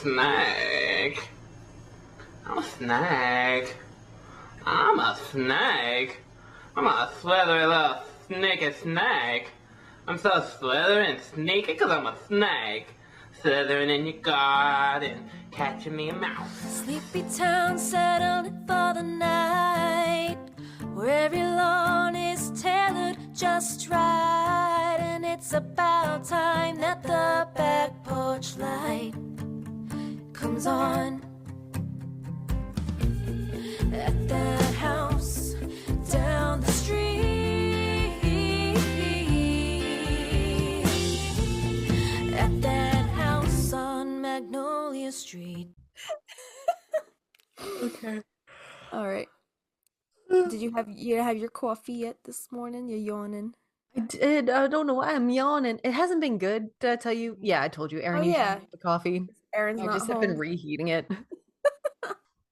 snake. I'm a snake. I'm a snake. I'm a slithery little sneaky snake. I'm so slithery and sneaky because I'm a snake. Slithering in your garden, catching me a mouse. Sleepy town settled for the night, where every lawn is tailored just right. And it's about time that the back porch light comes on. At that house down the street, at that house on Magnolia Street. Okay. All right. Did you have your coffee yet this morning? You're yawning. I did. I don't know why I'm yawning. It hasn't been good. Did I tell you? Yeah, I told you. Aaron used to make the coffee. Aaron's I not just home. have been reheating it.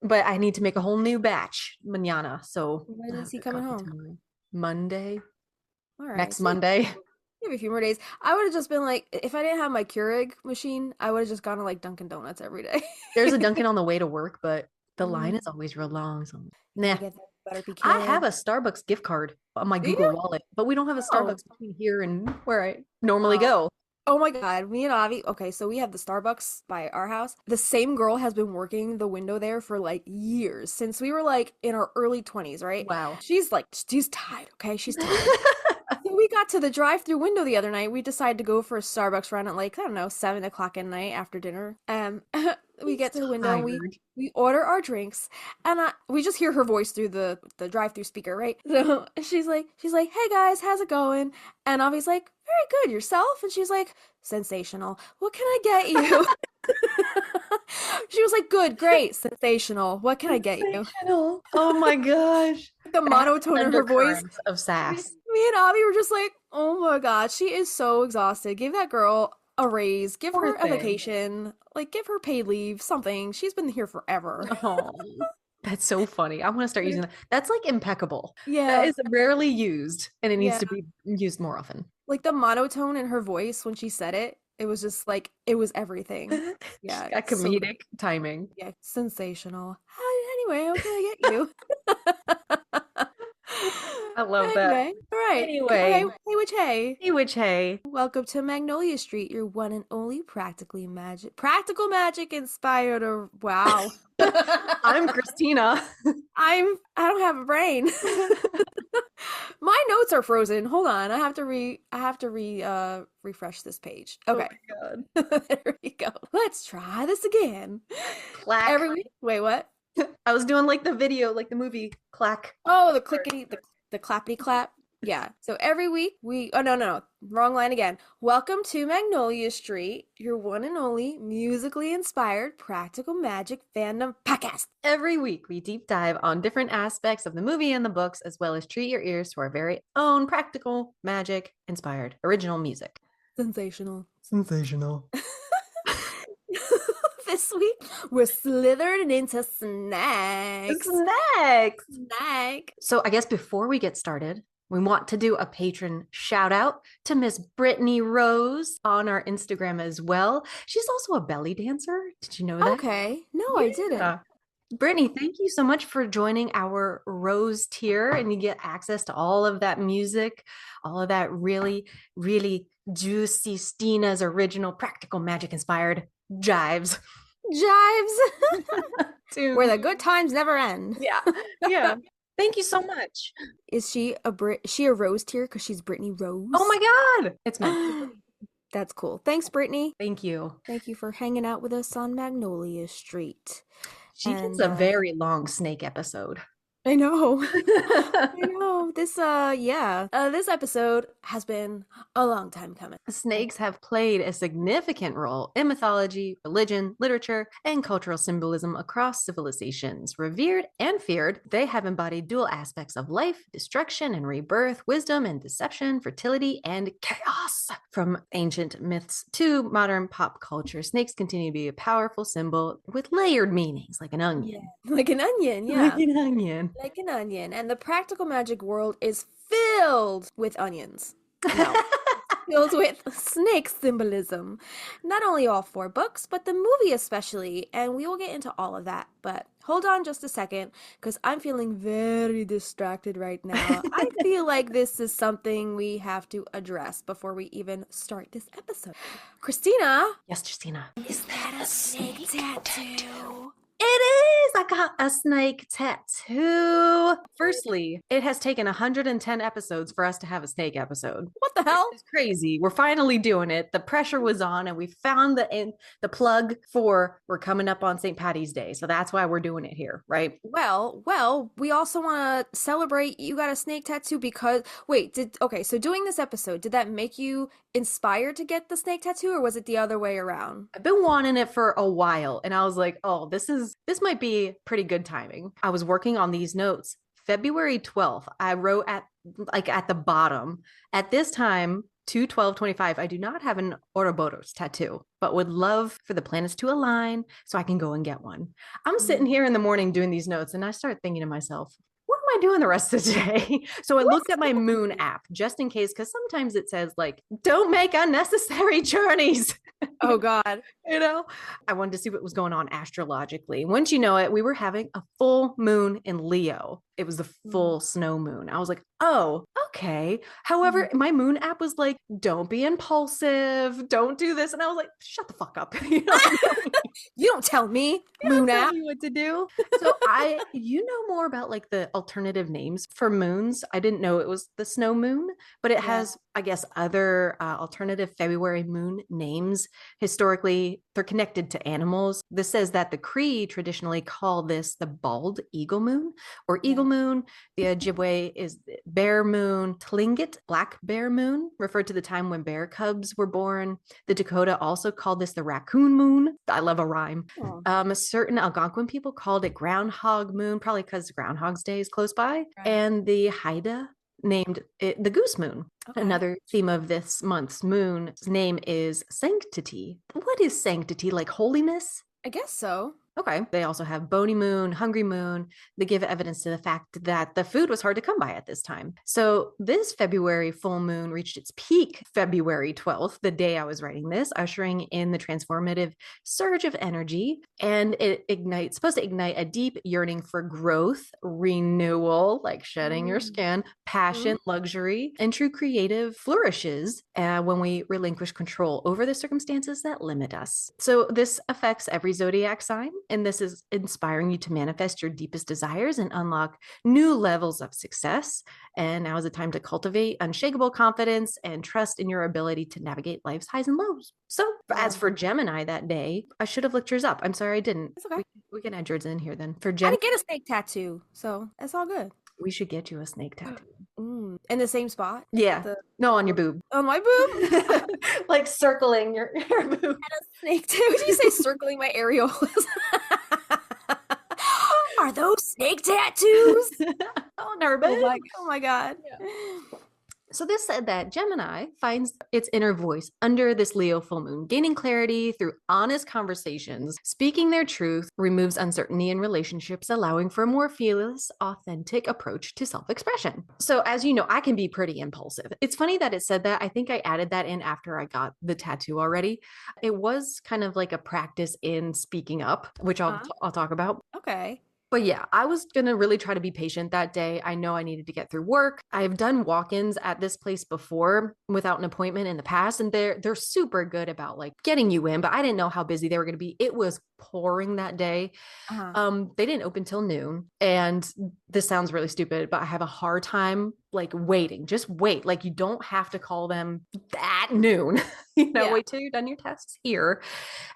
But I need to make a whole new batch mañana. So When is he coming home? Tomorrow. Monday. All right. Next So Monday. you have a few more days. I would have just been like, if I didn't have my Keurig machine, I would have just gone to like Dunkin' Donuts every day. There's a Dunkin' on the way to work, but the line Mhm. is always real long. So You nah. get that butter pecan. I have a Starbucks gift card on my Do Google you? Wallet, but we don't have a Oh. Starbucks between here and where I normally Oh. go. Oh my God, me and Avi. Okay, so we have the Starbucks by our house. The same girl has been working the window there for like years, since we were like in our early 20s, right? Wow. She's tied, okay? She's tied. So we got to the drive-through window the other night. We decided to go for a Starbucks run at like, I don't know, 7 o'clock at night after dinner. We get to the window and we order our drinks, and we just hear her voice through the drive-through speaker, right? So she's like, hey guys, how's it going? And Avi's like, very good, yourself? And she's like, sensational. What can I get you? She was like, good, great, sensational. What can I get you? Sensational. Oh my gosh. The monotone in her voice. Undercurrents of sass. Me and Avi were just like, oh my God, she is so exhausted. Give that girl a raise. Give Poor her a thing. vacation. Like, give her paid leave, something. She's been here forever. Oh, that's so funny. I want to start using that. That's like impeccable. Yeah. That is rarely used, and it needs Yeah. to be used more often. Like the monotone in her voice when she said it, it was just like, it was everything. Yeah. That so- comedic timing. yeah, sensational. Anyway, what can I get you? I love that. Anyway, all right. Anyway. Hey, which hey. Hey, witch, hey. Welcome to Magnolia Street, your one and only practical magic inspired. Wow. I'm Kristina. I don't have a brain. My notes are frozen. Hold on. I have to refresh this page. Okay. Oh my God. There we go. Let's try this again. Clack. Every week. Wait, what? I was doing like the video, like the movie. Clack. Oh, the clickety, the clappity clap. Yeah. So every week oh no, wrong line again. Welcome to Magnolia Street, your one and only musically inspired practical magic fandom podcast. Every week, we deep dive on different aspects of the movie and the books, as well as treat your ears to our very own practical magic inspired original music. Sensational. Sensational. This week, we're slithering into snacks. Snack. So I guess before we get started, we want to do a patron shout out to Miss Brittany Rose on our Instagram as well. She's also a belly dancer. Did you know that? Okay. No, I didn't. Yeah. Brittany, thank you so much for joining our Rose tier, and you get access to all of that music, all of that really, really juicy Stinas original practical magic inspired jives. Where the good times never end. Yeah. Thank you so much. Is she a Rose tier because she's Brittany Rose? Oh my God. It's meant. That's cool. Thanks, Brittany. Thank you. Thank you for hanging out with us on Magnolia Street. She gets a very long snake episode. I know. I know. This this episode has been a long time coming. Snakes have played a significant role in mythology, religion, literature, and cultural symbolism across civilizations. Revered and feared, they have embodied dual aspects of life, destruction and rebirth, wisdom and deception, fertility and chaos. From ancient myths to modern pop culture, snakes continue to be a powerful symbol with layered meanings, like an onion. Like an onion, yeah. Like an onion. Like an onion. And the practical magic world is filled with onions. No. filled with snake symbolism. Not only all 4 books, but the movie especially, and we will get into all of that. But hold on just a second, because I'm feeling very distracted right now. I feel like this is something we have to address before we even start this episode. Kristina? Yes, Justina. Is that a snake tattoo? It is! I got a snake tattoo. Firstly, it has taken 110 episodes for us to have a snake episode. What the hell? It's crazy. We're finally doing it. The pressure was on, and we found the plug for we're coming up on St. Patty's Day. So that's why we're doing it here, right? Well, we also want to celebrate you got a snake tattoo because so doing this episode, did that make you inspired to get the snake tattoo, or was it the other way around? I've been wanting it for a while, and I was like, oh, this might be pretty good timing. I was working on these notes. February 12th, I wrote at the bottom, at this time, 2/12/25, I do not have an Ouroboros tattoo, but would love for the planets to align so I can go and get one. I'm sitting here in the morning doing these notes, and I start thinking to myself, what am I doing the rest of the day? So I looked at my moon app just in case, because sometimes it says like, don't make unnecessary journeys. Oh God. I wanted to see what was going on astrologically. Once you know it, we were having a full moon in Leo. It was the full snow moon. I was like, oh, okay. However, my moon app was like, don't be impulsive. Don't do this. And I was like, shut the fuck up. You don't tell me, moon app. Tell me what to do. So you know more about like the alternative names for moons. I didn't know it was the snow moon, but it has, I guess, other alternative February moon names. Historically, they're connected to animals. This says that the Cree traditionally call this the bald eagle moon or eagle moon. The Ojibwe is bear moon. Tlingit, black bear moon, referred to the time when bear cubs were born. The Dakota also called this the raccoon moon. I love a rhyme. Certain Algonquin people called it groundhog moon, probably because Groundhog's Day is close by. Right. And the Haida named it the goose moon. Okay. Another theme of this month's moon's name is sanctity. What is sanctity? Like holiness? I guess so. Okay. They also have bony moon, hungry moon. They give evidence to the fact that the food was hard to come by at this time. So this February full moon reached its peak February 12th, the day I was writing this, ushering in the transformative surge of energy. And it's supposed to ignite a deep yearning for growth, renewal, like shedding your skin, passion, luxury, and true creative flourishes when we relinquish control over the circumstances that limit us. So this affects every zodiac sign. And this is inspiring you to manifest your deepest desires and unlock new levels of success. And now is the time to cultivate unshakable confidence and trust in your ability to navigate life's highs and lows. So as for Gemini that day, I should have looked yours up. I'm sorry I didn't. It's okay. We can add yours in here then. For I didn't get a snake tattoo, so it's all good. We should get you a snake tattoo. In the same spot? Yeah. No, on your boob. On my boob? Like circling your boob. And a snake tattoo? Would you say circling my areolas? Are those snake tattoos? Oh, nervous. Oh my God. Yeah. So this said that Gemini finds its inner voice under this Leo full moon, gaining clarity through honest conversations, speaking their truth, removes uncertainty in relationships, allowing for a more fearless, authentic approach to self-expression. So as you know, I can be pretty impulsive. It's funny that it said that. I think I added that in after I got the tattoo already. It was kind of like a practice in speaking up, which I'll talk about. Okay. But yeah, I was going to really try to be patient that day. I know I needed to get through work. I've done walk-ins at this place before without an appointment in the past, and they're super good about like getting you in, but I didn't know how busy they were going to be. It was pouring that day. They didn't open till noon, and this sounds really stupid, but I have a hard time like waiting. Just wait. Like you don't have to call them at noon. Wait till you're done your tests here.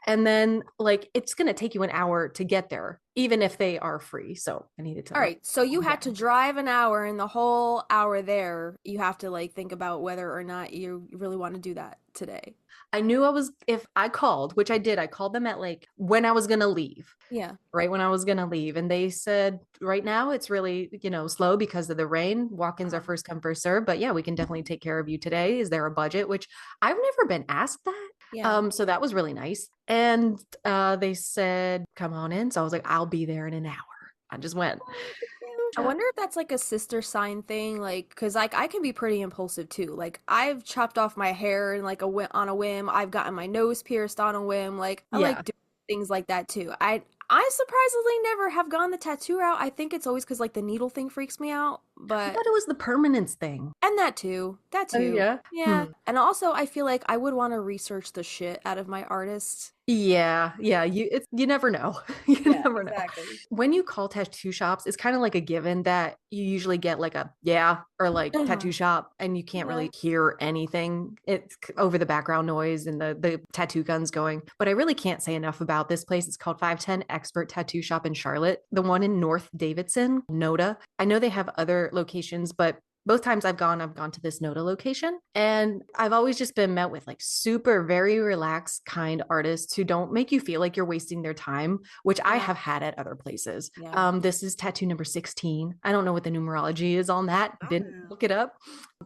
And then like it's going to take you an hour to get there, even if they are free. So I needed to. All right. So you had to drive an hour, and the whole hour there, you have to like think about whether or not you really want to do that today. I knew if I called, which I did, I called them at like when I was going to leave. Yeah. Right when I was going to leave. And they said, right now it's really, slow because of the rain. Walk-ins are first come, first serve. But yeah, we can definitely take care of you today. Is there a budget? Which I've never been asked that. Yeah. So that was really nice. And they said, come on in. So I was like, I'll be there in an hour. I just went. I wonder if that's like a sister sign thing, like, because like I can be pretty impulsive too. Like I've chopped off my hair and like on a whim. I've gotten my nose pierced on a whim. Like I like doing things like that too. I surprisingly never have gone the tattoo route. I think it's always because like the needle thing freaks me out. But I thought it was the permanence thing. And that too. That too. Yeah. Yeah. And also I feel like I would want to research the shit out of my artists. Yeah. You never know. You never know. Exactly. When you call tattoo shops, it's kind of like a given that you usually get like a or like tattoo shop, and you can't really hear anything. It's over the background noise and the tattoo guns going. But I really can't say enough about this place. It's called 510 Expert Tattoo Shop in Charlotte, the one in North Davidson, NODA. I know they have other locations, but both times I've gone to this NODA location, and I've always just been met with like super, very relaxed, kind artists who don't make you feel like you're wasting their time, which I have had at other places. This is tattoo number 16. I don't know what the numerology is on that. Didn't look it up,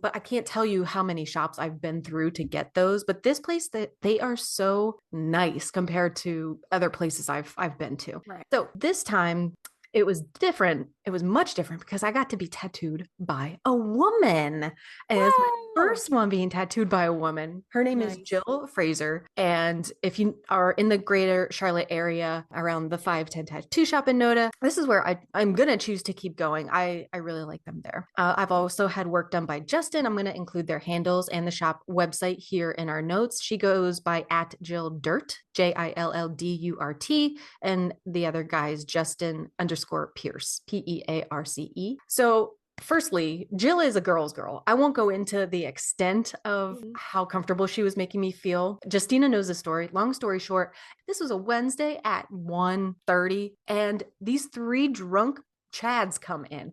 but I can't tell you how many shops I've been through to get those. But this place, that they are so nice compared to other places I've been to. Right. So this time, it was different. It was much different because I got to be tattooed by a woman. And it's my first one being tattooed by a woman. Her name is Jill Fraser. And if you are in the greater Charlotte area around the 510 Tattoo Shop in NODA, this is where I'm going to choose to keep going. I really like them there. I've also had work done by Justin. I'm going to include their handles and the shop website here in our notes. She goes by @JillDurt, JILLDURT. And the other guy is Justin_Pierce, PEARCE. So firstly, Jill is a girl's girl. I won't go into the extent of how comfortable she was making me feel. Justina knows the story. Long story short, this was a Wednesday at 1:30, and these 3 drunk Chads come in.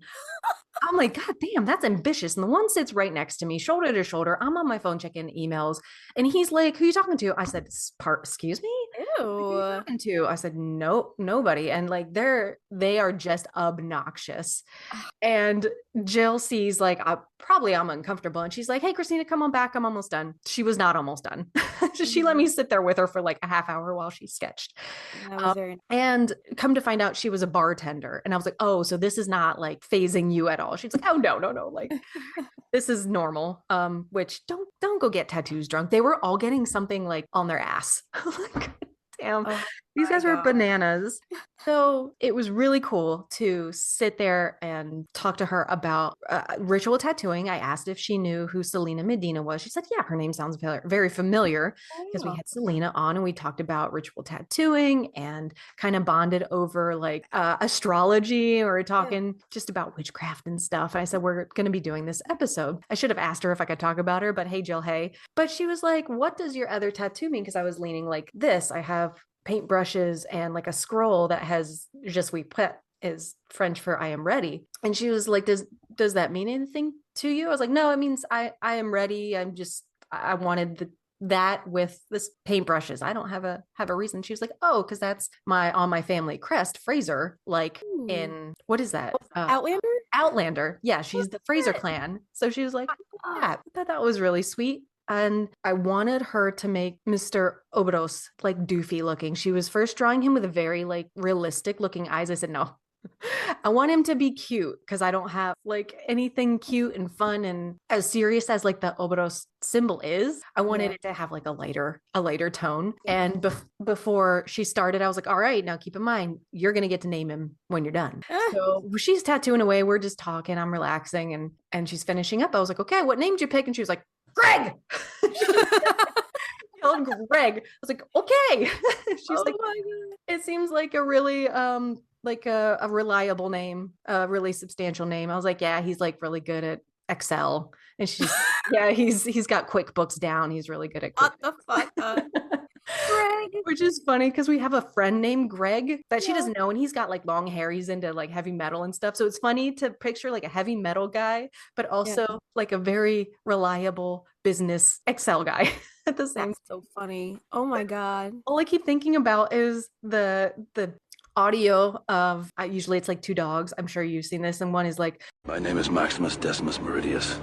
I'm like, God damn, that's ambitious. And the one sits right next to me, shoulder to shoulder. I'm on my phone checking emails. And he's like, who are you talking to? I said, excuse me? Ew. Who are you talking to? I said, no, nobody. And like, they are just obnoxious. And Jill sees like, I'm uncomfortable. And she's like, hey, Kristina, come on back. I'm almost done. She was not almost done. She let me sit there with her for like a half hour while she sketched. That was very nice. And come to find out, she was a bartender. And I was like, oh, so this is not like phasing you at all. She's like, oh, no. Like, this is normal. Which don't go get tattoos drunk. They were all getting something like on their ass. Damn, these guys were bananas. So it was really cool to sit there and talk to her about ritual tattooing. I asked if she knew who Selena Medina was. She said, yeah, her name sounds very familiar, because we had Selena on and we talked about ritual tattooing and kind of bonded over like astrology, or talking just about witchcraft and stuff. And I said, we're going to be doing this episode. I should have asked her if I could talk about her, but hey, Jill, hey. But she was like, what does your other tattoo mean? Because I was leaning like this. I have paintbrushes and like a scroll that has "Je suis prête," is French for I am ready. And she was like, does that mean anything to you? I was like, no, it means I am ready. I wanted that with this paintbrushes. I don't have a reason. She was like, oh, because that's on my family crest, Fraser, like in, what is that? Outlander. Yeah, she's the Fraser clan. So she was like, yeah, I thought that was really sweet. And I wanted her to make Mr. Ouroboros like doofy looking. She was first drawing him with a very like realistic looking eyes. I said, no, I want him to be cute, because I don't have like anything cute and fun and as serious as like the Ouroboros symbol is. I wanted it to have like a lighter tone. And before she started, I was like, all right, now keep in mind, you're going to get to name him when you're done. So she's tattooing away. We're just talking. I'm relaxing, and she's finishing up. I was like, okay, what name did you pick? And she was like, Greg. Greg. I was like, okay. She's like, it seems like a really like a reliable name, a really substantial name. I was like, yeah, he's like really good at Excel. And she's yeah, he's got QuickBooks down. He's really good at QuickBooks. What the fuck? Greg. Which is funny because we have a friend named Greg that she doesn't know, and he's got like long hair. He's into like heavy metal and stuff. So it's funny to picture like a heavy metal guy, but also like a very reliable business Excel guy at the same. That's so funny. Oh my God. All I keep thinking about is the audio of usually it's like 2 dogs. I'm sure you've seen this, and one is like, my name is Maximus Decimus Meridius.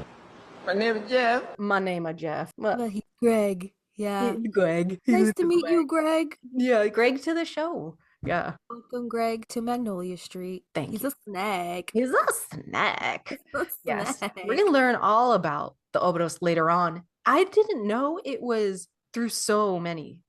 My name is Jeff. My name is Jeff. Well, Greg. Yeah. Greg. Nice to meet you, Greg. Yeah, Greg to the show. Yeah. Welcome, Greg, to Magnolia Street. Thank He's you. a snake. He's a snack. He's a Yes. snake. We're going to learn all about the Ouroboros later on. I didn't know it was through so many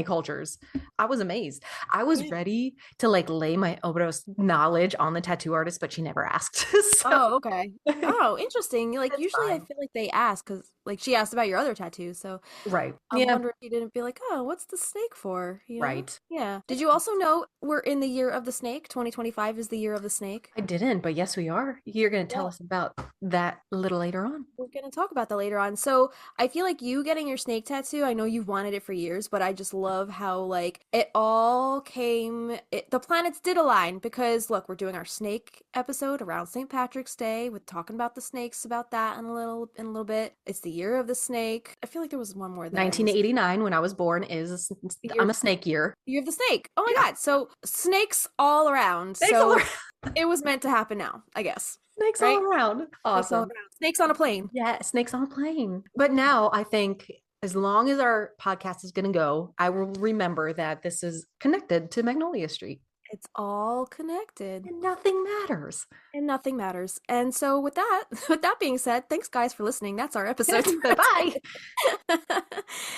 cultures. I was amazed. I was ready to like lay my Ouroboros knowledge on the tattoo artist, but she never asked. So Oh, okay. Oh, interesting. Like it's usually I fine. feel like they ask because like she asked about your other tattoos, so Right. I'm Yeah. wondering if you didn't be like, oh, what's the snake for? You know? Right. Yeah. Did you also know we're in the year of the snake? 2025 is the year of the snake. I didn't, but yes, we are. You're going to tell Yeah. us about that a little later on. We're going to talk about that later on. So I feel like you getting your snake tattoo, I know you've wanted it for years, but I just love how like it all came, the planets did align because look, we're doing our snake episode around St. Patrick's Day with talking about the snakes, about that in a little bit. It's the year of the snake. I feel like there was one more that 1989, when I was born, is I'm a snake year. Year of the snake. Oh my Yeah. God. So snakes all around. Snakes So all around. it was meant to happen now, I guess. Snakes Right? all around. Snakes all Awesome. around. Snakes on a plane. Yeah, snakes on a plane. But now I think as long as our podcast is going to go, I will remember that this is connected to Magnolia Street. It's all connected. And nothing matters. And nothing matters. And so with that being said, thanks guys for listening. That's our episode. Bye-bye.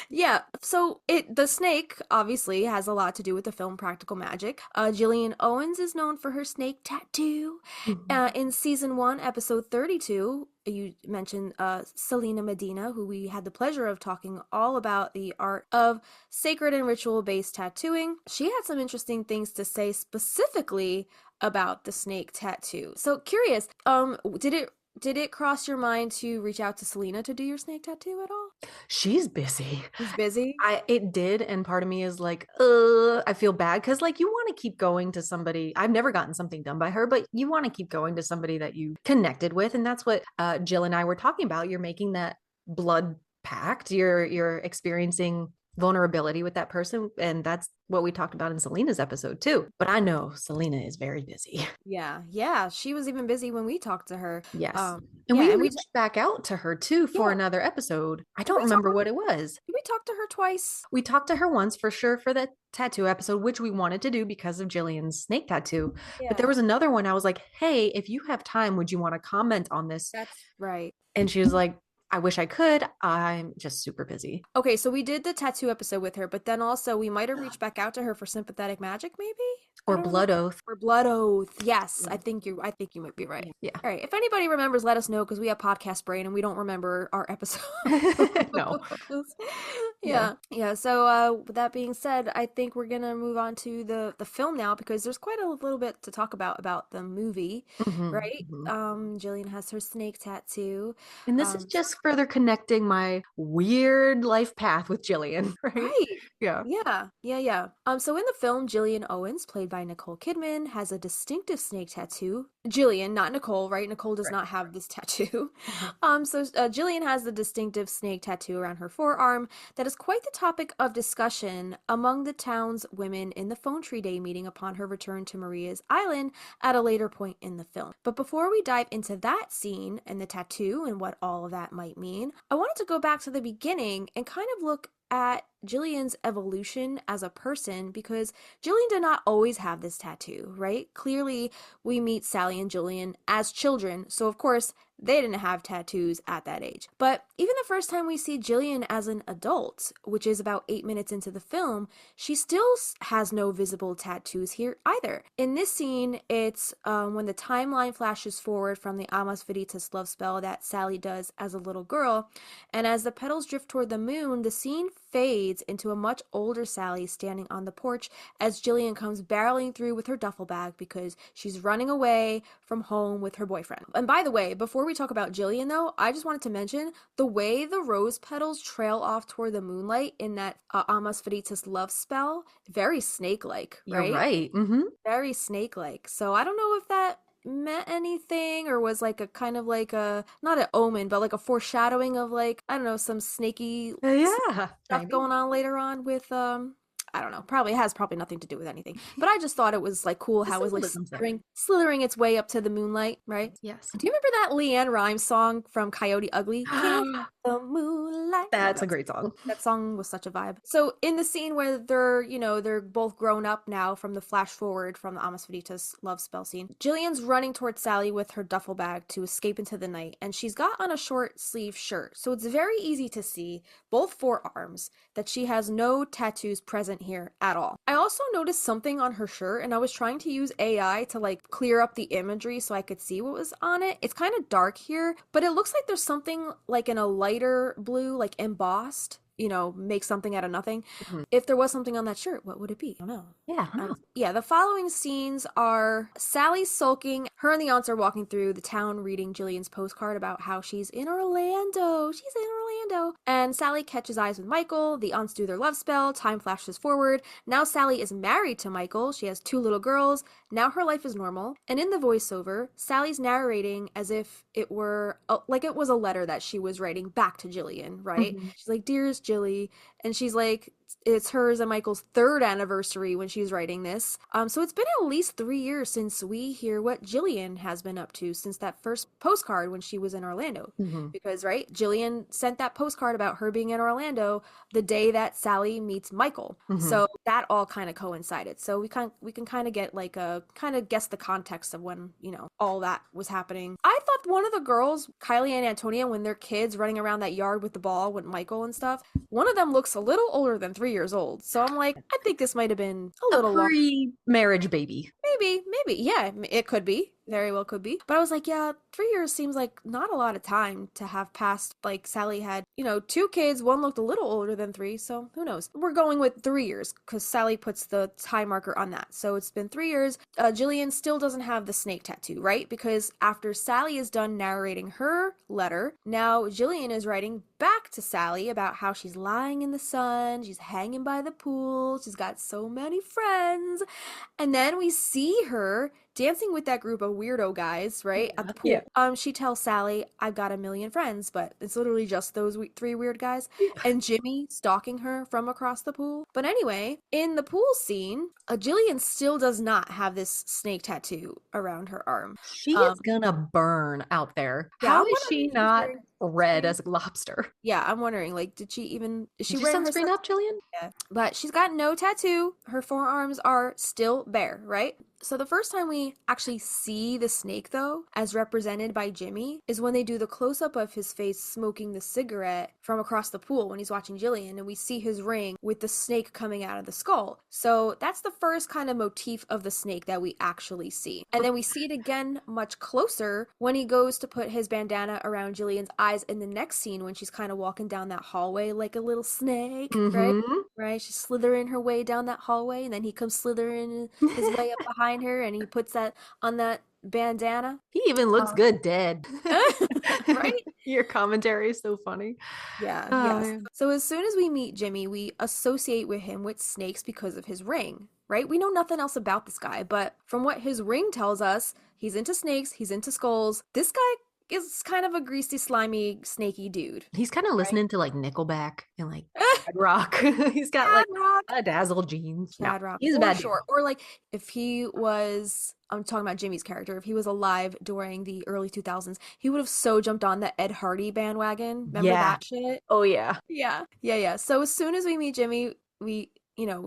Yeah. So the snake obviously has a lot to do with the film Practical Magic. Gillian Owens is known for her snake tattoo. In season 1, episode 32, you mentioned Selena Medina, who we had the pleasure of talking all about the art of sacred and ritual-based tattooing. She had some interesting things to say specifically about the snake tattoo. So curious, did it cross your mind to reach out to Selena to do your snake tattoo at all? She's busy. She's busy? It did, and part of me is like, I feel bad because like you want to keep going to somebody. I've never gotten something done by her, but you want to keep going to somebody that you connected with, and that's what Jill and I were talking about. You're making that blood pact. You're experiencing vulnerability with that person, and that's what we talked about in Selena's episode too. But I know Selena is very busy. Yeah, she was even busy when we talked to her. Yes. And we we reached back out to her too for another episode. I don't remember what it was. Did we talk to her twice? We talked to her once for sure for the tattoo episode, which we wanted to do because of Gillian's snake tattoo. Yeah. But there was another one. I was like, hey, if you have time, would you want to comment on this? That's right. And she was like, I wish I could. I'm just super busy. Okay, so we did the tattoo episode with her, but then also we might have reached back out to her for Sympathetic Magic, maybe? Or Blood Oath. Or Blood Oath. Yes, I think you might be right. Yeah. All right. If anybody remembers, let us know because we have podcast brain and we don't remember our episode. No. Yeah. So with that being said, I think we're gonna move on to the film now because there's quite a little bit to talk about the movie, right? Gillian has her snake tattoo. And this is just further connecting my weird life path with Gillian, right? Right. Yeah. So in the film, Gillian Owens, played by Nicole Kidman, has a distinctive snake tattoo. Gillian, not Nicole, right? Nicole does not have this tattoo. So Gillian has the distinctive snake tattoo around her forearm that is quite the topic of discussion among the town's women in the Phone Tree Day meeting upon her return to Maria's Island at a later point in the film. But before we dive into that scene and the tattoo and what all of that might mean, I wanted to go back to the beginning and kind of look at Gillian's evolution as a person because Gillian did not always have this tattoo, right? Clearly, we meet Sally and Gillian as children, so of course, they didn't have tattoos at that age. But even the first time we see Gillian as an adult, which is about 8 minutes into the film, she still has no visible tattoos here either. In this scene, it's when the timeline flashes forward from the Amas Veritas love spell that Sally does as a little girl, and as the petals drift toward the moon, the scene fades into a much older Sally standing on the porch as Gillian comes barreling through with her duffel bag because she's running away from home with her boyfriend. And by the way, before we talk about Gillian though, I just wanted to mention the way the rose petals trail off toward the moonlight in that Amas Veritas love spell, very snake-like, right? You're right. Very snake-like. So I don't know if that meant anything or was like a kind of like a not an omen but like a foreshadowing of like I don't know some snaky stuff going on later on with I don't know. Probably has nothing to do with anything. But I just thought it was like cool how it was like slithering its way up to the moonlight, right? Yes. Do you remember that Leanne Rimes song from Coyote Ugly? The moonlight. That's a great song. That song was such a vibe. So in the scene where they're both grown up now from the flash forward from the Amos Vanitas love spell scene, Gillian's running towards Sally with her duffel bag to escape into the night, and she's got on a short sleeve shirt. So it's very easy to see both forearms that she has no tattoos present here at all. I also noticed something on her shirt, and I was trying to use AI to like clear up the imagery so I could see what was on it. It's kind of dark here, but it looks like there's something like in a lighter blue, like embossed, make something out of nothing. Mm-hmm. If there was something on that shirt, what would it be? I don't know. Yeah. The following scenes are Sally sulking. Her and the aunts are walking through the town reading Gillian's postcard about how she's in Orlando. And Sally catches eyes with Michael. The aunts do their love spell. Time flashes forward. Now Sally is married to Michael. She has 2 little girls. Now her life is normal. And in the voiceover, Sally's narrating as if it were like it was a letter that she was writing back to Gillian, right? Mm-hmm. She's like, "Dearest Jilly," and she's like, it's hers and Michael's 3rd anniversary when she's writing this. So it's been at least 3 years since we hear what Gillian has been up to since that first postcard when she was in Orlando. Mm-hmm. Because, right, Gillian sent that postcard about her being in Orlando the day that Sally meets Michael. Mm-hmm. So that all kind of coincided. So we can kind of get like a kind of guess the context of when, all that was happening. I thought one of the girls, Kylie and Antonia, when they're kids running around that yard with the ball with Michael and stuff, one of them looks a little older than 3 years old. So I'm like, I think this might have been a little pre-marriage baby. Maybe. Yeah, it could be. Very well could be. But I was like, yeah, 3 years seems like not a lot of time to have passed. Like Sally had, 2 kids. One looked a little older than 3. So who knows? We're going with 3 years because Sally puts the time marker on that. So it's been 3 years. Gillian still doesn't have the snake tattoo, right? Because after Sally is done narrating her letter, now Gillian is writing back to Sally about how she's lying in the sun. She's hanging by the pool. She's got so many friends. And then we see her dancing with that group of weirdo guys, right, at the pool. Yeah. She tells Sally, "I've got a million friends," but it's literally just those 3 weird guys. Yeah. And Jimmy stalking her from across the pool. But anyway, in the pool scene, Gillian still does not have this snake tattoo around her arm. She is gonna burn out there. Yeah, how is she not red as a lobster? Yeah, I'm wondering, like, did she sunscreen up, Gillian? Yeah. But she's got no tattoo. Her forearms are still bare, right? So the first time we actually see the snake, though, as represented by Jimmy, is when they do the close-up of his face smoking the cigarette from across the pool when he's watching Gillian, and we see his ring with the snake coming out of the skull. So that's the first kind of motif of the snake that we actually see. And then we see it again much closer when he goes to put his bandana around Gillian's eyes in the next scene when she's kind of walking down that hallway like a little snake, right? She's slithering her way down that hallway, and then he comes slithering his way up behind her, and he puts that on that bandana. He even looks good dead. Right? Your commentary is so funny. Yeah. Yes. So as soon as we meet Jimmy, we associate with him with snakes because of his ring, right? We know nothing else about this guy, but from what his ring tells us, he's into snakes, he's into skulls. This guy is kind of a greasy, slimy, snaky dude. He's kind of listening to like Nickelback and like Chad Rock. He's got like a dazzle jeans. Chad Rock. He's a bad short. Or like if he was, I'm talking about Jimmy's character, if he was alive during the early 2000s, he would have so jumped on the Ed Hardy bandwagon. Remember that shit? Oh yeah. Yeah. So as soon as we meet Jimmy, we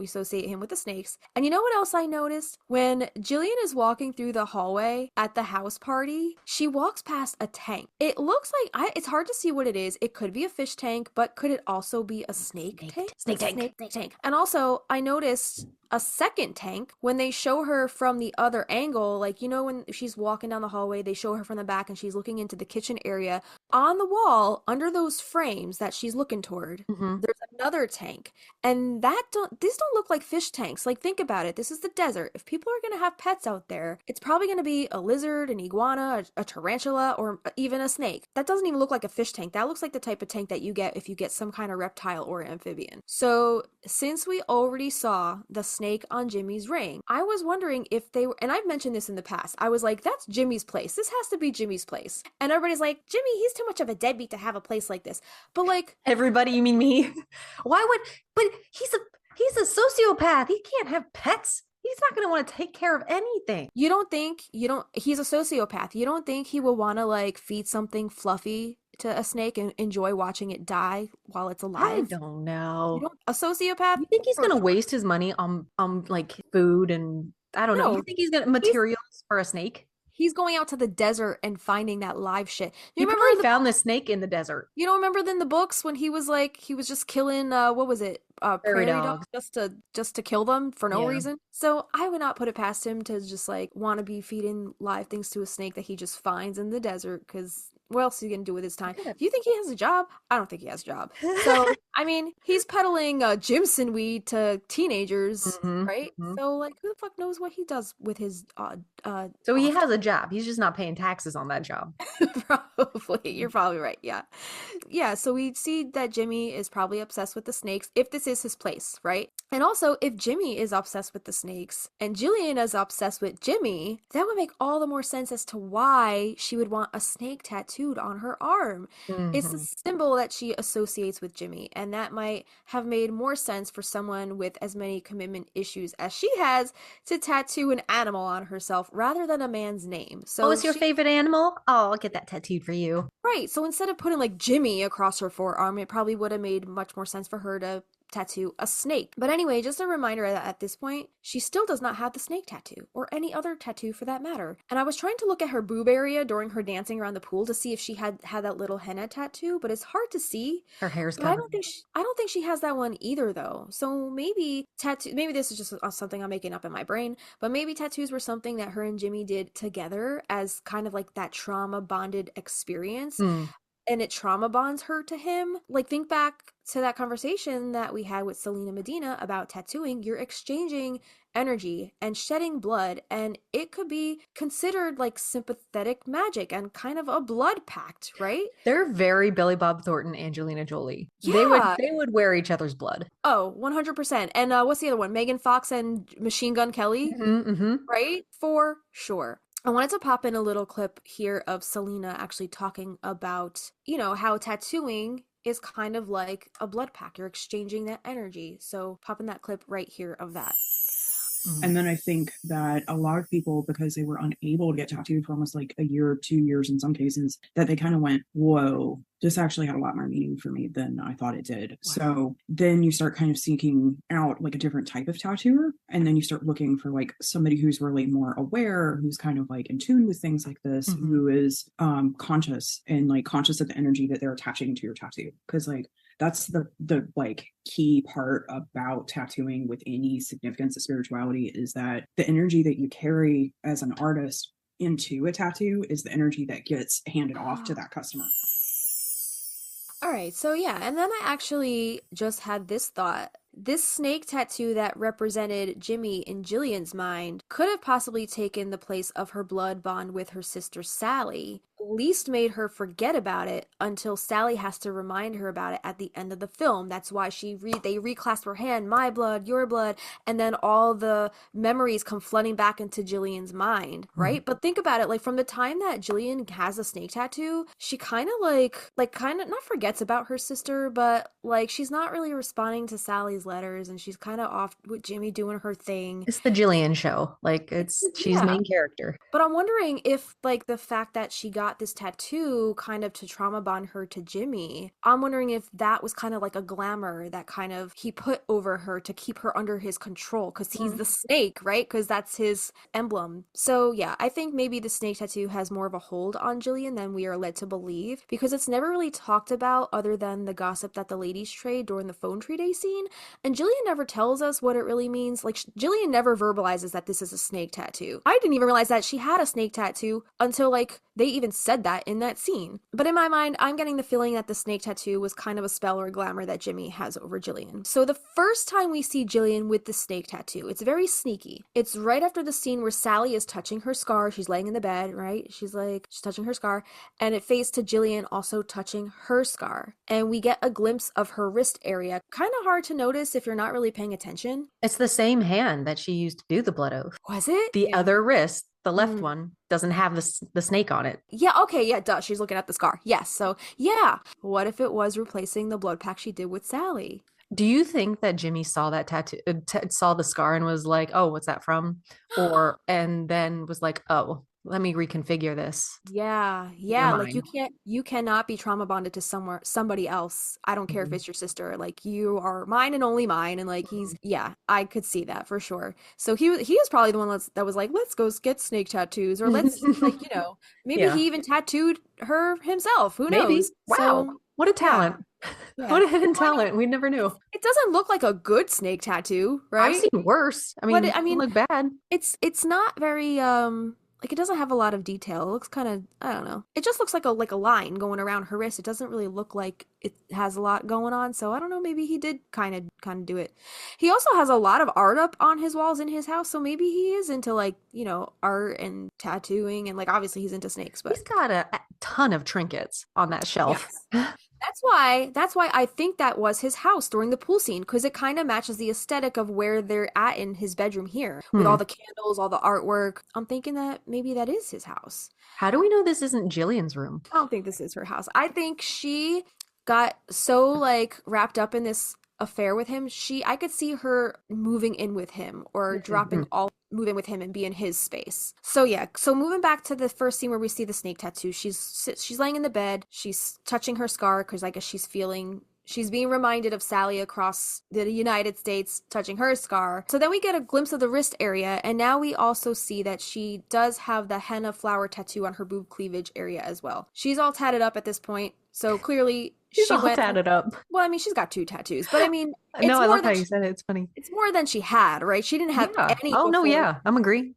associate him with the snakes. And you know what else I noticed? When Gillian is walking through the hallway at the house party, she walks past a tank. It looks like, it's hard to see what it is. It could be a fish tank, but could it also be a snake tank? Snake tank. And also, I noticed a second tank when they show her from the other angle, like, when she's walking down the hallway, they show her from the back and she's looking into the kitchen area. On the wall, under those frames that she's looking toward, there's another tank. And these don't look like fish tanks. Like, think about it. This is the desert. If people are going to have pets out there, it's probably going to be a lizard, an iguana, a tarantula, or even a snake. That doesn't even look like a fish tank. That looks like the type of tank that you get if you get some kind of reptile or amphibian. So since we already saw the snake on Jimmy's ring, I was wondering if they were, and I've mentioned this in the past, I was like, that's Jimmy's place. This has to be Jimmy's place. And everybody's like, Jimmy, he's too much of a deadbeat to have a place like this. But like, everybody, you mean me? Why would, but He's a sociopath. He can't have pets. He's not going to want to take care of anything. He's a sociopath. You don't think he will want to like feed something fluffy to a snake and enjoy watching it die while it's alive? I don't know. A sociopath? You think he's going to waste his money on like food and I don't know. You think he's going to materials for a snake? He's going out to the desert and finding that live shit. You remember he found the snake in the desert. You don't remember in the books when he was just killing what was it? Prairie dogs just to kill them for no reason. So I would not put it past him to just like want to be feeding live things to a snake that he just finds in the desert, because what else is he gonna do with his time? Do you think he has a job? I don't think he has a job. So I mean, he's peddling Jimson weed to teenagers, right? So like, who the fuck knows what he does with his So he has a job. He's just not paying taxes on that job. Probably. You're probably right. Yeah. So we see that Jimmy is probably obsessed with the snakes, if this is his place, right? And also, if Jimmy is obsessed with the snakes and Gillian is obsessed with Jimmy, that would make all the more sense as to why she would want a snake tattooed on her arm. It's a symbol that she associates with Jimmy, and that might have made more sense for someone with as many commitment issues as she has to tattoo an animal on herself rather than a man's name. So what's your favorite animal? Oh, I'll get that tattooed for you. Right. So instead of putting like Jimmy across her forearm, it probably would have made much more sense for her to tattoo a snake. But anyway, just a reminder that at this point, she still does not have the snake tattoo, or any other tattoo for that matter. And I was trying to look at her boob area during her dancing around the pool to see if she had that little henna tattoo, but it's hard to see. Her hair's covered. I don't think she has that one either, though. So maybe this is just something I'm making up in my brain, but maybe tattoos were something that her and Jimmy did together as kind of like that trauma bonded experience. And it trauma bonds her to him. Like, think back to that conversation that we had with Selena Medina about tattooing. You're exchanging energy and shedding blood, and it could be considered like sympathetic magic and kind of a blood pact, right? They're very Billy Bob Thornton, Angelina Jolie. Yeah. They would wear each other's blood. Oh, 100%. And what's the other one? Megan Fox and Machine Gun Kelly, right? For sure. I wanted to pop in a little clip here of Selena actually talking about, how tattooing is kind of like a blood pact. You're exchanging that energy. So pop in that clip right here of that. And then I think that a lot of people, because they were unable to get tattooed for almost like a year or 2 years in some cases, that they kind of went, whoa, this actually had a lot more meaning for me than I thought it did. Wow. So then you start kind of seeking out like a different type of tattooer. And then you start looking for like somebody who's really more aware, who's kind of like in tune with things like this, who is conscious and like conscious of the energy that they're attaching to your tattoo. Because like, that's the like key part about tattooing with any significance of spirituality, is that the energy that you carry as an artist into a tattoo is the energy that gets handed off to that customer. All right, so yeah, and then I actually just had this thought. This snake tattoo that represented Jimmy in Gillian's mind could have possibly taken the place of her blood bond with her sister Sally, least made her forget about it until Sally has to remind her about it at the end of the film. That's why they reclasp her hand, my blood, your blood, and then all the memories come flooding back into Gillian's mind, right? But think about it, like from the time that Gillian has a snake tattoo, she kind of like kind of not forgets about her sister, but like she's not really responding to Sally's letters, and she's kind of off with Jimmy doing her thing. It's the Gillian show. Like she's main character. But I'm wondering if like the fact that she got this tattoo kind of to trauma bond her to Jimmy, I'm wondering if that was kind of like a glamour that kind of he put over her to keep her under his control, because he's the snake, right? Because that's his emblem. So yeah, I think maybe the snake tattoo has more of a hold on Gillian than we are led to believe, because it's never really talked about other than the gossip that the ladies trade during the phone tree day scene. And Gillian never tells us what it really means. Like, Gillian never verbalizes that this is a snake tattoo. I didn't even realize that she had a snake tattoo until, like, they even said that in that scene. But in my mind, I'm getting the feeling that the snake tattoo was kind of a spell or glamour that Jimmy has over Gillian. So the first time we see Gillian with the snake tattoo, it's very sneaky. It's right after the scene where Sally is touching her scar. She's laying in the bed, right? She's touching her scar. And it fades to Gillian also touching her scar. And we get a glimpse of her wrist area. Kind of hard to notice if you're not really paying attention. It's the same hand that she used to do the blood oath. Was it? The other wrist, the left one, doesn't have the snake on it. Yeah, okay, yeah, duh. She's looking at the scar. Yes, so yeah. What if it was replacing the blood pact she did with Sally? Do you think that Jimmy saw that tattoo, saw the scar and was like, "Oh, what's that from?" And then was like, "Oh, let me reconfigure this." Yeah, In your yeah. Like mind. you cannot be trauma bonded to somebody else. I don't care if it's your sister. Like you are mine and only mine. And like yeah, I could see that for sure. So he was probably the one that was like, let's go get snake tattoos, or let's like, maybe Yeah, he even tattooed her himself. Who maybe. knows? Wow, So what a yeah, talent! yeah. What a hidden Well, I mean, talent. We never knew. it doesn't look like a good snake tattoo, I've right? seen worse. I What mean, I it mean, look bad. it's not very like it doesn't have a lot of detail. It looks kind of, I don't know. It just looks like a line going around her wrist. It doesn't really look like it has a lot going on. So I don't know, maybe he did kind of do it. He also has a lot of art up on his walls in his house, so maybe he is into like, art and tattooing, and like obviously he's into snakes, but He's got a ton of trinkets on that shelf. yes. That's why I think that was his house during the pool scene, because it kind of matches the aesthetic of where they're at in his bedroom here with Hmm. all the candles, all the artwork. I'm thinking that maybe that is his house. How do we know this isn't Jillian's room? I don't think this is her house. I think she got so like wrapped up in this affair with him. I could see her moving in with him or dropping Mhm. all move in with him and be in his space. So yeah, so moving back to the first scene where we see the snake tattoo, she's laying in the bed, she's touching her scar because I guess she's being reminded of Sally across the United States touching her scar. So then we get a glimpse of the wrist area, and now we also see that she does have the henna flower tattoo on her boob cleavage area as well. She's all tatted up at this point, so clearly She's all tatted up. well, I mean, she's got 2 tattoos, but I mean, No, I love how than you said it. It's funny. it's more than she had, right? She didn't have Yeah. any Oh no, before. yeah. I'm agreeing.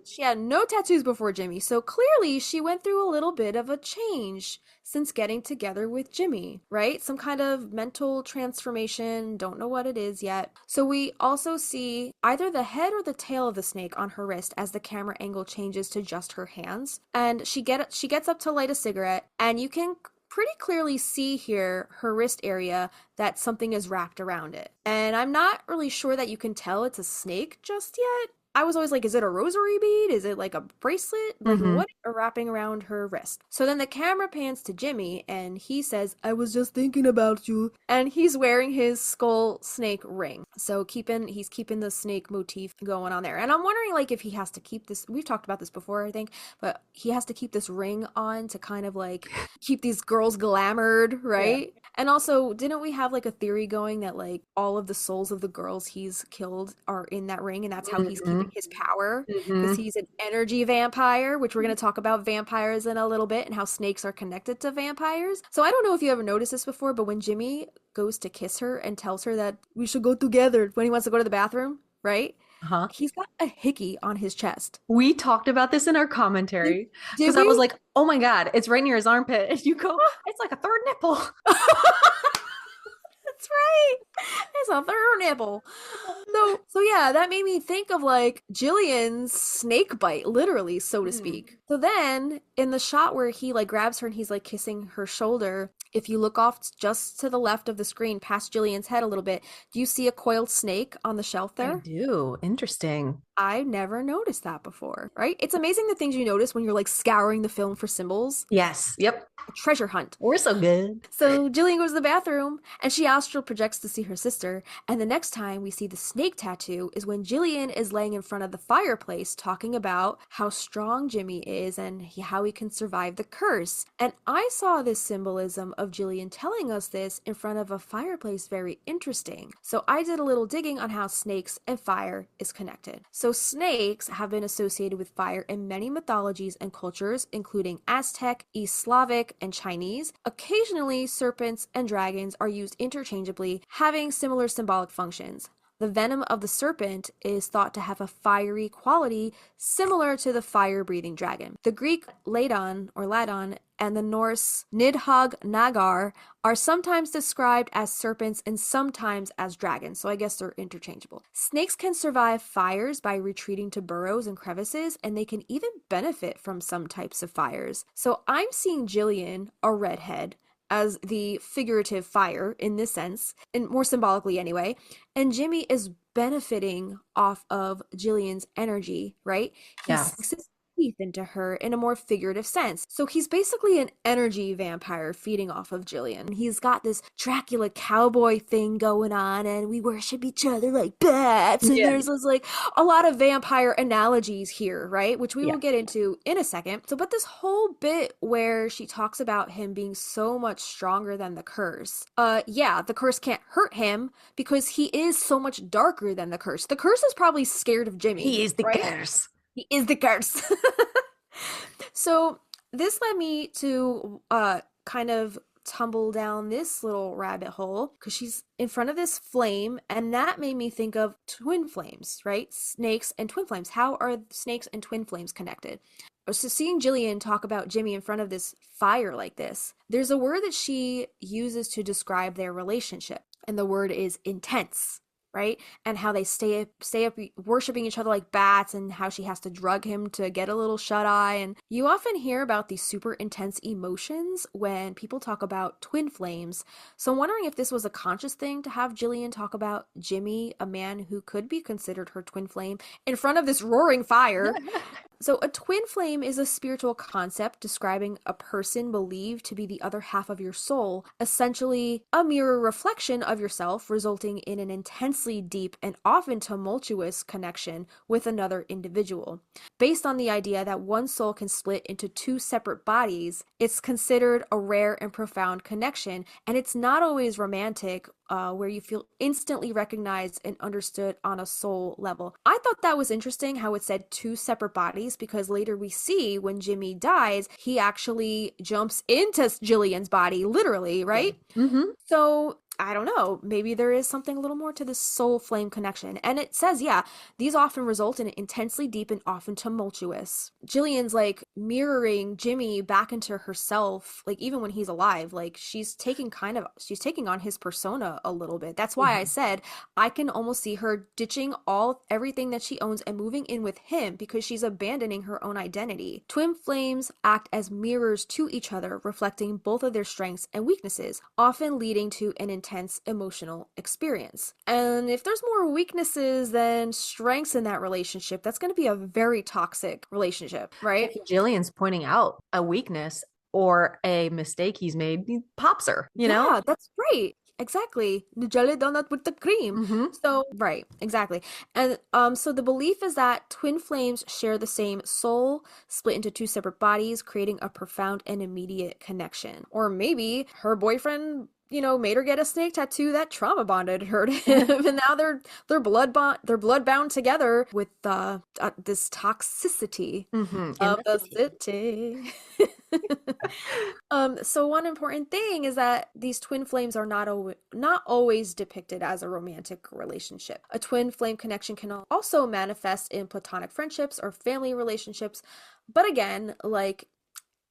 She had no tattoos before Jimmy, so clearly she went through a little bit of a change since getting together with Jimmy, right? Some kind of mental transformation, don't know what it is yet. So we also see either the head or the tail of the snake on her wrist as the camera angle changes to just her hands. And she gets up to light a cigarette, and you can pretty clearly see here her wrist area that something is wrapped around it. And I'm not really sure that you can tell it's a snake just yet. I was always like, is it a rosary bead? Is it like a bracelet? Like, what are wrapping around her wrist? So then the camera pans to Jimmy, and he says, I was just thinking about you. And he's wearing his skull snake ring. So he's keeping the snake motif going on there. And I'm wondering, like, if he has to keep this, we've talked about this before, I think, but he has to keep this ring on to kind of like keep these girls glamored, right? Yeah. And also, didn't we have like a theory going that like all of the souls of the girls he's killed are in that ring, and that's how he's keeping his power, because he's an energy vampire, which we're going to talk about vampires in a little bit and how snakes are connected to vampires. So I don't know if you ever noticed this before, but when Jimmy goes to kiss her and tells her that we should go together when he wants to go to the bathroom, right? He's got a hickey on his chest. We talked about this in our commentary because I was like, oh my God, it's right near his armpit. And you go, it's like a third nipple. That's right. It's a third nipple. So yeah, that made me think of like Gillian's snake bite, literally, so to speak. So then in the shot where he like grabs her and he's like kissing her shoulder, if you look off just to the left of the screen past Gillian's head a little bit, do you see a coiled snake on the shelf there? I do. Interesting. I never noticed that before, right? It's amazing the things you notice when you're like scouring the film for symbols. Yes. Yep. A treasure hunt. We're so good. So Gillian goes to the bathroom and she astral projects to see her sister. And the next time we see the snake tattoo is when Gillian is laying in front of the fireplace talking about how strong Jimmy is and how he can survive the curse. And I saw this symbolism of Gillian telling us this in front of a fireplace very interesting. So I did a little digging on how snakes and fire is connected. So snakes have been associated with fire in many mythologies and cultures, including Aztec, East Slavic, and Chinese. Occasionally, serpents and dragons are used interchangeably, having similar symbolic functions. The venom of the serpent is thought to have a fiery quality similar to the fire-breathing dragon. The Greek ladon or ladon and the Norse nidhogg nagar are sometimes described as serpents and sometimes as dragons, so I guess they're interchangeable. Snakes can survive fires by retreating to burrows and crevices, and they can even benefit from some types of fires. So I'm seeing Gillian, a redhead, as the figurative fire in this sense, and more symbolically anyway, and Jimmy is benefiting off of Gillian's energy, right? He teeth into her in a more figurative sense. So he's basically an energy vampire feeding off of Gillian. He's got this Dracula cowboy thing going on, and we worship each other like bats. And there's this, like, a lot of vampire analogies here, right? Which we will get into in a second. So, but this whole bit where she talks about him being so much stronger than the curse. The curse can't hurt him because he is so much darker than the curse. The curse is probably scared of Jimmy. He is the curse. He is the curse. So this led me to kind of tumble down this little rabbit hole because she's in front of this flame, and that made me think of twin flames, right? Snakes and twin flames. How are snakes and twin flames connected? So seeing Gillian talk about Jimmy in front of this fire like this, there's a word that she uses to describe their relationship, and the word is intense, right? And how they stay up worshiping each other like bats, and how she has to drug him to get a little shut-eye. And you often hear about these super intense emotions when people talk about twin flames. So I'm wondering if this was a conscious thing to have Gillian talk about Jimmy, a man who could be considered her twin flame, in front of this roaring fire. So a twin flame is a spiritual concept describing a person believed to be the other half of your soul, essentially a mirror reflection of yourself, resulting in an intensely deep and often tumultuous connection with another individual. Based on the idea that one soul can split into two separate bodies, it's considered a rare and profound connection, and it's not always romantic, where you feel instantly recognized and understood on a soul level. I thought that was interesting how it said two separate bodies, because later we see when Jimmy dies, he actually jumps into Gillian's body, literally, right? Mm-hmm. So I don't know, maybe there is something a little more to this soul flame connection. And it says, these often result in intensely deep and often tumultuous. Gillian's like mirroring Jimmy back into herself, like even when he's alive, like she's taking on his persona a little bit. That's why I said I can almost see her ditching everything that she owns and moving in with him, because she's abandoning her own identity. Twin flames act as mirrors to each other, reflecting both of their strengths and weaknesses, often leading to an intense emotional experience. And if there's more weaknesses than strengths in that relationship, that's going to be a very toxic relationship, right? If Gillian's pointing out a weakness or a mistake he's made, he pops her, you know? Yeah, that's right. Exactly. The jelly donut with the cream. Mm-hmm. So, right, exactly. And so the belief is that twin flames share the same soul, split into two separate bodies, creating a profound and immediate connection. Or maybe her boyfriend, made her get a snake tattoo that trauma bonded her to him, and now they're blood bound together with this toxicity of the city. So one important thing is that these twin flames are not always depicted as a romantic relationship. A twin flame connection can also manifest in platonic friendships or family relationships, but again, like,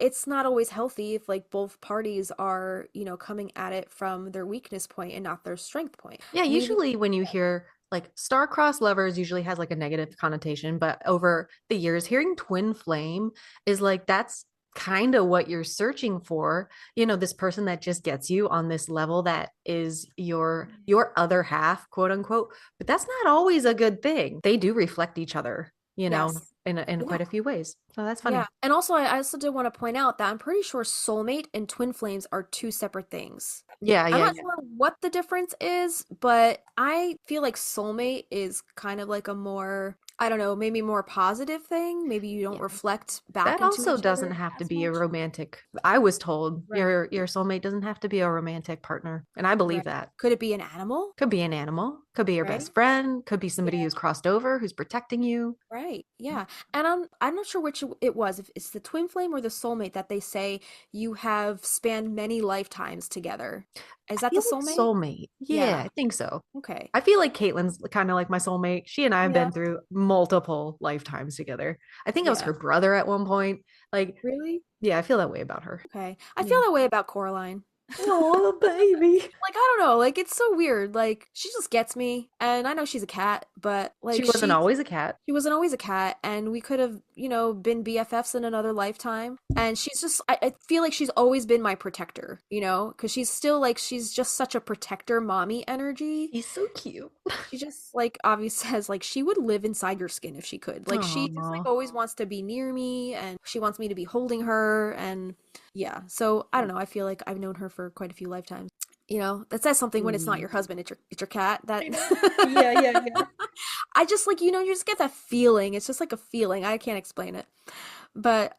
it's not always healthy if like both parties are, coming at it from their weakness point and not their strength point. Yeah, usually when you hear like star-crossed lovers usually has like a negative connotation, but over the years, hearing twin flame is like, that's kind of what you're searching for, this person that just gets you on this level that is your other half, quote unquote. But that's not always a good thing. They do reflect each other, Yes. in quite a few ways. So that's funny. Yeah. And also, I also did want to point out that I'm pretty sure soulmate and twin flames are two separate things. Yeah, I'm not sure what the difference is, but I feel like soulmate is kind of like a more, I don't know, maybe more positive thing. Maybe you don't reflect back that into also each doesn't other have to as be a much. romantic. I was told Right. your soulmate doesn't have to be a romantic partner, and I believe Right. that. Could it be an animal? Could be an animal, could be your Right. best friend, could be somebody who's crossed over, who's protecting you. Right. Yeah. And I'm not sure which it was, if it's the twin flame or the soulmate that they say you have spanned many lifetimes together. Is that the feel like soulmate? soulmate. Yeah, I think so. Okay. I feel like Caitlin's kind of like my soulmate. She and I have Yeah. been through multiple lifetimes together. I think I was Yeah. her brother at one point. Like, Really? yeah, I feel that way about her. Okay. I feel that way about Coraline. Oh, baby. Like, I don't know, like, it's so weird. Like, she just gets me. And I know she's a cat, but She like wasn't always a cat. she wasn't always a cat, and we could have, been BFFs in another lifetime. And she's just, I feel like she's always been my protector, because she's still like, she's just such a protector mommy energy. He's so cute. She just like obviously says like she would live inside your skin if she could. Like she just like Aw. always wants to be near me and she wants me to be holding her and yeah. So I don't know. I feel like I've known her for quite a few lifetimes. That says something when it's not your husband, it's your cat. That Yeah. I just like, you just get that feeling. It's just like a feeling. I can't explain it. But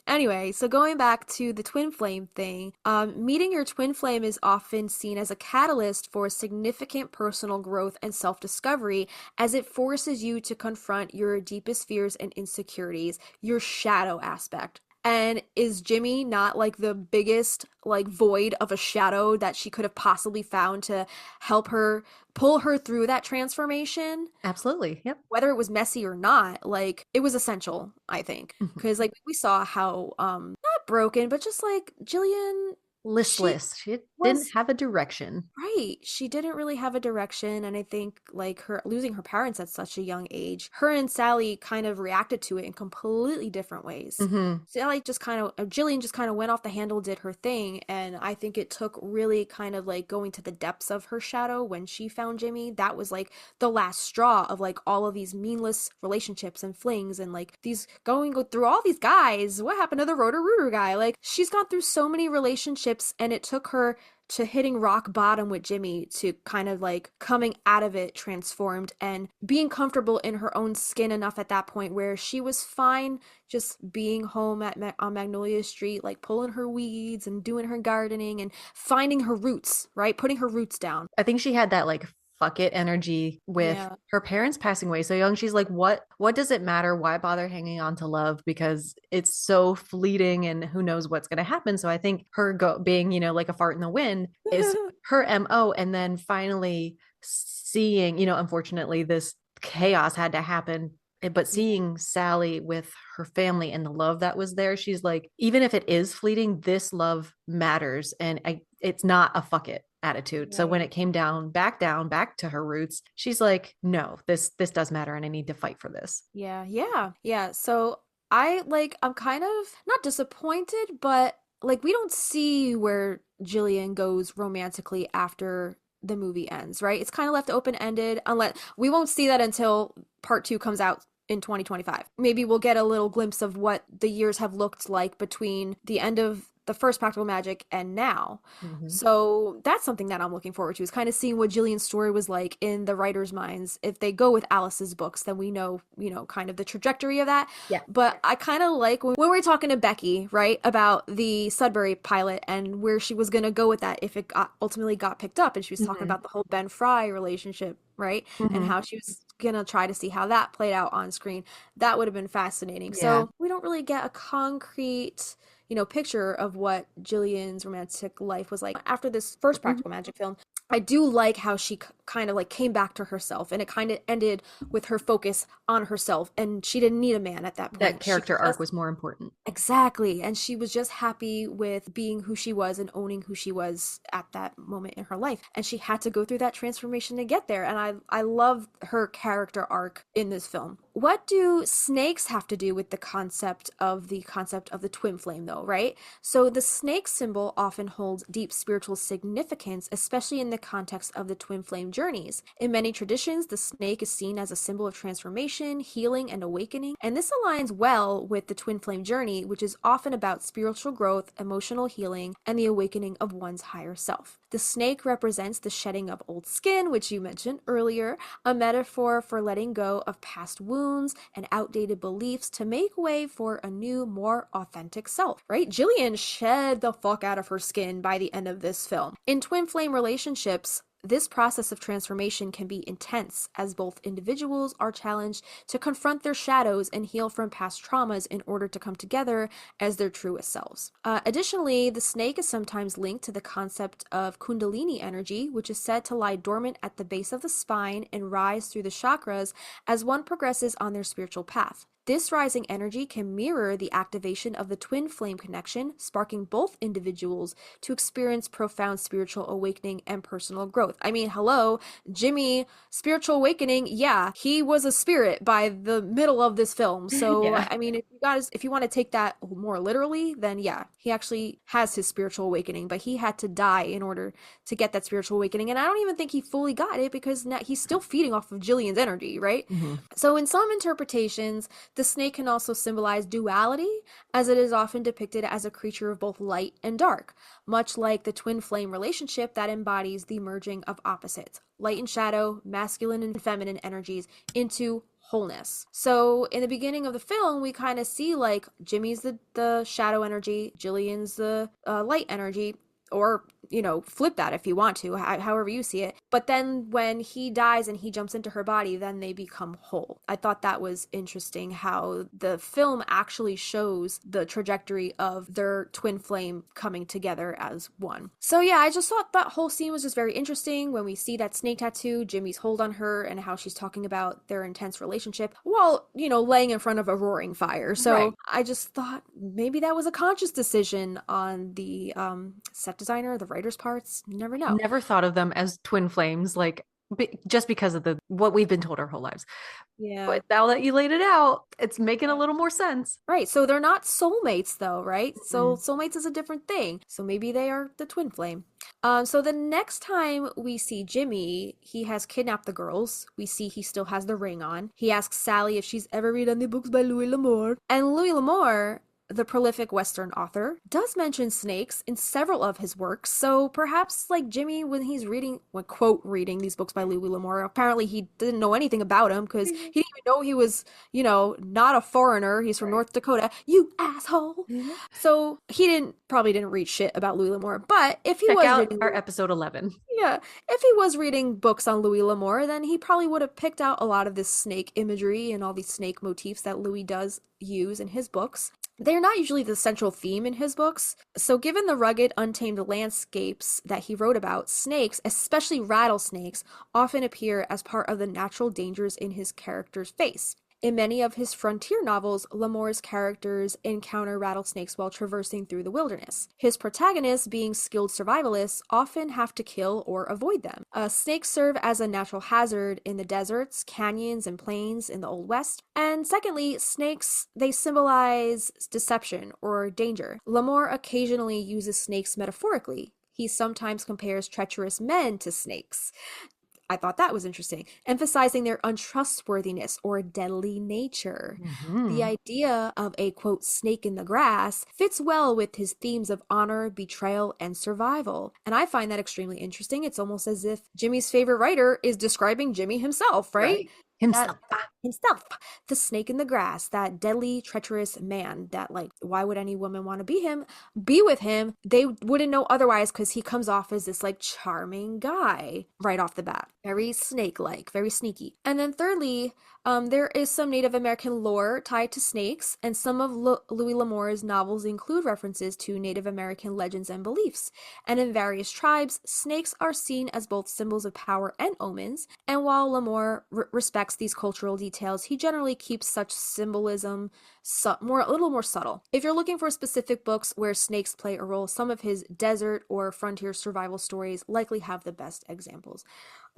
anyway, so going back to the twin flame thing, meeting your twin flame is often seen as a catalyst for significant personal growth and self-discovery as it forces you to confront your deepest fears and insecurities, your shadow aspect. And is Jimmy not like the biggest like void of a shadow that she could have possibly found to help her pull her through that transformation? Absolutely. Yep. Whether it was messy or not, like it was essential, I think. Mhm. Because like we saw how not broken, but just like Gillian Listless. She didn't was have a direction. right. She didn't really have a direction, and I think like her losing her parents at such a young age, her and Sally kind of reacted to it in completely different ways. Mm-hmm. Sally just kind of Jillian just kind of went off the handle, did her thing, and I think it took really kind of like going to the depths of her shadow when she found Jimmy. That was like the last straw of like all of these meaningless relationships and flings and like these go through all these guys. What happened to the Rotor Rooter guy? Like she's gone through so many relationships and it took her to hitting rock bottom with Jimmy to kind of like coming out of it transformed and being comfortable in her own skin enough at that point where she was fine just being home on Magnolia Street, like pulling her weeds and doing her gardening and finding her roots, right? Putting her roots down. I think she had that like fuck it energy with her parents passing away so young. She's like, what does it matter? Why bother hanging on to love? Because it's so fleeting and who knows what's going to happen. So I think her being, like a fart in the wind is her MO. And then finally seeing, unfortunately this chaos had to happen. But seeing Sally with her family and the love that was there, she's like, even if it is fleeting, this love matters. And it's not a fuck it attitude. Right. So when it came back to her roots, she's like, no, this does matter and I need to fight for this. Yeah. So I'm kind of not disappointed, but like we don't see where Gillian goes romantically after the movie ends, right? It's kind of left open-ended unless we won't see that until part 2 comes out in 2025. Maybe we'll get a little glimpse of what the years have looked like between the end of the first Practical Magic and now. Mm-hmm. So that's something that I'm looking forward to, is kind of seeing what Gillian's story was like in the writers' minds. If they go with Alice's books, then we know, kind of the trajectory of that. Yeah. But I kind of like when we were talking to Becky, right, about the Sudbury pilot and where she was going to go with that if it ultimately got picked up. And she was talking about the whole Ben Fry relationship, right? Mm-hmm. And how she was gonna try to see how that played out on screen. That would have been fascinating. Yeah. So we don't really get a concrete picture of what Gillian's romantic life was like after this first Practical Magic film. I do like how she kind of like came back to herself, and it kind of ended with her focus on herself, and she didn't need a man at that point. That character arc was more important. Exactly. And she was just happy with being who she was and owning who she was at that moment in her life. And she had to go through that transformation to get there. And I love her character arc in this film. What do snakes have to do with the concept of the twin flame though, right? So the snake symbol often holds deep spiritual significance, especially in the context of the twin flame journeys. In many traditions, the snake is seen as a symbol of transformation, healing, and awakening. And this aligns well with the twin flame journey, which is often about spiritual growth, emotional healing, and the awakening of one's higher self. The snake represents the shedding of old skin, which you mentioned earlier, a metaphor for letting go of past wounds and outdated beliefs to make way for a new, more authentic self, right? Gillian shed the fuck out of her skin by the end of this film. In twin flame relationships, this process of transformation can be intense as both individuals are challenged to confront their shadows and heal from past traumas in order to come together as their truest selves. Additionally, the snake is sometimes linked to the concept of Kundalini energy, which is said to lie dormant at the base of the spine and rise through the chakras as one progresses on their spiritual path. This rising energy can mirror the activation of the twin flame connection, sparking both individuals to experience profound spiritual awakening and personal growth. I mean, hello, Jimmy, spiritual awakening, yeah, he was a spirit by the middle of this film. So, Yeah. I mean, if you want to take that more literally, then yeah, he actually has his spiritual awakening, but he had to die in order to get that spiritual awakening. And I don't even think he fully got it because now he's still feeding off of Gillian's energy, right? Mhm. So in some interpretations, the snake can also symbolize duality, as it is often depicted as a creature of both light and dark, much like the twin flame relationship that embodies the merging of opposites, light and shadow, masculine and feminine energies, into wholeness. So in the beginning of the film, we kind of see like Jimmy's the shadow energy, Gillian's the light energy, or flip that if you want to, however you see it. But then when he dies and he jumps into her body, then they become whole. I thought that was interesting how the film actually shows the trajectory of their twin flame coming together as one. So yeah, I just thought that whole scene was just very interesting when we see that snake tattoo, Jimmy's hold on her, and how she's talking about their intense relationship while, laying in front of a roaring fire. So right. I just thought maybe that was a conscious decision on the set designer, the writer's parts. You never know. Never thought of them as twin flames, like just because of what we've been told our whole lives. Yeah. But now that you laid it out, it's making a little more sense. Right. So they're not soulmates though, right? So soulmates is a different thing. So maybe they are the twin flame. So the next time we see Jimmy, he has kidnapped the girls. We see he still has the ring on. He asks Sally if she's ever read any books by Louis L'Amour. And Louis L'Amour, the prolific Western author, does mention snakes in several of his works, so perhaps like Jimmy, when he's quote reading these books by Louis L'Amour, apparently he didn't know anything about him because he didn't even know he was, not a foreigner. He's from North Dakota, you asshole. So he probably didn't read shit about Louis L'Amour, but if he was reading our episode 11. Yeah, if he was reading books on Louis L'Amour, then he probably would have picked out a lot of this snake imagery and all these snake motifs that Louis does use in his books. They're not usually the central theme in his books, so given the rugged, untamed landscapes that he wrote about, snakes, especially rattlesnakes, often appear as part of the natural dangers in his character's face. In many of his frontier novels, L'Amour's characters encounter rattlesnakes while traversing through the wilderness. His protagonists, being skilled survivalists, often have to kill or avoid them. Snakes serve as a natural hazard in the deserts, canyons, and plains in the Old West. And secondly, snakes, they symbolize deception or danger. L'Amour occasionally uses snakes metaphorically. He sometimes compares treacherous men to snakes. I thought that was interesting, emphasizing their untrustworthiness or deadly nature. The idea of a, quote, snake in the grass fits well with his themes of honor, betrayal, and survival. And I find that extremely interesting. It's almost as if Jimmy's favorite writer is describing Jimmy himself, right? Himself. The snake in the grass, that deadly, treacherous man that, like, why would any woman want to be with him? They wouldn't know otherwise because he comes off as this, like, charming guy right off the bat. Very snake-like, very sneaky. And then thirdly, there is some Native American lore tied to snakes, and some of Louis L'Amour's novels include references to Native American legends and beliefs. And in various tribes, snakes are seen as both symbols of power and omens, and while L'Amour respects these cultural details, he generally keeps such symbolism a little more subtle. If you're looking for specific books where snakes play a role, some of his desert or frontier survival stories likely have the best examples.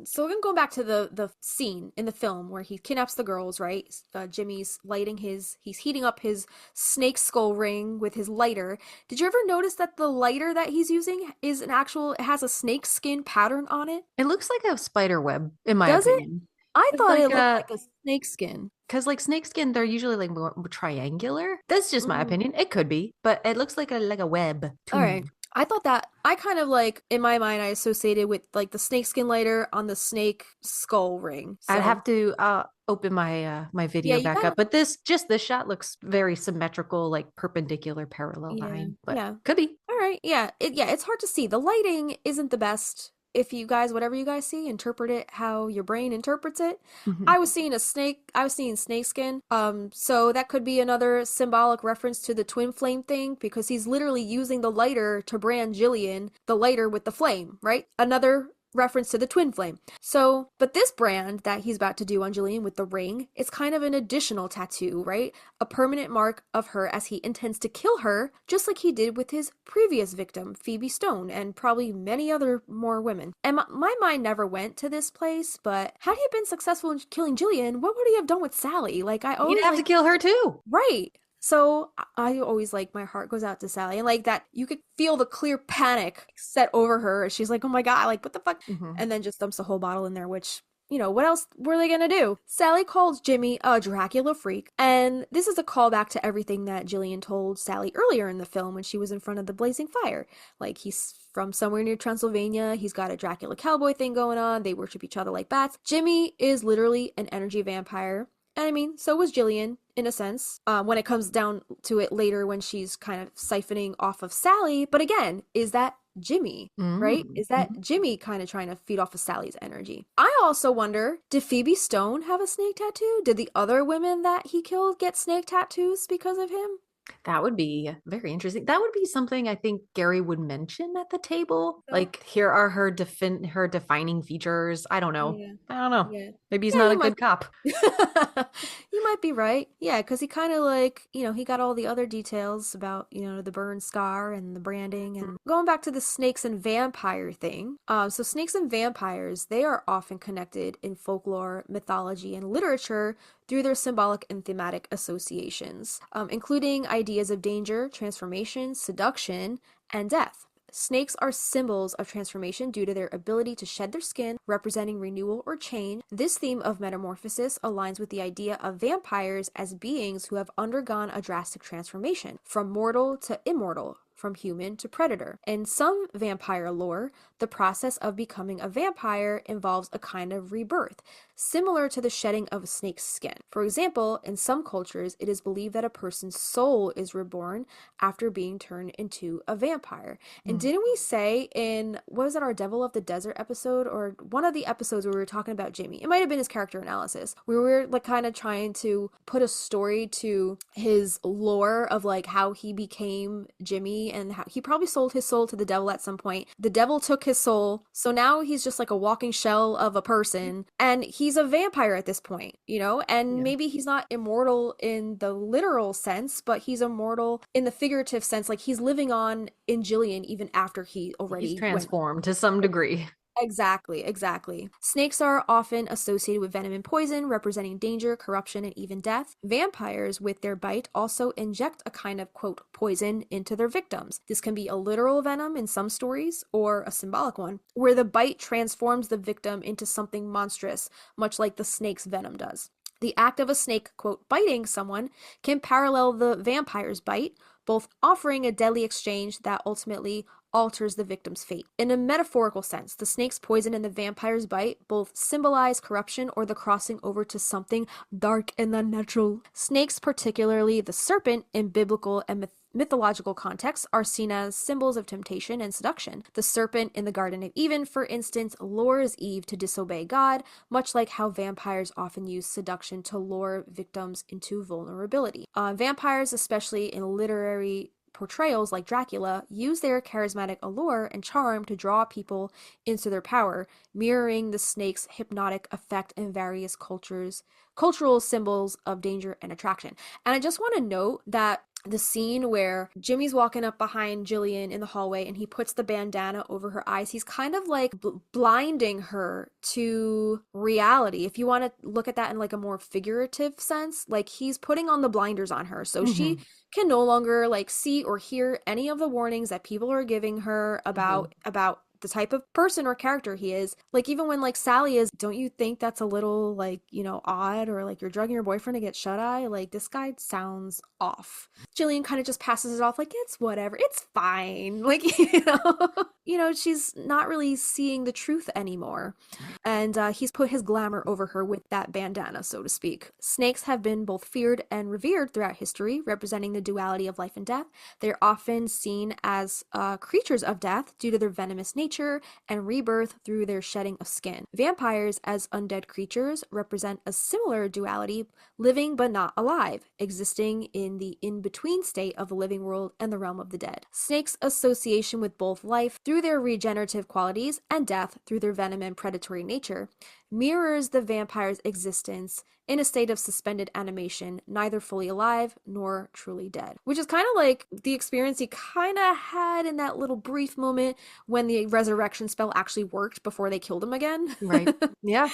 So we're gonna go back to the scene in the film where he kidnaps the girls, right? Jimmy's he's heating up his snake skull ring with his lighter. Did you ever notice that the lighter that he's using is it has a snake skin pattern on it? It looks like a spider web, in my opinion. I thought it looked like a snake skin. Because like snake skin, they're usually like more triangular. That's just my opinion. It could be, but it looks like a web. All right. I thought that I kind of like in my mind I associated with like the snakeskin lighter on the snake skull ring. So. I'd have to open my my video back up, but this shot looks very symmetrical, like perpendicular parallel line. But could be. All right, it's hard to see. The lighting isn't the best. If you guys, whatever you guys see, interpret it how your brain interprets it. I was seeing snakeskin. So that could be another symbolic reference to the twin flame thing because he's literally using the lighter to brand Gillian, the lighter with the flame, right? Another reference to the twin flame. So, but this brand that he's about to do on Gillian with the ring is kind of an additional tattoo, right? A permanent mark of her as he intends to kill her, just like he did with his previous victim, Phoebe Stone, and probably many other more women. And my mind never went to this place, but had he been successful in killing Gillian, what would he have done with Sally? Like, I always He'd have to kill her too. Right. So I always like, my heart goes out to Sally, and like that you could feel the clear panic set over her. She's like, oh my God, like what the fuck? And then just dumps the whole bottle in there, which, you know, what else were they gonna do? Sally calls Jimmy a Dracula freak, and this is a callback to everything that Gillian told Sally earlier in the film when she was in front of the blazing fire. Like, he's from somewhere near Transylvania, he's got a Dracula cowboy thing going on, they worship each other like bats. Jimmy is literally an energy vampire. And I mean, so was Gillian, in a sense, when it comes down to it later when she's kind of siphoning off of Sally. But again, is that Jimmy, right? Is that Jimmy kind of trying to feed off of Sally's energy? I also wonder, did Phoebe Stone have a snake tattoo? Did the other women that he killed get snake tattoos because of him? That would be very interesting. That would be something I think Gary would mention at the table. Like, here are her defining features. I don't know. Yeah. I don't know. Yeah. Maybe he's not a good cop. You might be right. Yeah, because he kind of like, you know, he got all the other details about, you know, the burn scar and the branding. And going back to the snakes and vampire thing. So snakes and vampires, they are often connected in folklore, mythology, and literature through their symbolic and thematic associations, including ideas of danger, transformation, seduction, and death. Snakes are symbols of transformation due to their ability to shed their skin, representing renewal or change. This theme of metamorphosis aligns with the idea of vampires as beings who have undergone a drastic transformation, from mortal to immortal, from human to predator. In some vampire lore, the process of becoming a vampire involves a kind of rebirth, similar to the shedding of a snake's skin. For example, in some cultures, it is believed that a person's soul is reborn after being turned into a vampire. And didn't we say in, what was it, our Devil of the Desert episode, or one of the episodes where we were talking about Jimmy? It might have been his character analysis. We were like kind of trying to put a story to his lore of like how he became Jimmy, and how he probably sold his soul to the devil at some point. The devil took his soul, so now he's just like a walking shell of a person, and he's a vampire at this point, you know? And maybe he's not immortal in the literal sense, but he's immortal in the figurative sense. Like, he's living on in Gillian even after he already He's transformed to some degree. Exactly. Snakes are often associated with venom and poison, representing danger, corruption, and even death. Vampires, with their bite, also inject a kind of, quote, poison into their victims. This can be a literal venom in some stories, or a symbolic one, where the bite transforms the victim into something monstrous, much like the snake's venom does. The act of a snake, quote, biting someone can parallel the vampire's bite, both offering a deadly exchange that ultimately alters the victim's fate. In a metaphorical sense, the snake's poison and the vampire's bite both symbolize corruption or the crossing over to something dark and unnatural. Snakes, particularly the serpent in biblical and mythological contexts, are seen as symbols of temptation and seduction. The serpent in the Garden of Eden, for instance, lures Eve to disobey God, much like how vampires often use seduction to lure victims into vulnerability. Vampires, especially in literary portrayals like Dracula, use their charismatic allure and charm to draw people into their power, mirroring the snake's hypnotic effect in various cultural symbols of danger and attraction. And I just want to note that the scene where Jimmy's walking up behind Gillian in the hallway and he puts the bandana over her eyes, he's kind of like blinding her to reality. If you want to look at that in like a more figurative sense, like he's putting on the blinders on her, so she can no longer like see or hear any of the warnings that people are giving her about the type of person or character he is. Like, even when like Sally is, don't you think that's a little like, you know, odd, or like you're drugging your boyfriend to get shut-eye? Like, this guy sounds off. Gillian kind of just passes it off like, it's whatever, it's fine. Like, you know, she's not really seeing the truth anymore. And he's put his glamour over her with that bandana, so to speak. Snakes have been both feared and revered throughout history, representing the duality of life and death. They're often seen as creatures of death due to their venomous nature. nature and rebirth through their shedding of skin. Vampires, as undead creatures, represent a similar duality, living but not alive, existing in the in-between state of the living world and the realm of the dead. Snakes' association with both life through their regenerative qualities and death through their venom and predatory nature mirrors the vampire's existence in a state of suspended animation, neither fully alive nor truly dead. Which is kind of like the experience he kind of had in that little brief moment when the resurrection spell actually worked before they killed him again. Right. Yeah.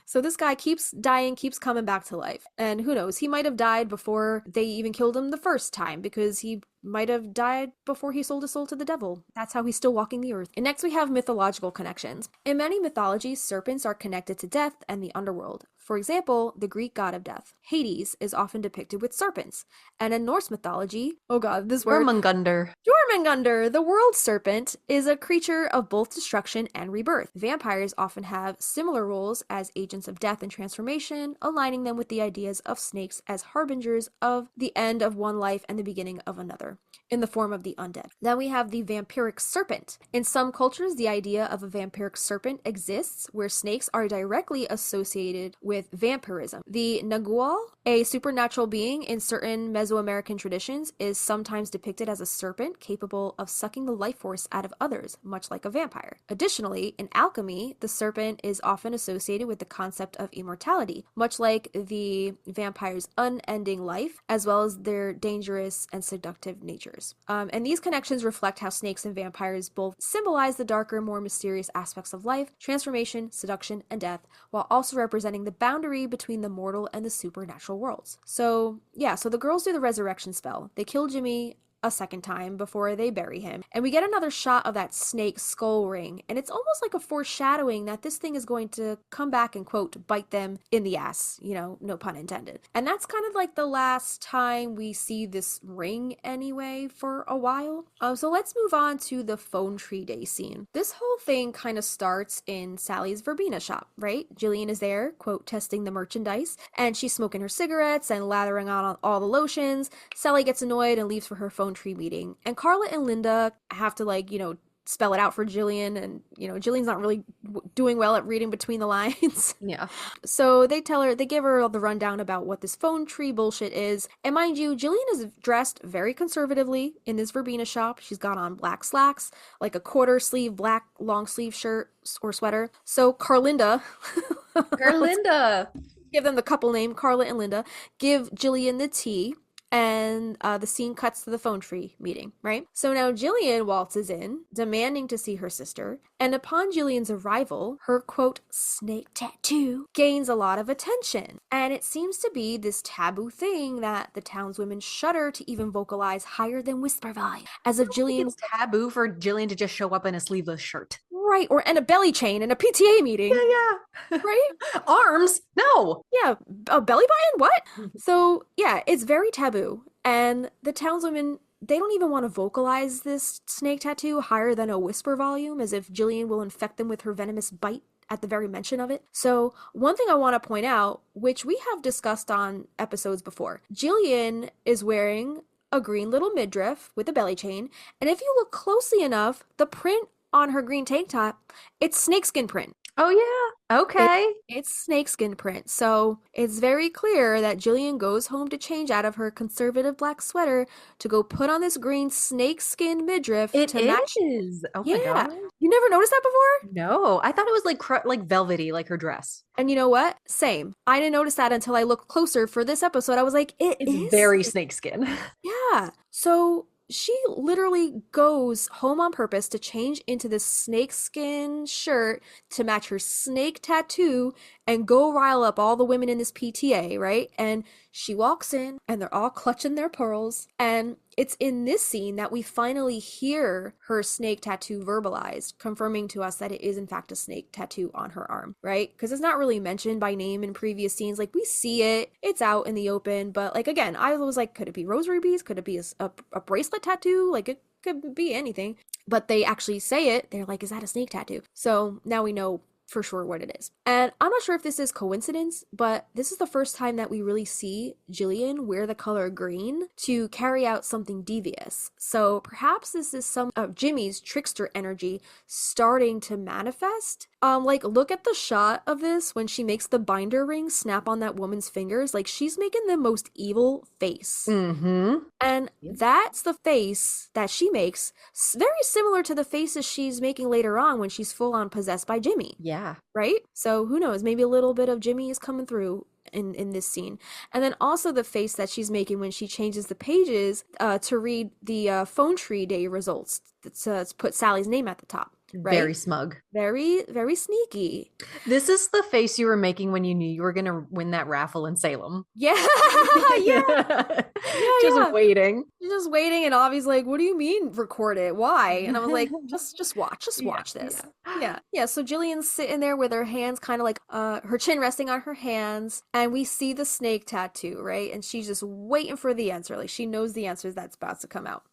So this guy keeps dying, keeps coming back to life. And who knows, he might have died before they even killed him the first time, because he might have died before he sold his soul to the devil. That's how he's still walking the earth. And next we have mythological connections. In many mythologies, serpents are connected to death and the underworld. For example, the Greek god of death, Hades, is often depicted with serpents. And in Norse mythology, oh god, this word. Jormungandr, the world serpent, is a creature of both destruction and rebirth. Vampires often have similar roles as agents of death and transformation, aligning them with the ideas of snakes as harbingers of the end of one life and the beginning of another, in the form of the undead. Then we have the vampiric serpent. In some cultures, the idea of a vampiric serpent exists, where snakes are directly associated with vampirism. The Nagual, a supernatural being in certain Mesoamerican traditions, is sometimes depicted as a serpent capable of sucking the life force out of others, much like a vampire. Additionally, in alchemy, the serpent is often associated with the concept of immortality, much like the vampire's unending life, as well as their dangerous and seductive natures. And these connections reflect how snakes and vampires both symbolize the darker, more mysterious aspects of life, transformation, seduction, and death, while also representing the boundary between the mortal and the supernatural worlds. So the girls do the resurrection spell. They kill Jimmy a second time before they bury him. And we get another shot of that snake skull ring, and it's almost like a foreshadowing that this thing is going to come back and, quote, bite them in the ass, no pun intended. And that's kind of like the last time we see this ring anyway for a while. So let's move on to the phone tree day scene. This whole thing kind of starts in Sally's verbena shop, right? Gillian is there, quote, testing the merchandise, and she's smoking her cigarettes and lathering on all the lotions. Sally gets annoyed and leaves for her phone tree meeting, and Carla and Linda have to spell it out for Gillian, and Gillian's not really doing well at reading between the lines. Yeah. So they give her the rundown about what this phone tree bullshit is. And mind you, Gillian is dressed very conservatively in this verbena shop. She's got on black slacks, like a quarter sleeve black long sleeve shirt or sweater. So Carlinda give them the couple name, Carla and Linda, give Gillian the tea. And the scene cuts to the phone tree meeting, right? So now Gillian waltzes in, demanding to see her sister, and upon Gillian's arrival, her, quote, snake tattoo gains a lot of attention. And it seems to be this taboo thing that the townswomen shudder to even vocalize higher than whisper volume, as if Gillian's taboo for Gillian to just show up in a sleeveless shirt. Right, and a belly chain in a PTA meeting. Yeah. Right? Arms? No. Yeah, a belly button? What? So, yeah, it's very taboo. And the townswomen, they don't even want to vocalize this snake tattoo higher than a whisper volume, as if Gillian will infect them with her venomous bite at the very mention of it. So, one thing I want to point out, which we have discussed on episodes before, Gillian is wearing a green little midriff with a belly chain, and if you look closely enough, the print on her green tank top, it's snakeskin print. Oh yeah, okay. It's snakeskin print, so it's very clear that Gillian goes home to change out of her conservative black sweater to go put on this green snakeskin midriff to match. Oh my god! You never noticed that before? No, I thought it was like velvety, like her dress. And you know what? Same. I didn't notice that until I looked closer for this episode. I was like, it's very snakeskin. Yeah. So she literally goes home on purpose to change into this snakeskin shirt to match her snake tattoo and go rile up all the women in this PTA, right? And she walks in and they're all clutching their pearls. And it's in this scene that we finally hear her snake tattoo verbalized, confirming to us that it is in fact a snake tattoo on her arm, right? Because it's not really mentioned by name in previous scenes. Like, we see it, it's out in the open, but like, again, I was like, could it be rosary beads? Could it be a bracelet tattoo? Like, it could be anything. But they actually say it. They're like, is that a snake tattoo? So now we know for sure what it is. And I'm not sure if this is coincidence, but this is the first time that we really see Gillian wear the color green to carry out something devious. So perhaps this is some of Jimmy's trickster energy starting to manifest. Like, look at the shot of this when she makes the binder ring snap on that woman's fingers. Like, she's making the most evil face. Mm-hmm. And that's the face that she makes, very similar to the faces she's making later on when she's full on possessed by Jimmy. Yeah. Right? So who knows? Maybe a little bit of Jimmy is coming through in this scene. And then also the face that she's making when she changes the pages to read the phone tree day results. To put Sally's name at the top. Right? Very smug. Very, very sneaky. This is the face you were making when you knew you were going to win that raffle in Salem. Yeah. yeah. Just waiting. Just waiting, and Avi's like, what do you mean record it? Why? And I was like, just watch this. Yeah. So Gillian's sitting there with her hands kind of like her chin resting on her hands, and we see the snake tattoo, right? And she's just waiting for the answer. Like, she knows the answer that's about to come out.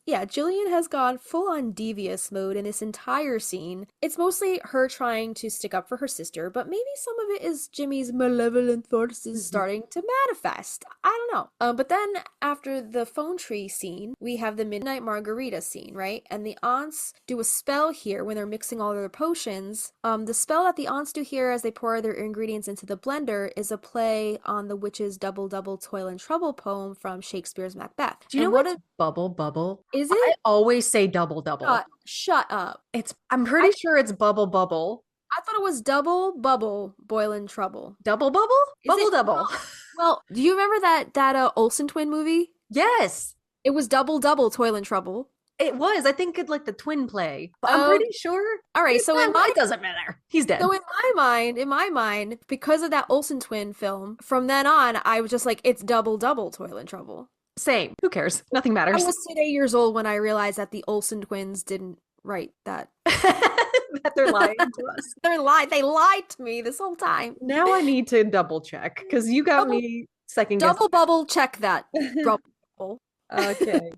Yeah, Gillian has gone full-on devious mode in this entire scene. It's mostly her trying to stick up for her sister, but maybe some of it is Jimmy's malevolent forces starting to manifest. I don't know. But then after the phone tree scene, we have the midnight margarita scene, right? And the aunts do a spell here when they're mixing all their potions. The spell that the aunts do here as they pour their ingredients into the blender is a play on the witch's double double toil and trouble poem from Shakespeare's Macbeth. Do you know what bubble bubble? Is it? I always say double double. Shut up. I'm pretty sure it's bubble bubble. I thought it was double bubble boiling trouble. Double bubble? Bubble double. Well, do you remember that Olsen twin movie? Yes. It was double double toil and trouble. It was. I think it's like the twin play. But I'm pretty sure. All right, so it doesn't matter. He's dead. So in my mind, because of that Olsen twin film, from then on, I was just like, it's double double toil and trouble. Same. Who cares? Nothing matters. I was 8 years old when I realized that the Olsen twins didn't write that. That they're lying to us. They lied to me this whole time. Now I need to double check because you got me second guessing. Double bubble check that. Double. Okay.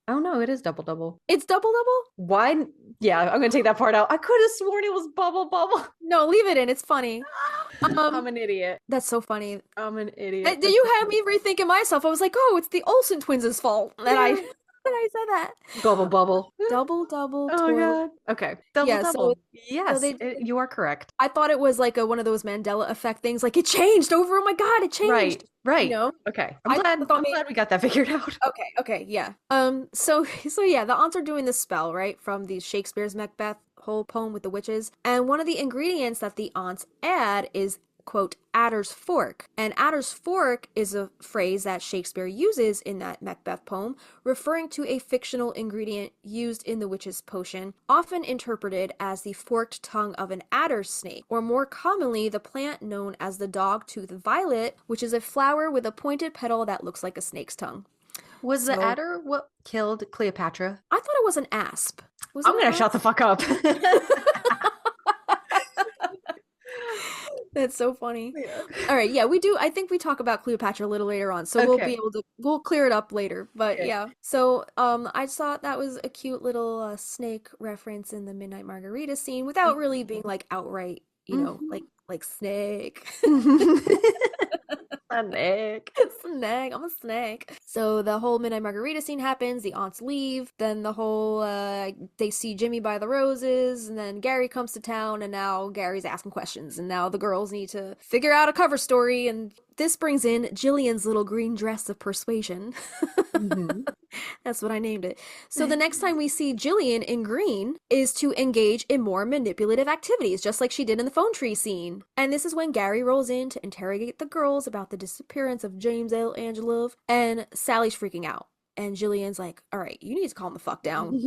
Oh no, it is double double. It's double double? Why? Yeah, I'm gonna take that part out. I could have sworn it was bubble bubble. No, leave it in. It's funny. I'm an idiot. That's so funny. I'm an idiot. Did you have me rethinking myself? I was like, oh, it's the Olsen twins' fault that I said that. Bubble bubble. Double double. Oh my god. Okay. Double double. So, yes, you are correct. I thought it was like one of those Mandela effect things. Like, it changed over. Oh my god, it changed. Right. You know? Okay. I'm glad we got that figured out. Okay. Yeah. So yeah, the aunts are doing this spell, right, from the Shakespeare's Macbeth whole poem with the witches, and one of the ingredients that the aunts add is, quote, adder's fork. And adder's fork is a phrase that Shakespeare uses in that Macbeth poem, referring to a fictional ingredient used in the witch's potion, often interpreted as the forked tongue of an adder snake, or more commonly the plant known as the dog-tooth violet, which is a flower with a pointed petal that looks like a snake's tongue. Was the adder what killed Cleopatra? I thought it was an asp. I'm gonna shut the fuck up. That's so funny. Yeah. All right, yeah, we do. I think we talk about Cleopatra a little later on, so we'll clear it up later. But yeah, so I just thought that was a cute little snake reference in the Midnight Margarita scene, without really being like outright, you know, like snake. Snake. I'm a snake. So the whole Midnight Margarita scene happens. The aunts leave. Then the whole they see Jimmy by the roses, and then Gary comes to town, and now Gary's asking questions, and now the girls need to figure out a cover story, and this brings in Gillian's little green dress of persuasion. That's what I named it. So the next time we see Gillian in green is to engage in more manipulative activities, just like she did in the phone tree scene. And this is when Gary rolls in to interrogate the girls about the disappearance of James L. Angelou, and Sally's freaking out. And Gillian's like, all right, you need to calm the fuck down.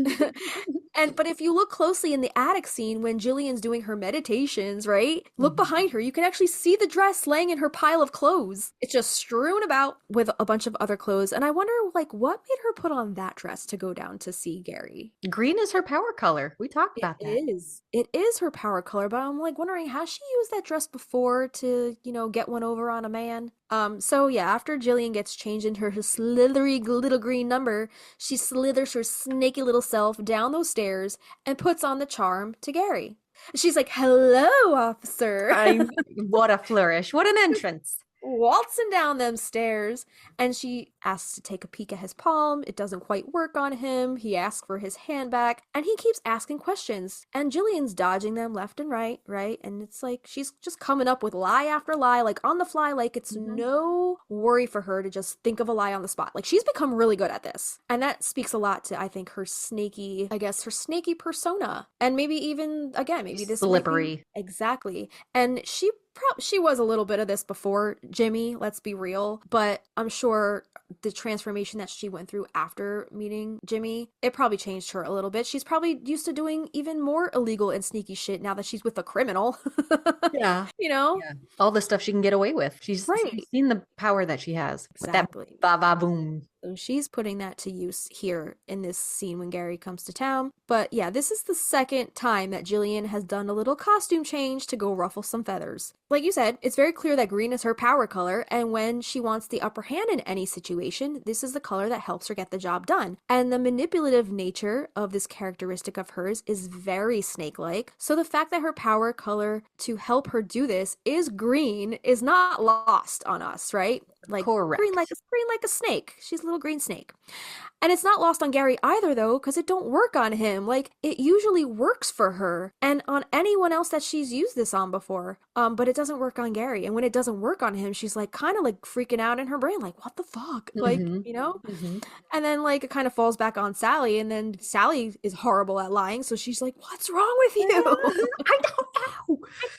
But if you look closely in the attic scene when Gillian's doing her meditations, right? Look behind her. You can actually see the dress laying in her pile of clothes. It's just strewn about with a bunch of other clothes. And I wonder, like, what made her put on that dress to go down to see Gary? Green is her power color. We talked about that. It is her power color, but I'm like wondering, has she used that dress before to, you know, get one over on a man? So yeah, after Gillian gets changed into her slithery little green number, she slithers her snaky little self down those stairs and puts on the charm to Gary. She's like, hello, officer. What a flourish. What an entrance. Waltzing down them stairs, and she asks to take a peek at his palm. It doesn't quite work on him. He asks for his hand back, and he keeps asking questions, and Gillian's dodging them left and right, and it's like she's just coming up with lie after lie, like on the fly, like it's no worry for her to just think of a lie on the spot. Like she's become really good at this, and that speaks a lot to, I think, her snaky persona, and maybe even, again, maybe this slippery. Exactly. And she was a little bit of this before Jimmy, let's be real, but I'm sure the transformation that she went through after meeting Jimmy, it probably changed her a little bit. She's probably used to doing even more illegal and sneaky shit now that she's with a criminal. Yeah. You know? Yeah. All the stuff she can get away with. She's seen the power that she has. Exactly. With that ba-ba-boom. So she's putting that to use here in this scene when Gary comes to town. But yeah, this is the second time that Gillian has done a little costume change to go ruffle some feathers. Like you said, it's very clear that green is her power color, and when she wants the upper hand in any situation, this is the color that helps her get the job done. And the manipulative nature of this characteristic of hers is very snake-like, so the fact that her power color to help her do this is green is not lost on us, right? Like correct. Green like a snake. She's a little green snake. And it's not lost on Gary either, though, because it don't work on him. Like, it usually works for her and on anyone else that she's used this on before. But it doesn't work on Gary. And when it doesn't work on him, she's like kind of like freaking out in her brain, like, what the fuck? Like, you know? And then like it kind of falls back on Sally, and then Sally is horrible at lying, so she's like, what's wrong with you? I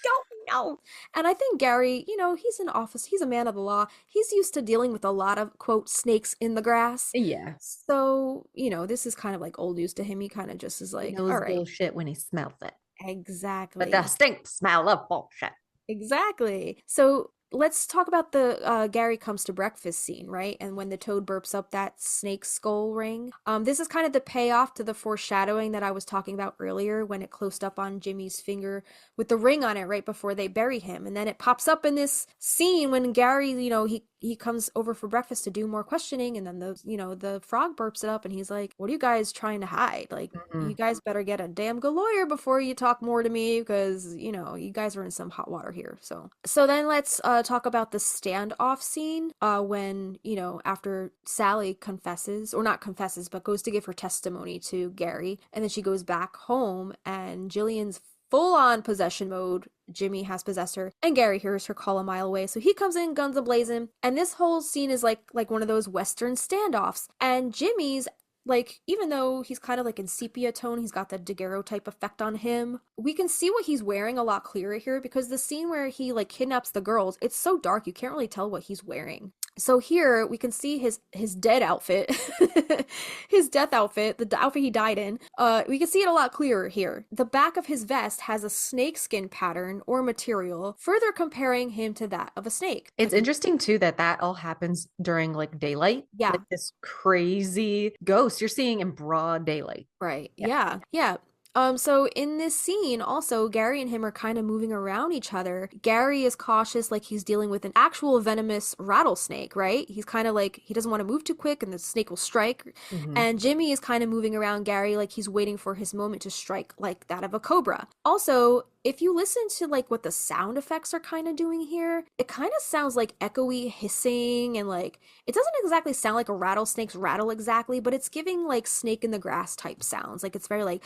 don't know. And I think Gary, you know, he's in office, he's a man of the law, he's used to dealing with a lot of, quote, snakes in the grass. Yeah. So, you know, this is kind of like old news to him. He kind of just is like, all right, bullshit when he smells it. Exactly. The distinct smell of bullshit. Exactly. So let's talk about the Gary comes to breakfast scene, right? And when the toad burps up that snake skull ring. This is kind of the payoff to the foreshadowing that I was talking about earlier when it closed up on Jimmy's finger with the ring on it right before they bury him. And then it pops up in this scene when Gary, you know, he comes over for breakfast to do more questioning, and then the frog burps it up, and he's like, what are you guys trying to hide? Like, you guys better get a damn good lawyer before you talk more to me, because, you know, you guys are in some hot water here. So then let's talk about the standoff scene when, you know, after Sally confesses, or not confesses, but goes to give her testimony to Gary, and then she goes back home, and Gillian's full-on possession mode. Jimmy has possessed her, and Gary hears her call a mile away, so he comes in guns a-blazing, and this whole scene is like one of those Western standoffs, and Jimmy's like, even though he's kind of like in sepia tone, he's got the daguerreotype effect on him. We can see what he's wearing a lot clearer here, because the scene where he like kidnaps the girls, it's so dark you can't really tell what he's wearing. So here we can see his dead outfit, his death outfit, the outfit he died in. We can see it a lot clearer here. The back of his vest has a snakeskin pattern or material, further comparing him to that of a snake. It's interesting too that all happens during like daylight. Yeah. Like this crazy ghost you're seeing in broad daylight. Right. Yeah. So in this scene, also, Gary and him are kind of moving around each other. Gary is cautious, like he's dealing with an actual venomous rattlesnake, right? He's kind of like, he doesn't want to move too quick and the snake will strike. And Jimmy is kind of moving around Gary like he's waiting for his moment to strike, like that of a cobra. Also, if you listen to like what the sound effects are kind of doing here, it kind of sounds like echoey hissing, and like it doesn't exactly sound like a rattlesnake's rattle exactly, but it's giving like snake in the grass type sounds. Like it's very like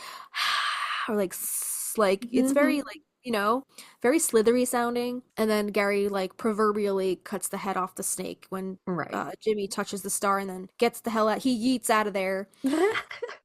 or like it's very like, you know, very slithery sounding. And then Gary like proverbially cuts the head off the snake when Jimmy touches the star, and then gets the hell out. He yeets out of there.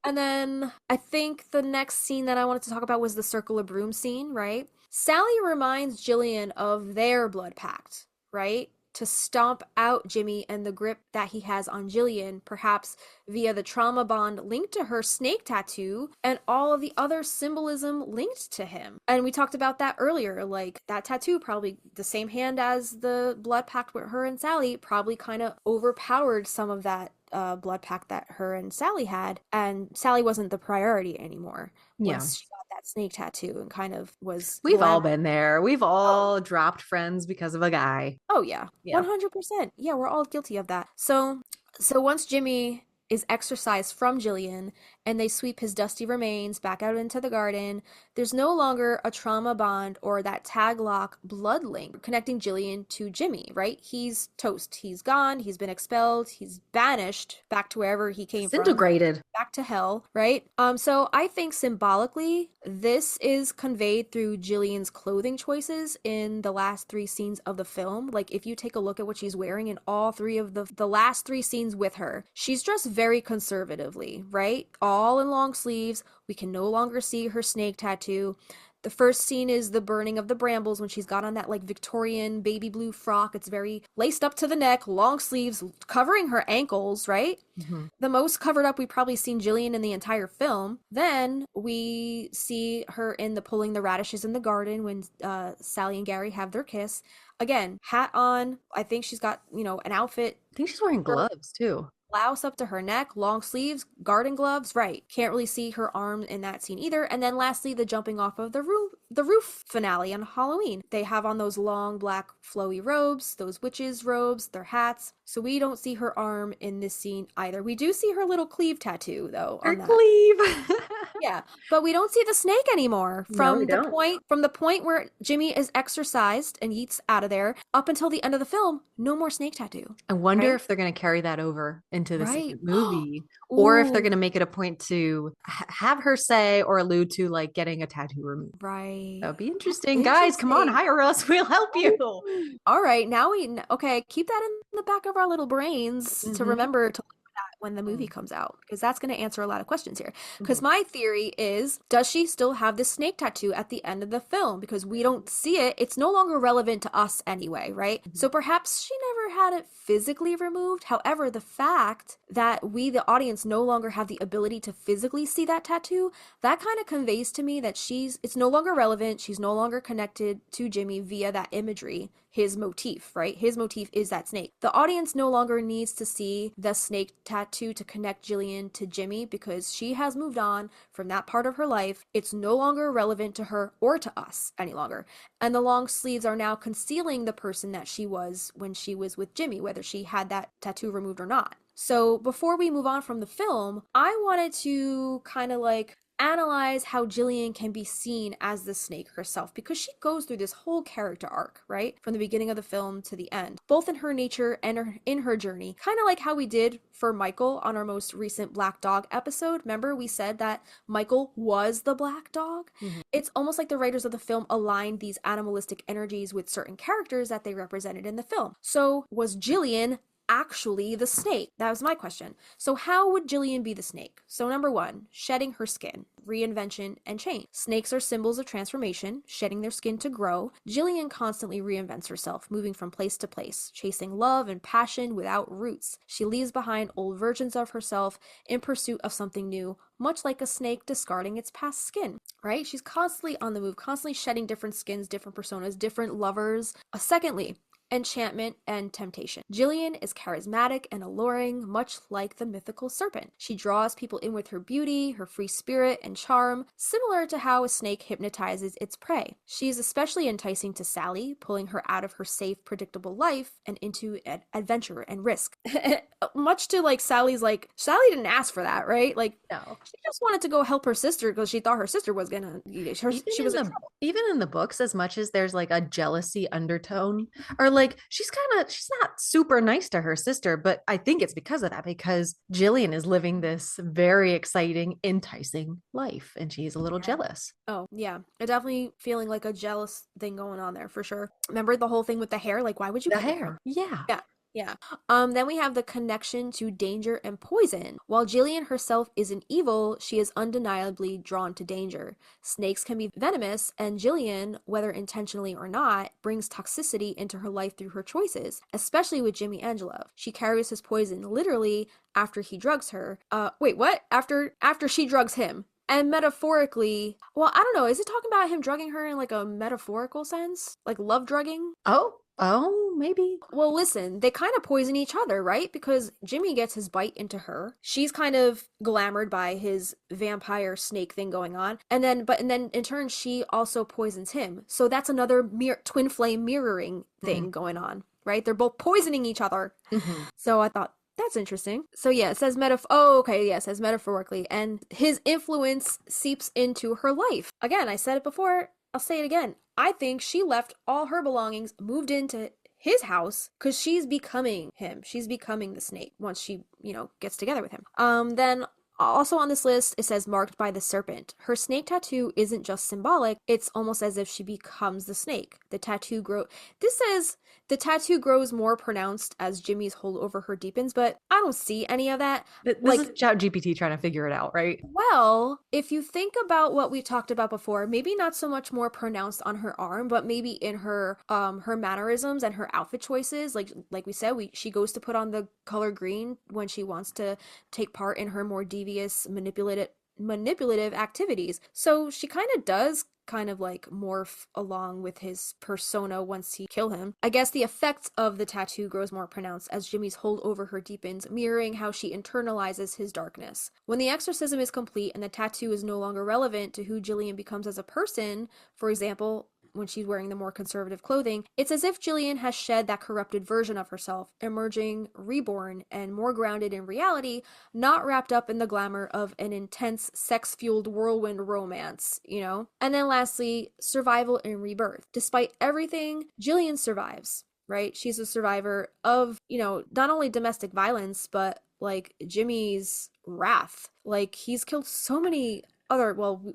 And then I think the next scene that I wanted to talk about was the Circle of Broom scene, right? Sally reminds Gillian of their blood pact, right? To stomp out Jimmy and the grip that he has on Gillian, perhaps via the trauma bond linked to her snake tattoo and all of the other symbolism linked to him. And we talked about that earlier, like that tattoo, probably the same hand as the blood pact with her and Sally, probably kind of overpowered some of that blood pact that her and Sally had, and Sally wasn't the priority anymore. Once she got that snake tattoo and kind of was. We've all been there. We've all dropped friends because of a guy. Oh yeah. 100%. Yeah, we're all guilty of that. So once Jimmy is exorcised from Gillian and they sweep his dusty remains back out into the garden, there's no longer a trauma bond or that tag lock blood link connecting Gillian to Jimmy, right? He's toast. He's gone. He's been expelled. He's banished back to wherever he came from. Disintegrated. Back to hell, right? So I think symbolically, this is conveyed through Gillian's clothing choices in the last 3 scenes of the film. Like, if you take a look at what she's wearing in all 3 of the last 3 scenes with her, she's dressed very conservatively, right? All in long sleeves. We can no longer see her snake tattoo. The first scene is the burning of the brambles when she's got on that like Victorian baby blue frock. It's very laced up to the neck, long sleeves, covering her ankles, right? Mm-hmm. The most covered up we've probably seen Gillian in the entire film. Then we see her in the pulling the radishes in the garden when Sally and Gary have their kiss. Again, hat on. I think she's got, an outfit. I think she's wearing gloves too. Blouse up to her neck, long sleeves, garden gloves, right. Can't really see her arm in that scene either. And then lastly, the jumping off of the roof finale on Halloween. They have on those long black flowy robes, those witches' robes, their hats. So we don't see her arm in this scene either. We do see her little cleave tattoo though. Her cleave. Yeah, but we don't see the snake anymore from the point where Jimmy is exorcised and yeets out of there up until the end of the film. No more snake tattoo. I wonder if they're going to carry that over into the second movie, or if they're going to make it a point to have her say or allude to like getting a tattoo removed. Right. That would be interesting. Guys, come on, hire us. We'll help you. All right, now keep that in the back of our little brains to remember to when the movie comes out, because that's going to answer a lot of questions here. Because my theory is, does she still have this snake tattoo at the end of the film? Because we don't see it. It's no longer relevant to us anyway, right? So perhaps she never had it physically removed. However, the fact that we, the audience, no longer have the ability to physically see that tattoo, that kind of conveys to me that it's no longer relevant. She's no longer connected to Jimmy via that imagery. His motif, right? His motif is that snake. The audience no longer needs to see the snake tattoo to connect Gillian to Jimmy because she has moved on from that part of her life. It's no longer relevant to her or to us any longer. And the long sleeves are now concealing the person that she was when she was with Jimmy, whether she had that tattoo removed or not. So before we move on from the film, I wanted to kind of like analyze how Gillian can be seen as the snake herself, because she goes through this whole character arc, right? From the beginning of the film to the end, both in her nature and in her journey. Kind of like how we did for Michael on our most recent Black Dog episode. Remember, we said that Michael was the black dog? It's almost like the writers of the film aligned these animalistic energies with certain characters that they represented in the film. So was Gillian actually the snake? That was my question. So how would Gillian be the snake? So number 1, shedding her skin, reinvention and change. Snakes are symbols of transformation, shedding their skin to grow. Gillian constantly reinvents herself, moving from place to place, chasing love and passion without roots. She leaves behind old versions of herself in pursuit of something new, much like a snake discarding its past skin, right? She's constantly on the move, constantly shedding different skins, different personas, different lovers. Secondly, enchantment and temptation. Gillian is charismatic and alluring, much like the mythical serpent. She draws people in with her beauty, her free spirit, and charm, similar to how a snake hypnotizes its prey. She is especially enticing to Sally, pulling her out of her safe, predictable life and into adventure and risk. Much to like Sally's Sally didn't ask for that, right? Like, no. She just wanted to go help her sister because she thought her sister was gonna eat it. She was in trouble. Even in the books, as much as there's like a jealousy undertone, or like she's not super nice to her sister, but I think it's because of that, because Gillian is living this very exciting, enticing life and she's a little jealous. Oh yeah, I definitely feeling like a jealous thing going on there for sure. Remember the whole thing with the hair? Like, why would you the hair? Yeah. Then we have the connection to danger and poison. While Gillian herself isn't evil, she is undeniably drawn to danger. Snakes can be venomous, and Gillian, whether intentionally or not, brings toxicity into her life through her choices, especially with Jimmy Angelov. She carries his poison literally after he drugs her. Wait, what? After she drugs him. And metaphorically, well, I don't know, is it talking about him drugging her in like a metaphorical sense? Like love drugging? Oh, maybe. Well, listen, they kind of poison each other, right? Because Jimmy gets his bite into her. She's kind of glamored by his vampire snake thing going on. And then in turn, she also poisons him. So that's another twin flame mirroring thing going on, right? They're both poisoning each other. So I thought, That's interesting. So yeah, it says it says metaphorically, and his influence seeps into her life. Again, I said it before, I'll say it again. I think she left all her belongings, moved into his house, because she's becoming him. She's becoming the snake once she, gets together with him. Then also on this list, it says marked by the serpent. Her snake tattoo isn't just symbolic, it's almost as if she becomes the snake. This says the tattoo grows more pronounced as Jimmy's hold over her deepens, but I don't see any of that. This is ChatGPT trying to figure it out, right? Well, if you think about what we talked about before, maybe not so much more pronounced on her arm, but maybe in her mannerisms and her outfit choices. Like we said, she goes to put on the color green when she wants to take part in her more devious, manipulative activities. So she kind of does morph along with his persona once he kill him. I guess the effect of the tattoo grows more pronounced as Jimmy's hold over her deepens, mirroring how she internalizes his darkness. When the exorcism is complete and the tattoo is no longer relevant to who Gillian becomes as a person, for example, when she's wearing the more conservative clothing, it's as if Gillian has shed that corrupted version of herself, emerging reborn and more grounded in reality, not wrapped up in the glamour of an intense, sex-fueled whirlwind romance, And then lastly, survival and rebirth. Despite everything, Gillian survives, right? She's a survivor of, not only domestic violence, but Jimmy's wrath. He's killed so many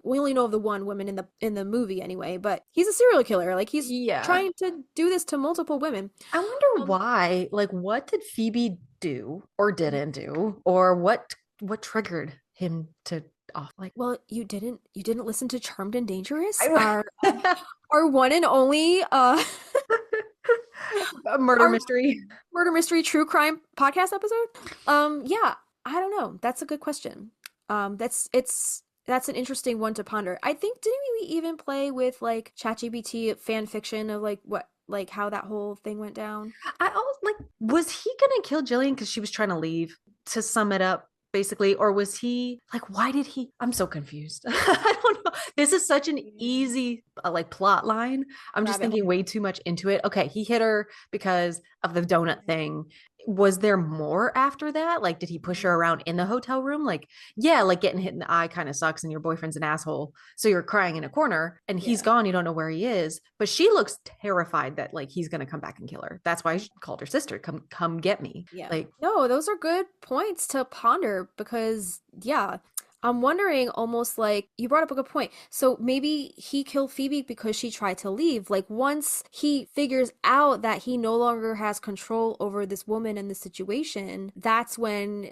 we only know of the one woman in the movie anyway, but he's a serial killer. He's trying to do this to multiple women. I wonder why. What did Phoebe do or didn't do, or what triggered him to off? Well, you didn't listen to Charmed and Dangerous, our one and only murder mystery true crime podcast episode. Yeah, I don't know. That's a good question. That's an interesting one to ponder. I think, didn't we even play with ChatGPT fan fiction of how that whole thing went down? Was he gonna kill Gillian because she was trying to leave, to sum it up, basically? Or was he why did he? I'm so confused. I don't know. This is such an easy plot line. I'm just thinking way too much into it. Okay, he hit her because of the donut thing. Was there more after that? Did he push her around in the hotel room? Getting hit in the eye kind of sucks and your boyfriend's an asshole. So you're crying in a corner and he's gone. You don't know where he is. But she looks terrified that he's going to come back and kill her. That's why she called her sister. Come get me. Yeah. No, those are good points to ponder because, I'm wondering almost you brought up a good point. So maybe he killed Phoebe because she tried to leave. Once he figures out that he no longer has control over this woman and the situation, that's when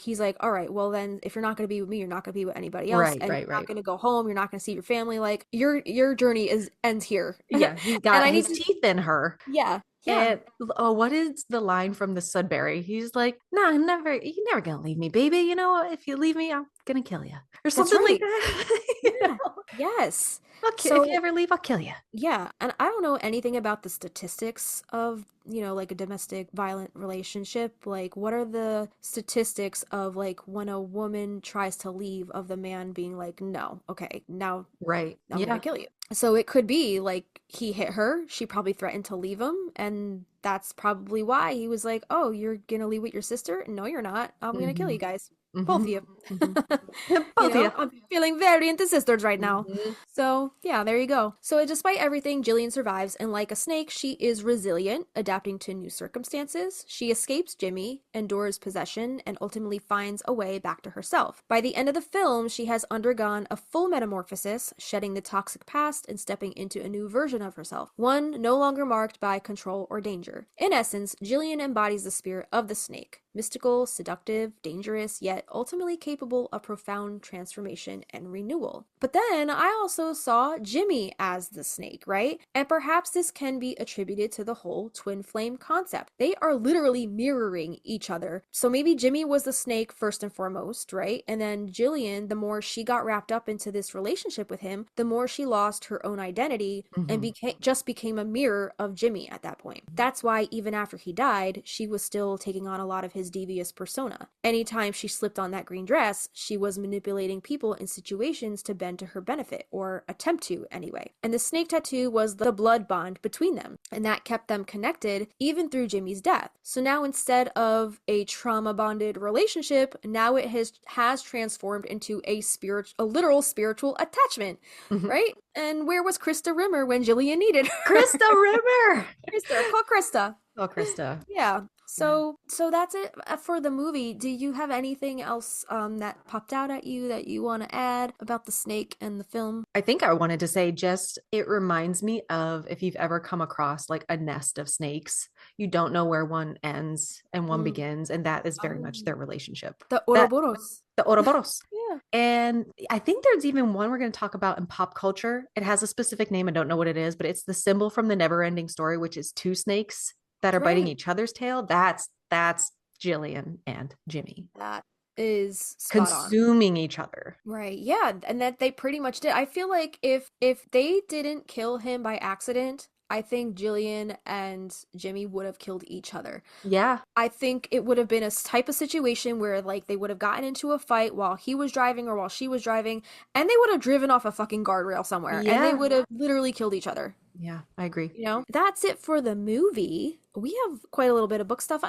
he's all right, well then if you're not going to be with me, you're not going to be with anybody else. You're not going to go home. You're not going to see your family. Your journey ends here. Yeah. He's got his teeth in her. Yeah. Yeah. And, what is the line from the Sudbury? He's like, "No, you're never gonna leave me, baby. If you leave me, I'm gonna kill you," or something like that. Yeah. Yes. If you ever leave, I'll kill you. Yeah, and I don't know anything about the statistics of a domestic violent relationship. What are the statistics of when a woman tries to leave, of the man being no, okay, now right, I'm gonna kill you. So it could be he hit her, she probably threatened to leave him, and that's probably why he was oh, you're gonna leave with your sister? No, you're not. I'm gonna kill you guys. Both of you. Both of you. I'm feeling very into sisters right now. So yeah, there you go. So despite everything, Gillian survives, and like a snake, she is resilient, adapting to new circumstances. She escapes Jimmy, endures possession, and ultimately finds a way back to herself. By the end of the film, she has undergone a full metamorphosis, shedding the toxic past and stepping into a new version of herself, one no longer marked by control or danger. In essence, Gillian embodies the spirit of the snake. Mystical, seductive, dangerous, yet ultimately capable of profound transformation and renewal. But then I also saw Jimmy as the snake, right? And perhaps this can be attributed to the whole twin flame concept. They are literally mirroring each other. So maybe Jimmy was the snake first and foremost, right? And then Gillian, the more she got wrapped up into this relationship with him, the more she lost her own identity and became a mirror of Jimmy at that point. That's why even after he died, she was still taking on a lot of his his devious persona. Anytime she slipped on that green dress, she was manipulating people in situations to bend to her benefit, or attempt to anyway. And the snake tattoo was the blood bond between them, and that kept them connected even through Jimmy's death. So now instead of a trauma-bonded relationship, now it has transformed into a literal spiritual attachment, right? And where was Krista Rimmer when Gillian needed her? Krista Rimmer! Call Krista. Oh, Krista. Yeah. So that's it for the movie. Do you have anything else that popped out at you that you want to add about the snake and the film? I think I wanted to say just, it reminds me of if you've ever come across like a nest of snakes, you don't know where one ends and one begins. And that is very much their relationship. The Ouroboros. The Ouroboros. Yeah. And I think there's even one we're going to talk about in pop culture. It has a specific name. I don't know what it is, but it's the symbol from the never ending story, which is two snakes that are biting each other's tail. That's Gillian and Jimmy. That is consuming each other. Right. Yeah. And that they pretty much did. I feel like if they didn't kill him by accident, I think Gillian and Jimmy would have killed each other. Yeah. I think it would have been a type of situation where like they would have gotten into a fight while he was driving or while she was driving, and they would have driven off a fucking guardrail somewhere, and they would have literally killed each other. Yeah, I agree. You know, that's it for the movie. We have quite a little bit of book stuff.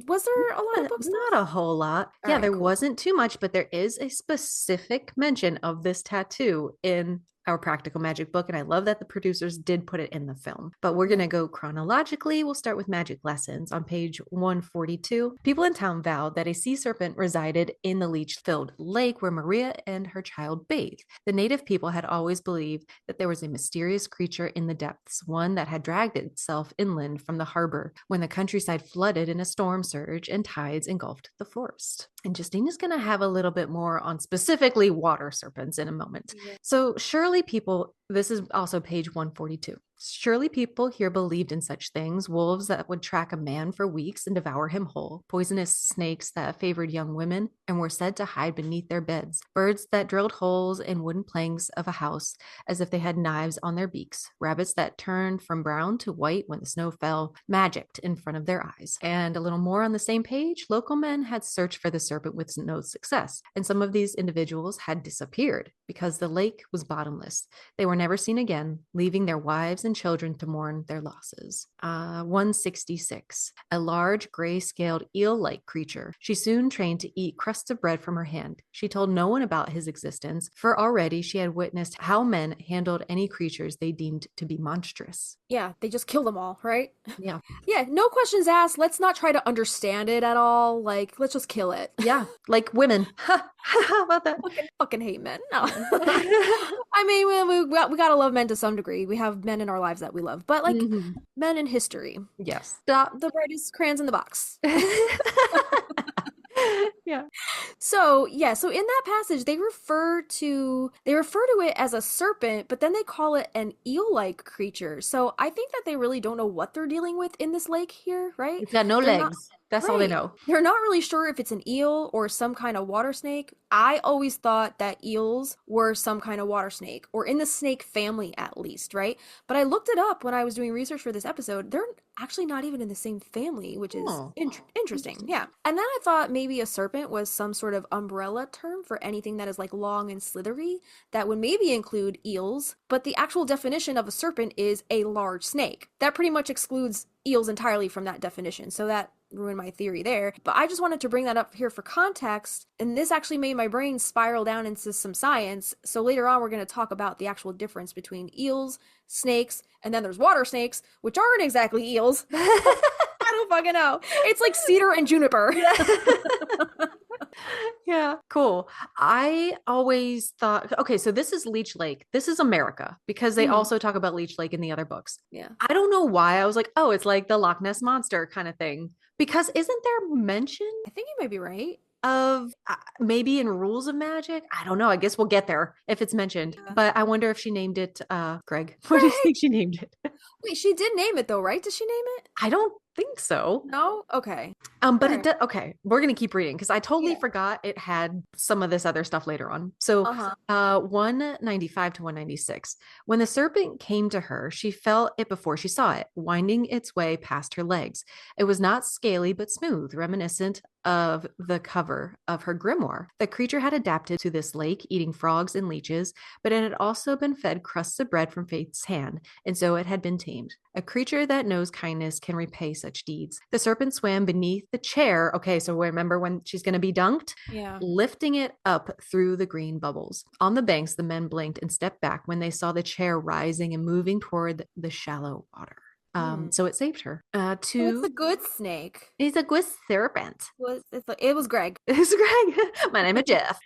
Was there a lot of book stuff? Not a whole lot. All yeah, right, there cool. wasn't too much, but there is a specific mention of this tattoo in our Practical Magic book, and I love that the producers did put it in the film. But we're going to go chronologically. We'll start with Magic Lessons on page 142. People in town vowed that a sea serpent resided in the leech-filled lake where Maria and her child bathed. The native people had always believed that there was a mysterious creature in the depths, one that had dragged itself inland from the harbor when the countryside flooded in a storm surge and tides engulfed the forest. And Justina's going to have a little bit more on specifically water serpents in a moment. Yeah. So surely people, this is also page 142. Surely people here believed in such things: wolves that would track a man for weeks and devour him whole, poisonous snakes that favored young women and were said to hide beneath their beds, birds that drilled holes in wooden planks of a house as if they had knives on their beaks, rabbits that turned from brown to white when the snow fell, magicked in front of their eyes. And a little more on the same page, local men had searched for the serpent with no success, and some of these individuals had disappeared because the lake was bottomless. They were never seen again, leaving their wives and children to mourn their losses. 166. A large gray-scaled eel-like creature. She soon trained to eat crusts of bread from her hand. She told no one about his existence, for already she had witnessed how men handled any creatures they deemed to be monstrous. Yeah, they just kill them all, right? Yeah. Yeah, no questions asked. Let's not try to understand it at all. Like, let's just kill it. Yeah, like women. How about that? Fucking hate men. No. I mean, we gotta love men to some degree. We have men in our lives that we love, but like men in history. Yes. The brightest crayons in the box. Yeah. So in that passage, they refer to it as a serpent, but then they call it an eel-like creature. So I think that they really don't know what they're dealing with in this lake here, right? It's got no legs. That's all they know. They're not really sure if it's an eel or some kind of water snake. I always thought that eels were some kind of water snake, or in the snake family at least, right? But I looked it up when I was doing research for this episode. They're actually not even in the same family, which is interesting. Yeah. And then I thought maybe a serpent was some sort of umbrella term for anything that is like long and slithery that would maybe include eels. But the actual definition of a serpent is a large snake. That pretty much excludes eels entirely from that definition. So that ruined my theory there. But I just wanted to bring that up here for context. And this actually made my brain spiral down into some science. So later on, we're going to talk about the actual difference between eels, snakes, and then there's water snakes, which aren't exactly eels. I don't fucking know. It's like cedar and juniper. Yeah, cool. I always thought, okay, so this is Leech Lake. This is America, because they also talk about Leech Lake in the other books. Yeah. I don't know why I was like, oh, it's like the Loch Ness Monster kind of thing. Because isn't there mention I think you might be right. Of maybe in Rules of Magic? I don't know. I guess we'll get there if it's mentioned. Yeah. But I wonder if she named it Greg. What do you think she named it? Wait, she did name it though, right? Did she name it? I don't think so. No? Okay. But it okay. We're gonna keep reading because I totally forgot it had some of this other stuff later on. So 195 to 196. When the serpent came to her, she felt it before she saw it, winding its way past her legs. It was not scaly but smooth, reminiscent of the cover of her grimoire. The creature had adapted to this lake, eating frogs and leeches, but it had also been fed crusts of bread from Faith's hand, and so it had been tamed. A creature that knows kindness can repay such deeds. The serpent swam beneath the chair. Okay, so remember when she's going to be dunked? Yeah. Lifting it up through the green bubbles. On the banks, the men blinked and stepped back when they saw the chair rising and moving toward the shallow water. So it saved her. It's a good snake. He's a good serpent. It was Greg. It's Greg. My name is Jeff.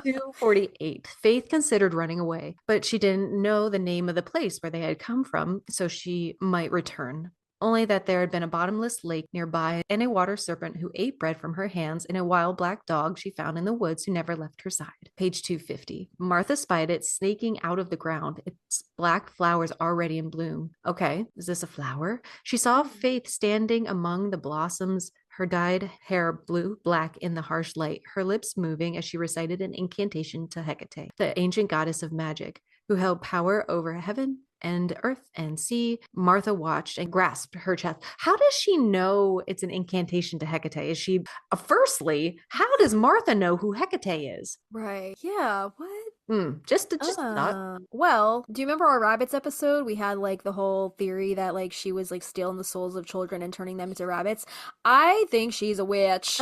248. Faith considered running away, but she didn't know the name of the place where they had come from, so she might return. Only that there had been a bottomless lake nearby and a water serpent who ate bread from her hands and a wild black dog she found in the woods who never left her side. Page 250. Martha spied it snaking out of the ground, its black flowers already in bloom. Okay, is this a flower? She saw Faith standing among the blossoms, her dyed hair blue-black in the harsh light, her lips moving as she recited an incantation to Hecate, the ancient goddess of magic, who held power over heaven and earth and sea. Martha watched and grasped her chest. How does she know it's an incantation to Hecate? Is she, firstly, how does Martha know who Hecate is? Right. Yeah. What? Just thought. Well, do you remember our rabbits episode? We had like the whole theory that like she was like stealing the souls of children and turning them into rabbits. I think she's a witch.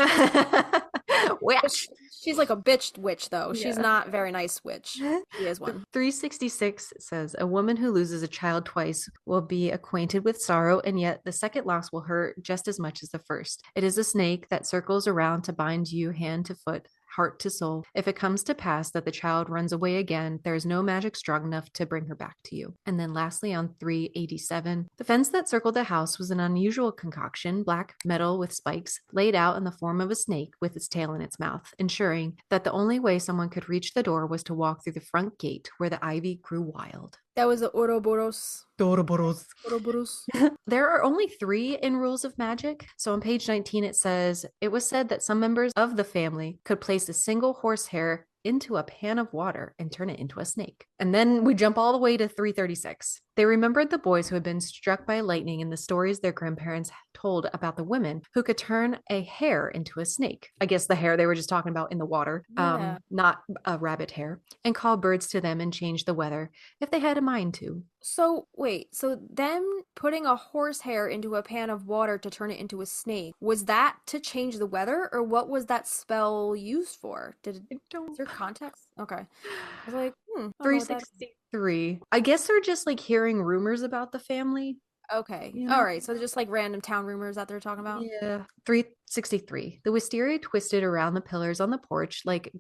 Witch. She's like a bitch witch though. Yeah. She's not very nice witch. She is one. 366 says, a woman who loses a child twice will be acquainted with sorrow, and yet the second loss will hurt just as much as the first. It is a snake that circles around to bind you hand to foot, heart to soul. If it comes to pass that the child runs away again, there is no magic strong enough to bring her back to you. And then lastly on 387, the fence that circled the house was an unusual concoction, black metal with spikes, laid out in the form of a snake with its tail in its mouth, ensuring that the only way someone could reach the door was to walk through the front gate where the ivy grew wild. That was the Ouroboros. Ouroboros. Ouroboros. There are only 3 in Rules of Magic. So on page 19, it says, it was said that some members of the family could place a single horsehair into a pan of water and turn it into a snake. And then we jump all the way to 336. They remembered the boys who had been struck by lightning and the stories their grandparents told about the women who could turn a hair into a snake. I guess the hair they were just talking about in the water, not a rabbit hair, and call birds to them and change the weather if they had a mind to. So wait, so them putting a horsehair into a pan of water to turn it into a snake, was that to change the weather, or what was that spell used for? Is there context? Okay. I was like, 363. I guess they're just like hearing rumors about the family. Okay. You know? All right. So just like random town rumors that they're talking about? Yeah. 363. The wisteria twisted around the pillars on the porch like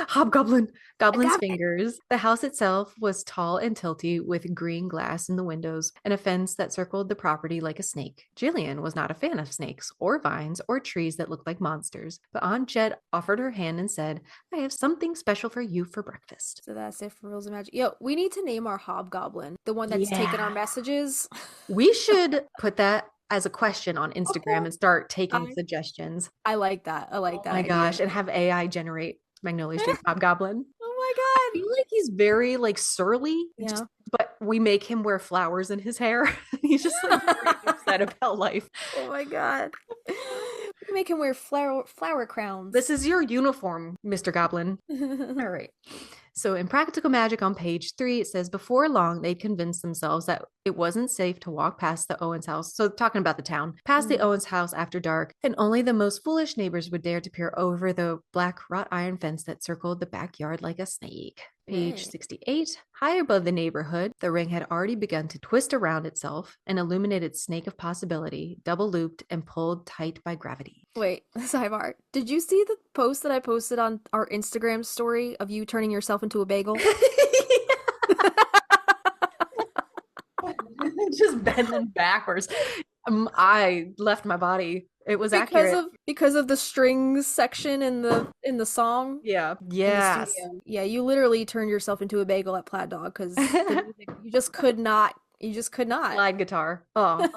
goblin's fingers. The house itself was tall and tilty with green glass in the windows and a fence that circled the property like a snake. Gillian was not a fan of snakes or vines or trees that looked like monsters, but Aunt Jet offered her hand and said, I have something special for you for breakfast. So that's it for Rules of Magic. Yo, we need to name our hobgoblin, the one that's taking our messages. We should put that as a question on Instagram and start taking suggestions. I like that. I like that. Oh my gosh. And have AI generate Magnolia Street Hobgoblin. Oh my god. I feel like he's very like surly. Yeah. But we make him wear flowers in his hair. He's just like very upset about life. Oh my god. We make him wear flower crowns. This is your uniform, Mr. Goblin. All right. So in Practical Magic on page 3, it says, before long, they'd convinced themselves that it wasn't safe to walk past the Owens house. So talking about the town, past the Owens house after dark, and only the most foolish neighbors would dare to peer over the black wrought iron fence that circled the backyard like a snake. Page 68, high above the neighborhood, the ring had already begun to twist around itself, an illuminated snake of possibility, double looped and pulled tight by gravity. Wait, sidebar. Did you see the post that I posted on our Instagram story of you turning yourself into a bagel? Just bending backwards. I left my body. It was accurate because of the strings section in the song. Yeah. Yes. Yeah, you literally turned yourself into a bagel at Plaid Dog because you just could not. Slide guitar. Oh.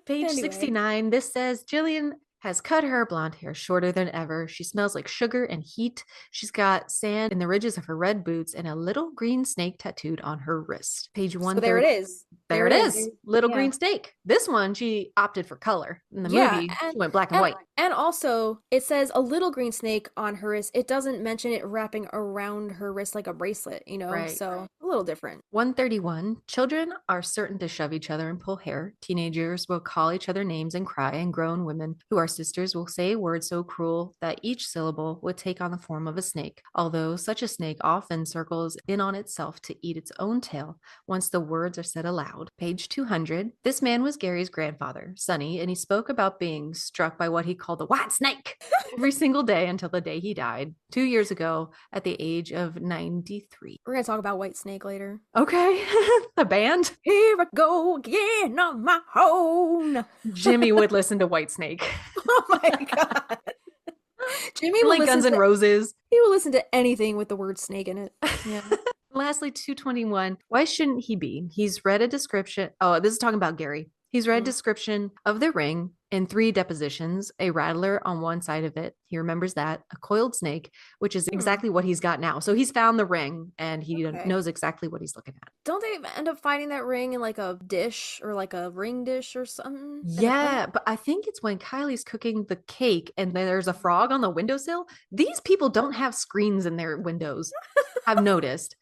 Page 69. This says Gillian has cut her blonde hair shorter than ever. She smells like sugar and heat. She's got sand in the ridges of her red boots and a little green snake tattooed on her wrist. Page 130. So there it is. There it is. Little green snake. This one, she opted for color. In the movie, she went black and white. And also, it says a little green snake on her wrist. It doesn't mention it wrapping around her wrist like a bracelet, you know? Right. So a little different. 131. Children are certain to shove each other and pull hair. Teenagers will call each other names and cry, and grown women who are sisters will say words so cruel that each syllable would take on the form of a snake, although such a snake often circles in on itself to eat its own tail once the words are said aloud. Page 200. This man was Gary's grandfather, Sonny, and he spoke about being struck by what he called the white snake every single day until the day he died 2 years ago at the age of 93. We're going to talk about White Snake later. Okay. The band. Here I go again on my own. Jimmy would listen to White Snake. Oh my God. Jimmy would Like listen Guns N' to, Roses. he will listen to anything with the word snake in it. Yeah. Lastly, 221. Why shouldn't he be? He's read a description. Oh, this is talking about Gary. He's read a description of the ring in 3 depositions, a rattler on one side of it. He remembers that, a coiled snake, which is exactly what he's got now. So he's found the ring and he knows exactly what he's looking at. Don't they end up finding that ring in like a dish or like a ring dish or something? Yeah, but I think it's when Kylie's cooking the cake and there's a frog on the windowsill. These people don't have screens in their windows, I've noticed.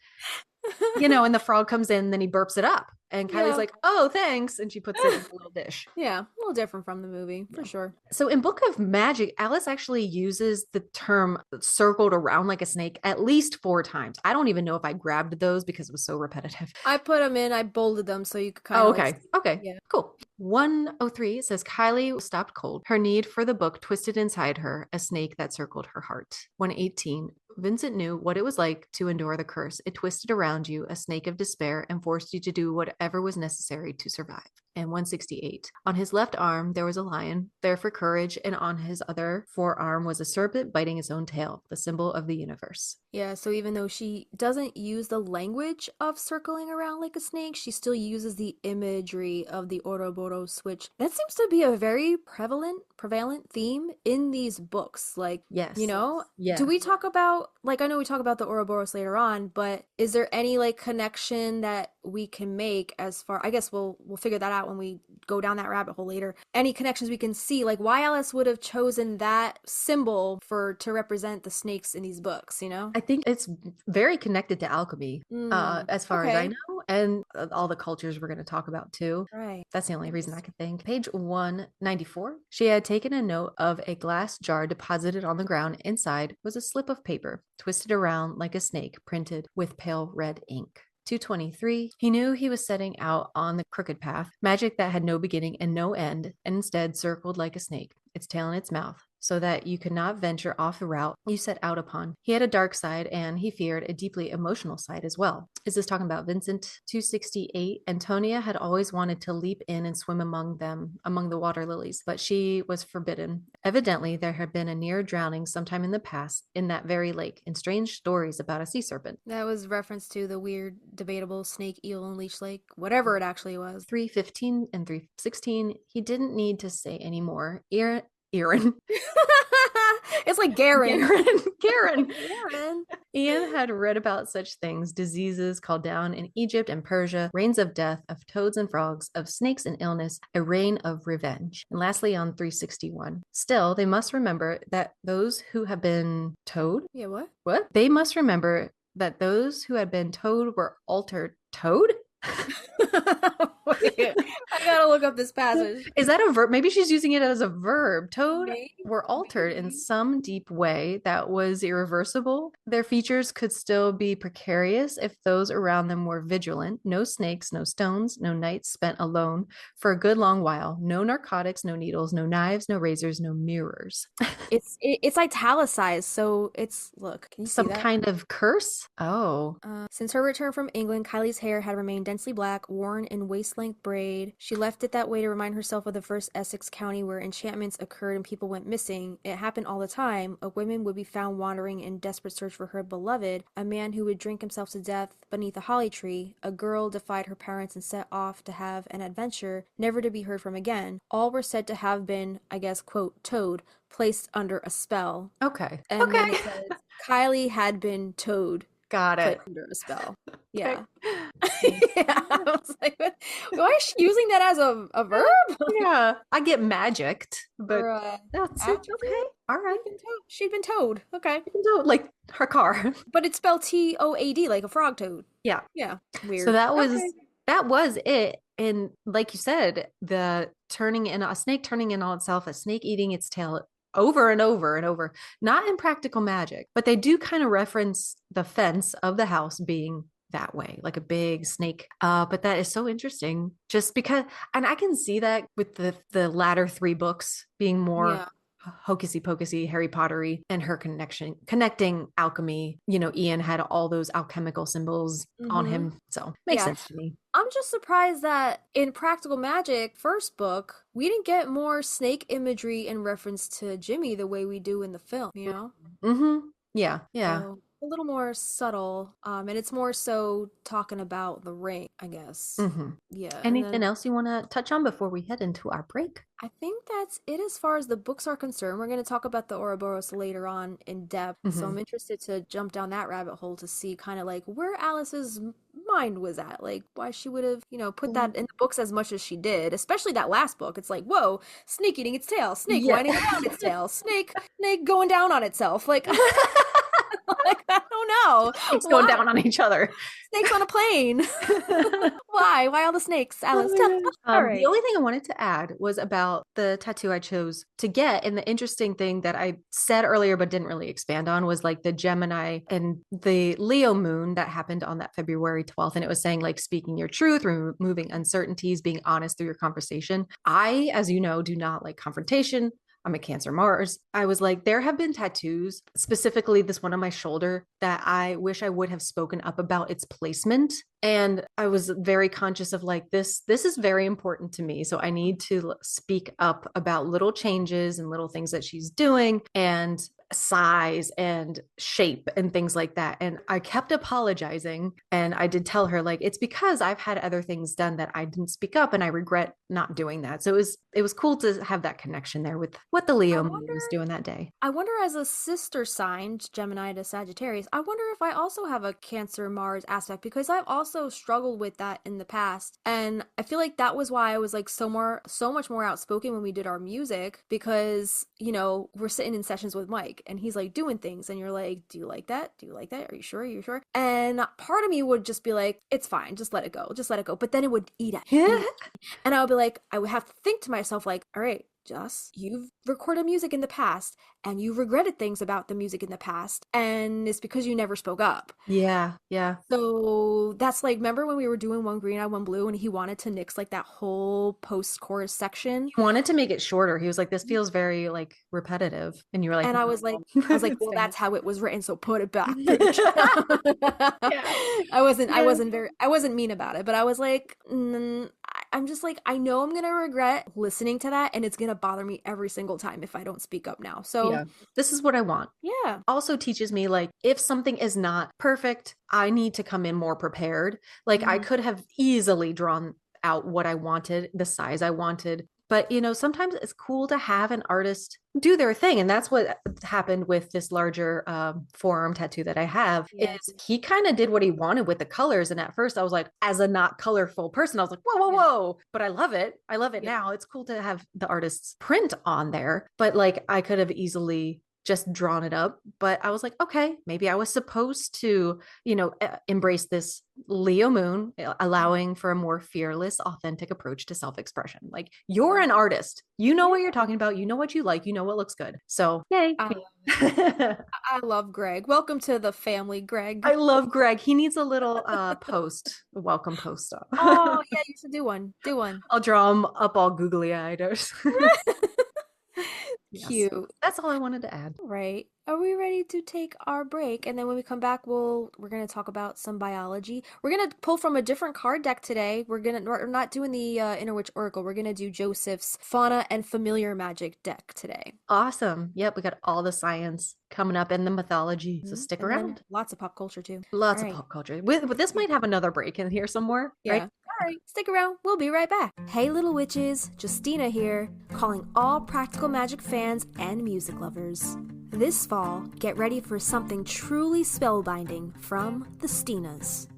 You know, and the frog comes in, then he burps it up. And Kylie's like, oh, thanks. And she puts it in a little dish. Yeah, a little different from the movie, for sure. So in Book of Magic, Alice actually uses the term circled around like a snake at least 4 times. I don't even know if I grabbed those because it was so repetitive. I put them in, I bolded them so you could kind of okay. Okay. Yeah. Cool. 103 says Kylie stopped cold. Her need for the book twisted inside her, a snake that circled her heart. 118. Vincent knew what it was like to endure the curse. It twisted around you, a snake of despair, and forced you to do whatever was necessary to survive. And 168. On his left arm, there was a lion, there for courage, and on his other forearm was a serpent biting its own tail, the symbol of the universe. Yeah, so even though she doesn't use the language of circling around like a snake, she still uses the imagery of the Ouroboros, which that seems to be a very prevalent theme in these books. Like, yes, you know, yeah. Do we talk about, like, I know we talk about the Ouroboros later on, but is there any like connection that we can make as far, I guess we'll figure that out when we go down that rabbit hole later. Any connections we can see, like why Alice would have chosen that symbol to represent the snakes in these books, you know? I think it's very connected to alchemy, as far as I know, and all the cultures we're going to talk about too. Right. That's the only reason I could think. Page 194. She had taken a note of a glass jar deposited on the ground. Inside was a slip of paper, twisted around like a snake, printed with pale red ink. 223. He knew he was setting out on the crooked path, magic that had no beginning and no end, and instead circled like a snake, its tail in its mouth, so that you could not venture off the route you set out upon. He had a dark side, and he feared a deeply emotional side as well. Is this talking about Vincent? 268. Antonia had always wanted to leap in and swim among the water lilies, but she was forbidden. Evidently, there had been a near drowning sometime in the past in that very lake, and strange stories about a sea serpent. That was reference to the weird, debatable snake eel in Leech Lake, whatever it actually was. 315 and 316. He didn't need to say any more. Aaron. It's like Garen. Garen. Ian had read about such things, diseases called down in Egypt and Persia, rains of death, of toads and frogs, of snakes and illness, a reign of revenge. And lastly, on 361. Still, they must remember that those who have been toad. Yeah, what? What? They must remember that those who had been toad were altered. Toad? Wait, I gotta look up this passage. Is that a verb? Maybe she's using it as a verb. Toad were altered maybe. in some deep way that was irreversible. Their features could still be precarious if those around them were vigilant. No snakes, no stones, no nights spent alone for a good long while. No narcotics, no needles, no knives, no razors, no mirrors. It's italicized, so it's, look, can you see Some that? kind of curse? Oh. Since her return from England, Kylie's hair had remained densely black, worn in waist-length braid. She left it that way to remind herself of the first Essex county where enchantments occurred and people went missing. It happened all the time. A woman would be found wandering in desperate search for her beloved, a man who would drink himself to death beneath a holly tree, a girl defied her parents and set off to have an adventure, never to be heard from again. All were said to have been, I guess, quote, toad, placed under a spell. Okay. And then it says, Kylie had been toad. Got it. Put under a spell. Yeah. Yeah. I was like, why is she using that as a verb? Yeah. I get magicked, but Or, that's it. adjective? Okay. All right. She'd been towed. Okay. Like her car. But it's spelled Toad, like a frog toad. Yeah. Yeah. Weird. So that was Okay. that was it. And like you said, the turning in a snake turning in on itself, a snake eating its tail over and over and over, not in practical magic, but they do kind of reference the fence of the house being that way, like a big snake. But that is so interesting just because, and I can see that with the latter three books being more Yeah. hocusy pocusy, Harry Pottery, and her connecting alchemy. You know, Ian had all those alchemical symbols on him, so makes Yeah. sense to me. I'm just surprised that in Practical Magic, first book, we didn't get more snake imagery in reference to Jimmy the way we do in the film, you know? Mm-hmm. Yeah, yeah. So, a little more subtle, and it's more so talking about the ring, I guess. Mm-hmm. Yeah. and Anything then else you want to touch on before we head into our break? I think that's it as far as the books are concerned. We're going to talk about the Ouroboros later on in depth, so I'm interested to jump down that rabbit hole to see kind of like where Alice's mind was at, like why she would have, put that in the books as much as she did, especially that last book. It's like, whoa, snake eating its tail, snake Yeah. winding around its tail, snake going down on itself, like. Like, I don't know. Snakes going down on each other. Snakes on a plane. Why? Why all the snakes, Alice? All right. The only thing I wanted to add was about the tattoo I chose to get. And the interesting thing that I said earlier, but didn't really expand on, was like the Gemini and the Leo moon that happened on that February 12th. And it was saying like speaking your truth, removing uncertainties, being honest through your conversation. I, as you know, do not like confrontation. I'm a Cancer Mars. I was like, there have been tattoos, specifically this one on my shoulder, that I wish I would have spoken up about its placement. And I was very conscious of like, this is very important to me. So I need to speak up about little changes and little things that she's doing and size and shape and things like that. And I kept apologizing. And I did tell her like, it's because I've had other things done that I didn't speak up and I regret not doing that. So it was cool to have that connection there with what the Leo moon was doing that day. I wonder, as a sister sign, Gemini to Sagittarius, I wonder if I also have a Cancer Mars aspect, because I've also struggled with that in the past. And I feel like that was why I was like so much more outspoken when we did our music, because, we're sitting in sessions with Mike and he's like doing things and you're like, do you like that? Do you like that? Are you sure? Are you sure? And part of me would just be like, it's fine. Just let it go. Just let it go. But then it would eat at me. And I would be like, I would have to think to myself like, all right, Just, you've recorded music in the past and you regretted things about the music in the past, and it's because you never spoke up. Yeah. So that's like, remember when we were doing One Green Eye, One Blue, and he wanted to nix like that whole post-chorus section? He wanted to make it shorter. He was like, this feels very like repetitive. And you were like, and I was like, well, that's how it was written, so put it back. I wasn't mean about it, but I was like, I'm just like, I know I'm going to regret listening to that, and it's going to bother me every single time if I don't speak up now. So this is what I want. Yeah. Also teaches me like, if something is not perfect, I need to come in more prepared. Like I could have easily drawn out what I wanted, the size I wanted. But, sometimes it's cool to have an artist do their thing. And that's what happened with this larger forearm tattoo that I have. Is he kind of did what he wanted with the colors. And at first I was like, as a not colorful person, I was like, whoa. But I love it. I love it now. It's cool to have the artist's print on there. But like, I could have easily just drawn it up, but I was like, okay, maybe I was supposed to, embrace this Leo moon, allowing for a more fearless, authentic approach to self-expression. Like, you're an artist, you know what you're talking about, you know what you like, you know what looks good. So yay. I love Greg. Welcome to the family, Greg. I love Greg. He needs a little welcome post up. Oh yeah, you should do one. I'll draw him up all googly-eyed. Cute. Yes. That's all I wanted to add. Right. Are we ready to take our break? And then when we come back, we're going to talk about some biology. We're going to pull from a different card deck today. We're not doing the Inner Witch Oracle. We're going to do Joseph's Fauna and Familiar Magic deck today. Awesome. Yep. We got all the science coming up in the mythology. So stick around. Lots of pop culture too. Lots of pop culture. But this might have another break in here somewhere. Yeah. Right? All right. Stick around. We'll be right back. Hey, little witches. Justina here, calling all practical magic fans and music lovers. This fall, get ready for something truly spellbinding from the Stinas.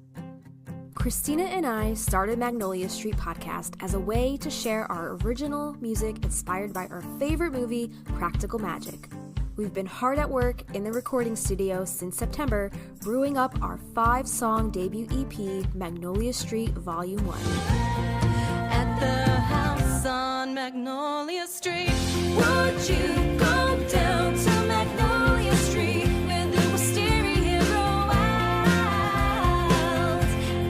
Kristina and I started Magnolia Street podcast as a way to share our original music inspired by our favorite movie, Practical Magic. We've been hard at work in the recording studio since September, brewing up our 5-song debut EP, Magnolia Street Volume 1. At the house on Magnolia Street, would you go down to Magnolia Street where the wisteria grow wild?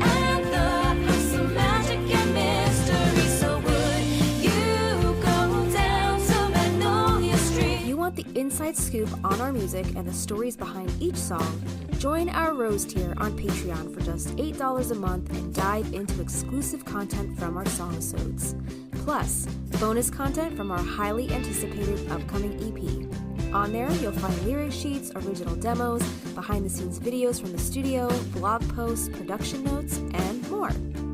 At the house of magic and mystery, so would you go down to Magnolia Street? If you want the inside scoop on our music and the stories behind each song, join our Rose tier on Patreon for just $8 a month and dive into exclusive content from our song-episodes. Plus, bonus content from our highly anticipated upcoming EP. On there, you'll find lyric sheets, original demos, behind-the-scenes videos from the studio, blog posts, production notes, and more.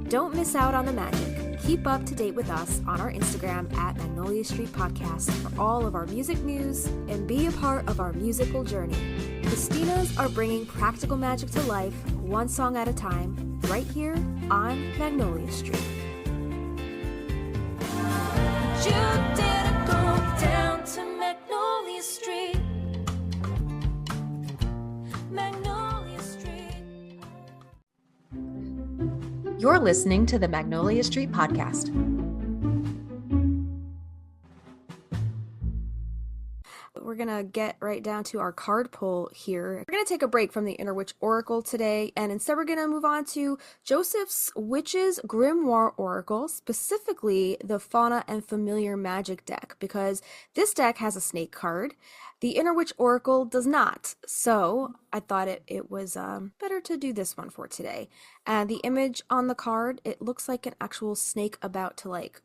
Don't miss out on the magic. Keep up to date with us on our Instagram at Magnolia Street Podcast for all of our music news and be a part of our musical journey. The Stinas are bringing practical magic to life, one song at a time, right here on Magnolia Street. You didn't go down to Magnolia Street. Magnolia Street. You're listening to the Magnolia Street Podcast. We're going to get right down to our card pull here. We're going to take a break from the Inner Witch Oracle today, and instead we're going to move on to Joseph's Witch's Grimoire Oracle, specifically the Fauna and Familiar Magic deck, because this deck has a snake card. The Inner Witch Oracle does not, so I thought it was better to do this one for today. And the image on the card, it looks like an actual snake about to like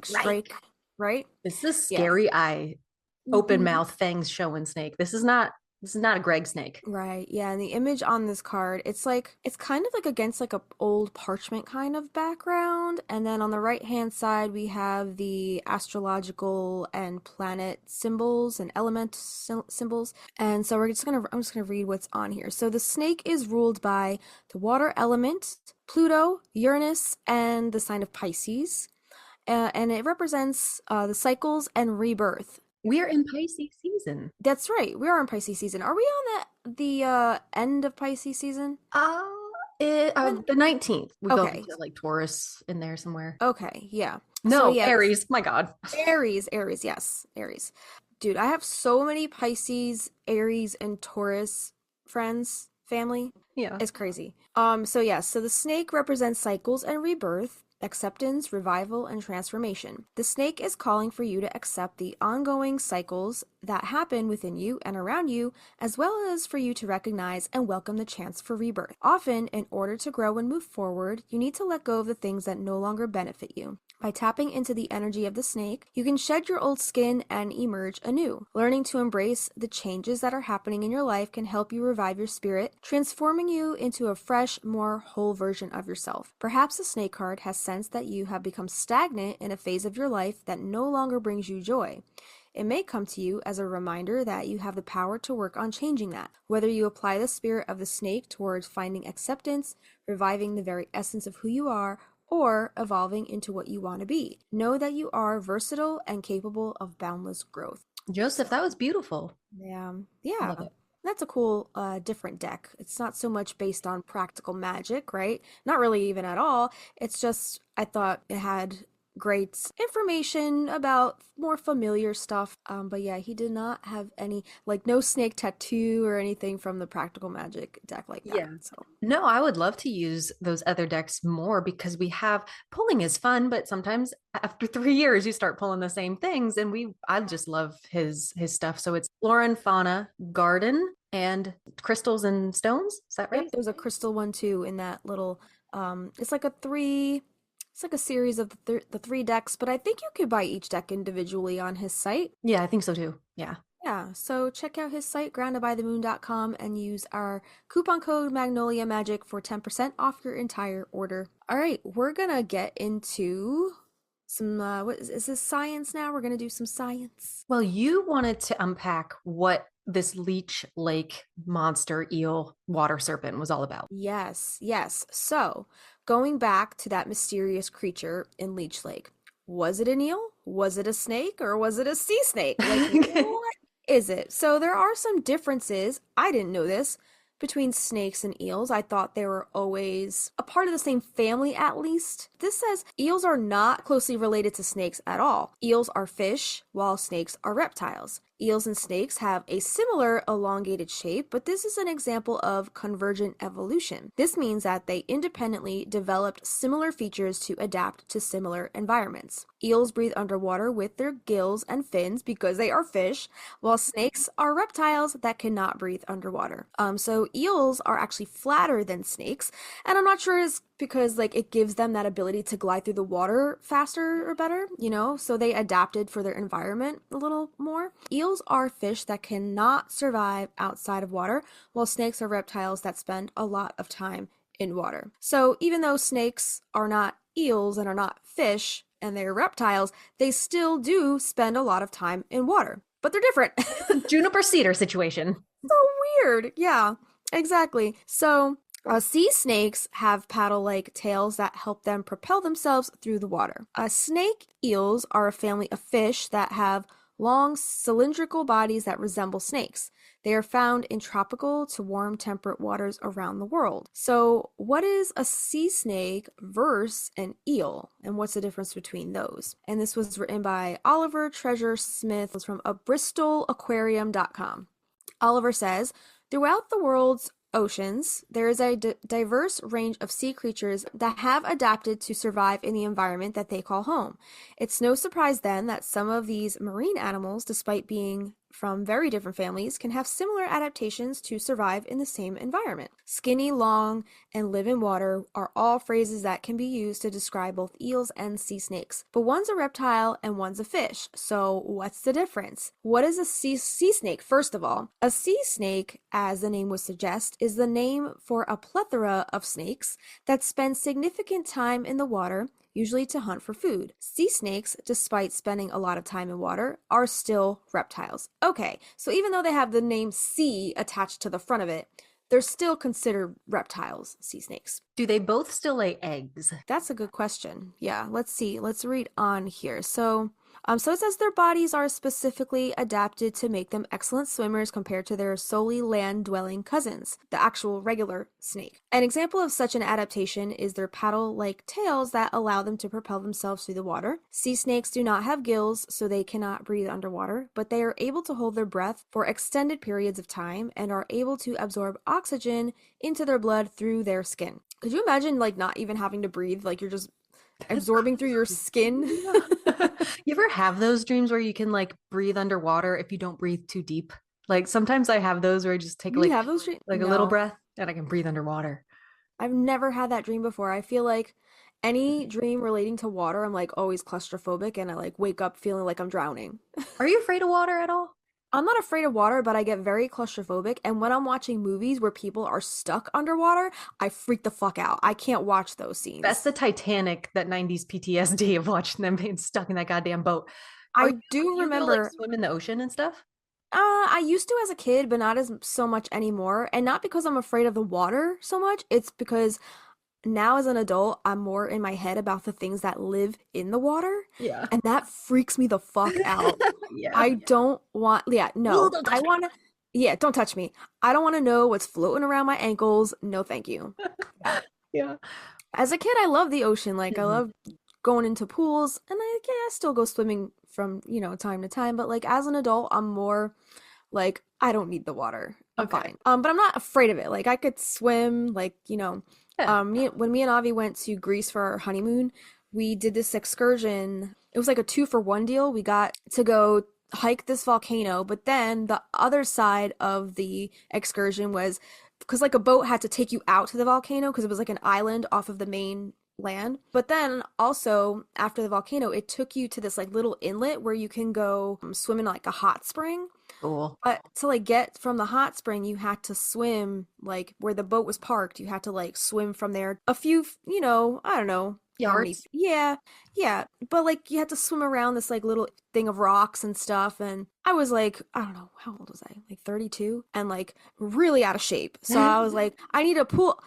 strike, right? This is a scary eye. Open mouth, fangs showing snake. This is not a Greg snake. Right. Yeah. And the image on this card, it's kind of like against like a old parchment kind of background. And then on the right hand side, we have the astrological and planet symbols and element symbols. And so I'm just gonna read what's on here. So the snake is ruled by the water element, Pluto, Uranus, and the sign of Pisces. And it represents the cycles and rebirth. We are in Pisces season. That's right. We are in Pisces season. Are we on the end of Pisces season? The 19th. We go Okay. into like Taurus in there somewhere. Okay, yeah. No, So, yeah, Aries. My God. Aries, yes, Aries. Dude, I have so many Pisces, Aries, and Taurus friends, family. Yeah. It's crazy. So the snake represents cycles and rebirth, acceptance, revival, and transformation. The snake is calling for you to accept the ongoing cycles that happen within you and around you, as well as for you to recognize and welcome the chance for rebirth. Often, in order to grow and move forward, you need to let go of the things that no longer benefit you. By tapping into the energy of the snake, you can shed your old skin and emerge anew. Learning to embrace the changes that are happening in your life can help you revive your spirit, transforming you into a fresh, more whole version of yourself. Perhaps the snake card has sensed that you have become stagnant in a phase of your life that no longer brings you joy. It may come to you as a reminder that you have the power to work on changing that. Whether you apply the spirit of the snake towards finding acceptance, reviving the very essence of who you are, or evolving into what you want to be. Know that you are versatile and capable of boundless growth. Joseph, that was beautiful. Yeah. Love it. That's a cool, different deck. It's not so much based on practical magic, right? Not really even at all. It's just, I thought it had great information about more familiar stuff. But yeah, he did not have any, like no snake tattoo or anything from the practical magic deck like that. Yeah. So. No, I would love to use those other decks more because pulling is fun, but sometimes after 3 years you start pulling the same things, and I just love his stuff. So it's Flora and Fauna, Garden, and Crystals and Stones. Is that right? Yep, there's a crystal one too in that little it's like a series of the 3 decks, but I think you could buy each deck individually on his site. Yeah, I think so too. Yeah. Yeah, so check out his site, groundedbythemoon.com, and use our coupon code Magnolia Magic for 10% off your entire order. All right, we're gonna get into some, what is this, science now? We're gonna do some science. Well, you wanted to unpack what this Leech Lake monster eel water serpent was all about. Yes, yes. So, going back to that mysterious creature in Leech Lake, was it an eel? Was it a snake? Or was it a sea snake? Like, what is it? So, there are some differences. I didn't know this between snakes and eels. I thought they were always a part of the same family, at least. This says eels are not closely related to snakes at all. Eels are fish, while snakes are reptiles. Eels and snakes have a similar elongated shape, but this is an example of convergent evolution. This means that they independently developed similar features to adapt to similar environments. Eels breathe underwater with their gills and fins because they are fish, while snakes are reptiles that cannot breathe underwater. So eels are actually flatter than snakes, and I'm not sure it's because like it gives them that ability to glide through the water faster or better, so they adapted for their environment a little more. Eels are fish that cannot survive outside of water, while snakes are reptiles that spend a lot of time in water. So even though snakes are not eels and are not fish and they're reptiles, they still do spend a lot of time in water, but they're different. Juniper cedar situation. So weird. Yeah, exactly. So sea snakes have paddle-like tails that help them propel themselves through the water. Snake eels are a family of fish that have long cylindrical bodies that resemble snakes. They are found in tropical to warm temperate waters around the world. So what is a sea snake versus an eel, and what's the difference between those? And this was written by Oliver Treasure Smith. It's from bristolaquarium.com. Oliver says, throughout the world's oceans, there is a diverse range of sea creatures that have adapted to survive in the environment that they call home. It's no surprise then that some of these marine animals, despite being from very different families, can have similar adaptations to survive in the same environment. Skinny, long, and live in water are all phrases that can be used to describe both eels and sea snakes. But one's a reptile and one's a fish. So what's the difference? What is a sea snake? First of all, a sea snake, as the name would suggest, is the name for a plethora of snakes that spend significant time in the water, usually to hunt for food. Sea snakes, despite spending a lot of time in water, are still reptiles. Okay, so even though they have the name sea attached to the front of it, they're still considered reptiles, sea snakes. Do they both still lay eggs? That's a good question. Yeah, let's see. Let's read on here. So it says their bodies are specifically adapted to make them excellent swimmers compared to their solely land-dwelling cousins, the actual regular snake. An example of such an adaptation is their paddle-like tails that allow them to propel themselves through the water. Sea snakes do not have gills, so they cannot breathe underwater, but they are able to hold their breath for extended periods of time and are able to absorb oxygen into their blood through their skin. Could you imagine, like, not even having to breathe? Like, you're just absorbing through your skin? You ever have those dreams where you can like breathe underwater if you don't breathe too deep? Like sometimes I have those where I just take You have those dreams? a little breath and I can breathe underwater. I've never had that dream before. I feel like any dream relating to water, I'm like always claustrophobic and I like wake up feeling like I'm drowning. Are you afraid of water at all? I'm not afraid of water, but I get very claustrophobic. And when I'm watching movies where people are stuck underwater, I freak the fuck out. I can't watch those scenes. That's the Titanic, that 90s PTSD of watching them being stuck in that goddamn boat. I do remember like, swim in the ocean and stuff? I used to as a kid, but not as so much anymore. And not because I'm afraid of the water so much. It's because now as an adult, I'm more in my head about the things that live in the water. Yeah. And that freaks me the fuck out. Yeah. I don't want, no. Don't I want to, don't touch me. I don't want to know what's floating around my ankles. No, thank you. Yeah. As a kid, I love the ocean. Like, I love going into pools. And I still go swimming from, time to time. But, like, as an adult, I'm more like, I don't need the water. I'm fine. But I'm not afraid of it. Like, I could swim, like, when me and Avi went to Greece for our honeymoon, we did this excursion. It was like a 2-for-1 deal. We got to go hike this volcano, but then the other side of the excursion was because like a boat had to take you out to the volcano because it was like an island off of the main land. But then also after the volcano, it took you to this like little inlet where you can go swim in like a hot spring. Cool. But to like get from the hot spring, you had to swim like where the boat was parked. You had to like swim from there a few, I don't know, how many. Yards? Yeah, but like you had to swim around this like little thing of rocks and stuff, and I was like, I don't know, how old was I? Like 32, and like really out of shape. So I was like, I need a pool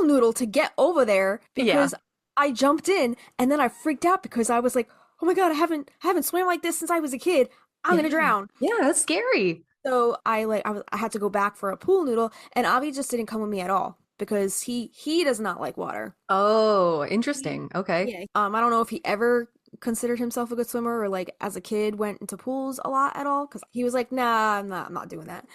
noodle to get over there because I jumped in, and then I freaked out because I was like, oh my God, I haven't swam like this since I was a kid. I'm gonna drown. Yeah, that's scary. So I had to go back for a pool noodle, and Avi just didn't come with me at all because he does not like water. Oh, interesting. Okay. Yeah. I don't know if he ever considered himself a good swimmer or like as a kid went into pools a lot at all because he was like, nah, I'm not doing that.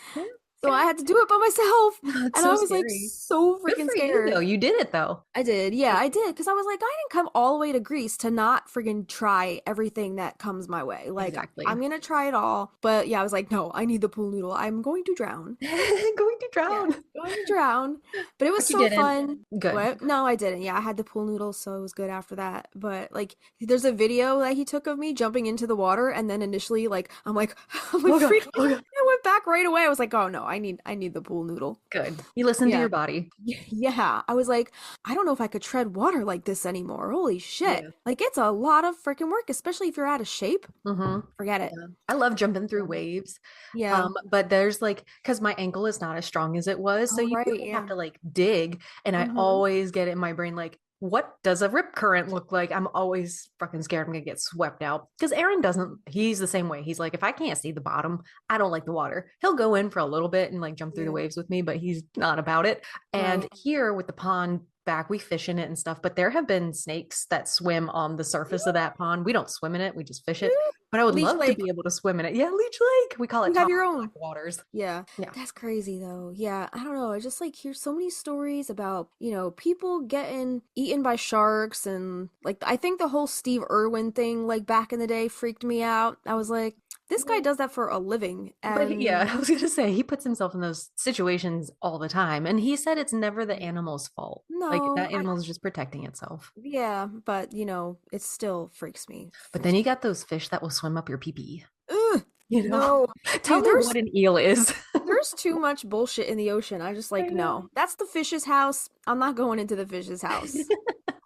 So I had to do it by myself, That's and so I was like scary. so Good freaking for you, scared. though. You did it, though. I did, yeah, I did, because I was like, I didn't come all the way to Greece to not friggin' try everything that comes my way. Like, Exactly. I'm gonna try it all, but yeah, I was like, no, I need the pool noodle. I'm going to drown. Going to drown. Going to drown. But it was But you so didn't. fun. Good. What? No, I didn't. Yeah, I had the pool noodle, so it was good after that. But like, there's a video that he took of me jumping into the water, and then initially, like, I'm like freaking. I went back right away. I was like, oh no, I need the pool noodle. Good. You listened to Yeah. your body. Yeah, I was like, I don't know if I could tread water like this anymore. Holy shit. Yeah. Like, it's a lot of freaking work, especially if you're out of shape. Mm-hmm. Forget it. Yeah. I love jumping through waves. Yeah. But there's like, because my ankle is not as strong as it was, so Oh, you right, really have yeah. to like dig, and I Mhm. always get it in my brain like, what does a rip current look like? I'm always fucking scared I'm gonna get swept out. Because Aaron doesn't, he's the same way. He's like, if I can't see the bottom, I don't like the water. He'll go in for a little bit and like jump through the Yeah. waves with me, but he's not about it. And Right. here with the pond back, we fish in it and stuff, but there have been snakes that swim on the surface of that pond. We don't swim in it, we just fish it. But I would Leech love Lake. to be able to swim in it. Yeah, Leech Lake. We call it You have top your of own. waters. Yeah. Yeah. That's crazy though. Yeah. I don't know. I just like hear so many stories about, people getting eaten by sharks, and like I think the whole Steve Irwin thing like back in the day freaked me out. I was like, this guy does that for a living. But yeah, And I was gonna say he puts himself in those situations all the time, and he said it's never the animal's fault. Like no, that animal is just protecting itself. yeah, but it still freaks me. But then you got those fish that will swim up your pee-pee. Ugh, You know, no. tell Dude, me there's what an eel is. there's too much bullshit in the ocean. I just like, I know. no. That's the fish's house. I'm not going into the fish's house.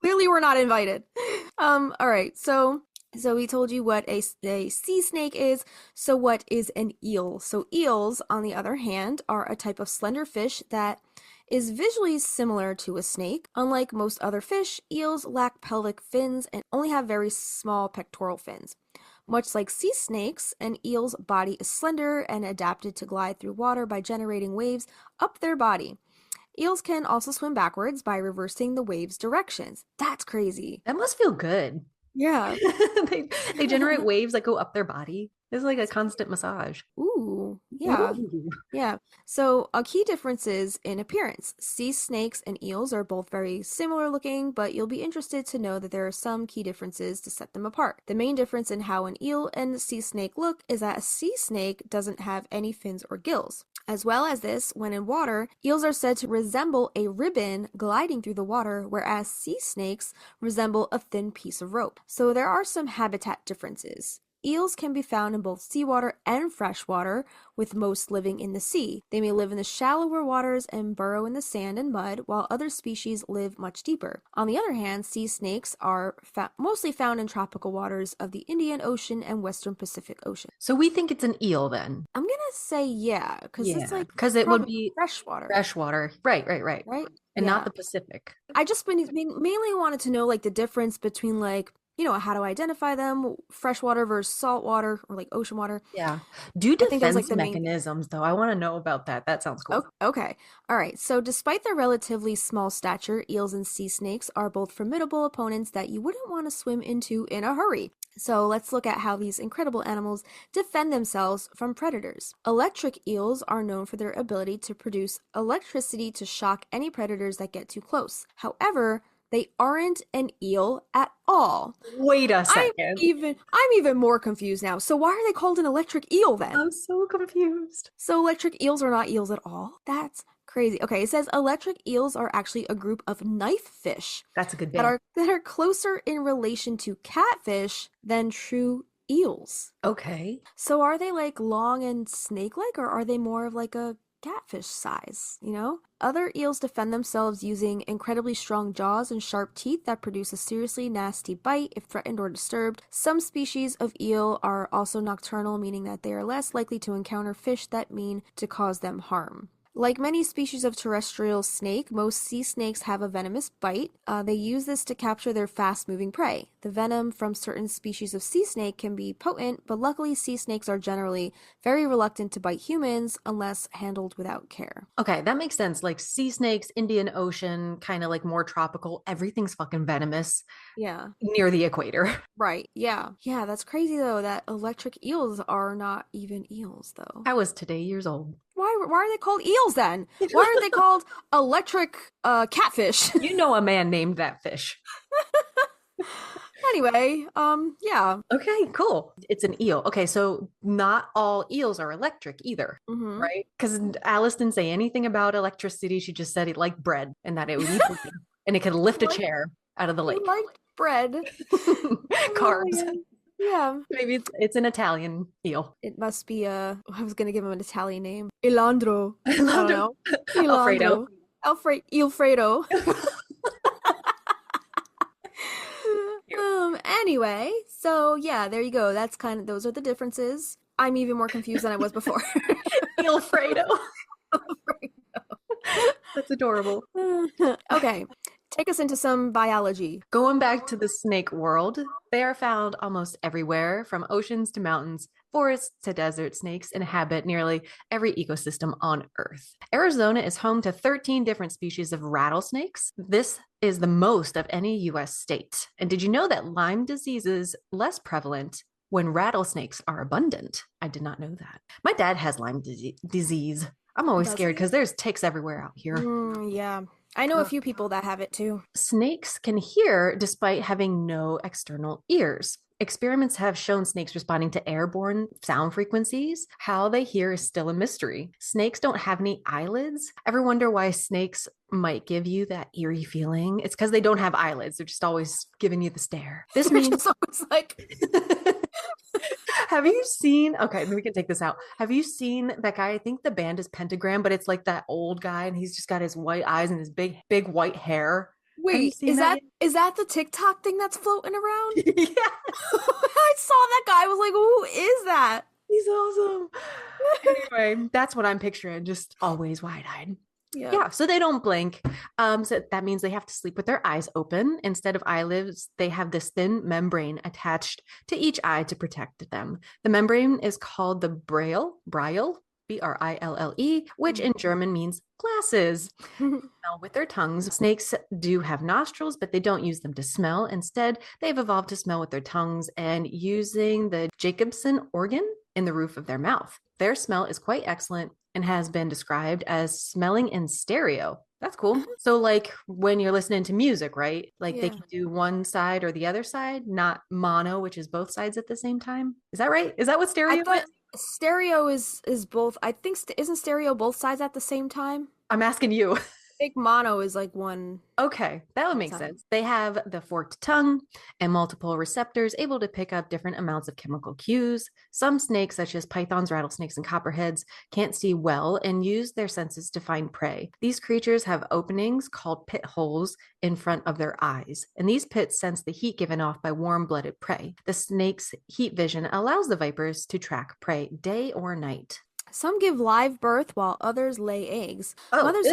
Clearly we're not invited. All right. So we told you what a sea snake is. So what is an eel? So eels, on the other hand, are a type of slender fish that is visually similar to a snake. Unlike most other fish, eels lack pelvic fins and only have very small pectoral fins. Much like sea snakes, an eel's body is slender and adapted to glide through water by generating waves up their body. Eels can also swim backwards by reversing the wave's directions. That's crazy. That must feel good. Yeah. They generate waves that go up their body. It's like a constant massage. Ooh, yeah. Ooh. Yeah. So a key difference is in appearance. Sea snakes and eels are both very similar looking, but you'll be interested to know that there are some key differences to set them apart. The main difference in how an eel and a sea snake look is that a sea snake doesn't have any fins or gills. As well as this, when in water, eels are said to resemble a ribbon gliding through the water, whereas sea snakes resemble a thin piece of rope. So there are some habitat differences. Eels can be found in both seawater and freshwater, with most living in the sea. They may live in the shallower waters and burrow in the sand and mud, while other species live much deeper. On the other hand, sea snakes are mostly found in tropical waters of the Indian Ocean and Western Pacific Ocean. So we think it's an eel then. I'm gonna say yeah, because it's like because it would probably be freshwater, freshwater. Right. right? And Yeah. not the Pacific. I just mainly wanted to know like the difference between like, how to identify them, freshwater versus saltwater or like ocean water. Yeah. Do I think that was, defense like, the main- mechanisms though. I want to know about that. That sounds cool. Okay. All right. So despite their relatively small stature, eels and sea snakes are both formidable opponents that you wouldn't want to swim into in a hurry. So let's look at how these incredible animals defend themselves from predators. Electric eels are known for their ability to produce electricity to shock any predators that get too close. However, they aren't an eel at all. Wait a I'm second. even more confused now. So why are they called an electric eel then? I'm so confused. So electric eels are not eels at all? That's crazy. Okay, it says electric eels are actually a group of knife fish That's a good bit. that are closer in relation to catfish than true eels. Okay. So are they like long and snake-like, or are they more of like a catfish size, you know? Other eels defend themselves using incredibly strong jaws and sharp teeth that produce a seriously nasty bite if threatened or disturbed. Some species of eel are also nocturnal, meaning that they are less likely to encounter fish that mean to cause them harm. Like many species of terrestrial snake, most sea snakes have a venomous bite. They use this to capture their fast-moving prey. The venom from certain species of sea snake can be potent, but luckily sea snakes are generally very reluctant to bite humans unless handled without care. Okay, that makes sense. Like sea snakes, Indian Ocean, kind of like more tropical. Everything's fucking venomous Yeah, near the equator. right. Yeah. Yeah, that's crazy though that electric eels are not even eels though. I was today years old. Why are they called eels then? Why aren't they called electric catfish? You know a man named that fish. Anyway, yeah. Okay, cool. It's an eel. Okay, so not all eels are electric either, Mhm. right? Because Alice didn't say anything about electricity. She just said it liked bread and that it would eat bread and it could lift a Like- chair out of the You lake. like bread. Carbs. Oh, yeah. Maybe it's an Italian eel. It must be I was gonna give him an Italian name. Ilandro. I don't Alfredo. know. Ilandro. Alfredo. Anyway, so yeah, there you go. That's those are the differences. I'm even more confused than I was before. Alfredo. That's adorable. Okay. Take us into some biology. Going back to the snake world, they are found almost everywhere, from oceans to mountains, forests to desert. Snakes inhabit nearly every ecosystem on Earth. Arizona is home to 13 different species of rattlesnakes. This is the most of any U.S. state. And did you know that Lyme disease is less prevalent when rattlesnakes are abundant? I did not know that. My dad has Lyme disease. I'm always Does scared he? because there's ticks everywhere out here. Yeah. I know a few people that have it too. Snakes can hear despite having no external ears. Experiments have shown snakes responding to airborne sound frequencies. How they hear is still a mystery. Snakes don't have any eyelids. Ever wonder why snakes might give you that eerie feeling? It's because they don't have eyelids. They're just always giving you the stare. This They're means just always like, have you seen, okay, we can take this out. Have you seen that guy? I think the band is Pentagram, but it's like that old guy and he's just got his white eyes and his big white hair. Have you wait, seen that is that the TikTok thing that's floating around? yeah, I saw that guy. I was like, who is that? he's awesome. Anyway, that's what I'm picturing, just always wide-eyed. Yeah, so they don't blink. So that means they have to sleep with their eyes open. Instead of eyelids, they have this thin membrane attached to each eye to protect them. The membrane is called the Braille, B-R-I-L-L-E, which in German means glasses. Smell with their tongues. Snakes do have nostrils, but they don't use them to smell. Instead, they've evolved to smell with their tongues and using the Jacobson organ in the roof of their mouth. Their smell is quite excellent and has been described as smelling in stereo. That's cool. So like when you're listening to music, right? Like they Yeah. can do one side or the other side, not mono, which is both sides at the same time. Is that right? Is that what stereo I thought is? stereo is both. I think isn't stereo both sides at the same time? I'm asking you. I think mono is like one. Okay, that would make Sorry. sense. They have the forked tongue and multiple receptors able to pick up different amounts of chemical cues. Some snakes, such as pythons, rattlesnakes, and copperheads, can't see well and use their senses to find prey. These creatures have openings called pit holes in front of their eyes, and these pits sense the heat given off by warm-blooded prey. The snake's heat vision allows the vipers to track prey day or night. Some give live birth while others lay eggs. Mothers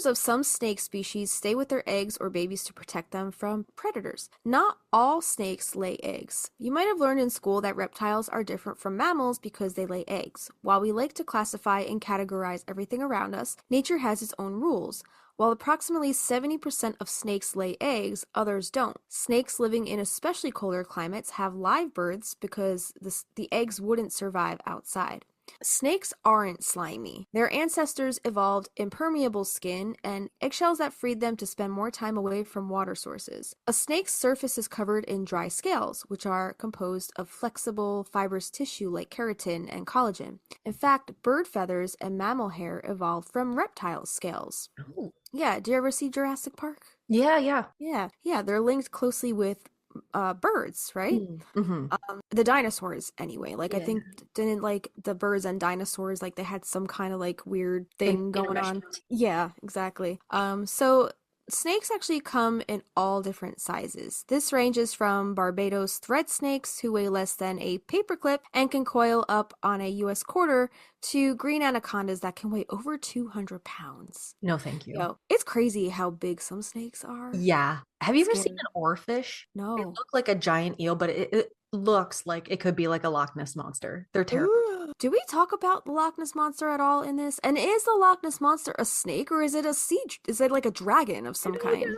of some snake species stay with their eggs or babies to protect them from predators. Not all snakes lay eggs. You might have learned in school that reptiles are different from mammals because they lay eggs. While we like to classify and categorize everything around us, nature has its own rules. While approximately 70% of snakes lay eggs, others don't. Snakes living in especially colder climates have live births because the eggs wouldn't survive outside. Snakes aren't slimy. Their ancestors evolved impermeable skin and eggshells that freed them to spend more time away from water sources. A snake's surface is covered in dry scales, which are composed of flexible, fibrous tissue like keratin and collagen. In fact, bird feathers and mammal hair evolved from reptile scales. Oh. Yeah, do you ever see Jurassic Park? Yeah. Yeah, they're linked closely with birds, right? Mm-hmm. The dinosaurs anyway. Like I Yeah. think didn't like the birds and dinosaurs like they had some kind of like weird thing going on. Intermeshment. Yeah, exactly. So snakes actually come in all different sizes. This ranges from Barbados thread snakes who weigh less than a paperclip and can coil up on a US quarter to green anacondas that can weigh over 200 pounds. No, thank you. Yo, it's crazy how big some snakes are. Yeah. Have you ever seen Scary. an oarfish? They No. look like a giant eel, but it looks like it could be like a Loch Ness monster. They're terrible. Ooh. Do we talk about the Loch Ness monster at all in this? And is the Loch Ness monster a snake or is it a is it like a dragon of some kind?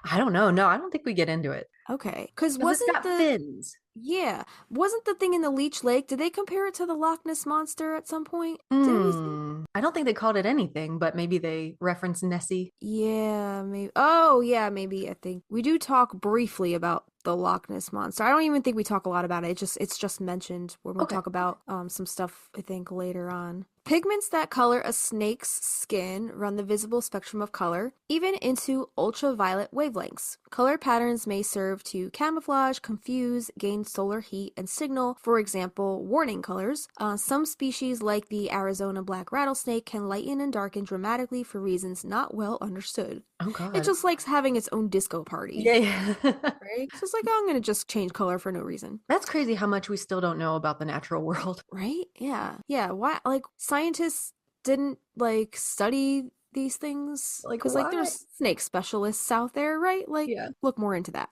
I don't know. No, I don't think we get into it. Okay, because 'Cause wasn't it's got fins. yeah, wasn't the thing in the Leech Lake? Did they compare it to the Loch Ness monster at some point? Did we see- I don't think they called it anything, but maybe they referenced Nessie. Yeah, maybe. Oh, yeah, maybe. I think we do talk briefly about the Loch Ness monster. I don't even think we talk a lot about it. It's just mentioned when we Okay. talk about some stuff I think later on. Pigments that color a snake's skin run the visible spectrum of color, even into ultraviolet wavelengths. Color patterns may serve to camouflage, confuse, gain solar heat, and signal, for example, warning colors. Some species, like the Arizona black rattlesnake, can lighten and darken dramatically for reasons not well understood. Oh God. It's just like having its own disco party. yeah. Right? It's just like, oh, I'm going to just change color for no reason. That's crazy how much we still don't know about the natural world. Right? Yeah. Yeah. Why? Like, scientists didn't, like, study these things? Like, Because, like, why? there's snake specialists out there, right? Like, Yeah. look more into that.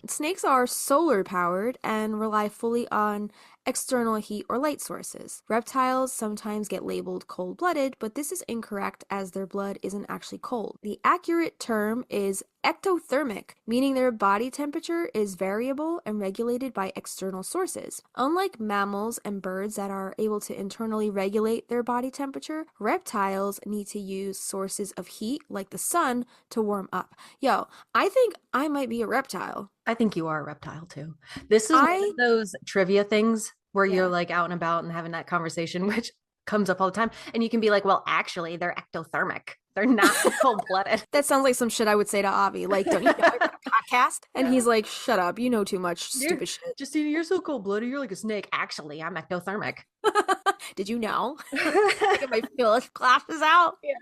Snakes are solar powered and rely fully on external heat or light sources. Reptiles sometimes get labeled cold-blooded, but this is incorrect as their blood isn't actually cold. The accurate term is ectothermic, meaning their body temperature is variable and regulated by external sources. Unlike mammals and birds that are able to internally regulate their body temperature, reptiles need to use sources of heat like the sun to warm up. Yo, I think I might be a reptile. I think you are a reptile too. This is one of those trivia things where Yeah. you're like out and about and having that conversation, which comes up all the time. And you can be like, well, actually, they're ectothermic. They're not cold-blooded. That sounds like some shit I would say to Avi. Like, don't you know I run a podcast? And he's like, shut up. You know too much stupid shit. Justina, you're so cold-blooded. You're like a snake. Actually, I'm ectothermic. Did you know? Get my Phyllis glasses out. Yeah.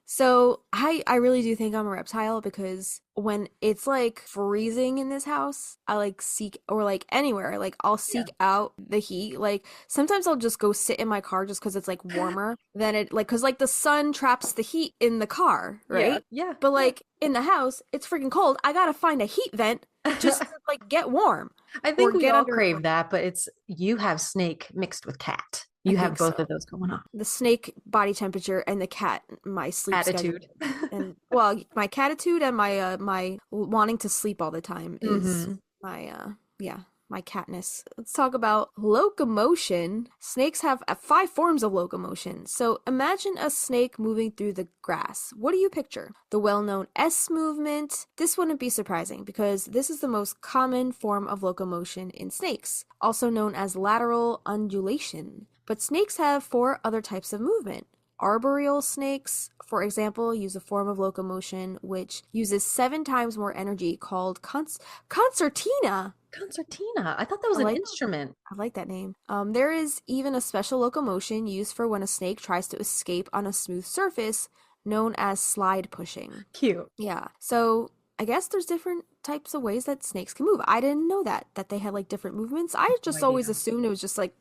So I really do think I'm a reptile because when it's like freezing in this house, I like seek or like anywhere, like I'll seek out the heat. Like sometimes I'll just go sit in my car just because it's like warmer than it like because like the sun traps the heat in the car, right? Yeah. But like in the house, it's freaking cold. I gotta find a heat vent just to like get warm. I think or we get all under- crave that, but it's you have snake mixed with cat. You have think both so. of those going on. The snake body temperature and the cat my sleep Attitude. schedule. And well, my catitude and my my wanting to sleep all the time is my catness. Let's talk about locomotion. Snakes have 5 forms of locomotion. So imagine a snake moving through the grass. What do you picture? The well-known S movement. This wouldn't be surprising because this is the most common form of locomotion in snakes, also known as lateral undulation. But snakes have 4 other types of movement. Arboreal snakes, for example, use a form of locomotion which uses 7 times more energy called concertina. Concertina. I thought that was I an like- instrument. I like that name. There is even a special locomotion used for when a snake tries to escape on a smooth surface, known as slide pushing. Cute. Yeah. So I guess there's different types of ways that snakes can move. I didn't know that they had like different movements. I just always idea. assumed it was just like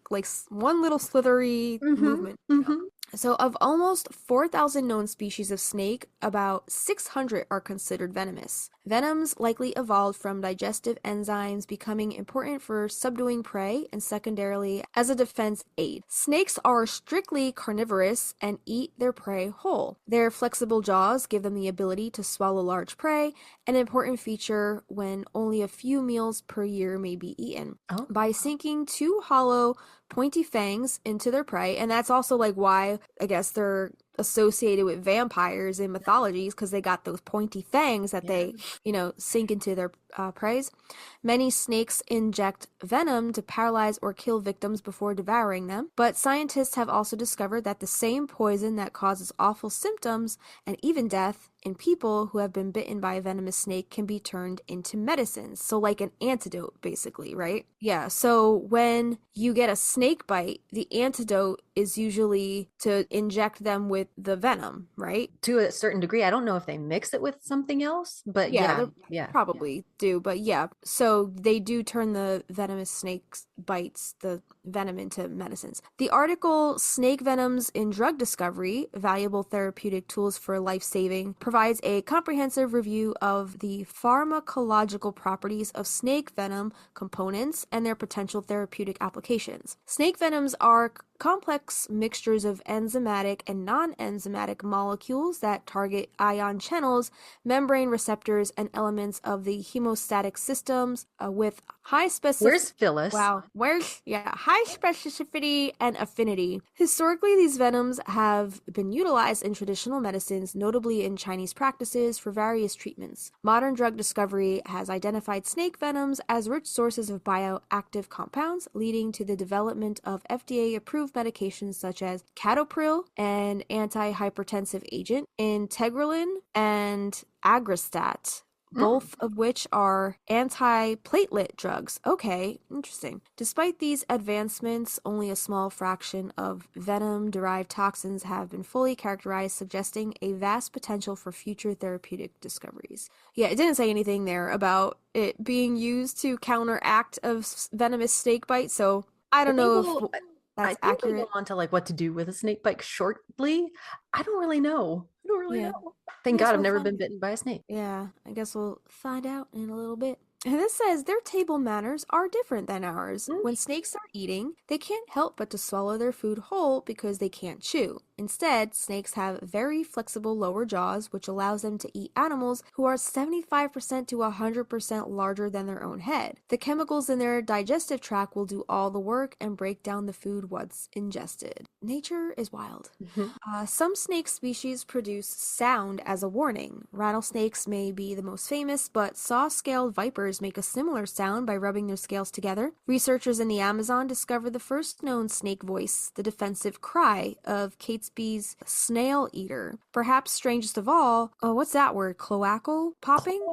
one little slithery movement. Mm-hmm. So of almost 4,000 known species of snake, about 600 are considered venomous. Venoms likely evolved from digestive enzymes becoming important for subduing prey and secondarily as a defense aid. Snakes are strictly carnivorous and eat their prey whole. Their flexible jaws give them the ability to swallow large prey, an important feature when only a few meals per year may be eaten. Oh. By sinking 2 hollow pointy fangs into their prey, and that's also like why I guess they're associated with vampires in mythologies because they got those pointy fangs that they, sink into their prey. Many snakes inject venom to paralyze or kill victims before devouring them, but scientists have also discovered that the same poison that causes awful symptoms and even death in people who have been bitten by a venomous snake can be turned into medicines. So like an antidote, basically, right? Yeah, so when you get a snake bite, the antidote is usually to inject them with the venom, right? To a certain degree. I don't know if they mix it with something else, but yeah. Probably do, but yeah. So they do turn the venomous snake bites, the venom, into medicines. The article Snake Venoms in Drug Discovery, Valuable Therapeutic Tools for Life-Saving, provides a comprehensive review of the pharmacological properties of snake venom components and their potential therapeutic applications. Snake venoms are complex mixtures of enzymatic and non-enzymatic molecules that target ion channels, membrane receptors, and elements of the hemostatic systems with high specificity. Where's Phyllis? Wow. High specificity and affinity. Historically, these venoms have been utilized in traditional medicines, notably in Chinese practices, for various treatments. Modern drug discovery has identified snake venoms as rich sources of bioactive compounds, leading to the development of FDA-approved medications such as captopril, an antihypertensive agent, integralin, and agrestat, both of which are antiplatelet drugs. Okay, interesting. Despite these advancements, only a small fraction of venom-derived toxins have been fully characterized, suggesting a vast potential for future therapeutic discoveries. Yeah, it didn't say anything there about it being used to counteract a venomous snake bite, so I don't know if that's accurate. We'll go on to like what to do with a snake bite shortly. I don't really know. know. Thank God I've never been bitten by a snake. Yeah, I guess we'll find out in a little bit. And this says their table manners are different than ours. When snakes are eating, they can't help but to swallow their food whole because they can't chew. Instead, snakes have very flexible lower jaws, which allows them to eat animals who are 75% to 100% larger than their own head. The chemicals in their digestive tract will do all the work and break down the food once ingested. Nature is wild. Some snake species produce sound as a warning. Rattlesnakes may be the most famous, but saw-scaled vipers make a similar sound by rubbing their scales together. Researchers in the Amazon discovered the first known snake voice, the defensive cry of Catesby's snail eater. Perhaps strangest of all, what's that word? Cloacal popping?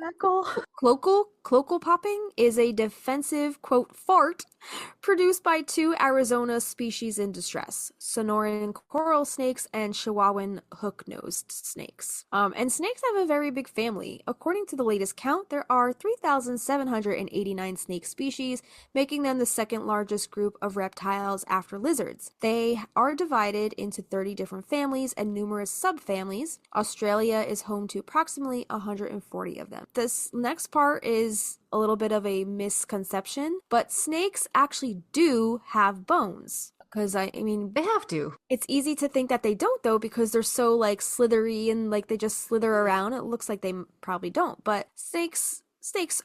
Cloacal popping is a defensive, quote, fart produced by two Arizona species in distress, Sonoran coral snakes and Chihuahuan hook-nosed snakes. And snakes have a very big family. According to the latest count, there are 3,789 snake species, making them the second largest group of reptiles after lizards. They are divided into 30 different families and numerous subfamilies. Australia is home to approximately 140 of them. This next part is a little bit of a misconception, but snakes actually do have bones. Because I mean, they have to. It's easy to think that they don't, though, because they're so like slithery and like they just slither around. It looks like they probably don't, but snakes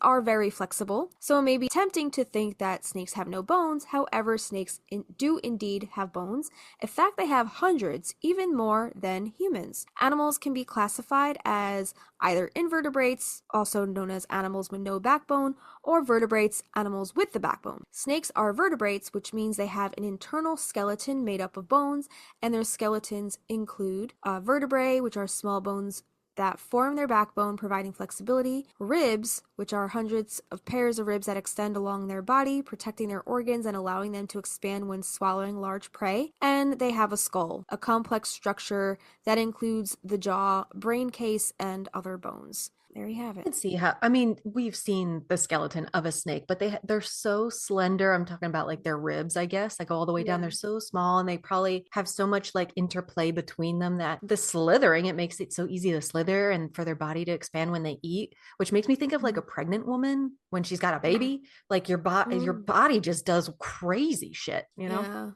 are very flexible, so it may be tempting to think that snakes have no bones. However, snakes do indeed have bones. In fact, they have hundreds, even more than humans. Animals can be classified as either invertebrates, also known as animals with no backbone, or vertebrates, animals with the backbone. Snakes are vertebrates, which means they have an internal skeleton made up of bones, and their skeletons include vertebrae, which are small bones that form their backbone, providing flexibility, ribs, which are hundreds of pairs of ribs that extend along their body, protecting their organs and allowing them to expand when swallowing large prey, and they have a skull, a complex structure that includes the jaw, brain case, and other bones. There you have it. I can see how, I mean, we've seen the skeleton of a snake, but they're so slender. I'm talking about like their ribs, I guess, like all the way down. They're so small, and they probably have so much like interplay between them that the slithering, it makes it so easy to slither and for their body to expand when they eat, which makes me think of like a pregnant woman when she's got a baby. Like your body just does crazy shit, you know?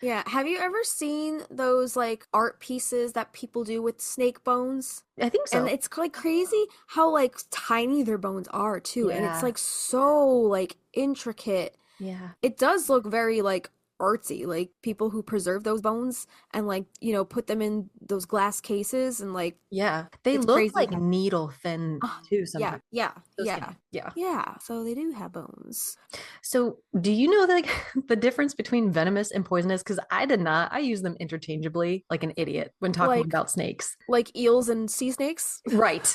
Yeah. Have you ever seen those like art pieces that people do with snake bones? I think so. And it's like crazy how like tiny their bones are too. And it's like so like intricate. Yeah. It does look very like artsy. Like people who preserve those bones and like, put them in those glass cases and like Yeah. They it's look crazy. like needle thin too Yeah, sometimes. yeah, So yeah. skinny. Yeah. Yeah, so they do have bones. So do you know like the difference between venomous and poisonous? Because I did not. I use them interchangeably like an idiot when talking Like about snakes. like eels and sea snakes. Right.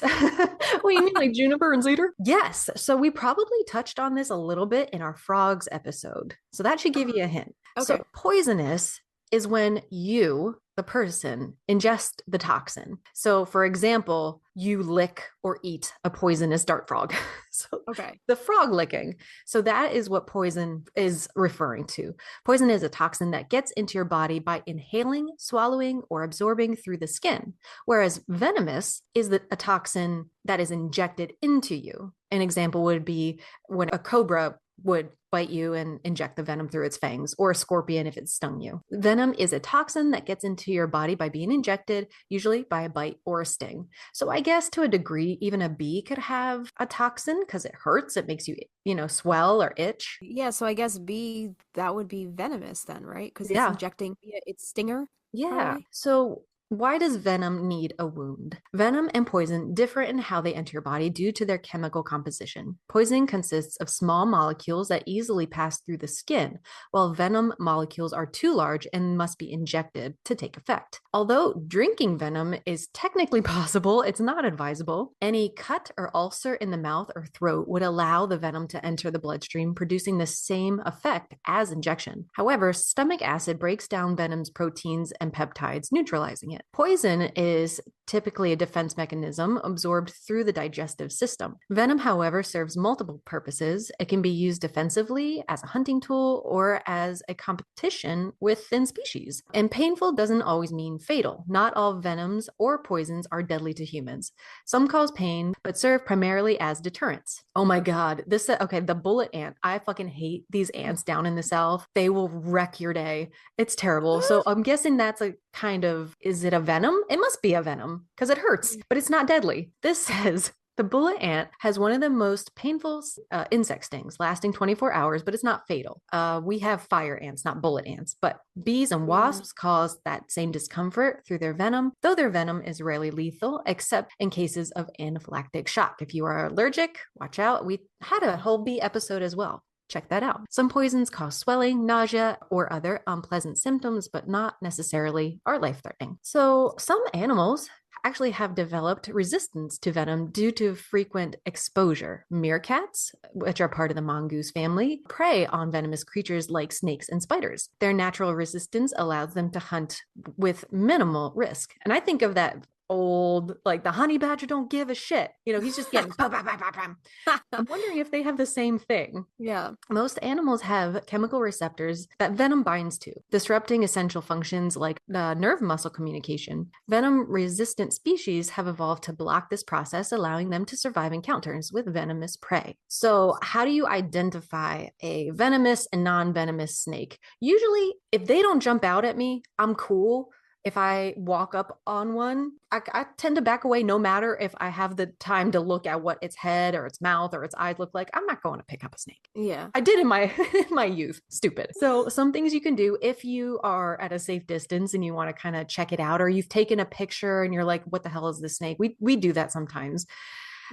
What you mean like juniper and cedar? Yes. So we probably touched on this a little bit in our frogs episode. So that should give you a hint. Okay. So poisonous is when you, the person, ingest the toxin. So for example, you lick or eat a poisonous dart frog. So Okay. the frog licking. So that is what poison is referring to. Poison is a toxin that gets into your body by inhaling, swallowing, or absorbing through the skin. Whereas venomous is a toxin that is injected into you. An example would be when a cobra would bite you and inject the venom through its fangs, or a scorpion if it stung you. Venom is a toxin that gets into your body by being injected, usually by a bite or a sting. So I guess to a degree, even a bee could have a toxin because it hurts. It makes you, swell or itch. Yeah, so I guess B, that would be venomous then, right? Because it's Yeah. injecting via its stinger. Yeah. Probably. So why does venom need a wound? Venom and poison differ in how they enter your body due to their chemical composition. Poison consists of small molecules that easily pass through the skin, while venom molecules are too large and must be injected to take effect. Although drinking venom is technically possible, it's not advisable. Any cut or ulcer in the mouth or throat would allow the venom to enter the bloodstream, producing the same effect as injection. However, stomach acid breaks down venom's proteins and peptides, neutralizing it. Poison is typically a defense mechanism absorbed through the digestive system. Venom, however, serves multiple purposes. It can be used defensively, as a hunting tool, or as a competition within species. And painful doesn't always mean fatal. Not all venoms or poisons are deadly to humans. Some cause pain, but serve primarily as deterrents. Oh my God. The bullet ant. I fucking hate these ants down in the south. They will wreck your day. It's terrible. So I'm guessing that's a kind of, is it a venom? It must be a venom because it hurts, but it's not deadly. This says the bullet ant has one of the most painful insect stings, lasting 24 hours, but it's not fatal. We have fire ants, not bullet ants, but bees and wasps cause that same discomfort through their venom, though their venom is rarely lethal, except in cases of anaphylactic shock. If you are allergic, watch out. We had a whole bee episode as well. Check that out. Some poisons cause swelling, nausea, or other unpleasant symptoms, but not necessarily are life-threatening. So some animals actually have developed resistance to venom due to frequent exposure. Meerkats, which are part of the mongoose family, prey on venomous creatures like snakes and spiders. Their natural resistance allows them to hunt with minimal risk. And I think of that old, like the honey badger don't give a shit. He's just getting bam, bam, bam, bam, bam. I'm wondering if they have the same thing. Yeah. Most animals have chemical receptors that venom binds to, disrupting essential functions like nerve muscle communication. Venom-resistant species have evolved to block this process, allowing them to survive encounters with venomous prey. So how do you identify a venomous and non-venomous snake? Usually, if they don't jump out at me, I'm cool. If I walk up on one, I tend to back away no matter if I have the time to look at what its head or its mouth or its eyes look like. I'm not going to pick up a snake. Yeah. I did in my my youth. Stupid. So some things you can do if you are at a safe distance and you want to kind of check it out, or you've taken a picture and you're like, what the hell is this snake? We do that sometimes.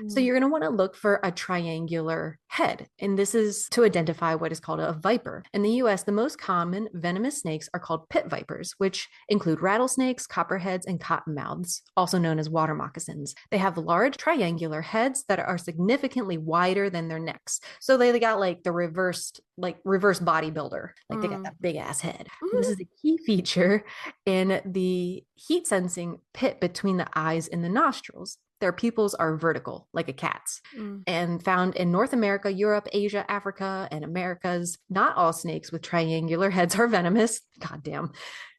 So you're going to want to look for a triangular head. And this is to identify what is called a viper. In the US, the most common venomous snakes are called pit vipers, which include rattlesnakes, copperheads, and cottonmouths, also known as water moccasins. They have large triangular heads that are significantly wider than their necks. So they got like the reverse bodybuilder. Like they got that big ass head. And this is a key feature in the heat sensing pit between the eyes and the nostrils. Their pupils are vertical, like a cat's, and found in North America, Europe, Asia, Africa, and Americas. Not all snakes with triangular heads are venomous. Goddamn.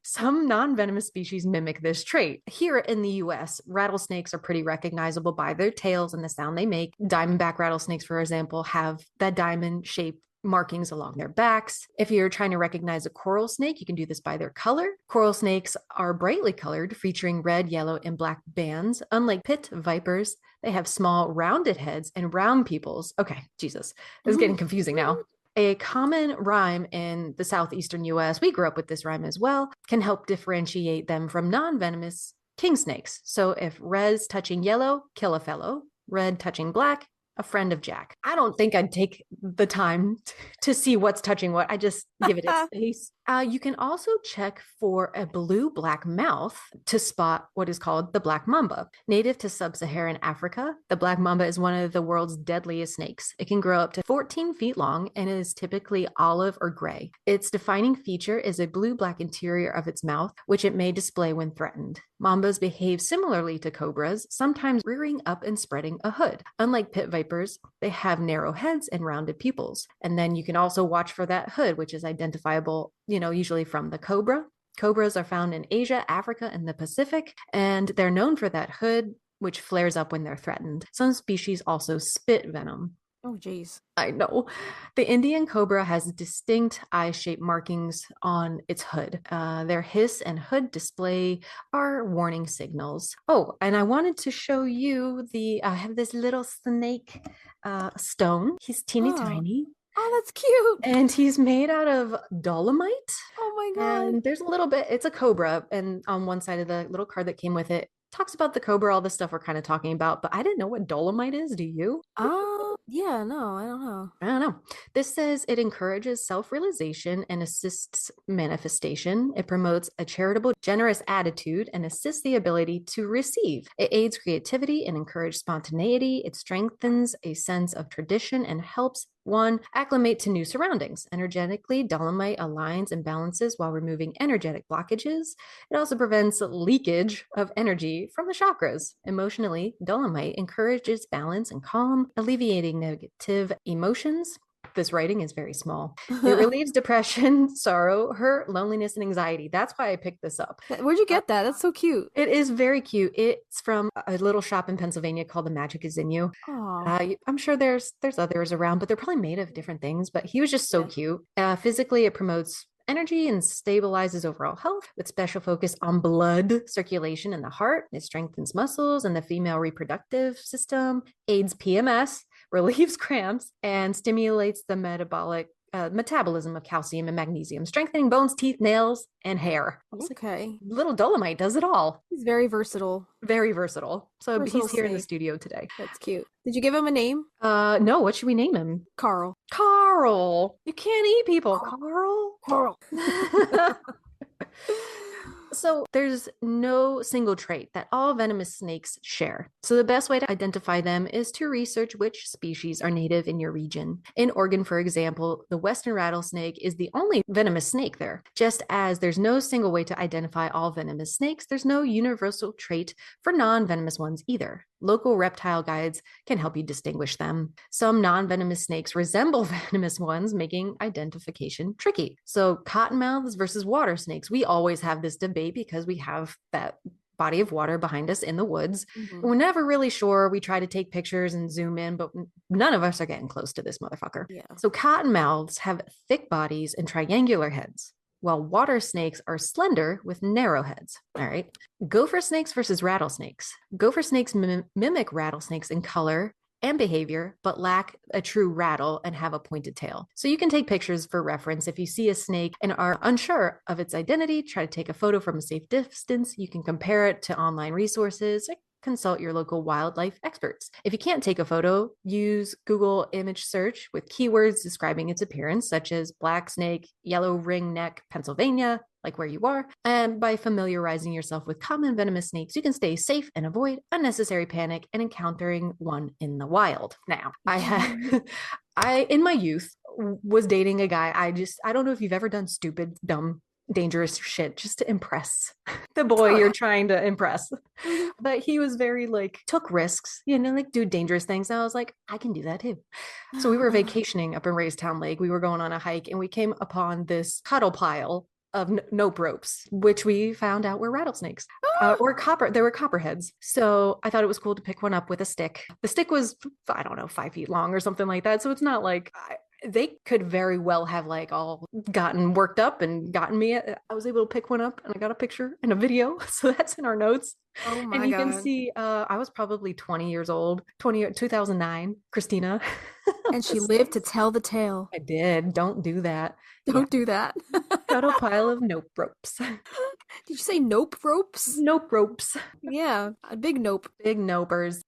Some non-venomous species mimic this trait. Here in the US, rattlesnakes are pretty recognizable by their tails and the sound they make. Diamondback rattlesnakes, for example, have that diamond-shaped markings along their backs. If you're trying to recognize a coral snake, you can do this by their color. Coral snakes are brightly colored, featuring red, yellow, and black bands. Unlike pit vipers, they have small rounded heads and round pupils. Okay, Jesus, this is getting confusing now. A common rhyme in the southeastern US, we grew up with this rhyme as well, can help differentiate them from non-venomous king snakes. So if red's touching yellow, kill a fellow. Red touching black, a friend of Jack. I don't think I'd take the time to see what's touching what. I just give it its space. You can also check for a blue-black mouth to spot what is called the black mamba. Native to sub-Saharan Africa, the black mamba is one of the world's deadliest snakes. It can grow up to 14 feet long and is typically olive or gray. Its defining feature is a blue-black interior of its mouth, which it may display when threatened. Mambas behave similarly to cobras, sometimes rearing up and spreading a hood. Unlike pit vipers, they have narrow heads and rounded pupils. And then you can also watch for that hood, which is identifiable, usually from the cobra. Cobras are found in Asia, Africa, and the Pacific, and they're known for that hood, which flares up when they're threatened. Some species also spit venom. Oh, geez. I know. The Indian cobra has distinct eye-shaped markings on its hood. Their hiss and hood display are warning signals. Oh, and I wanted to show you I have this little snake stone. He's teeny tiny. Oh, that's cute. And he's made out of dolomite. Oh my God. And there's a little bit, it's a cobra. And on one side of the little card that came with it, talks about the cobra, all the stuff we're kind of talking about, but I didn't know what dolomite is. Do you? Yeah, no, I don't know. I don't know. This says it encourages self-realization and assists manifestation. It promotes a charitable, generous attitude and assists the ability to receive. It aids creativity and encourages spontaneity. It strengthens a sense of tradition and helps one acclimate to new surroundings. Energetically, dolomite aligns and balances while removing energetic blockages. It also prevents leakage of energy from the chakras. Emotionally, dolomite encourages balance and calm, alleviating negative emotions. This writing is very small. It relieves depression, sorrow, hurt, loneliness, and anxiety. That's why I picked this up. Where'd you get that? That's so cute. It is very cute. It's from a little shop in Pennsylvania called the Magick is in You. I'm sure there's others around, but they're probably made of different things. But he was just so cute. Physically, it promotes energy and stabilizes overall health with special focus on blood circulation in the heart. It strengthens muscles and the female reproductive system, aids PMS, relieves cramps, and stimulates the metabolism of calcium and magnesium, strengthening bones, teeth, nails, and hair. Okay. Little dolomite does it all. He's very versatile. Very versatile. So Versatile he's here in the snake. studio today. That's cute. Did you give him a name? No, what should we name him? Carl. Carl. You can't eat people. Carl. Carl. So there's no single trait that all venomous snakes share. So the best way to identify them is to research which species are native in your region. In Oregon, for example, the western rattlesnake is the only venomous snake there. Just as there's no single way to identify all venomous snakes, there's no universal trait for non-venomous ones either. Local reptile guides can help you distinguish them. Some non-venomous snakes resemble venomous ones, making identification tricky. So cottonmouths versus water snakes. We always have this debate because we have that body of water behind us in the woods. Mhm. We're never really sure. We try to take pictures and zoom in, but none of us are getting close to this motherfucker. Yeah. So cottonmouths have thick bodies and triangular heads, while water snakes are slender with narrow heads. All right. Gopher snakes versus rattlesnakes. Gopher snakes mimic rattlesnakes in color and behavior, but lack a true rattle and have a pointed tail. So you can take pictures for reference. If you see a snake and are unsure of its identity, try to take a photo from a safe distance. You can compare it to online resources. Consult your local wildlife experts. If you can't take a photo, use Google image search with keywords describing its appearance, such as black snake, yellow ring neck, Pennsylvania, like where you are. And by familiarizing yourself with common venomous snakes, you can stay safe and avoid unnecessary panic and encountering one in the wild. Now, I in my youth was dating a guy. I don't know if you've ever done stupid, dumb, dangerous shit just to impress the boy you're trying to impress. But he was very took risks, do dangerous things. And I was like, I can do that too. So we were vacationing up in Raystown Lake. We were going on a hike and we came upon this cuddle pile of nope ropes, which we found out were rattlesnakes or copper. They were copperheads. So I thought it was cool to pick one up with a stick. The stick was, I don't know, 5 feet long or something like that. So it's not like they could very well have all gotten worked up and gotten me. I was able to pick one up and I got a picture and a video. So that's in our notes. Oh And my you can God. see, I was probably 20 years old, 2009, Kristina. And she lived to tell the tale. I did. Don't do that. Yeah. Don't do that. Got a pile of nope ropes. Did you say nope ropes? Nope ropes. Yeah, a big nope. Big nopers.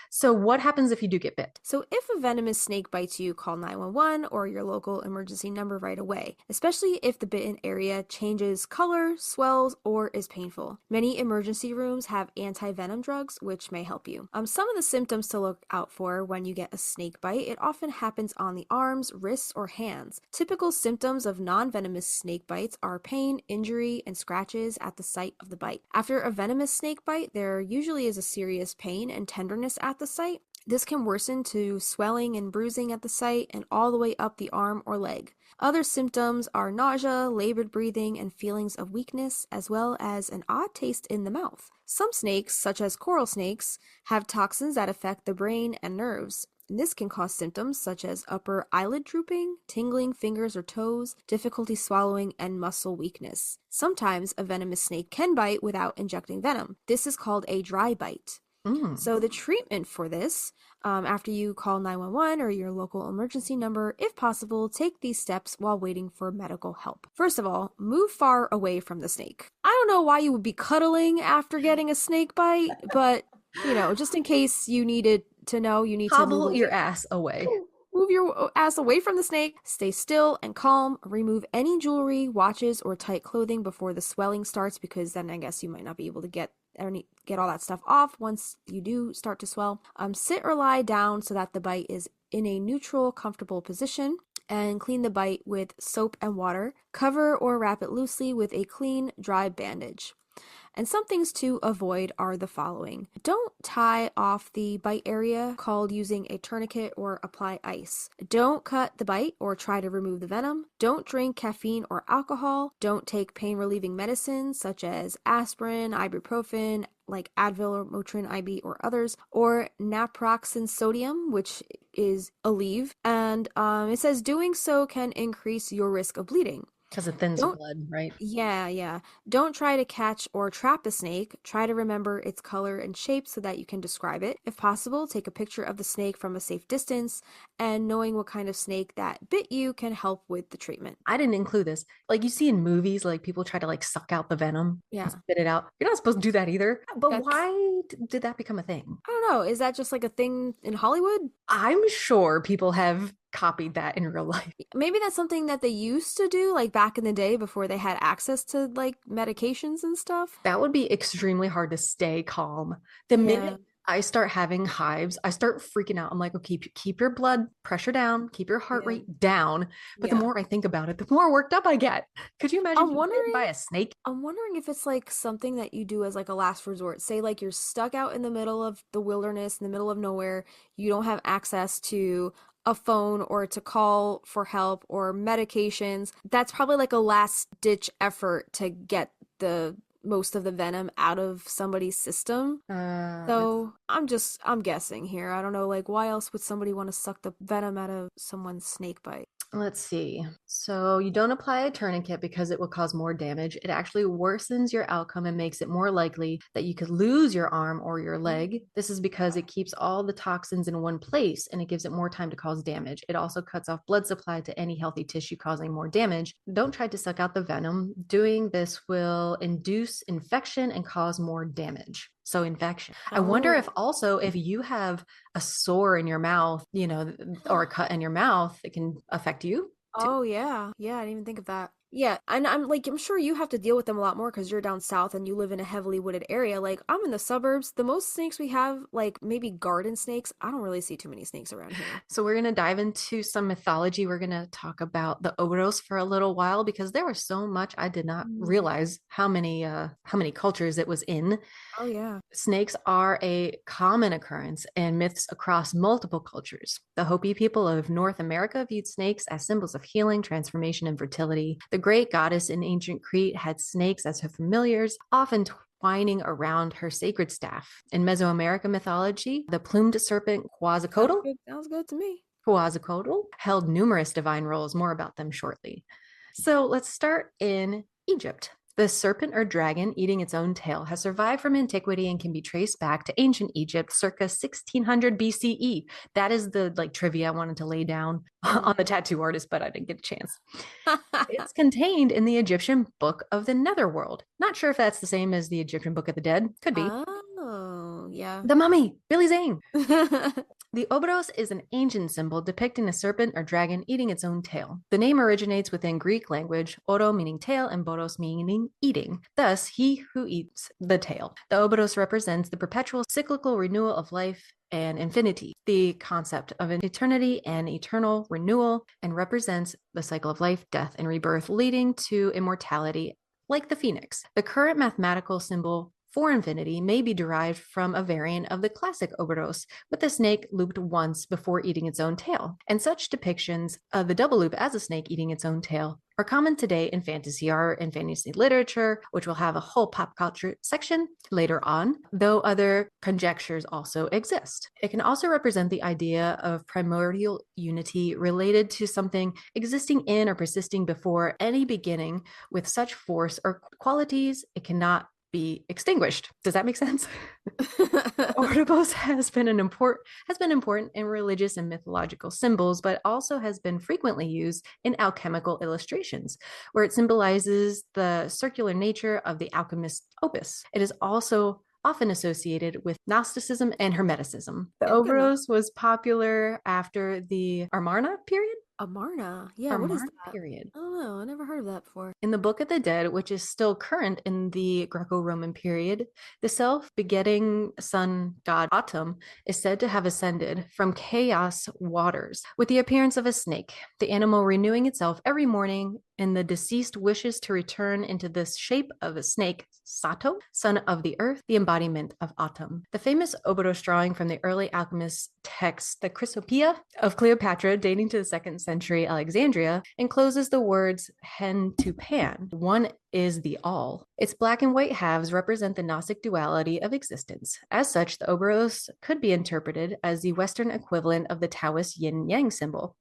So what happens if you do get bit? So if a venomous snake bites you, call 911 or your local emergency number right away, especially if the bitten area changes color, swells, or is painful. Many emergency rooms have anti-venom drugs, which may help you. Some of the symptoms to look out for when you get a snake bite, it often happens on the arms, wrists, or hands. Typical symptoms of non-venomous snake bites are pain, injury, and scratches at the site of the bite. After a venomous snake bite, there usually is a serious pain and tenderness at the site. This can worsen to swelling and bruising at the site and all the way up the arm or leg. Other symptoms are nausea, labored breathing, and feelings of weakness, as well as an odd taste in the mouth. Some snakes, such as coral snakes, have toxins that affect the brain and nerves. This can cause symptoms such as upper eyelid drooping, tingling fingers or toes, difficulty swallowing, and muscle weakness. Sometimes a venomous snake can bite without injecting venom. This is called a dry bite. So the treatment for this, after you call 911 or your local emergency number, if possible, take these steps while waiting for medical help. First of all, move far away from the snake. I don't know why you would be cuddling after getting a snake bite, but, just in case you needed to know, you need to Hobble your ass away. Move your ass away from the snake. Stay still and calm. Remove any jewelry, watches, or tight clothing before the swelling starts, because then I guess you might not be able to get all that stuff off once you do start to swell. Sit or lie down so that the bite is in a neutral, comfortable position, and clean the bite with soap and water. Cover or wrap it loosely with a clean, dry bandage. And some things to avoid are the following. Don't tie off the bite area, called using a tourniquet, or apply ice. Don't cut the bite or try to remove the venom. Don't drink caffeine or alcohol. Don't take pain-relieving medicines such as aspirin, ibuprofen, like Advil or Motrin IB or others, or naproxen sodium, which is Aleve. And it says doing so can increase your risk of bleeding. Because it thins blood, right? Yeah. Don't try to catch or trap a snake. Try to remember its color and shape so that you can describe it. If possible, take a picture of the snake from a safe distance, and knowing what kind of snake that bit you can help with the treatment. I didn't include this. Like you see in movies, like people try to like suck out the venom and spit it out. You're not supposed to do that either. But why did that become a thing? I don't know. Is that just like a thing in Hollywood? I'm sure people have copied that in real life. Maybe that's something that they used to do, like back in the day before they had access to like medications and stuff. That would be extremely hard to stay calm. The minute I start having hives, I start freaking out. I'm like, okay, keep your blood pressure down, keep your heart rate down. But the more I think about it, the more worked up I get. Could you imagine being bitten by a snake? I'm wondering if it's like something that you do as like a last resort. Say like you're stuck out in the middle of the wilderness, in the middle of nowhere. You don't have access to a phone or to call for help or medications. That's probably like a last ditch effort to get the most of the venom out of somebody's system. So I'm guessing here. I don't know, like why else would somebody want to suck the venom out of someone's snake bite? Let's see. So you don't apply a tourniquet because it will cause more damage. It actually worsens your outcome and makes it more likely that you could lose your arm or your leg. This is because it keeps all the toxins in one place and it gives it more time to cause damage. It also cuts off blood supply to any healthy tissue, causing more damage. Don't try to suck out the venom. Doing this will induce infection and cause more damage. So infection. I wonder if also if you have a sore in your mouth, or a cut in your mouth, it can affect you. Oh yeah. I didn't even think of that. Yeah, and I'm sure you have to deal with them a lot more because you're down south and you live in a heavily wooded area. Like I'm in the suburbs. The most snakes we have, like maybe garden snakes. I don't really see too many snakes around here. So we're gonna dive into some mythology. We're gonna talk about the Ouroboros for a little while because there was so much I did not realize how many cultures it was in. Oh yeah. Snakes are a common occurrence in myths across multiple cultures. The Hopi people of North America viewed snakes as symbols of healing, transformation, and fertility. The great goddess in ancient Crete had snakes as her familiars, often twining around her sacred staff. In Mesoamerican mythology, the plumed serpent Quetzalcoatl Sounds good to me. Quetzalcoatl held numerous divine roles. More about them shortly. So let's start in Egypt. The serpent or dragon eating its own tail has survived from antiquity and can be traced back to ancient Egypt circa 1600 BCE. That is the trivia I wanted to lay down on the tattoo artist, but I didn't get a chance. It's contained in the Egyptian Book of the Netherworld. Not sure if that's the same as the Egyptian Book of the Dead. Could be. Oh, yeah. The Mummy, Billy Zane. The Ouroboros is an ancient symbol depicting a serpent or dragon eating its own tail. The name originates within Greek language, oro meaning tail and boros meaning eating. Thus, he who eats the tail. The Ouroboros represents the perpetual cyclical renewal of life and infinity, the concept of an eternity and eternal renewal, and represents the cycle of life, death, and rebirth leading to immortality, like the phoenix. The current mathematical symbol for infinity may be derived from a variant of the classic Ouroboros, with the snake looped once before eating its own tail. And such depictions of the double loop as a snake eating its own tail are common today in fantasy art and fantasy literature, which will have a whole pop culture section later on, though other conjectures also exist. It can also represent the idea of primordial unity related to something existing in or persisting before any beginning with such force or qualities it cannot be extinguished. Does that make sense? Ouroboros has been important in religious and mythological symbols, but also has been frequently used in alchemical illustrations, where it symbolizes the circular nature of the alchemist's opus. It is also often associated with Gnosticism and Hermeticism. The Ouroboros was popular after the Amarna period. Amarna? Yeah, what is that? Period. I don't know. I never heard of that before. In the Book of the Dead, which is still current in the Greco-Roman period, the self-begetting sun god Atum is said to have ascended from chaos waters with the appearance of a snake, the animal renewing itself every morning, and the deceased wishes to return into the shape of a snake, Sato, son of the earth, the embodiment of Atum. The famous Ouroboros drawing from the early alchemist text, the Chrysopoeia of Cleopatra, dating to the 2nd century Alexandria, encloses the words hen to pan. One is the all. Its black and white halves represent the Gnostic duality of existence. As such, the Ouroboros could be interpreted as the Western equivalent of the Taoist yin-yang symbol.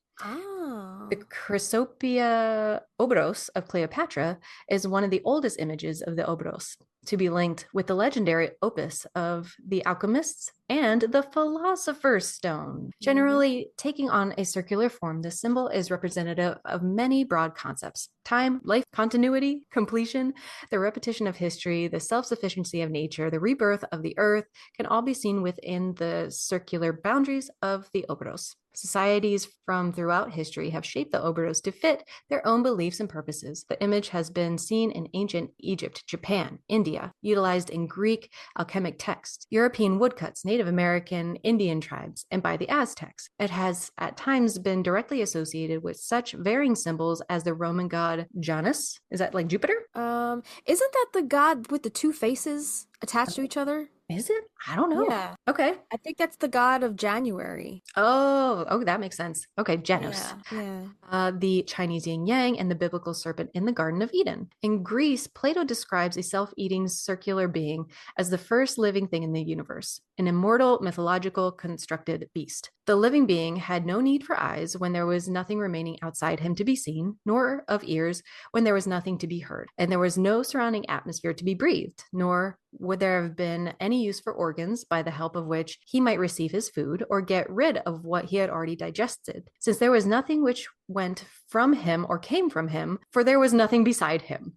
The Chrysopoeia Ouroboros of Cleopatra is one of the oldest images of the Ouroboros, to be linked with the legendary opus of the alchemists and the philosopher's stone. Generally taking on a circular form, this symbol is representative of many broad concepts: time, life, continuity, completion, the repetition of history, the self-sufficiency of nature, the rebirth of the earth can all be seen within the circular boundaries of the Ouroboros. Societies from throughout history have shaped the Ouroboros to fit their own beliefs and purposes. The image has been seen in ancient Egypt, Japan, India, utilized in Greek alchemic texts, European woodcuts, Native American Indian tribes, and by the Aztecs. It has at times been directly associated with such varying symbols as the Roman god Janus. Is that like Jupiter? Isn't that the god with the two faces attached to each other? Is it? I don't know. Yeah. Okay. I think that's the god of January. Oh, that makes sense. Okay, Janus. Yeah. The Chinese yin yang and the biblical serpent in the Garden of Eden. In Greece, Plato describes a self-eating circular being as the first living thing in the universe, an immortal, mythological, constructed beast. The living being had no need for eyes when there was nothing remaining outside him to be seen, nor of ears when there was nothing to be heard, and there was no surrounding atmosphere to be breathed, nor would there have been any use for organs by the help of which he might receive his food or get rid of what he had already digested, since there was nothing which went from him or came from him, for there was nothing beside him.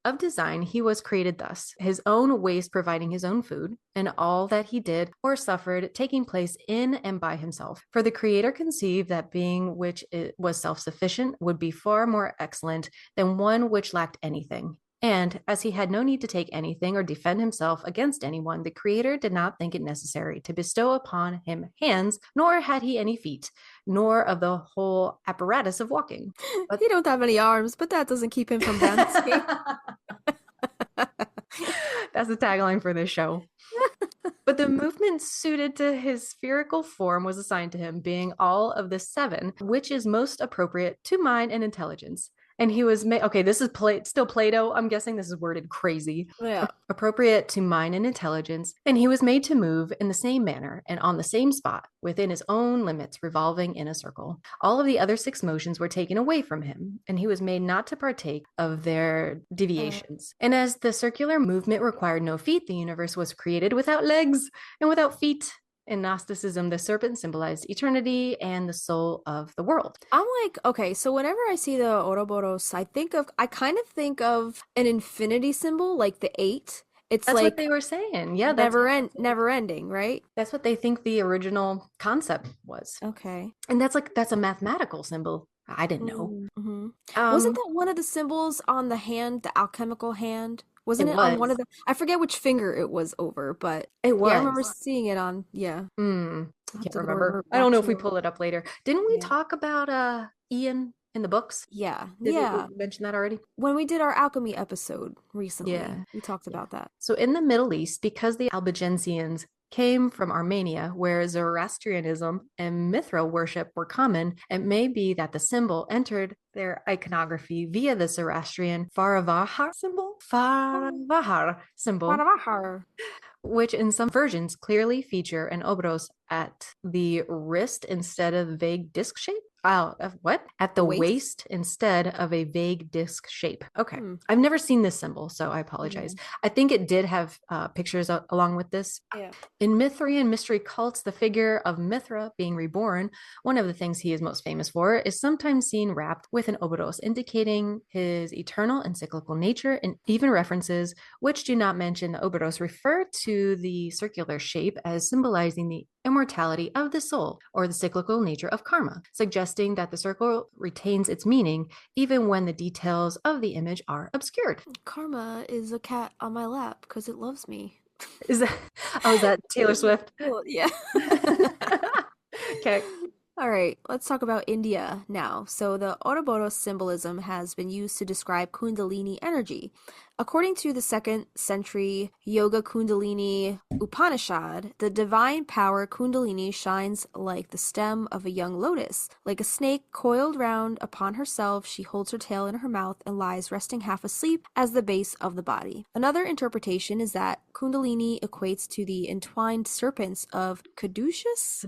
Of design, he was created thus, his own waste providing his own food, and all that he did or suffered taking place in and by himself. For the Creator conceived that being which was self-sufficient would be far more excellent than one which lacked anything. And as he had no need to take anything or defend himself against anyone, the Creator did not think it necessary to bestow upon him hands, nor had he any feet, nor of the whole apparatus of walking. But he don't have any arms, but that doesn't keep him from dancing. That's the tagline for this show. But the movement suited to his spherical form was assigned to him, being all of the 7, which is most appropriate to mind and intelligence. And he was made, okay, this is still Plato. I'm guessing this is worded crazy. Yeah. Appropriate to mind and intelligence. And he was made to move in the same manner and on the same spot within his own limits, revolving in a circle. All of the other 6 motions were taken away from him, and he was made not to partake of their deviations. And as the circular movement required no feet, the universe was created without legs and without feet. In Gnosticism, the serpent symbolized eternity and the soul of the world. I'm like, okay, so whenever I see the Ouroboros, I kind of think of an infinity symbol, like the 8. It's That's like what they were saying. Yeah, never ending, right? that's what they think the original concept was. Okay. And that's a mathematical symbol. I didn't know. Mm-hmm. Wasn't that one of the symbols on the hand, the alchemical hand? Wasn't it on one of the, I forget which finger it was over, but it was. Yeah, I remember seeing it on, I can't to remember. I don't know if we back pull it up later. Didn't we Yeah. talk about Ian in the books? Yeah. Did Yeah. we mention that already? When we did our alchemy episode recently, Yeah. we talked about that. So in the Middle East, because the Albigensians came from Armenia, where Zoroastrianism and Mithra worship were common, it may be that the symbol entered their iconography via the Zoroastrian Faravahar symbol, which in some versions clearly feature an Ouroboros at the wrist instead of vague disc shape. What? At the waist instead of a vague disc shape. Okay. I've never seen this symbol, so I apologize. I think it did have pictures along with this. Yeah. In Mithrian mystery cults, the figure of Mithra being reborn, one of the things he is most famous for, is sometimes seen wrapped with an Ouroboros, indicating his eternal and cyclical nature, and even references which do not mention the Ouroboros refer to the circular shape as symbolizing the immortality of the soul or the cyclical nature of karma, suggesting that the circle retains its meaning even when the details of the image are obscured. Karma is a cat on my lap because it loves me. Is that Taylor Swift? Yeah. Okay. All right, let's talk about India now. So the Ouroboros symbolism has been used to describe Kundalini energy. According to the 2nd century Yoga Kundalini Upanishad, the divine power Kundalini shines like the stem of a young lotus. Like a snake coiled round upon herself, she holds her tail in her mouth and lies resting half asleep as the base of the body. Another interpretation is that Kundalini equates to the entwined serpents of Caduceus?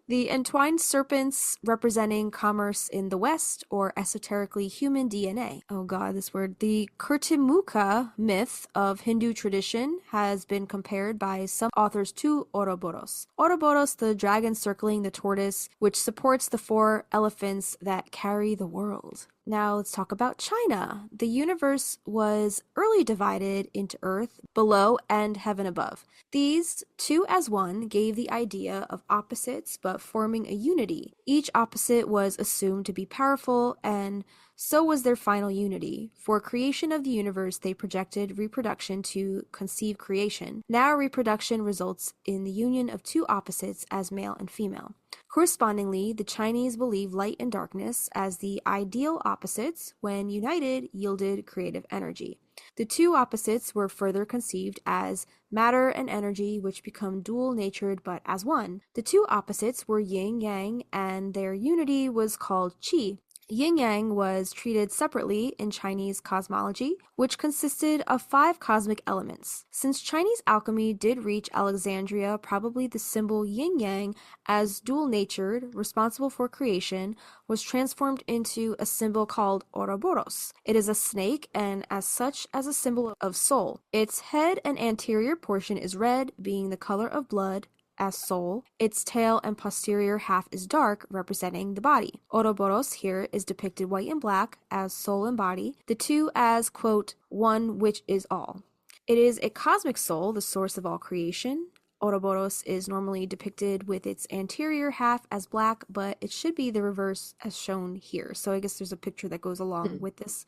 The entwined serpents representing commerce in the West, or esoterically human DNA. Oh god, this word. The Kurtimukha myth of Hindu tradition has been compared by some authors to Ouroboros. Ouroboros, the dragon circling the tortoise, which supports the 4 elephants that carry the world. Now let's talk about China. The universe was early divided into earth below and heaven above. These, 2 as 1, gave the idea of opposites but forming a unity. Each opposite was assumed to be powerful, and so was their final unity. For creation of the universe, they projected reproduction to conceive creation. Now reproduction results in the union of 2 opposites as male and female. Correspondingly, the Chinese believe light and darkness as the ideal opposites, when united, yielded creative energy. The 2 opposites were further conceived as matter and energy, which become dual-natured but as one. The 2 opposites were yin-yang, and their unity was called qi. Yin-yang was treated separately in Chinese cosmology, which consisted of 5 cosmic elements. Since Chinese alchemy did reach Alexandria, probably the symbol yin-yang, as dual-natured, responsible for creation, was transformed into a symbol called Ouroboros. It is a snake, and as such as a symbol of soul. Its head and anterior portion is red, being the color of blood, as soul. Its tail and posterior half is dark, representing the body. Ouroboros here is depicted white and black, as soul and body, the 2 as, quote, one which is all. It is a cosmic soul, the source of all creation. Ouroboros is normally depicted with its anterior half as black, but it should be the reverse as shown here. So I guess there's a picture that goes along with this.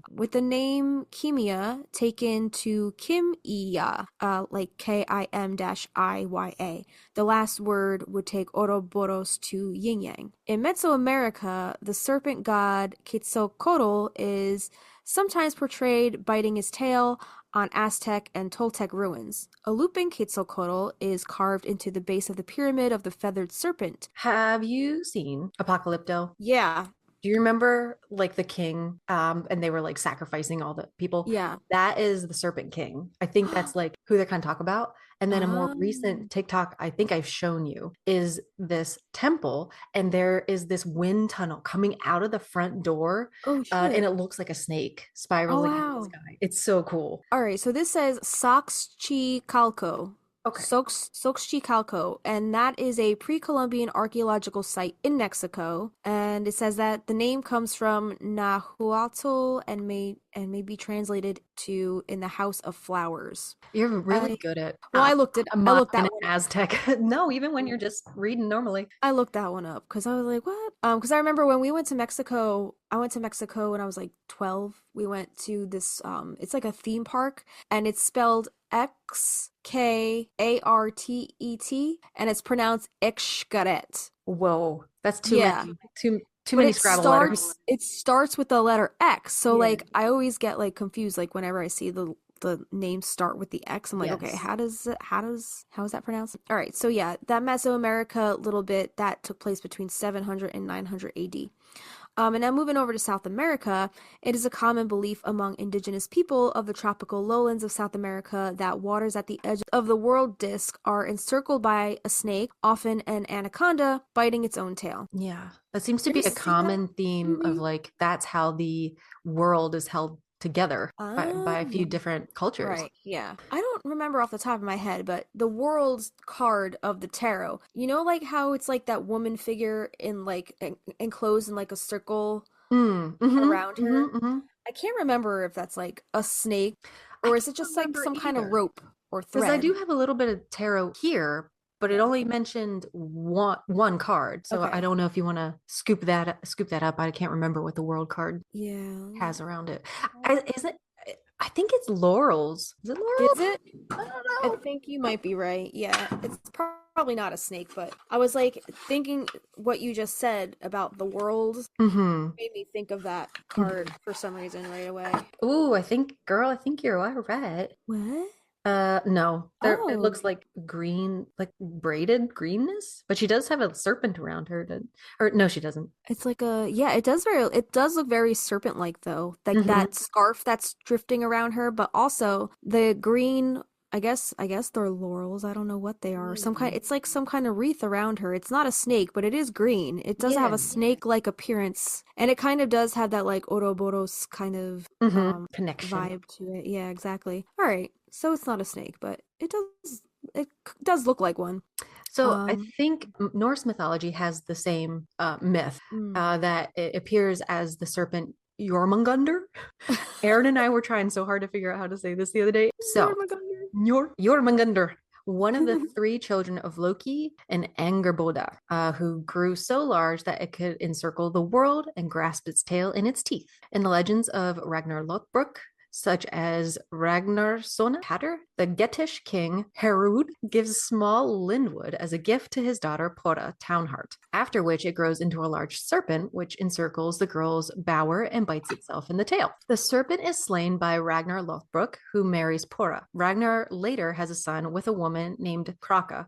With the name Kimia taken to Kim-iya, like Kim-iya. The last word would take Ouroboros to yin-yang. In Mesoamerica, the serpent god Quetzalcoatl is sometimes portrayed biting his tail on Aztec and Toltec ruins. A looping Quetzalcoatl is carved into the base of the pyramid of the feathered serpent. Have you seen Apocalypto? Yeah. Do you remember like the king and they were like sacrificing all the people? Yeah. That is the Serpent King. I think that's like who they're kind of talk about. And then a more recent TikTok, I think I've shown you, is this temple, and there is this wind tunnel coming out of the front door, Oh and shit. it looks like a snake Oh spiraling into the wow. sky. It's so cool. All right, so this says Soxchicalco. Okay. Soxchicalco, and that is a pre-Columbian archaeological site in Mexico. And it says that the name comes from Nahuatl and may be translated to "in the house of flowers." You're really I good at well, I looked that Mayan and one. Aztec. No, even when you're just reading normally. I looked that one up because I was like, what? Because I remember when we went to Mexico, I went to Mexico when I was like 12. We went to this, it's like a theme park, and it's spelled Xkartet, and it's pronounced Xcaret. Whoa, that's too Yeah. many. Too But many it Scrabble letters. starts with the letter X. So Yeah. like I always get like confused like whenever I see the names start with the X. I'm like, okay, Yes. how is that pronounced? All right, so yeah, that Mesoamerica little bit that took place between 700 and 900 AD. And now moving over to South America, it is a common belief among indigenous people of the tropical lowlands of South America that waters at the edge of the world disk are encircled by a snake, often an anaconda, biting its own tail. Yeah, that seems to You be ever a see that common theme of movie? like that's how the world is held together by a few Oh. different cultures. Right, yeah. I don't remember off the top of my head, but the world's card of the tarot, you know, like how it's like that woman figure in like enclosed in like a circle around her? I can't remember if that's like a snake I or is can't it just like remember some kind of either. rope or Because I thread? do have a little bit of tarot here, but it only mentioned one card. So Okay. I don't know if you want to scoop that up. I can't remember what the world card Yeah. has around it. Is it? I think it's laurels. Is it laurels? Is it? I don't I know. think you might be right. Yeah, it's probably not a snake, but I was like thinking what you just said about the world Mm-hmm. made me think of that card for some reason right away. Ooh, I think you're all right. What? No. It Oh, looks like green, like braided greenness, but she does have a serpent around her or no, she doesn't. it's like it does look very serpent-like though. Like Mhm. that scarf that's drifting around her, but also the green, I guess they're laurels. I don't know what they are. It's like some kind of wreath around her. It's not a snake, but it is green. It does have Yeah. a snake-like appearance, and it kind of does have that like Ouroboros kind of Connection. vibe to it. Yeah, exactly. All right. So it's not a snake, but it does look like one. So I think Norse mythology has the same myth that it appears as the serpent Jormungandr. Aaron and I were trying so hard to figure out how to say this the other day. So Jormungandr, one of the three children of Loki and Angerboda, who grew so large that it could encircle the world and grasp its tail in its teeth. In the legends of Ragnar Lothbrok, such as Ragnarssona Hatter, the Gettish king Herud gives small lindwood as a gift to his daughter Pora Townheart, after which it grows into a large serpent which encircles the girl's bower and bites itself in the tail. The serpent is slain by Ragnar Lothbrok, who marries Pora. Ragnar later has a son with a woman named Kraka,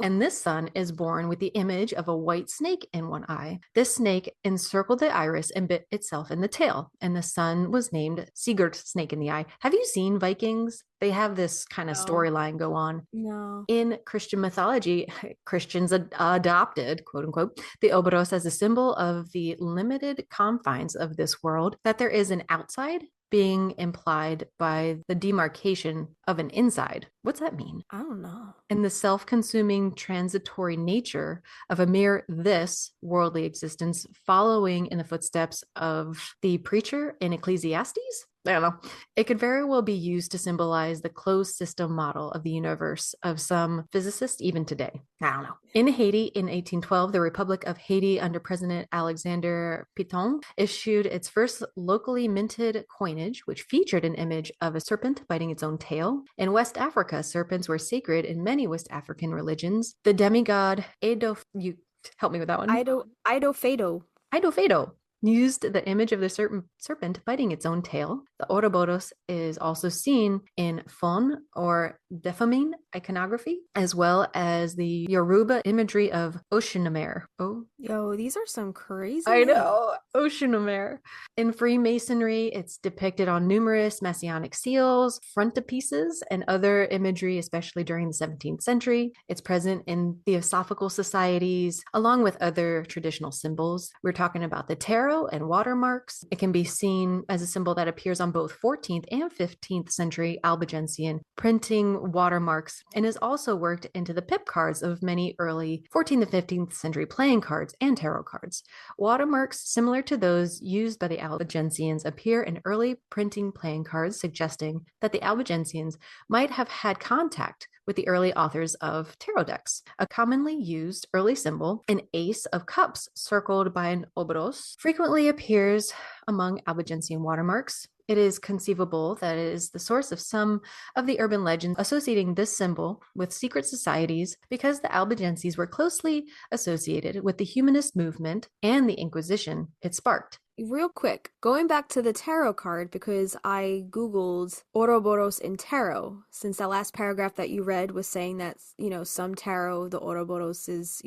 and this son is born with the image of a white snake in one eye. This snake encircled the iris and bit itself in the tail, and the son was named Sigurd Snake in the Eye. Have you seen Vikings? They have this kind of No. storyline go on. No. In Christian mythology, Christians adopted, quote unquote, the Ouroboros as a symbol of the limited confines of this world, that there is an outside being implied by the demarcation of an inside. What's that mean? I don't know. And the self-consuming transitory nature of a mere this worldly existence following in the footsteps of the preacher in Ecclesiastes? I don't know. It could very well be used to symbolize the closed system model of the universe of some physicists even today. I don't know. In Haiti in 1812, the Republic of Haiti under President Alexander Pétain issued its first locally minted coinage, which featured an image of a serpent biting its own tail. In West Africa, serpents were sacred in many West African religions. The demigod Edo, you help me with that one. Ido Fado. Idofado. used the image of the serpent biting its own tail. The Ouroboros is also seen in Fon or Defamine iconography, as well as the Yoruba imagery of Oshinamer. Oh, Yo, these are some crazy I names. know, Oshinamer. In Freemasonry, it's depicted on numerous messianic seals, frontispieces, and other imagery, especially during the 17th century. It's present in Theosophical societies, along with other traditional symbols. We're talking about the tarot and watermarks. It can be seen as a symbol that appears on both 14th and 15th century Albigensian printing watermarks, and is also worked into the pip cards of many early 14th to 15th century playing cards and tarot cards. Watermarks similar to those used by the Albigensians appear in early printing playing cards, suggesting that the Albigensians might have had contact with the early authors of tarot decks. A commonly used early symbol, an ace of cups circled by an Ouroboros, frequently appears among Albigensian watermarks. It is conceivable that it is the source of some of the urban legends associating this symbol with secret societies because the Albigenses were closely associated with the humanist movement and the Inquisition it sparked. Real quick, going back to the tarot card, because I Googled Ouroboros in tarot, since that last paragraph that you read was saying that, some tarot, the Ouroboros is,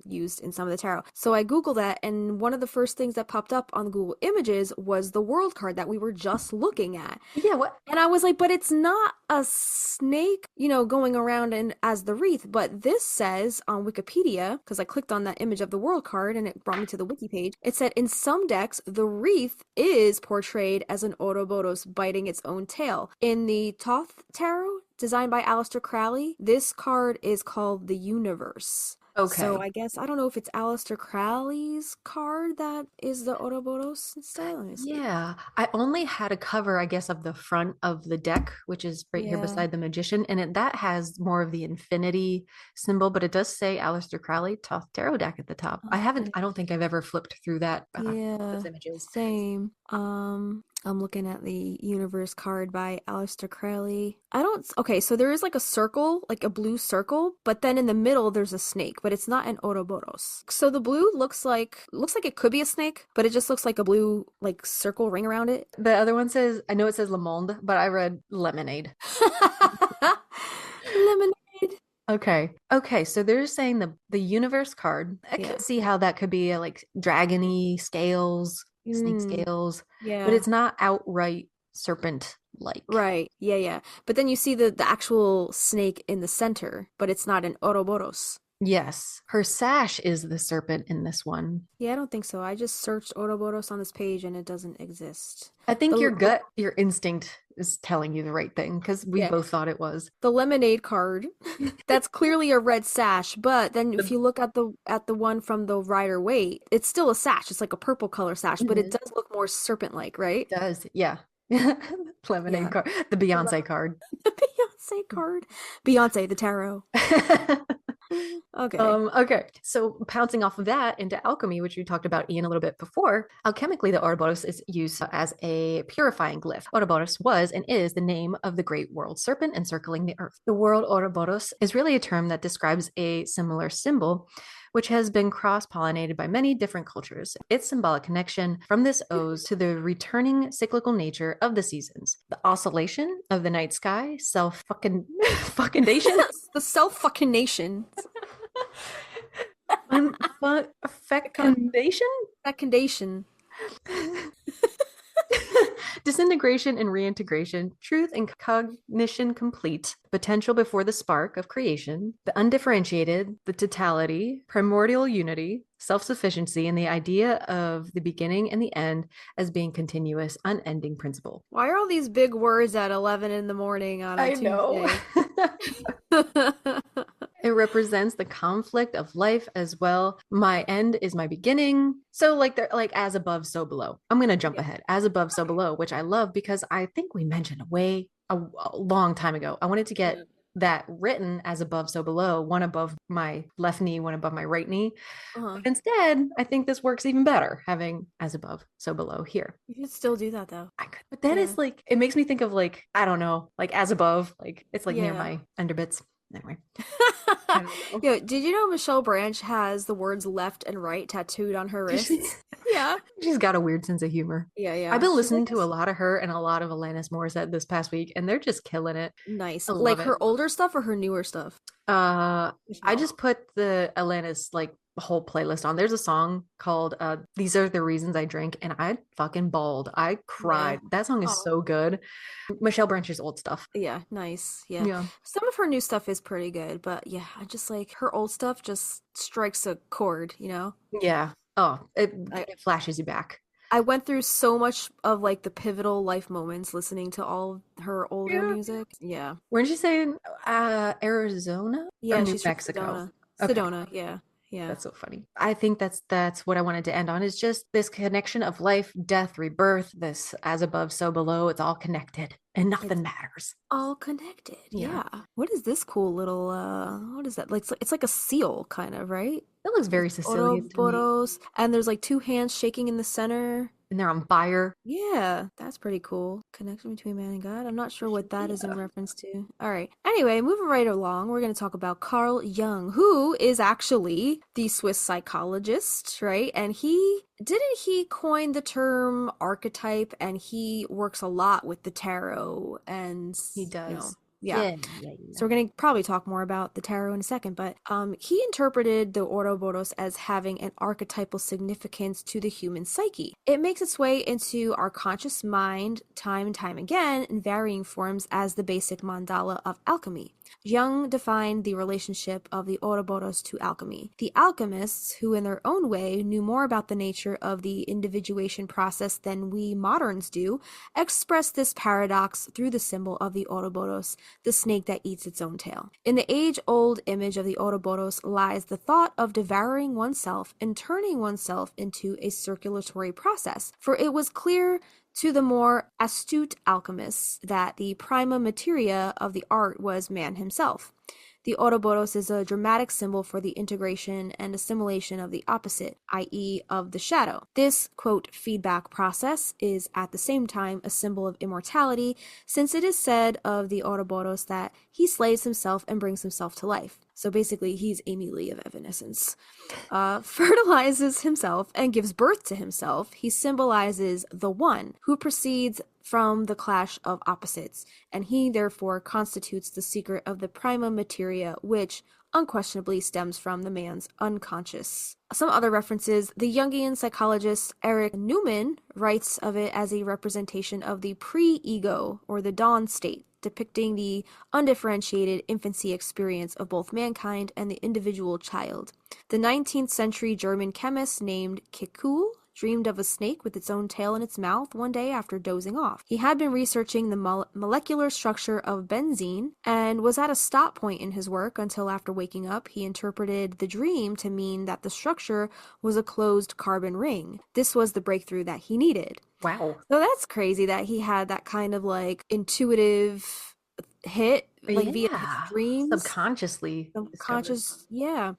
used in some of the tarot. So I Googled that, and one of the first things that popped up on Google Images was the world card that we were just looking at. Yeah, what? And I was like, but it's not a snake, going around and as the wreath. But this says on Wikipedia, because I clicked on that image of the world card and it brought me to the wiki page, it said in some decks, the wreath is portrayed as an Ouroboros biting its own tail. In the Thoth Tarot, designed by Aleister Crowley, this card is called the Universe. Okay. So I guess, I don't know if it's Aleister Crowley's card that is the Ouroboros instead. Let me see. Yeah, I only had a cover, I guess, of the front of the deck, which is right here Yeah. beside the magician, and that has more of the infinity symbol, but it does say Aleister Crowley Thoth Tarot deck at the top. I don't think I've ever flipped through that Yeah, those images. same. I'm looking at the universe card by Aleister Crowley. Okay, so there is like a circle, like a blue circle, but then in the middle there's a snake, but it's not an Ouroboros. So the blue looks like it could be a snake, but it just looks like a blue like circle ring around it. The other one says, I know it says Le Monde, but I read lemonade. Lemonade. Okay, so they're saying the universe card. I Yeah. can see how that could be like dragony scales, snake scales, Yeah. but it's not outright serpent-like. Right. Yeah. But then you see the actual snake in the center, but it's not an Ouroboros. Yes, her sash is the serpent in this one. Yeah, I don't think so. I just searched Ouroboros on this page and it doesn't exist. I think The- your instinct is telling you the right thing because we Yeah. both thought it was. The lemonade card, that's clearly a red sash, but then if you look at the one from the Rider Waite, it's still a sash. It's like a purple color sash, but it does look more serpent-like, right? It does, yeah. Lemonade Yeah. card, the Beyonce card. The Beyonce card. Beyonce, the tarot. Okay. Okay, so pouncing off of that into alchemy, which we talked about, Ian, a little bit before, alchemically, the Ouroboros is used as a purifying glyph. Ouroboros was and is the name of the great world serpent encircling the earth. The word Ouroboros is really a term that describes a similar symbol, which has been cross-pollinated by many different cultures. Its symbolic connection from this owes to the returning cyclical nature of the seasons, the oscillation of the night sky, self-fecundation, The self-fucking-nation. fecundation, Fecundation. disintegration and reintegration, truth and cognition complete, potential before the spark of creation, the undifferentiated, the totality, primordial unity, self-sufficiency, and the idea of the beginning and the end as being continuous, unending principle. Why are all these big words at 11 in the morning on a Tuesday? It represents the conflict of life as well. My end is my beginning. So they're like as above, so below. I'm going to jump ahead. As above, so below, which I love because I think we mentioned a long time ago. I wanted to get that written as above, so below, one above my left knee, one above my right knee. But instead, I think this works even better having as above, so below here. You should still do that though. I could, but then it's like, it makes me think of I don't know, like as above, like it's like near Yeah. my underbits. Anyway. I don't know. Yo, did you know Michelle Branch has the words left and right tattooed on her Does she? wrists? Yeah. She's got a weird sense of humor. Yeah. I've been She's listening like to a lot of her and a lot of Alanis Morissette this past week, and they're just killing it. nice. I Like love her it. older stuff or her newer stuff? I Michelle. just put the Alanis like whole playlist on. There's a song called These Are the Reasons I Drink, and I fucking bawled. I cried. That song is Oh. so good. Michelle Branch's old stuff. Yeah, nice. Yeah. Yeah. Some of her new stuff is pretty good, but yeah, I just like her old stuff just strikes a chord, you know? Yeah. Oh, it flashes you back. I went through so much of like the pivotal life moments listening to all her older Yeah. music. Yeah. Weren't you saying Arizona? Yeah, or New she's from Mexico? Sedona. Okay. Sedona, yeah. Yeah. That's so funny. I think that's what I wanted to end on, is just this connection of life, death, rebirth, this as above, so below. It's all connected and nothing matters. all connected. Yeah. Yeah. What is this cool little what is that? Like it's like a seal kind of, right? That looks very Sicilian to me. Ouroboros. And there's like two hands shaking in the center. And they're on fire. Yeah, that's pretty cool. Connection between man and God. I'm not sure what that is in reference to. All right. Anyway, moving right along, we're going to talk about Carl Jung, who is actually the Swiss psychologist, right? And he coin the term archetype, and he works a lot with the tarot, and He does. you know, yeah. So we're going to probably talk more about the tarot in a second, but he interpreted the Ouroboros as having an archetypal significance to the human psyche. It makes its way into our conscious mind time and time again in varying forms as the basic mandala of alchemy. Jung defined the relationship of the Ouroboros to alchemy. The alchemists, who in their own way knew more about the nature of the individuation process than we moderns do, expressed this paradox through the symbol of the Ouroboros, the snake that eats its own tail. In the age-old image of the Ouroboros lies the thought of devouring oneself and turning oneself into a circulatory process, for it was clear to the more astute alchemists that the prima materia of the art was man himself. The Ouroboros is a dramatic symbol for the integration and assimilation of the opposite, i.e. of the shadow. This, quote, feedback process is at the same time a symbol of immortality, since it is said of the Ouroboros that he slays himself and brings himself to life. So basically, he's Amy Lee of Evanescence. Fertilizes himself and gives birth to himself. He symbolizes the one who proceeds from the clash of opposites, and he therefore constitutes the secret of the prima materia, which unquestionably stems from the man's unconscious. Some other references: the Jungian psychologist Eric Newman writes of it as a representation of the pre-ego, or the dawn state, depicting the undifferentiated infancy experience of both mankind and the individual child. The 19th century German chemist named Kekul dreamed of a snake with its own tail in its mouth one day after dozing off. He had been researching the molecular structure of benzene and was at a stop point in his work until after waking up he interpreted the dream to mean that the structure was a closed carbon ring. This was the breakthrough that he needed. Wow. So that's crazy that he had that kind of like intuitive hit, like via his dreams. Subconsciously. Subconscious, yeah.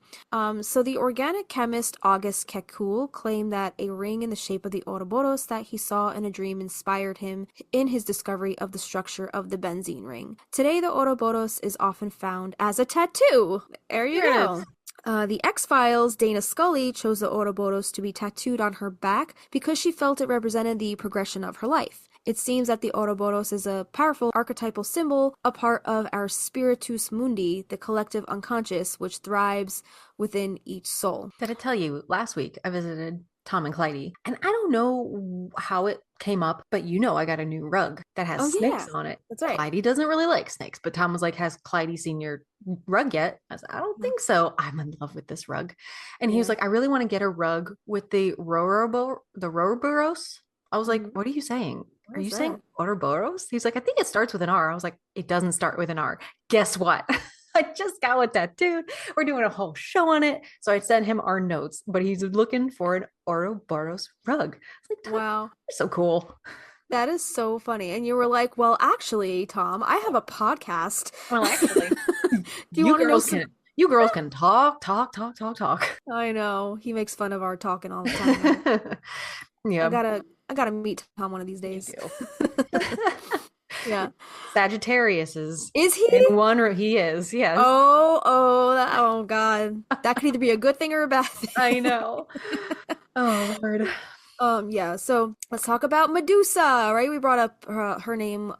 So the organic chemist August Kekul claimed that a ring in the shape of the Ouroboros that he saw in a dream inspired him in his discovery of the structure of the benzene ring. Today, the Ouroboros is often found as a tattoo. There you go. The X-Files' Dana Scully chose the Ouroboros to be tattooed on her back because she felt it represented the progression of her life. It seems that the Ouroboros is a powerful archetypal symbol, a part of our spiritus mundi, the collective unconscious, which thrives within each soul. Did I tell you, last week I visited Tom and Clyde, and I don't know how it came up, but you know I got a new rug that has snakes on it. That's right. Clyde doesn't really like snakes, but Tom was like, has Clyde seen your rug yet? I was like, I don't think so. I'm in love with this rug. And he was like, I really want to get a rug with the Ouroboros. I was like, what are you saying? Are you saying Ouroboros? He's like, I think it starts with an R. I was like, it doesn't start with an R. Guess what? I just got one tattooed. We're doing a whole show on it. So I sent him our notes, but he's looking for an Ouroboros rug. It's like, Wow. You're so cool. That is so funny. And you were like, well, actually, Tom, I have a podcast. Well, actually, Do you want to know you girls can talk. I know. He makes fun of our talking all the time. Yeah. I gotta meet Tom one of these days. Yeah. Sagittarius Is he? in one. He is, yes. Oh God. That could either be a good thing or a bad thing. I know. Oh, Lord. Yeah, so let's talk about Medusa, right? We brought up her name.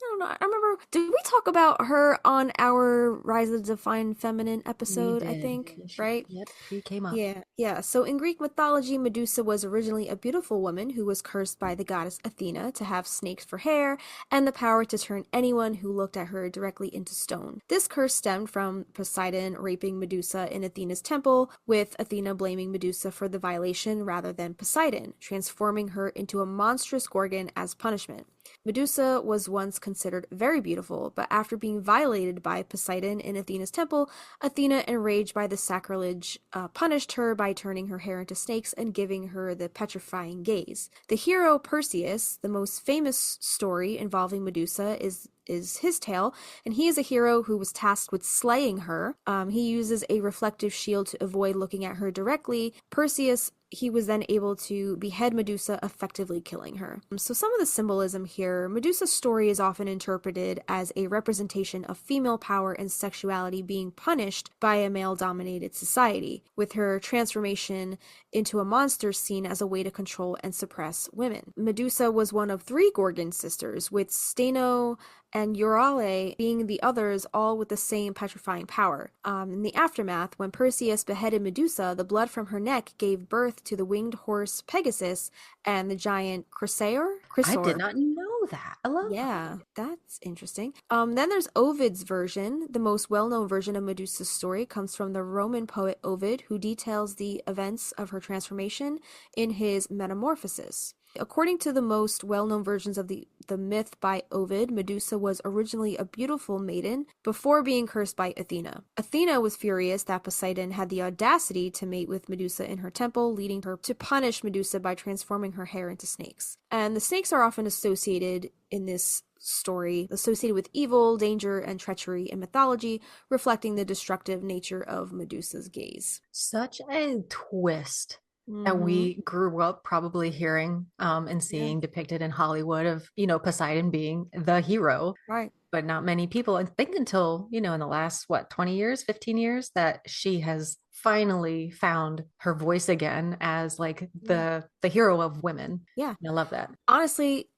I don't know. I remember, did we talk about her on our Rise of the Divine Feminine episode, I think, right? Yep, she came up. Yeah. So in Greek mythology, Medusa was originally a beautiful woman who was cursed by the goddess Athena to have snakes for hair and the power to turn anyone who looked at her directly into stone. This curse stemmed from Poseidon raping Medusa in Athena's temple, with Athena blaming Medusa for the violation rather than Poseidon, transforming her into a monstrous gorgon as punishment. Medusa was once considered very beautiful, but after being violated by Poseidon in Athena's temple, Athena, enraged by the sacrilege, punished her by turning her hair into snakes and giving her the petrifying gaze. The hero Perseus, the most famous story involving Medusa, is his tale, and he is a hero who was tasked with slaying her. He uses a reflective shield to avoid looking at her directly. Perseus, he was then able to behead Medusa, effectively killing her. So some of the symbolism here, Medusa's story is often interpreted as a representation of female power and sexuality being punished by a male-dominated society, with her transformation into a monster seen as a way to control and suppress women. Medusa was one of 3 Gorgon sisters, with Steno and Euryale being the others, all with the same petrifying power. In the aftermath, when Perseus beheaded Medusa, the blood from her neck gave birth to the winged horse Pegasus and the giant Chrysaor. I did not know that. I love Yeah, that's interesting. Then there's Ovid's version. The most well-known version of Medusa's story comes from the Roman poet Ovid, who details the events of her transformation in his Metamorphosis. According to the most well-known versions of the myth by Ovid, Medusa was originally a beautiful maiden before being cursed by Athena. Athena was furious that Poseidon had the audacity to mate with Medusa in her temple, leading her to punish Medusa by transforming her hair into snakes. And the snakes are often associated in this story, associated with evil, danger, and treachery in mythology, reflecting the destructive nature of Medusa's gaze. Such a twist that we grew up probably hearing and seeing depicted in Hollywood of, Poseidon being the hero. Right. But not many people, I think until, in the last, 20 years, 15 years, that she has finally found her voice again as like the hero of women. Yeah. And I love that. Honestly,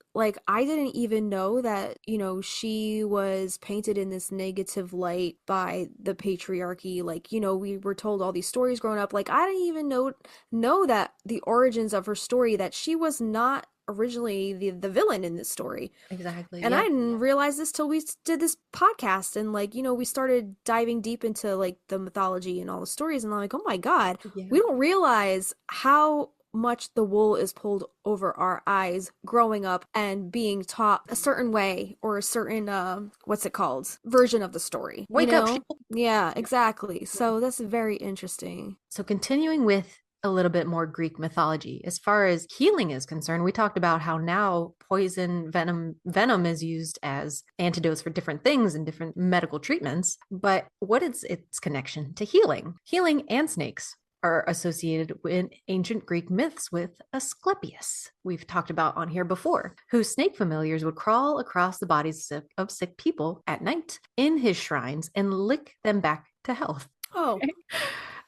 I didn't even know that, she was painted in this negative light by the patriarchy. We were told all these stories growing up. I didn't even know that the origins of her story, that she was not originally the villain in this story. Exactly. And I didn't realize this till we did this podcast, and we started diving deep into the mythology and all the stories, and I'm like, oh my God, we don't realize how much the wool is pulled over our eyes growing up and being taught a certain way or a certain version of the story. Wake up. Yeah, exactly. So that's very interesting. So continuing with a little bit more Greek mythology, as far as healing is concerned, we talked about how now poison venom is used as antidotes for different things and different medical treatments. But what is its connection to healing? Healing and snakes are associated in ancient Greek myths with Asclepius, we've talked about on here before, whose snake familiars would crawl across the bodies of sick people at night in his shrines and lick them back to health. Oh. Okay.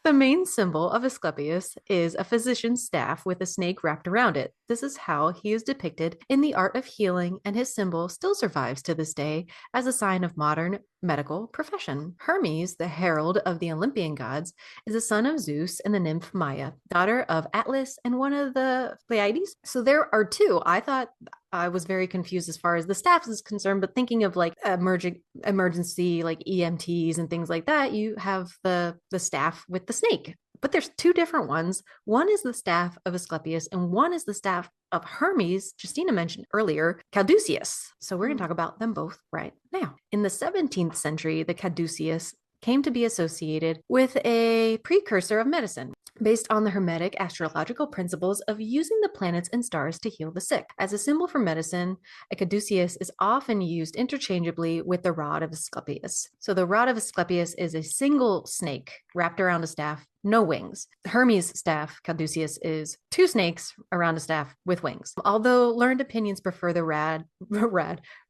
The main symbol of Asclepius is a physician's staff with a snake wrapped around it. This is how he is depicted in the art of healing, and his symbol still survives to this day as a sign of modern medical profession. Hermes, the herald of the Olympian gods, is a son of Zeus and the nymph Maia, daughter of Atlas and one of the Pleiades. So there are 2. I thought I was very confused as far as the staff is concerned, but thinking of emergency EMTs and things like that, you have the staff with the snake. But there's 2 different ones. One is the staff of Asclepius and one is the staff of Hermes, Kristina mentioned earlier, caduceus. So we're going to talk about them both right now. In the 17th century, the caduceus came to be associated with a precursor of medicine. based on the Hermetic astrological principles of using the planets and stars to heal the sick. As a symbol for medicine, a caduceus is often used interchangeably with the rod of Asclepius. So the rod of Asclepius is a single snake wrapped around a staff, no wings. Hermes' staff, caduceus, is two snakes around a staff with wings. Although learned opinions prefer the rod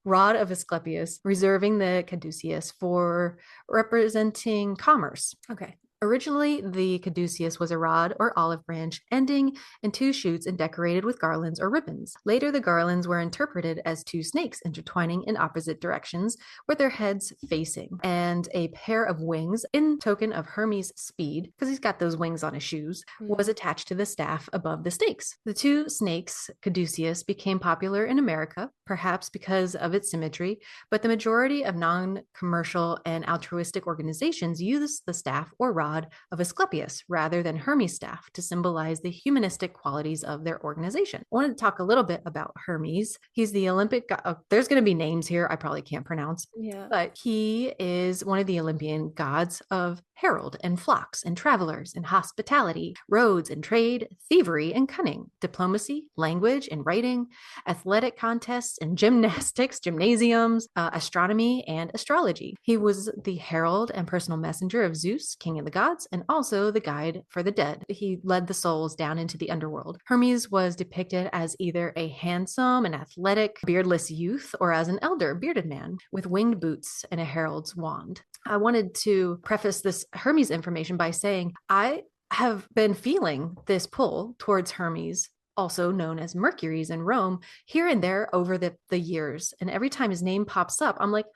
of Asclepius, reserving the caduceus for representing commerce. Okay. Originally, the caduceus was a rod or olive branch ending in two shoots and decorated with garlands or ribbons. Later, the garlands were interpreted as two snakes intertwining in opposite directions with their heads facing, and a pair of wings in token of Hermes' speed, because he's got those wings on his shoes, was attached to the staff above the snakes. The two snakes, caduceus, became popular in America, perhaps because of its symmetry, but the majority of non-commercial and altruistic organizations use the staff or rod of Asclepius rather than Hermes' staff to symbolize the humanistic qualities of their organization. I wanted to talk a little bit about Hermes. He's the Olympic god. Oh, there's going to be names here I probably can't pronounce. Yeah. But he is one of the Olympian gods of herald and flocks and travelers and hospitality, roads and trade, thievery and cunning, diplomacy, language and writing, athletic contests and gymnastics, gymnasiums, astronomy and astrology. He was the herald and personal messenger of Zeus, king of the gods, and also the guide for the dead. He led the souls down into the underworld. Hermes was depicted as either a handsome and athletic, beardless youth or as an elder, bearded man with winged boots and a herald's wand. I wanted to preface this Hermes information by saying I have been feeling this pull towards Hermes, also known as Mercury's in Rome, here and there over the years. And every time his name pops up, I'm like,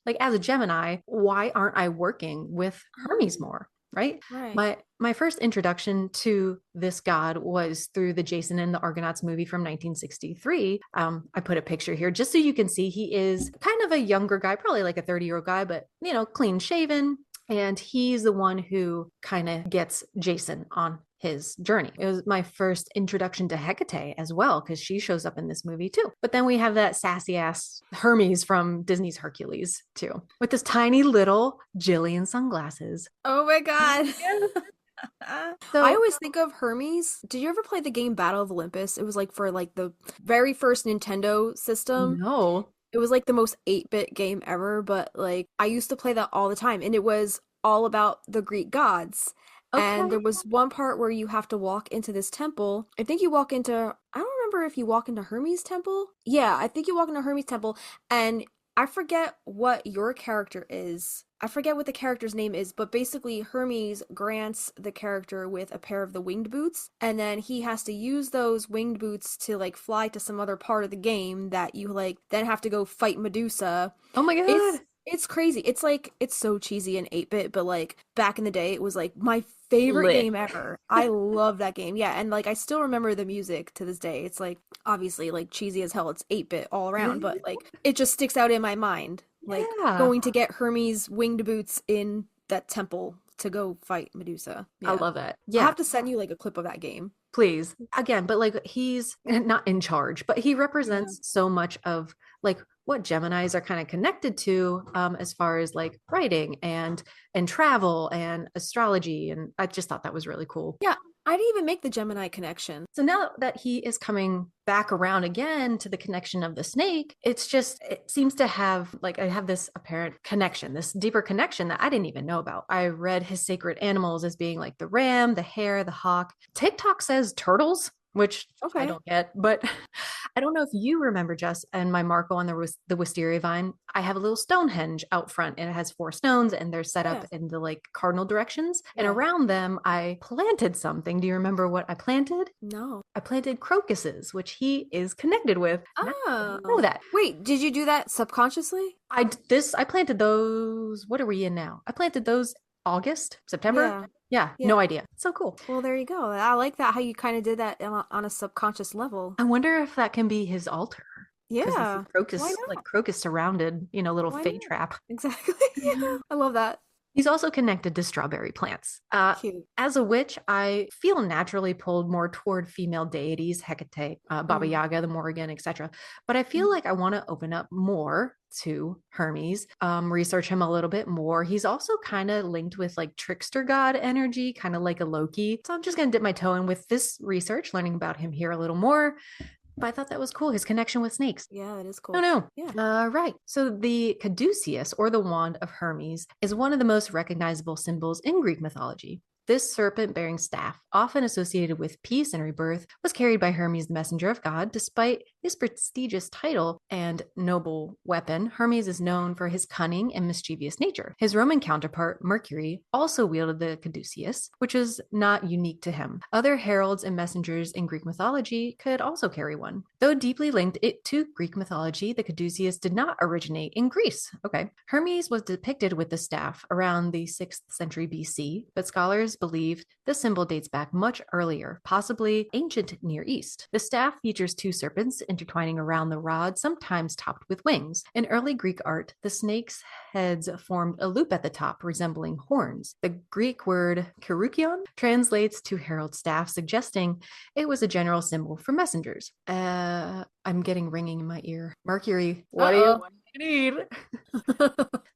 like as a Gemini, why aren't I working with Hermes more? Right? My first introduction to this god was through the Jason and the Argonauts movie from 1963. I put a picture here just so you can see he is kind of a younger guy, probably like a 30-year-old guy, but clean shaven. And he's the one who kind of gets Jason on his journey. It was my first introduction to Hecate as well, because she shows up in this movie too. But then we have that sassy ass Hermes from Disney's Hercules too, with this tiny little Gillian sunglasses. Oh my God. So, I always think of Hermes. Did you ever play the game Battle of Olympus? It was like for like the very first Nintendo system. No. It was like the most 8-bit game ever, but like I used to play that all the time, and it was all about the Greek gods. And there was one part where you have to walk into this temple. I think you walk into, I don't remember if you walk into Hermes' temple. Yeah, I think you walk into Hermes' temple, and I forget what your character is. I forget what the character's name is, but basically Hermes grants the character with a pair of the winged boots, and then he has to use those winged boots to like fly to some other part of the game that you like then have to go fight Medusa. Oh my God. It's crazy. It's like, it's so cheesy and 8-bit, but like back in the day, it was like my favorite game ever. I love that game. Yeah. And like, I still remember the music to this day. It's like, obviously like cheesy as hell. It's 8-bit all around, but like, it just sticks out in my mind. Like going to get Hermes winged boots in that temple to go fight Medusa. Yeah. I love it. Yeah. I'll have to send you like a clip of that game. Please. Again, but like he's not in charge, but he represents so much of like what Geminis are kind of connected to as far as like writing and travel and astrology. And I just thought that was really cool. Yeah. I didn't even make the Gemini connection. So now that he is coming back around again to the connection of the snake, it seems to have like, I have this apparent connection, this deeper connection that I didn't even know about. I read his sacred animals as being like the ram, the hare, the hawk. TikTok says turtles, which I don't get, but I don't know if you remember, Jess, and my Marco on the wisteria vine, I have a little Stonehenge out front and it has 4 stones and they're set up in the like cardinal directions. And around them, I planted something. Do you remember what I planted? No. I planted crocuses, which he is connected with. Oh. I know that. Wait, did you do that subconsciously? I planted those. What are we in now? I planted those August, September. Yeah, no idea. So cool. Well, there you go. I like that, how you kind of did that on a subconscious level. I wonder if that can be his altar. Yeah. Crocus surrounded, little fate trap. Exactly. Yeah. I love that. He's also connected to strawberry plants. Cute. As a witch, I feel naturally pulled more toward female deities, Hecate, Baba Yaga, the Morrigan, etc. But I feel like I want to open up more to Hermes, research him a little bit more. He's also kind of linked with like trickster god energy, kind of like a Loki. So I'm just going to dip my toe in with this research, learning about him here a little more. But I thought that was cool, his connection with snakes. Yeah, that is cool. Oh, no. Yeah. Right. So the caduceus, or the wand of Hermes, is one of the most recognizable symbols in Greek mythology. This serpent-bearing staff, often associated with peace and rebirth, was carried by Hermes, the messenger of God. Despite his prestigious title and noble weapon, Hermes is known for his cunning and mischievous nature. His Roman counterpart, Mercury, also wielded the caduceus, which is not unique to him. Other heralds and messengers in Greek mythology could also carry one. Though deeply linked to Greek mythology, the caduceus did not originate in Greece. Okay. Hermes was depicted with the staff around the 6th century BC, but scholars believe the symbol dates back much earlier, possibly ancient Near East. The staff features two serpents intertwining around the rod, sometimes topped with wings. In early Greek art, the snake's heads formed a loop at the top, resembling horns. The Greek word kerukion translates to herald staff, suggesting it was a general symbol for messengers. I'm getting ringing in my ear. Mercury, what do you need?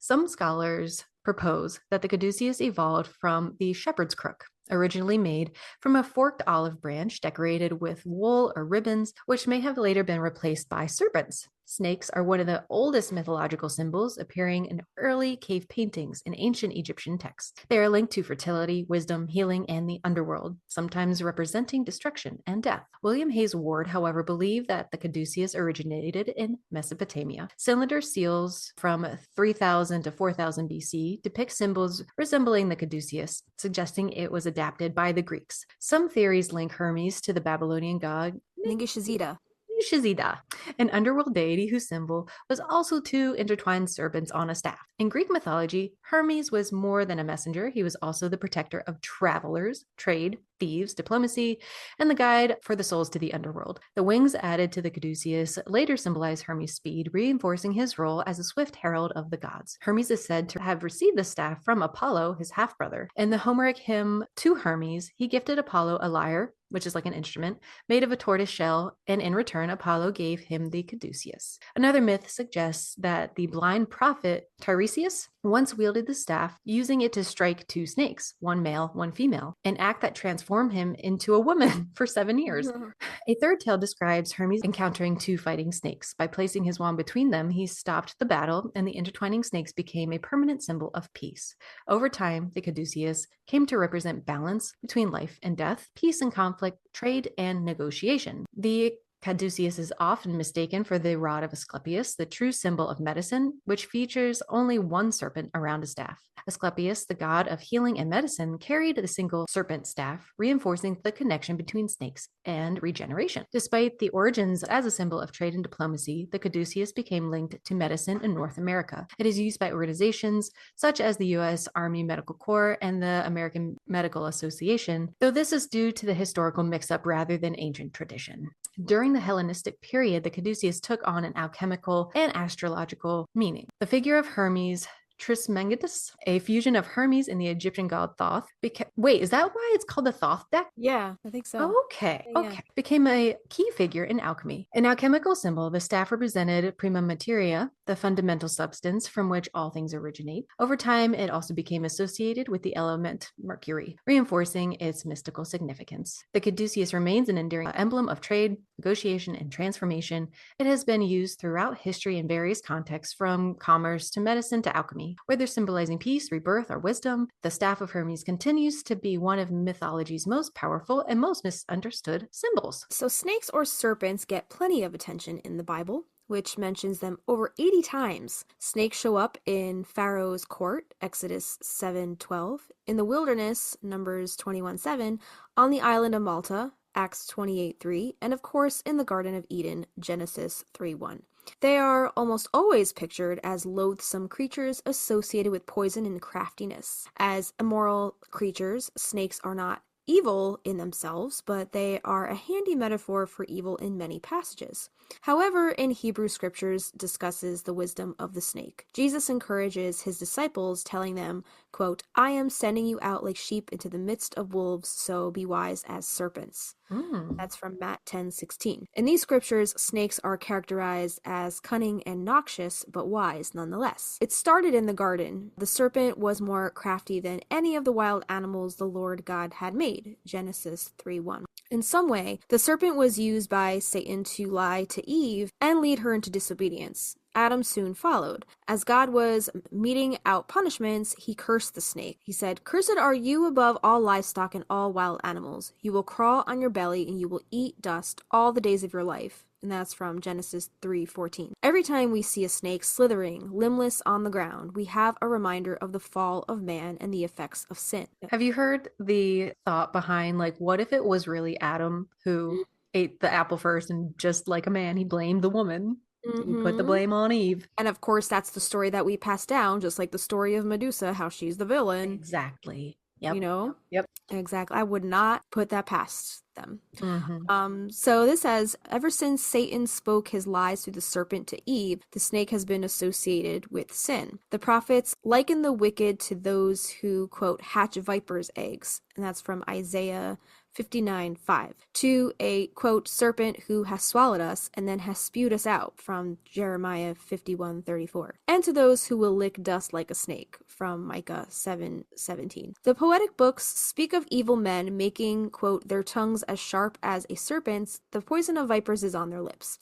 Some scholars propose that the caduceus evolved from the shepherd's crook, originally made from a forked olive branch decorated with wool or ribbons, which may have later been replaced by serpents. Snakes are one of the oldest mythological symbols, appearing in early cave paintings in ancient Egyptian texts. They are linked to fertility, wisdom, healing, and the underworld, sometimes representing destruction and death. William Hayes Ward, however, believed that the caduceus originated in Mesopotamia. Cylinder seals from 3000 to 4000 BC depict symbols resembling the caduceus, suggesting it was adapted by the Greeks. Some theories link Hermes to the Babylonian god Ningishazida. Shazida, an underworld deity whose symbol was also two intertwined serpents on a staff. In Greek mythology, Hermes was more than a messenger. He was also the protector of travelers, trade, thieves, diplomacy, and the guide for the souls to the underworld. The wings added to the caduceus later symbolize Hermes' speed, reinforcing his role as a swift herald of the gods. Hermes is said to have received the staff from Apollo, his half-brother. In the Homeric hymn to Hermes, he gifted Apollo a lyre, which is like an instrument, made of a tortoise shell, and in return, Apollo gave him the caduceus. Another myth suggests that the blind prophet Tiresias once wielded the staff, using it to strike two snakes, one male, one female, an act that transformed him into a woman for 7 years. A third tale describes Hermes encountering two fighting snakes. By placing his wand between them, he stopped the battle, and the intertwining snakes became a permanent symbol of peace. Over time, the caduceus came to represent balance between life and death, peace and conflict, trade and negotiation. The caduceus is often mistaken for the rod of Asclepius, the true symbol of medicine, which features only one serpent around a staff. Asclepius, the god of healing and medicine, carried the single serpent staff, reinforcing the connection between snakes and regeneration. Despite the origins as a symbol of trade and diplomacy, the caduceus became linked to medicine in North America. It is used by organizations such as the U.S. Army Medical Corps and the American Medical Association, though this is due to the historical mix-up rather than ancient tradition. During the Hellenistic period, the caduceus took on an alchemical and astrological meaning. The figure of Hermes Trismegistus, a fusion of Hermes and the Egyptian god Thoth. Wait, is that why it's called the Thoth deck? Yeah, I think so. Okay. Yeah. Became a key figure in alchemy. An alchemical symbol, the staff represented prima materia, the fundamental substance from which all things originate. Over time, it also became associated with the element Mercury, reinforcing its mystical significance. The caduceus remains an enduring emblem of trade, negotiation, and transformation. It has been used throughout history in various contexts, from commerce to medicine to alchemy. Whether symbolizing peace, rebirth, or wisdom, the staff of Hermes continues to be one of mythology's most powerful and most misunderstood symbols. So snakes or serpents get plenty of attention in the Bible, which mentions them over 80 times. Snakes show up in Pharaoh's court, Exodus 7:12, in the wilderness, Numbers 21:7, on the island of Malta, Acts 28:3, and of course in the Garden of Eden, Genesis 3:1. They are almost always pictured as loathsome creatures associated with poison and craftiness. As immoral creatures, snakes are not evil in themselves, but they are a handy metaphor for evil in many passages. However, in Hebrew scriptures discusses the wisdom of the snake. Jesus encourages his disciples, telling them, quote, I am sending you out like sheep into the midst of wolves, so be wise as serpents. That's from Matt 10:16. In these scriptures, snakes are characterized as cunning and noxious, but wise nonetheless. It started in the garden. The serpent was more crafty than any of the wild animals the Lord God had made. Genesis 3:1. In some way, the serpent was used by Satan to lie to Eve and lead her into disobedience. Adam soon followed. As God was meting out punishments, he cursed the snake. He said, Cursed are you above all livestock and all wild animals. You will crawl on your belly and you will eat dust all the days of your life. And that's from Genesis 3:14. Every time we see a snake slithering, limbless on the ground, we have a reminder of the fall of man and the effects of sin. Have you heard the thought behind, like, what if it was really Adam who ate the apple first, and just like a man, he blamed the woman? He put the blame on Eve. And of course, that's the story that we pass down, just like the story of Medusa, how she's the villain. Exactly. Yep. You know? Yep. Exactly. I would not put that past them. Mm-hmm. So this says, ever since Satan spoke his lies through the serpent to Eve, the snake has been associated with sin. The prophets liken the wicked to those who, quote, hatch vipers' eggs. And that's from Isaiah 59:5, to a, quote, serpent who has swallowed us and then has spewed us out, from Jeremiah 51:34, and to those who will lick dust like a snake, from Micah 7:17. The poetic books speak of evil men making, quote, their tongues as sharp as a serpent's. The poison of vipers is on their lips.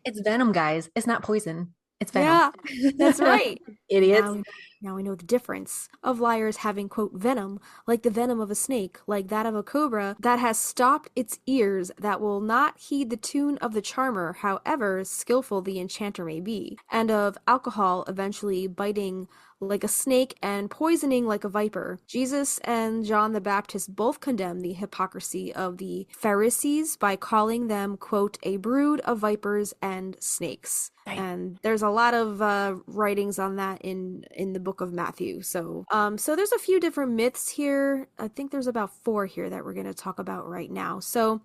It's venom, guys. It's not poison. It's venom. Yeah, that's right. Idiots. Now we know the difference of liars having, quote, venom, like the venom of a snake, like that of a cobra, that has stopped its ears, that will not heed the tune of the charmer, however skillful the enchanter may be, and of alcohol eventually biting like a snake and poisoning like a viper. Jesus and John the Baptist both condemn the hypocrisy of the Pharisees by calling them, quote, a brood of vipers and snakes. And there's a lot of writings on that in the book of Matthew. So there's a few different myths here. I think there's about 4 here that we're going to talk about right now. So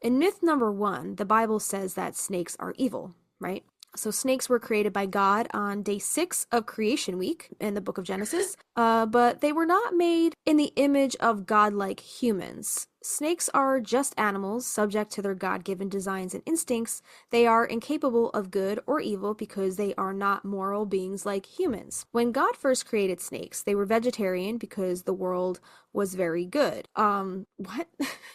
in myth number 1, the Bible says that snakes are evil, right? So snakes were created by God on day 6 of creation week in the book of Genesis, but they were not made in the image of God-like humans. Snakes are just animals, subject to their God-given designs and instincts. They are incapable of good or evil because they are not moral beings like humans. When God first created snakes, they were vegetarian because the world was very good. What?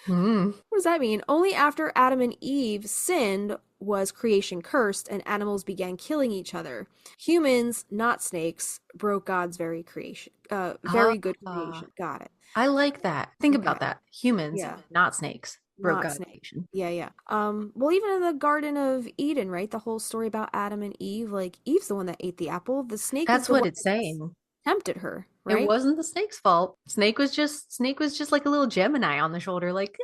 What does that mean? Only after Adam and Eve sinned was creation cursed and animals began killing each other. Humans, not snakes, broke God's very creation. Very good creation. Got it. I like that. Think about Okay. that. Humans, Yeah. not snakes, broke Not God's snakes. creation. Yeah. Well, even in the Garden of Eden, right? The whole story about Adam and Eve, like Eve's the one that ate the apple. The snake was That's the what one it's that saying. tempted her, right? It wasn't the snake's fault. Snake was just like a little Gemini on the shoulder. Like,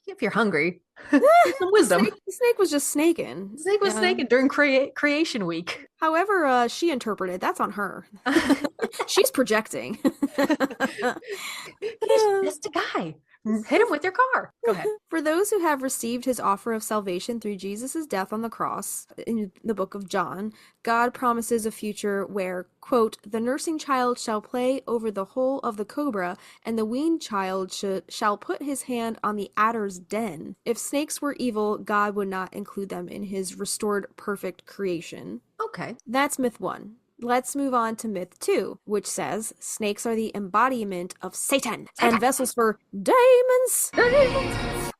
if you're hungry, get some wisdom. The snake was just snaking. The snake was snaking during creation week. However, she interpreted, that's on her. She's projecting. He's just a guy. Hit him with your car. Go ahead. For those who have received his offer of salvation through Jesus' death on the cross, in the book of John, God promises a future where, quote, the nursing child shall play over the hole of the cobra, and the weaned child shall put his hand on the adder's den. If snakes were evil, God would not include them in his restored perfect creation. Okay. That's myth 1. Let's move on to myth 2, which says snakes are the embodiment of Satan and vessels for demons.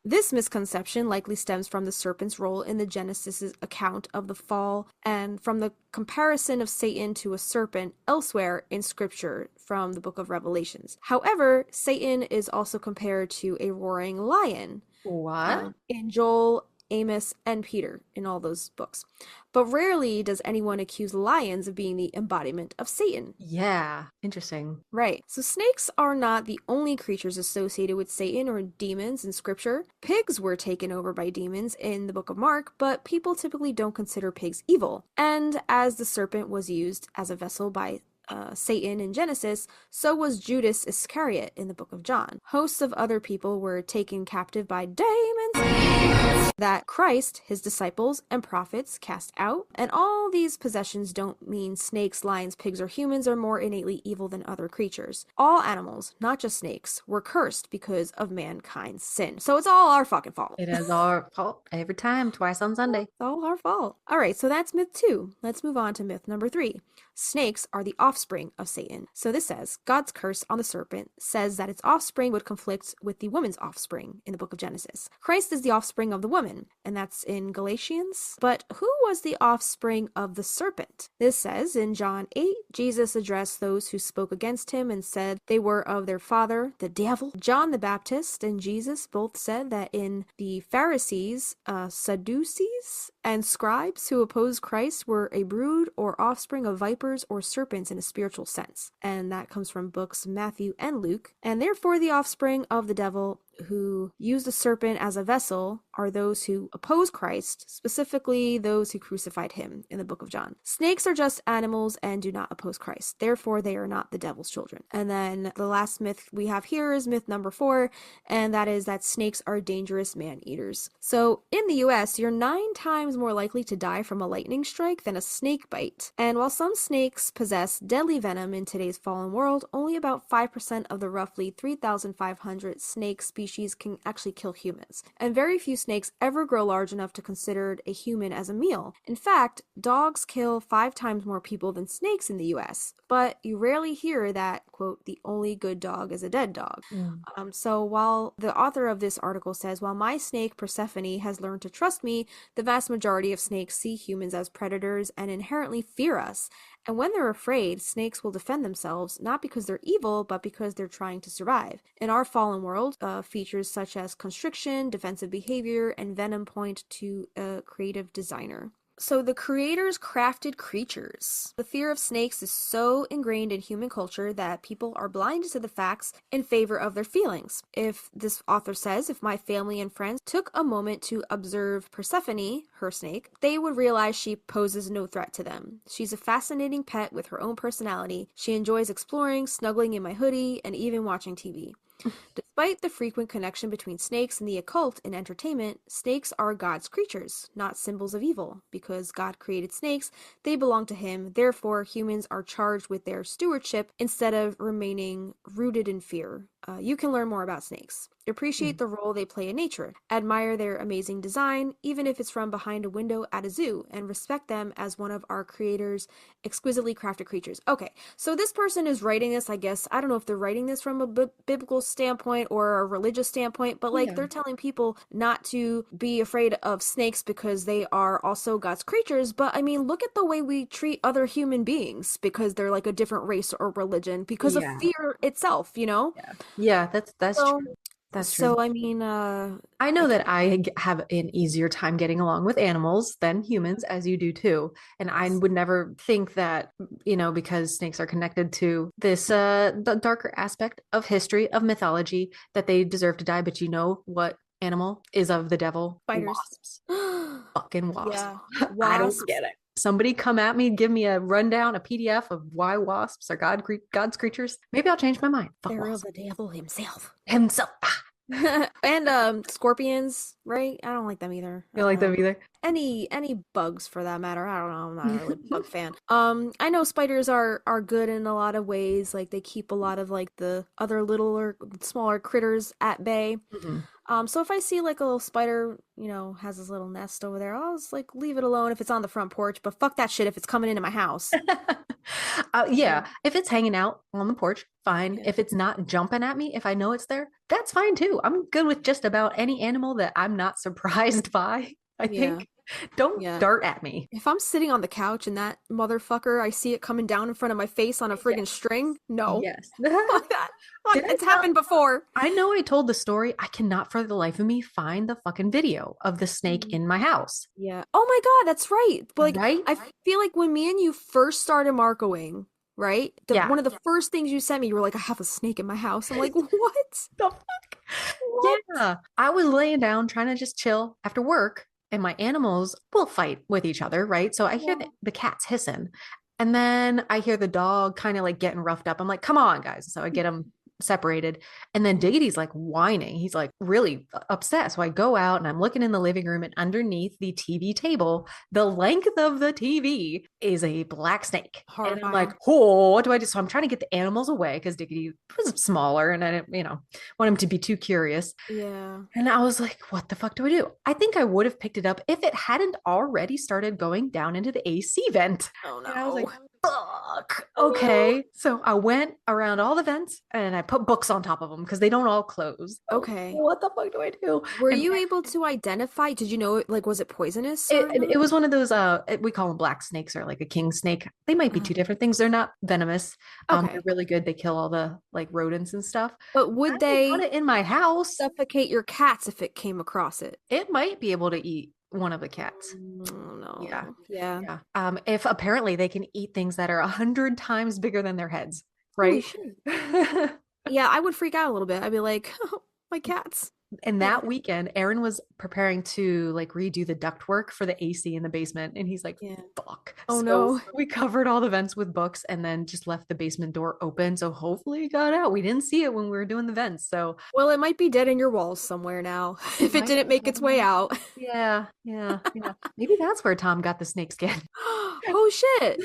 This misconception likely stems from the serpent's role in the Genesis account of the fall and from the comparison of Satan to a serpent elsewhere in scripture from the book of Revelations. However, Satan is also compared to a roaring lion. What? In Joel, Amos, and Peter, in all those books. But rarely does anyone accuse lions of being the embodiment of Satan. Yeah. Interesting. Right. So snakes are not the only creatures associated with Satan or demons in scripture. Pigs were taken over by demons in the book of Mark, but people typically don't consider pigs evil. And as the serpent was used as a vessel by Satan in Genesis, so was Judas Iscariot in the book of John. Hosts of other people were taken captive by demons that Christ, his disciples, and prophets cast out. And all these possessions don't mean snakes, lions, pigs, or humans are more innately evil than other creatures. All animals, not just snakes, were cursed because of mankind's sin. So it's all our fucking fault. It is our fault every time, twice on Sunday. It's all our fault. All right, so that's myth 2. Let's move on to myth number 3. Snakes are the offspring of Satan. So this says, God's curse on the serpent says that its offspring would conflict with the woman's offspring in the book of Genesis. Christ is the offspring of the woman, and that's in Galatians. But who was the offspring of the serpent? This says in John 8, Jesus addressed those who spoke against him and said they were of their father, the devil. John the Baptist and Jesus both said that in the Pharisees, Sadducees, and scribes who opposed Christ were a brood or offspring of vipers or serpents in a spiritual sense. And that comes from books Matthew and Luke. And therefore the offspring of the devil who use the serpent as a vessel are those who oppose Christ, specifically those who crucified him in the book of John. Snakes are just animals and do not oppose Christ. Therefore, they are not the devil's children. And then the last myth we have here is myth number 4, and that is that snakes are dangerous man-eaters. So in the US, you're 9 times more likely to die from a lightning strike than a snake bite. And while some snakes possess deadly venom in today's fallen world, only about 5% of the roughly 3,500 snake species can actually kill humans. And very few snakes ever grow large enough to consider a human as a meal. In fact, dogs kill 5 times more people than snakes in the US. But you rarely hear that, quote, the only good dog is a dead dog. So while the author of this article says, while my snake Persephone has learned to trust me, the vast majority of snakes see humans as predators and inherently fear us. And when they're afraid, snakes will defend themselves, not because they're evil, but because they're trying to survive. In our fallen world, features such as constriction, defensive behavior, and venom point to a creative designer. So the creators crafted creatures. The fear of snakes is so ingrained in human culture that people are blinded to the facts in favor of their feelings. If this author says, if my family and friends took a moment to observe Persephone, her snake, they would realize she poses no threat to them. She's a fascinating pet with her own personality. She enjoys exploring, snuggling in my hoodie, and even watching TV. Despite the frequent connection between snakes and the occult in entertainment, snakes are God's creatures, not symbols of evil. Because God created snakes, they belong to him. Therefore, humans are charged with their stewardship instead of remaining rooted in fear. You can learn more about snakes. Appreciate the role they play in nature. Admire their amazing design, even if it's from behind a window at a zoo, and respect them as one of our creator's exquisitely crafted creatures. Okay, so this person is writing this, I guess, I don't know if they're writing this from a biblical standpoint or a religious standpoint, but like they're telling people not to be afraid of snakes because they are also God's creatures. But I mean, look at the way we treat other human beings because they're like a different race or religion because of fear itself, you know? Yeah, that's So- true. That's So true. I mean, I know that I have an easier time getting along with animals than humans, as you do too. And I would never think that, because snakes are connected to this the darker aspect of history, of mythology, that they deserve to die. But you know what animal is of the devil? spiders. Wasps. Fucking wasps. Yeah, I don't wasps. get it. Somebody come at me, give me a rundown, a PDF of why wasps are God's creatures. Maybe I'll change my mind. Fuck They're of wasps. the devil himself. Himself. And scorpions, right? I don't like them either. You don't like them either? Any bugs for that matter. I don't know. I'm not really a bug fan. I know spiders are good in a lot of ways. Like they keep a lot of like the other little or smaller critters at bay. So if I see like a little spider, has his little nest over there, I'll just like leave it alone if it's on the front porch. But fuck that shit if it's coming into my house. Yeah, if it's hanging out on the porch, fine. If it's not jumping at me, if I know it's there, that's fine too. I'm good with just about any animal that I'm not surprised by. I think. Don't dart at me. If I'm sitting on the couch and that motherfucker, I see it coming down in front of my face on a friggin' string, no. Yes. Fuck that. Fuck, Did I it's tell- happened before. I know I told the story. I cannot for the life of me find the fucking video of the snake in my house. Yeah. Oh my God, that's right. But like, Right? I feel like when me and you first started Marcoing, right? Yeah. One of the first things you sent me, you were like, I have a snake in my house. I'm like, what? The fuck? Yeah. I was laying down trying to just chill after work, and my animals will fight with each other, right? So I hear the cats hissing. And then I hear the dog kind of like getting roughed up. I'm like, come on, guys. So I get him separated. And then Deity's like whining. He's like really upset. So I go out and I'm looking in the living room, and underneath the TV table, the length of the TV is a black snake. And I'm like, Horrifying. oh, what do I do? So I'm trying to get the animals away because Diggity was smaller and I didn't, want him to be too curious. Yeah. And I was like, what the fuck do I do? I think I would have picked it up if it hadn't already started going down into the AC vent. Oh no. And I was like, fuck. Okay. So I went around all the vents and I put books on top of them because they don't all close. Okay. What the fuck do I do? Were And you able to identify? Did you know, like, was it poisonous? it was one of those, we call them black snakes or like a king snake. They might be two different things. They're not venomous. Okay. They're really good. They kill all the like rodents and stuff. But would I they put it in my house? suffocate your cats if it came across it? It might be able to eat one of the cats. Oh, no. Yeah. Yeah. Yeah. If apparently they can eat things that are 100 times bigger than their heads, Holy right? shit. Yeah, I would freak out a little bit. I'd be like, oh, my cats. And that weekend, Aaron was preparing to like redo the ductwork for the AC in the basement. And he's like, Yeah. fuck. Oh, So no. we covered all the vents with books and then just left the basement door open. So hopefully it got out. We didn't see it when we were doing the vents. So Well, it might be dead in your walls somewhere now if it Might didn't make its way out. yeah. Maybe that's where Tom got the snake skin. Oh shit.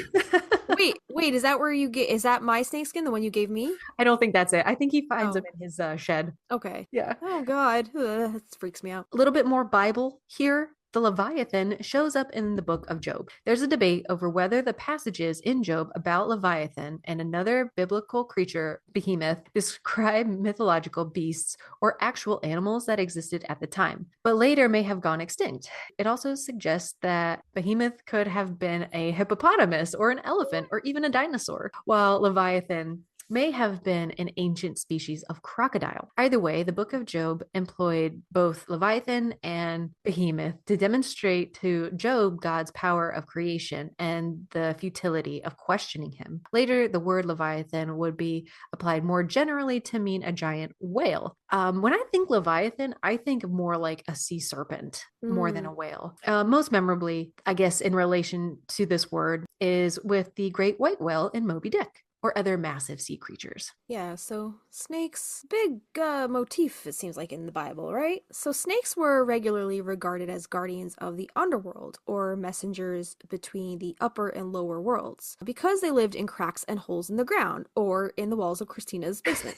Wait, is that where you get, is that my snake skin, the one you gave me? I don't think that's it. I think he finds Oh. them in his shed. Okay. Yeah. Oh god. Ugh, that freaks me out. A little bit more Bible here. The Leviathan shows up in the book of Job. There's a debate over whether the passages in Job about Leviathan and another biblical creature, Behemoth, describe mythological beasts or actual animals that existed at the time, but later may have gone extinct. It also suggests that Behemoth could have been a hippopotamus or an elephant or even a dinosaur, while Leviathan may have been an ancient species of crocodile. Either way, the book of Job employed both Leviathan and Behemoth to demonstrate to Job God's power of creation and the futility of questioning him. Later, the word Leviathan would be applied more generally to mean a giant whale. When I think Leviathan, I think more like a sea serpent more than a whale. Most memorably, I guess, in relation to this word is with the great white whale in Moby Dick, or other massive sea creatures. Yeah, so snakes, big motif, it seems like, in the Bible, right? So snakes were regularly regarded as guardians of the underworld, or messengers between the upper and lower worlds, because they lived in cracks and holes in the ground, or in the walls of Kristina's basement.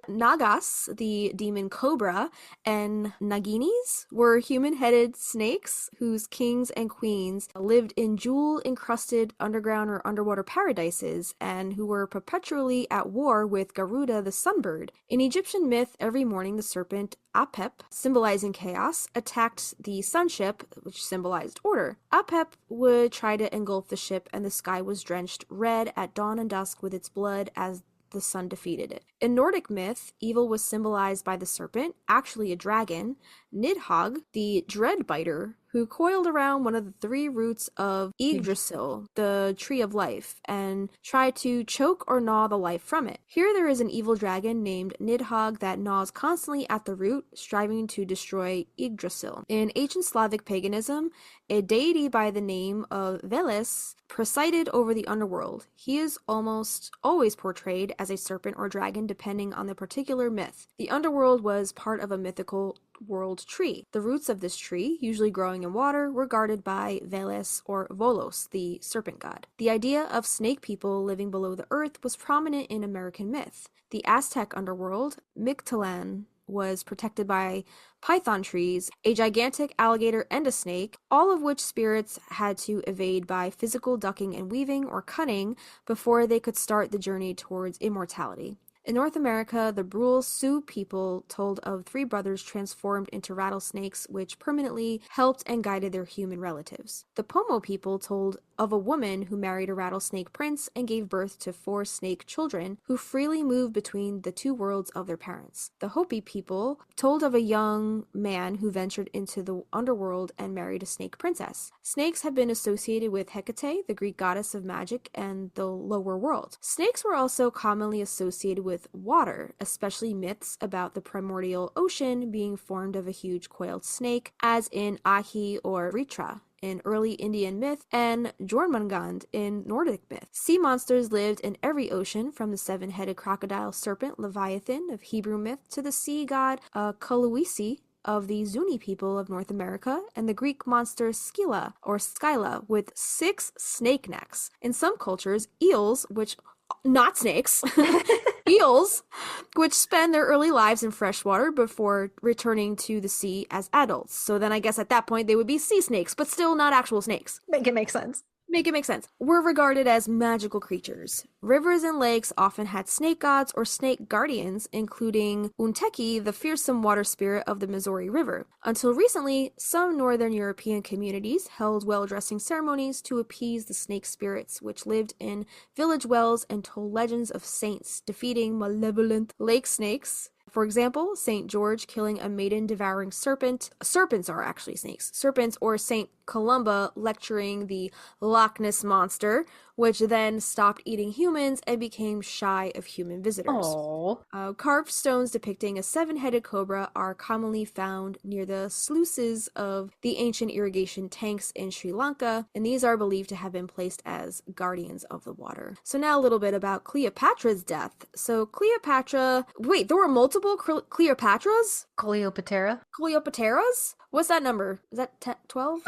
Nagas, the demon cobra, and Naginis were human-headed snakes whose kings and queens lived in jewel-encrusted underground or underwater paradises and who were perpetually at war with Garuda the sunbird. In Egyptian myth, every morning the serpent Apep, symbolizing chaos, attacked the sunship, which symbolized order. Apep would try to engulf the ship, and the sky was drenched red at dawn and dusk with its blood as the sun defeated it. In Nordic myth, evil was symbolized by the serpent, actually a dragon, Nidhogg, the dreadbiter, who coiled around one of the three roots of Yggdrasil, the tree of life, and tried to choke or gnaw the life from it. Here there is an evil dragon named Nidhogg that gnaws constantly at the root, striving to destroy Yggdrasil. In ancient Slavic paganism, a deity by the name of Veles presided over the underworld. He is almost always portrayed as a serpent or dragon depending on the particular myth. The underworld was part of a mythical world tree. The roots of this tree, usually growing in water, were guarded by Veles or Volos, the serpent god. The idea of snake people living below the earth was prominent in American myth. The Aztec underworld, Mictlan, was protected by python trees, a gigantic alligator, and a snake, all of which spirits had to evade by physical ducking and weaving or cunning before they could start the journey towards immortality. In North America, the Brule Sioux people told of three brothers transformed into rattlesnakes, which permanently helped and guided their human relatives. The Pomo people told of a woman who married a rattlesnake prince and gave birth to 4 snake children who freely moved between the two worlds of their parents. The Hopi people told of a young man who ventured into the underworld and married a snake princess. Snakes have been associated with Hecate, the Greek goddess of magic and the lower world. Snakes were also commonly associated with water, especially myths about the primordial ocean being formed of a huge coiled snake, as in Ahi or Ritra. in early Indian myth and Jormungand in Nordic myth. Sea monsters lived in every ocean, from the seven-headed crocodile serpent Leviathan of Hebrew myth to the sea god Koluisi of the Zuni people of North America, and the Greek monster Scylla or Scylla with 6 snake necks. In some cultures, eels, which not snakes, eels, which spend their early lives in freshwater before returning to the sea as adults. So then I guess at that point they would be sea snakes, but still not actual snakes. Make it make sense. Make it make sense. Were regarded as magical creatures. Rivers and lakes often had snake gods or snake guardians, including Unteki, the fearsome water spirit of the Missouri River. Until recently, some northern European communities held well-dressing ceremonies to appease the snake spirits, which lived in village wells and told legends of saints defeating malevolent lake snakes. For example, St. George killing a maiden-devouring serpent. Serpents are actually snakes. Serpents, or St. Columba lecturing the Loch Ness monster, which then stopped eating humans and became shy of human visitors. Aww. Carved stones depicting a 7-headed cobra are commonly found near the sluices of the ancient irrigation tanks in Sri Lanka, and these are believed to have been placed as guardians of the water. So now a little bit about Cleopatra's death. So Cleopatra... Wait, there were multiple Cleopatras? Cleopatra? Cleopatras? What's that number? Is that 12?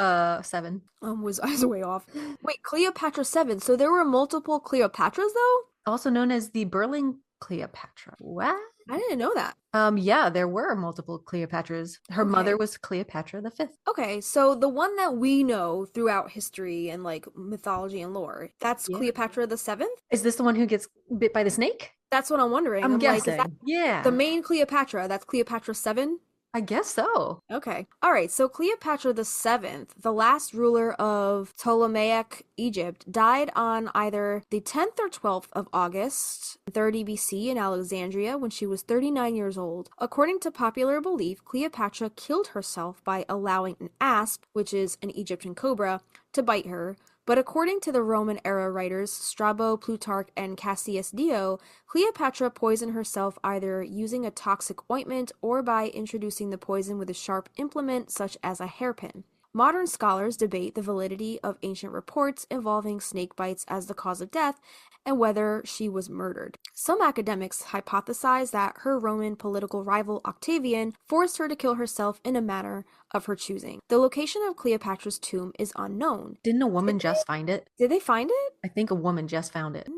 7. I was way off. Wait, Cleopatra 7. So there were multiple Cleopatras, though? Also known as the Berlin Cleopatra. What? I didn't know that. Yeah, there were multiple Cleopatras. Her mother was Cleopatra the Fifth. Okay, so the one that we know throughout history and like mythology and lore, that's Cleopatra the 7th? Is this the one who gets bit by the snake? That's what I'm wondering. I'm Like, guessing. is that Yeah. the main Cleopatra, that's Cleopatra 7? I guess so. Okay. All right. So Cleopatra the 7th, the last ruler of Ptolemaic Egypt, died on either the 10th or 12th of August, 30 BC in Alexandria when she was 39 years old. According to popular belief, Cleopatra killed herself by allowing an asp, which is an Egyptian cobra, to bite her. But according to the Roman-era writers Strabo, Plutarch, and Cassius Dio, Cleopatra poisoned herself either using a toxic ointment or by introducing the poison with a sharp implement such as a hairpin. Modern scholars debate the validity of ancient reports involving snake bites as the cause of death and whether she was murdered. Some academics hypothesize that her Roman political rival Octavian forced her to kill herself in a manner of her choosing. The location of Cleopatra's tomb is unknown. Didn't a woman just find it? Did they find it? I think a woman just found it.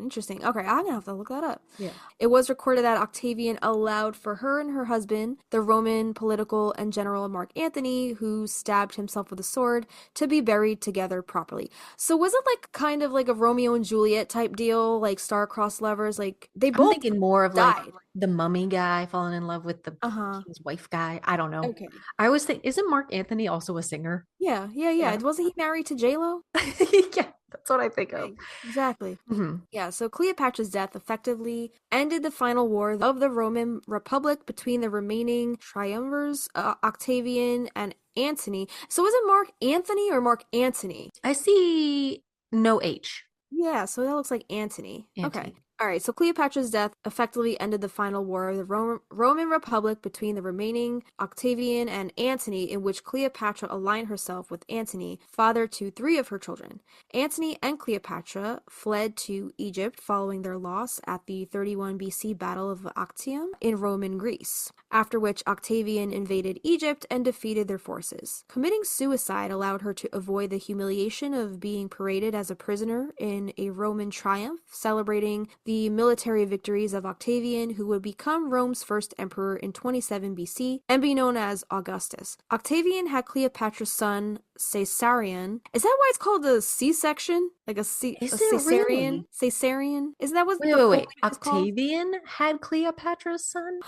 Interesting. Okay, I'm gonna have to look that up. Yeah. It was recorded that Octavian allowed for her and her husband, the Roman political and general Mark Antony, who stabbed himself with a sword, to be buried together properly. So was it like kind of like a Romeo and Juliet type deal, like star-crossed lovers? Like they I'm both thinking more of died. like the mummy guy falling in love with the king's wife guy. I don't know. Okay. I always think, isn't Mark Anthony also a singer? Yeah. Yeah. Wasn't he married to J-Lo? Yeah, that's what I think of. Exactly. Mm-hmm. Yeah, so Cleopatra's death effectively ended the final war of the Roman Republic between the remaining triumvirs, Octavian and Antony. So is it Mark Anthony or Mark Antony? I see no H. Yeah, so that looks like Antony. Antony. Okay. All right, so Cleopatra's death effectively ended the final war of the Roman Republic between the remaining Octavian and Antony, in which Cleopatra aligned herself with Antony, father to 3 of her children. Antony and Cleopatra fled to Egypt following their loss at the 31 BC Battle of Actium in Roman Greece, after which Octavian invaded Egypt and defeated their forces. Committing suicide allowed her to avoid the humiliation of being paraded as a prisoner in a Roman triumph, celebrating the military victories of Octavian, who would become Rome's first emperor in 27 BC and be known as Augustus. Octavian had Cleopatra's son Caesarion. Is that why it's called a C-section? Like a Caesarian? Really? Caesarian? Isn't that what Wait, the wait, full wait. name is called? Octavian had Cleopatra's son?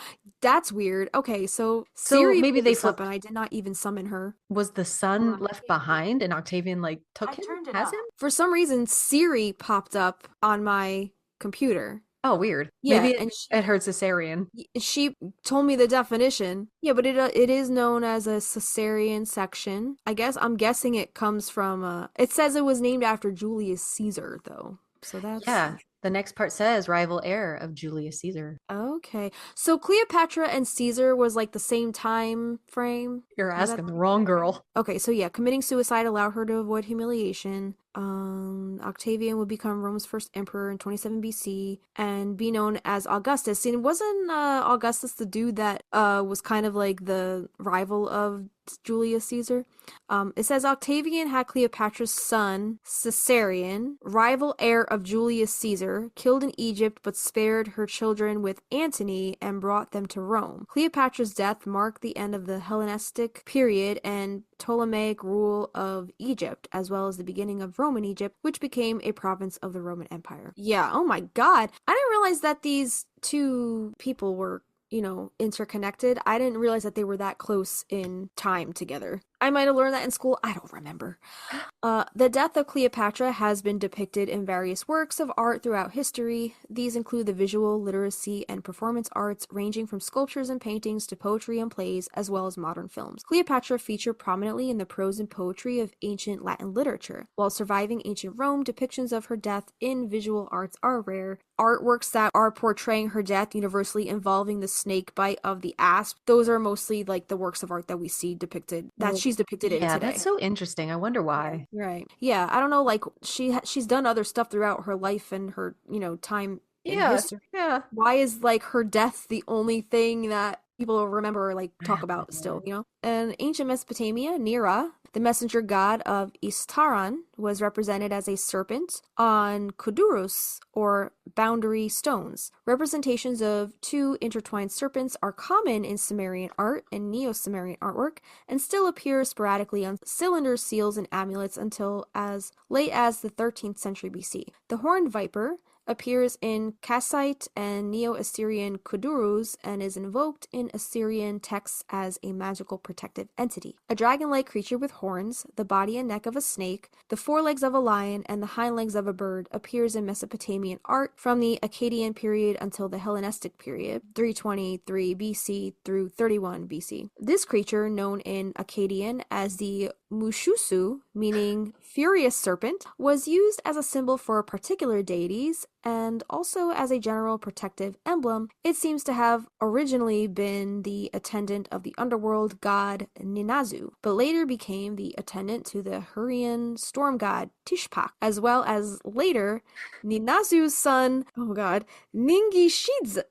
That's weird. Okay, so So Siri maybe pulled they this up flipped. and I did not even summon her. Was the son left behind and Octavian like took him? Has him? For some reason, Siri popped up on my computer. Oh, weird. Yeah, Maybe and it heard cesarean. She told me the definition. Yeah, but it is known as a Caesarean section. I'm guessing it comes from it says it was named after Julius Caesar though. So that's Yeah. The next part says rival heir of Julius Caesar. Okay. So Cleopatra and Caesar was like the same time frame? You're Was that- asking the wrong girl. Okay, so yeah, committing suicide allowed her to avoid humiliation. Octavian would become Rome's first emperor in 27 BC and be known as Augustus. See, wasn't Augustus the dude that was kind of like the rival of Julius Caesar? It says Octavian had Cleopatra's son, Caesarion, rival heir of Julius Caesar, killed in Egypt but spared her children with Antony and brought them to Rome. Cleopatra's death marked the end of the Hellenistic period and Ptolemaic rule of Egypt, as well as the beginning of Roman Egypt, which became a province of the Roman Empire. Yeah, oh my god. I didn't realize that these two people were, interconnected. I didn't realize that they were that close in time together. I might have learned that in school. I don't remember. The death of Cleopatra has been depicted in various works of art throughout history. These include the visual, literacy, and performance arts, ranging from sculptures and paintings to poetry and plays, as well as modern films. Cleopatra featured prominently in the prose and poetry of ancient Latin literature. While surviving ancient Rome, depictions of her death in visual arts are rare. Artworks that are portraying her death universally involving the snake bite of the asp, those are mostly like the works of art that we see depicted, that she's depicted in today. Yeah, that's so interesting. I wonder why. Right. Yeah, I don't know, like she's done other stuff throughout her life and her, time in history. Yeah. Why is like her death the only thing that people remember or like talk about still, In ancient Mesopotamia, Nera, the messenger god of Istaran, was represented as a serpent on kudurus, or boundary stones. Representations of two intertwined serpents are common in Sumerian art and Neo-Sumerian artwork, and still appear sporadically on cylinder seals and amulets until as late as the 13th century BC. The horned viper appears in Kassite and Neo-Assyrian kudurus and is invoked in Assyrian texts as a magical protective entity. A dragon-like creature with horns, the body and neck of a snake, the forelegs of a lion, and the hind legs of a bird appears in Mesopotamian art from the Akkadian period until the Hellenistic period, 323 BC through 31 BC. This creature, known in Akkadian as the Mushusu, meaning furious serpent, was used as a symbol for particular deities and also as a general protective emblem. It seems to have originally been the attendant of the underworld god Ninazu, but later became the attendant to the Hurrian storm god Tishpak, as well as later Ninazu's son, Ningishida,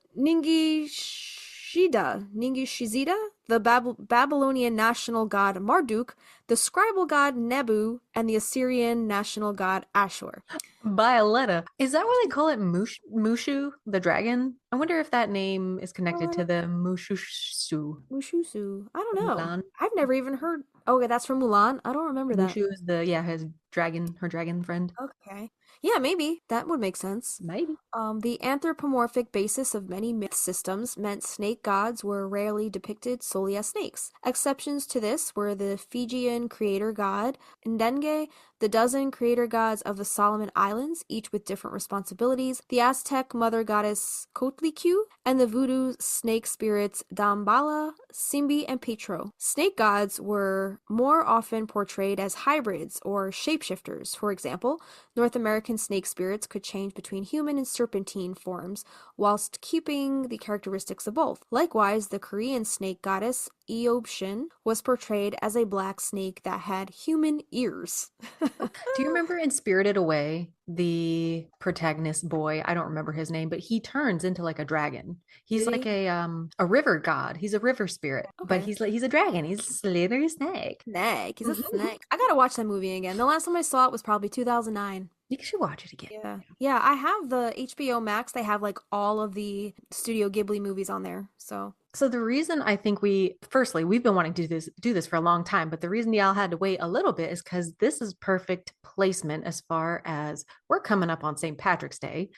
the Babylonian national god Marduk, the scribal god Nebu, and the Assyrian national god Ashur. Violetta. Is that why they call it Mushu, the dragon? I wonder if that name is connected to the Mushusu. Mushusu. I don't know. Mulan. I've never even heard. Okay, that's from Mulan. I don't remember that. Mushu is her dragon friend. Okay. Yeah, maybe. That would make sense. Maybe. The anthropomorphic basis of many myth systems meant snake gods were rarely depicted solely as snakes. Exceptions to this were the Fijian creator god Ndenge, the dozen creator gods of the Solomon Islands, each with different responsibilities, the Aztec mother goddess Coatlicue, and the voodoo snake spirits Dambala, Simbi, and Petro. Snake gods were more often portrayed as hybrids or shapeshifters. For example, North American snake spirits could change between human and serpentine forms, whilst keeping the characteristics of both. Likewise, the Korean snake goddess Eobshin was portrayed as a black snake that had human ears. Do you remember in Spirited Away, the protagonist boy, I don't remember his name, but he turns into like a dragon. He's like a river god. He's a river spirit, but he's a dragon. He's a slither snake. He's a snake. I gotta watch that movie again. The last time I saw it was probably 2009. You should watch it again. Yeah, I have the HBO Max. They have like all of the Studio Ghibli movies on there. So the reason I think we've been wanting to do this for a long time, but the reason y'all had to wait a little bit is because this is perfect placement as far as we're coming up on St. Patrick's Day.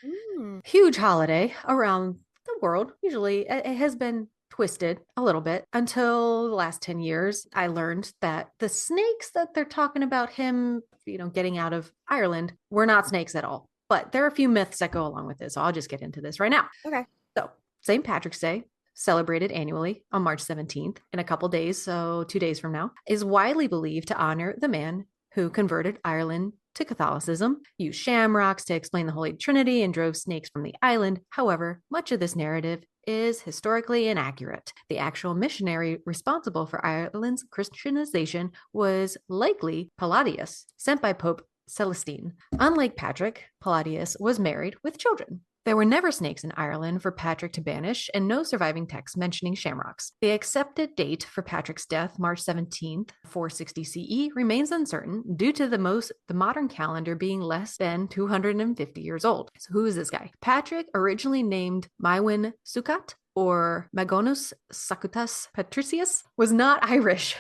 Huge holiday around the world. Usually it has been twisted a little bit until the last 10 years. I learned that the snakes that they're talking about him, getting out of Ireland were not snakes at all. But there are a few myths that go along with this. So I'll just get into this right now. Okay. So St. Patrick's Day, celebrated annually on March 17th in a couple days, so 2 days from now, is widely believed to honor the man who converted Ireland to Catholicism, used shamrocks to explain the Holy Trinity, and drove snakes from the island. However, much of this narrative is historically inaccurate. The actual missionary responsible for Ireland's Christianization was likely Palladius, sent by Pope Celestine. Unlike Patrick, Palladius was married with children. There were never snakes in Ireland for Patrick to banish, and no surviving texts mentioning shamrocks. The accepted date for Patrick's death, March 17th, 460 CE, remains uncertain due to the modern calendar being less than 250 years old. So who is this guy? Patrick, originally named Mywin Succat or Magonus Sacutus Patricius, was not Irish.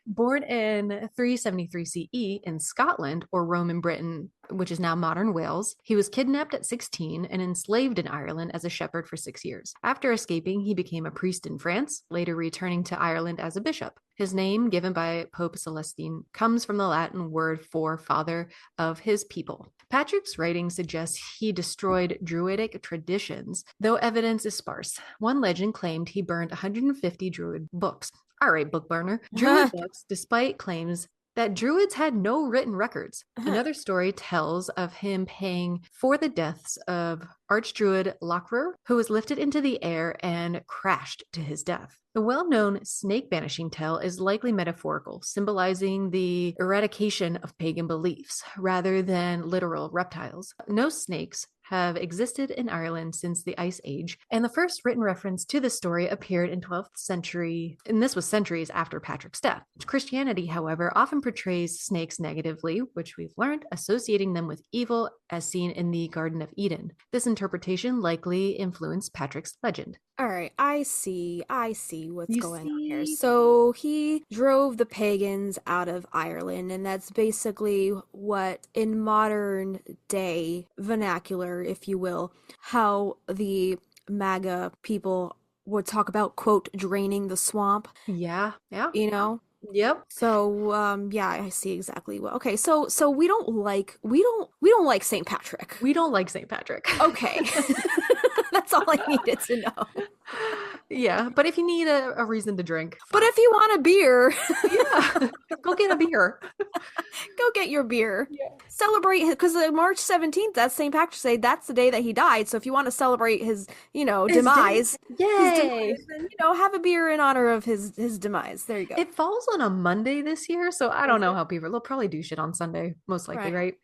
Born in 373 CE in Scotland, or Roman Britain, which is now modern Wales, he was kidnapped at 16 and enslaved in Ireland as a shepherd for 6 years. After escaping, he became a priest in France, later returning to Ireland as a bishop. His name, given by Pope Celestine, comes from the Latin word for father of his people. Patrick's writing suggests he destroyed Druidic traditions, though evidence is sparse. One legend claimed he burned 150 Druid books. All right, book burner. Druid books, despite claims that Druids had no written records. Another story tells of him paying for the deaths of Archdruid Lochrur, who was lifted into the air and crashed to his death. The well-known snake banishing tale is likely metaphorical, symbolizing the eradication of pagan beliefs rather than literal reptiles. No snakes have existed in Ireland since the Ice Age, and the first written reference to the story appeared in 12th century, and this was centuries after Patrick's death. Christianity, however, often portrays snakes negatively, which we've learned, associating them with evil as seen in the Garden of Eden. This interpretation likely influenced Patrick's legend. All right, I see what's going on here. So he drove the pagans out of Ireland, and that's basically what, in modern day vernacular, if you will, how the MAGA people would talk about, quote, draining the swamp. Yeah. You know? Yep. So yeah, I see exactly what. Okay, so we don't like St. Patrick. We don't like St. Patrick. Okay. That's all I needed to know. Yeah, but if you need a reason to drink. But if you want a beer, yeah, go get a beer. Go get your beer. Yeah. Celebrate, because March 17th, that's St. Patrick's Day. That's the day that he died. So if you want to celebrate his, demise, yay, then, have a beer in honor of his demise. There you go. It falls on a Monday this year, so I don't know how people, they'll probably do shit on Sunday, most likely, right?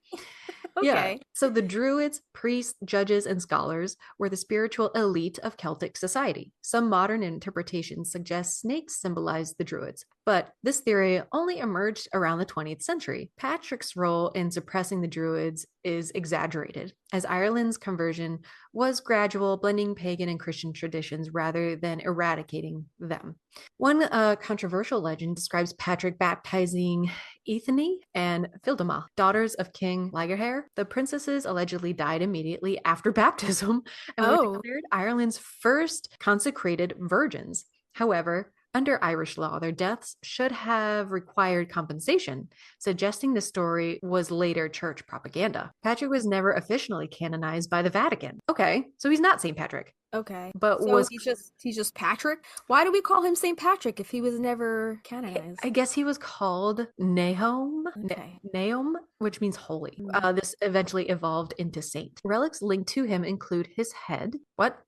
Okay. Yeah. So the Druids, priests, judges, and scholars were the spiritual elite of Celtic society. Some modern interpretations suggest snakes symbolized the Druids, but this theory only emerged around the 20th century. Patrick's role in suppressing the Druids is exaggerated, as Ireland's conversion was gradual, blending pagan and Christian traditions rather than eradicating them. One controversial legend describes Patrick baptizing Ethne and Fildama, daughters of King Lagahair. The princesses allegedly died immediately after baptism and were declared Ireland's first consecrated virgins. However, under Irish law, their deaths should have required compensation, suggesting the story was later church propaganda. Patrick was never officially canonized by the Vatican. Okay, so he's not St. Patrick. Okay. But so he's just Patrick? Why do we call him St. Patrick if he was never canonized? I guess he was called Nahum, Nahum, which means holy. This eventually evolved into saint. Relics linked to him include his head. What?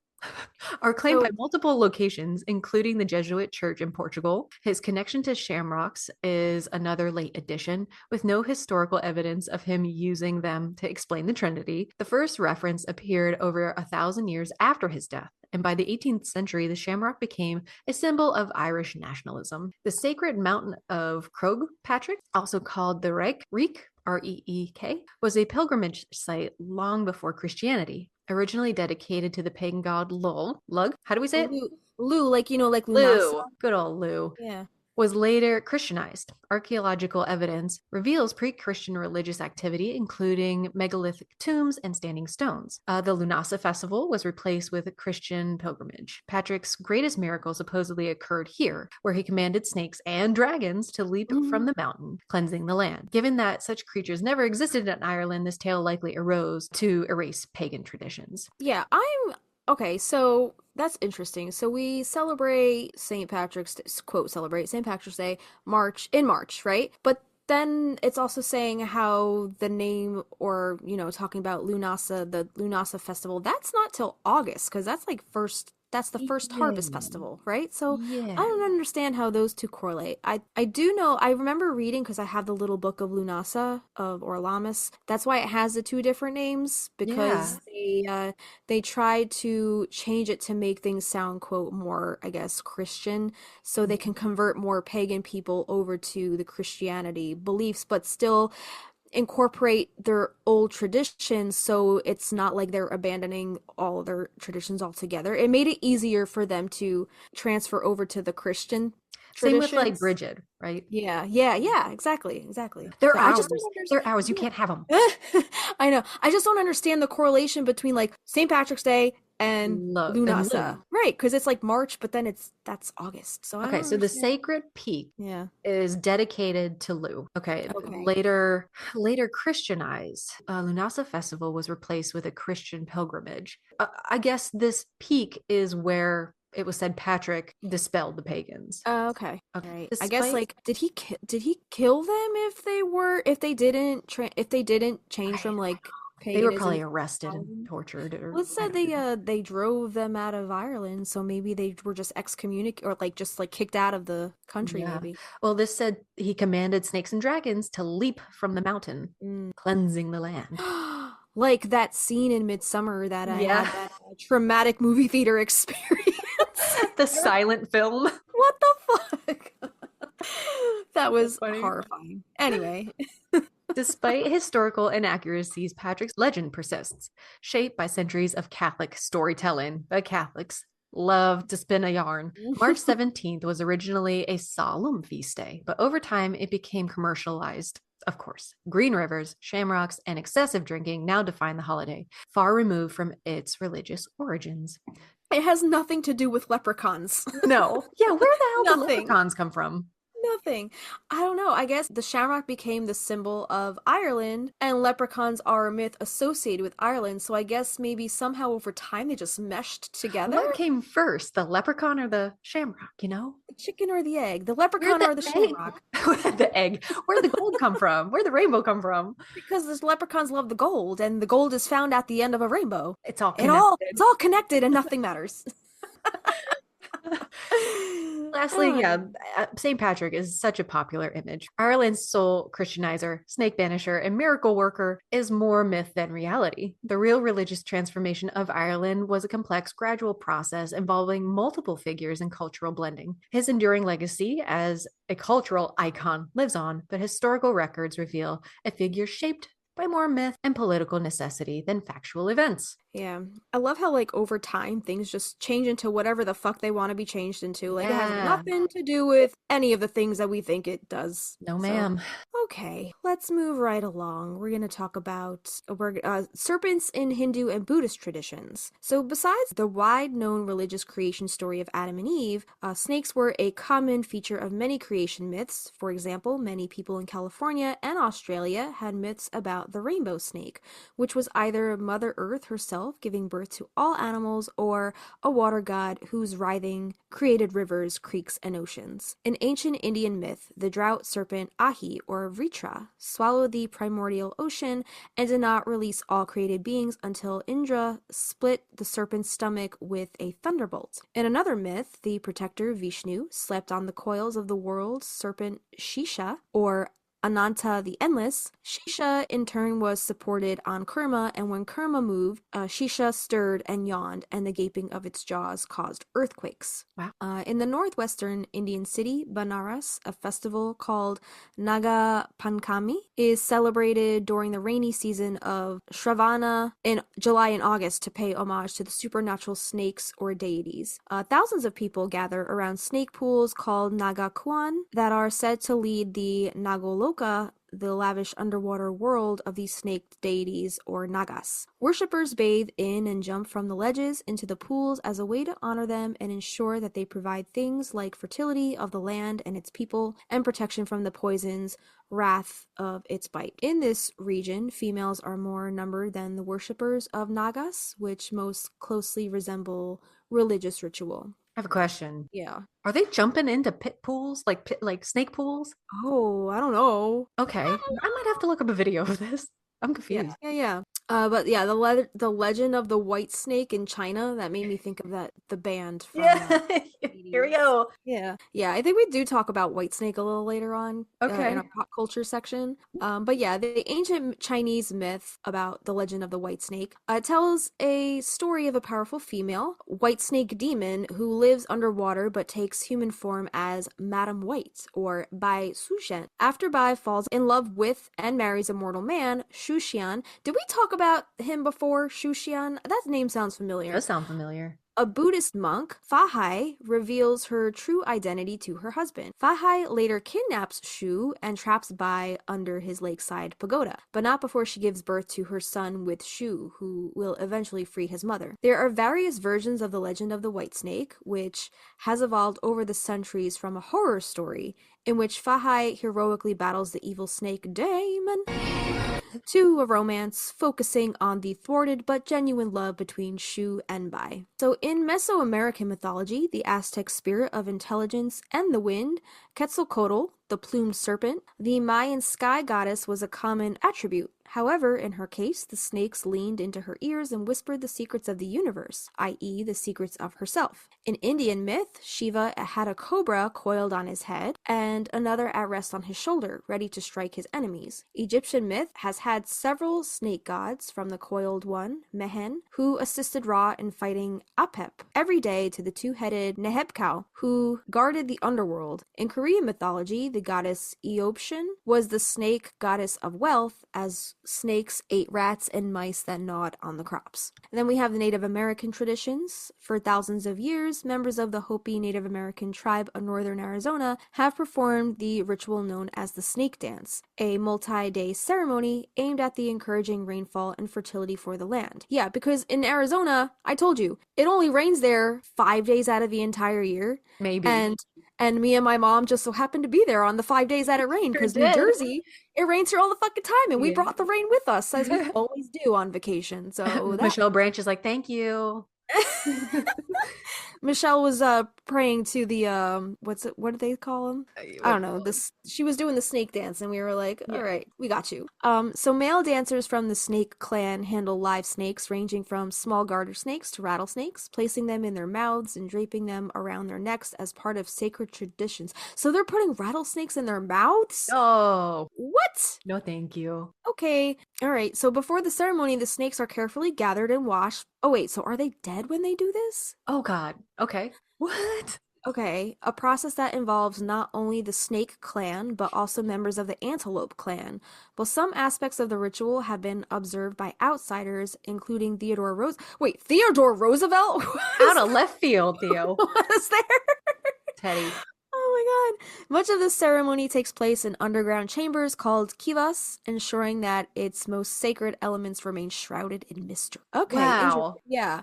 Are claimed by multiple locations, including the Jesuit church in Portugal. His connection to shamrocks is another late addition, with no historical evidence of him using them to explain the Trinity. The first reference appeared over 1,000 years after his death, and by the 18th century, the shamrock became a symbol of Irish nationalism. The sacred mountain of Croagh Patrick, also called the Reek, R-E-E-K, was a pilgrimage site long before Christianity. Originally dedicated to the pagan god Lug. How do we say it? Lugh, like Lugh. Lunasa. Good old Lugh. Yeah. Was later Christianized. Archaeological evidence reveals pre-Christian religious activity, including megalithic tombs and standing stones. The Lunasa festival was replaced with a Christian pilgrimage. Patrick's greatest miracle supposedly occurred here, where he commanded snakes and dragons to leap from the mountain, cleansing the land. Given that such creatures never existed in Ireland, this tale likely arose to erase pagan traditions. Yeah, okay, so that's interesting. So we celebrate St. Patrick's Day, quote, celebrate St. Patrick's Day in March, right? But then it's also saying how the name, or, talking about Lunasa, the Lunasa festival, that's not till August, because that's like that's the first harvest festival, right? So Yeah. I don't understand how those two correlate. I do know, I remember reading, because I have the little book of Lunasa or Lamas. That's why it has the two different names, because they tried to change it to make things sound, quote, more, I guess, Christian, so they can convert more pagan people over to the Christianity beliefs, but still incorporate their old traditions, so it's not like they're abandoning all their traditions altogether. It made it easier for them to transfer over to the Christian Same with like traditions. Bridget, right? Yeah, exactly. They're So I ours. just don't They're ours. You can't have them. I know. I just don't understand the correlation between like St. Patrick's Day and Lunasa. Right, because it's like March, but then that's August. So I Okay, don't so the understand. sacred peak Yeah. is dedicated to Lu. Okay, Okay. later Christianized. Lunasa festival was replaced with a Christian pilgrimage. I guess this peak is where it was said Patrick dispelled the pagans. Okay. Okay. Right. I guess like did he kill them if they didn't change from like They were paganism probably to arrested and Catholicism? tortured, or Well, it said they drove them out of Ireland, so maybe they were just excommunicated, or like just like kicked out of the country, yeah. maybe. Well, this said he commanded snakes and dragons to leap from the mountain, cleansing the land. Like that scene in Midsummer that I Yeah. had that traumatic movie theater experience. The silent film. What the fuck? That was funny. horrifying. Anyway. Despite historical inaccuracies, Patrick's legend persists, shaped by centuries of Catholic storytelling. The Catholics love to spin a yarn. March 17th was originally a solemn feast day, but over time it became commercialized. Of course, green rivers, shamrocks, and excessive drinking now define the holiday, far removed from its religious origins. It has nothing to do with leprechauns. No. Yeah, where the hell did Nothing. leprechauns come from? Nothing. I don't know. I guess the shamrock became the symbol of Ireland, and leprechauns are a myth associated with Ireland. So I guess maybe somehow over time they just meshed together. What came first, the leprechaun or the shamrock, The chicken or the egg? The leprechaun or the shamrock? The egg. Where'd the gold come from? Where'd the rainbow come from? Because the leprechauns love the gold, and the gold is found at the end of a rainbow. It's all connected. It's all connected, and nothing matters. Lastly, St. Patrick is such a popular image. Ireland's sole Christianizer, snake banisher, and miracle worker is more myth than reality. The real religious transformation of Ireland was a complex, gradual process involving multiple figures and cultural blending. His enduring legacy as a cultural icon lives on, but historical records reveal a figure shaped by more myth and political necessity than factual events. Yeah. I love how, like, over time, things just change into whatever the fuck they want to be changed into. Like, it has nothing to do with any of the things that we think it does. No, ma'am. Okay, let's move right along. We're going to talk about serpents in Hindu and Buddhist traditions. So besides the wide-known religious creation story of Adam and Eve, snakes were a common feature of many creation myths. For example, many people in California and Australia had myths about the rainbow snake, which was either Mother Earth herself giving birth to all animals, or a water god whose writhing created rivers, creeks, and oceans. In ancient Indian myth, the drought serpent Ahi, or Vritra, swallowed the primordial ocean and did not release all created beings until Indra split the serpent's stomach with a thunderbolt. In another myth, the protector Vishnu slept on the coils of the world serpent Shisha, or Ananta the Endless. Shisha in turn was supported on Kurma, and when Kurma moved, Shisha stirred and yawned, and the gaping of its jaws caused earthquakes. Wow. In the northwestern Indian city, Banaras, a festival called Naga Pankami is celebrated during the rainy season of Shravana in July and August to pay homage to the supernatural snakes or deities. Thousands of people gather around snake pools called Nagakuan that are said to lead the Nagoloka, the lavish underwater world of these snake deities or nagas. Worshippers bathe in and jump from the ledges into the pools as a way to honor them and ensure that they provide things like fertility of the land and its people and protection from the poisons, wrath of its bite. In this region, females are more numbered than the worshippers of nagas, which most closely resemble religious ritual. I have a question. Yeah. Are they jumping into pit pools, like snake pools? Oh, I don't know. Okay, I might have to look up a video of this. I'm confused. Yeah. But yeah, the legend of the white snake in China, that made me think of the band from Here we go. Yeah. I think we do talk about white snake a little later on Okay. in our pop culture section. But yeah, the ancient Chinese myth about the legend of the white snake tells a story of a powerful female white snake demon who lives underwater but takes human form as Madam White, or Bai Sushen. After Bai falls in love with and marries a mortal man, Shushian. Did we talk about him before, Shushian? That name sounds familiar. Does sound familiar. A Buddhist monk, Fahai, reveals her true identity to her husband. Fahai later kidnaps Shu and traps Bai under his lakeside pagoda, but not before she gives birth to her son with Shu, who will eventually free his mother. There are various versions of the legend of the white snake, which has evolved over the centuries from a horror story in which Fahai heroically battles the evil snake Daemon, to a romance focusing on the thwarted but genuine love between Shu and Bai. So in Mesoamerican mythology, the Aztec spirit of intelligence and the wind, Quetzalcoatl, the plumed serpent, the Mayan sky goddess, was a common attribute. However, in her case, the snakes leaned into her ears and whispered the secrets of the universe, i.e. the secrets of herself. In Indian myth, Shiva had a cobra coiled on his head and another at rest on his shoulder, ready to strike his enemies. Egyptian myth has had several snake gods, from the coiled one, Mehen, who assisted Ra in fighting Apep, every day to the two-headed Nehebkau, who guarded the underworld. In Korean mythology, the goddess Eopshin was the snake goddess of wealth, as snakes ate rats and mice that gnawed on the crops. And then we have the Native American traditions. For thousands of years, members of the Hopi Native American tribe of northern Arizona have performed the ritual known as the snake dance, a multi-day ceremony aimed at the encouraging rainfall and fertility for the land. Yeah, because in Arizona, I told you, it only rains there 5 days out of the entire year. Maybe. And me and my mom just so happened to be there on the 5 days that it rained, because New did. Jersey, it rains here all the fucking time, and we Yeah. brought the rain with us, as we always do on vacation. So that Michelle Branch is like, thank you. Michelle was praying to the what do they call them? I don't know. She was doing the snake dance, and we were like, all right, we got you. So male dancers from the snake clan handle live snakes ranging from small garter snakes to rattlesnakes, placing them in their mouths and draping them around their necks as part of sacred traditions. So they're putting rattlesnakes in their mouths? Oh, What? no, thank you. Okay. All right. So before the ceremony, the snakes are carefully gathered and washed. Oh wait, so are they dead when they do this? Oh, God. Okay. What? Okay, a process that involves not only the snake clan, but also members of the antelope clan. But some aspects of the ritual have been observed by outsiders, including Theodore Roosevelt? Out of left field, Theo. Was there? Teddy. Oh my god. Much of this ceremony takes place in underground chambers called kivas, ensuring that its most sacred elements remain shrouded in mystery. Okay. Wow. interesting. Yeah.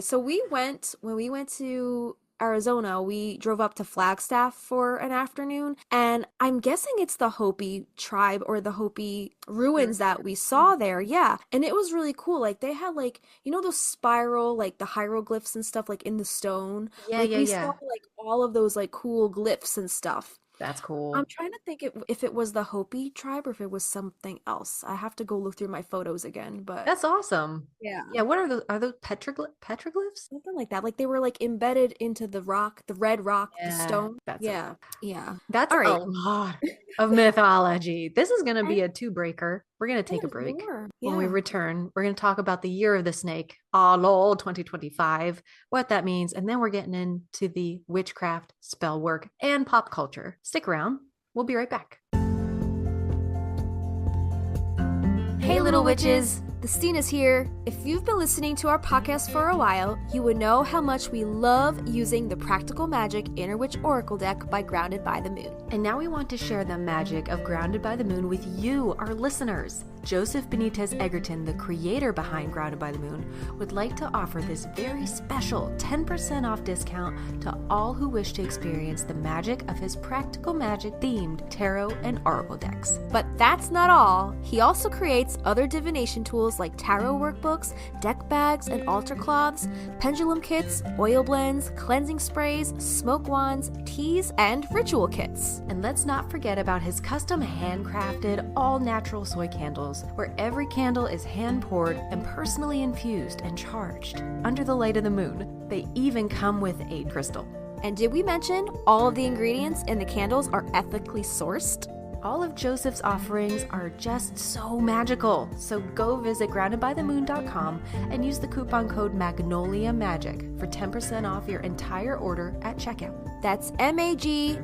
So when we went to Arizona, we drove up to Flagstaff for an afternoon, and I'm guessing it's the Hopi tribe or the Hopi ruins that we saw there. Yeah. And it was really cool. Like they had those spiral, like the hieroglyphs and stuff like in the stone. Yeah, We saw like all of those like cool glyphs and stuff. That's cool. I'm trying to think if it was the Hopi tribe or if it was something else. I have to go look through my photos again, but That's awesome. yeah. Yeah, what are those? Are those petroglyphs? Something like that. Like they were like embedded into the rock, the red rock, the Yeah, stone. that's Yeah. Yeah. That's All a right. lot of mythology. This is going to be a two-breaker. We're going to take a There's break. more. When we Yeah. return, we're going to talk about the year of the snake, lol, 2025, what that means, and then we're getting into the witchcraft, spell work, and pop culture. Stick around. We'll be right back. Hey, little witches! The Stinas here. If you've been listening to our podcast for a while, you would know how much we love using the Practical Magic Inner Witch Oracle deck by Grounded by the Moon. And now we want to share the magic of Grounded by the Moon with you, our listeners. Joseph Benitez Egerton, the creator behind Grounded by the Moon, would like to offer this very special 10% off discount to all who wish to experience the magic of his Practical Magic themed tarot and oracle decks. But that's not all. He also creates other divination tools candles like tarot workbooks, deck bags and altar cloths, pendulum kits, oil blends, cleansing sprays, smoke wands, teas, and ritual kits. And let's not forget about his custom handcrafted, all-natural soy candles, where every candle is hand-poured and personally infused and charged under the light of the moon. They even come with a crystal. And did we mention all of the ingredients in the candles are ethically sourced? All of Joseph's offerings are just so magical. So go visit groundedbythemoon.com and use the coupon code Magnolia Magic for 10% off your entire order at checkout. That's MAGNOLIA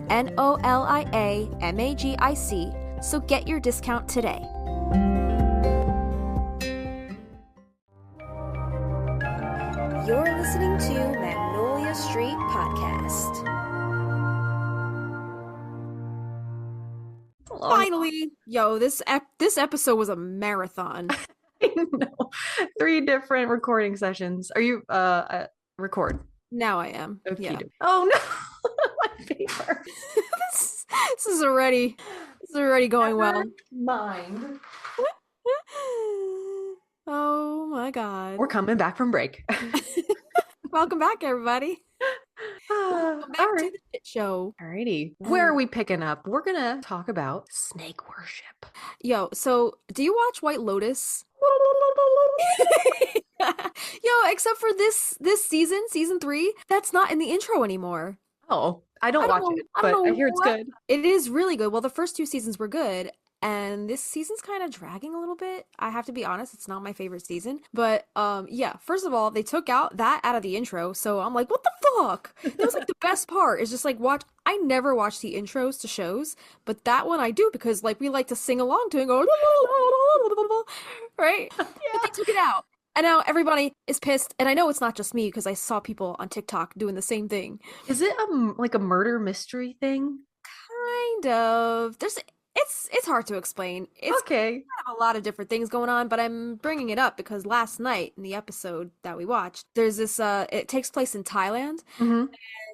MAGIC. So get your discount today. You're listening to Magnolia Street Podcast. Finally, yo, this episode was a marathon. I know. 3 different recording sessions. Are you record? Now I am. Okay. Yeah. Oh no, my paper. this is already going well. Mind. Oh my god. We're coming back from break. Welcome back, everybody. Welcome back to the shit show. Alrighty. Where are we picking up? We're gonna talk about snake worship. Yo, so do you watch White Lotus? Yo, except for this season 3, that's not in the intro anymore. Oh, I don't watch it, but I hear it's good. It is really good. Well, the first 2 seasons were good, and this season's kind of dragging a little bit. I have to be honest, it's not my favorite season. But yeah, first of all, they took that out of the intro, so I'm like, what the fuck? That was like the best part. Is just like I never watch the intros to shows, but that one I do because like we like to sing along to it and go right? Yeah. But they took it out. And now everybody is pissed, and I know it's not just me because I saw people on TikTok doing the same thing. Is it like a murder mystery thing? Kind of. It's hard to explain. It's okay. kind of a lot of different things going on, but I'm bringing it up because last night in the episode that we watched, there's this. It takes place in Thailand. Mm-hmm.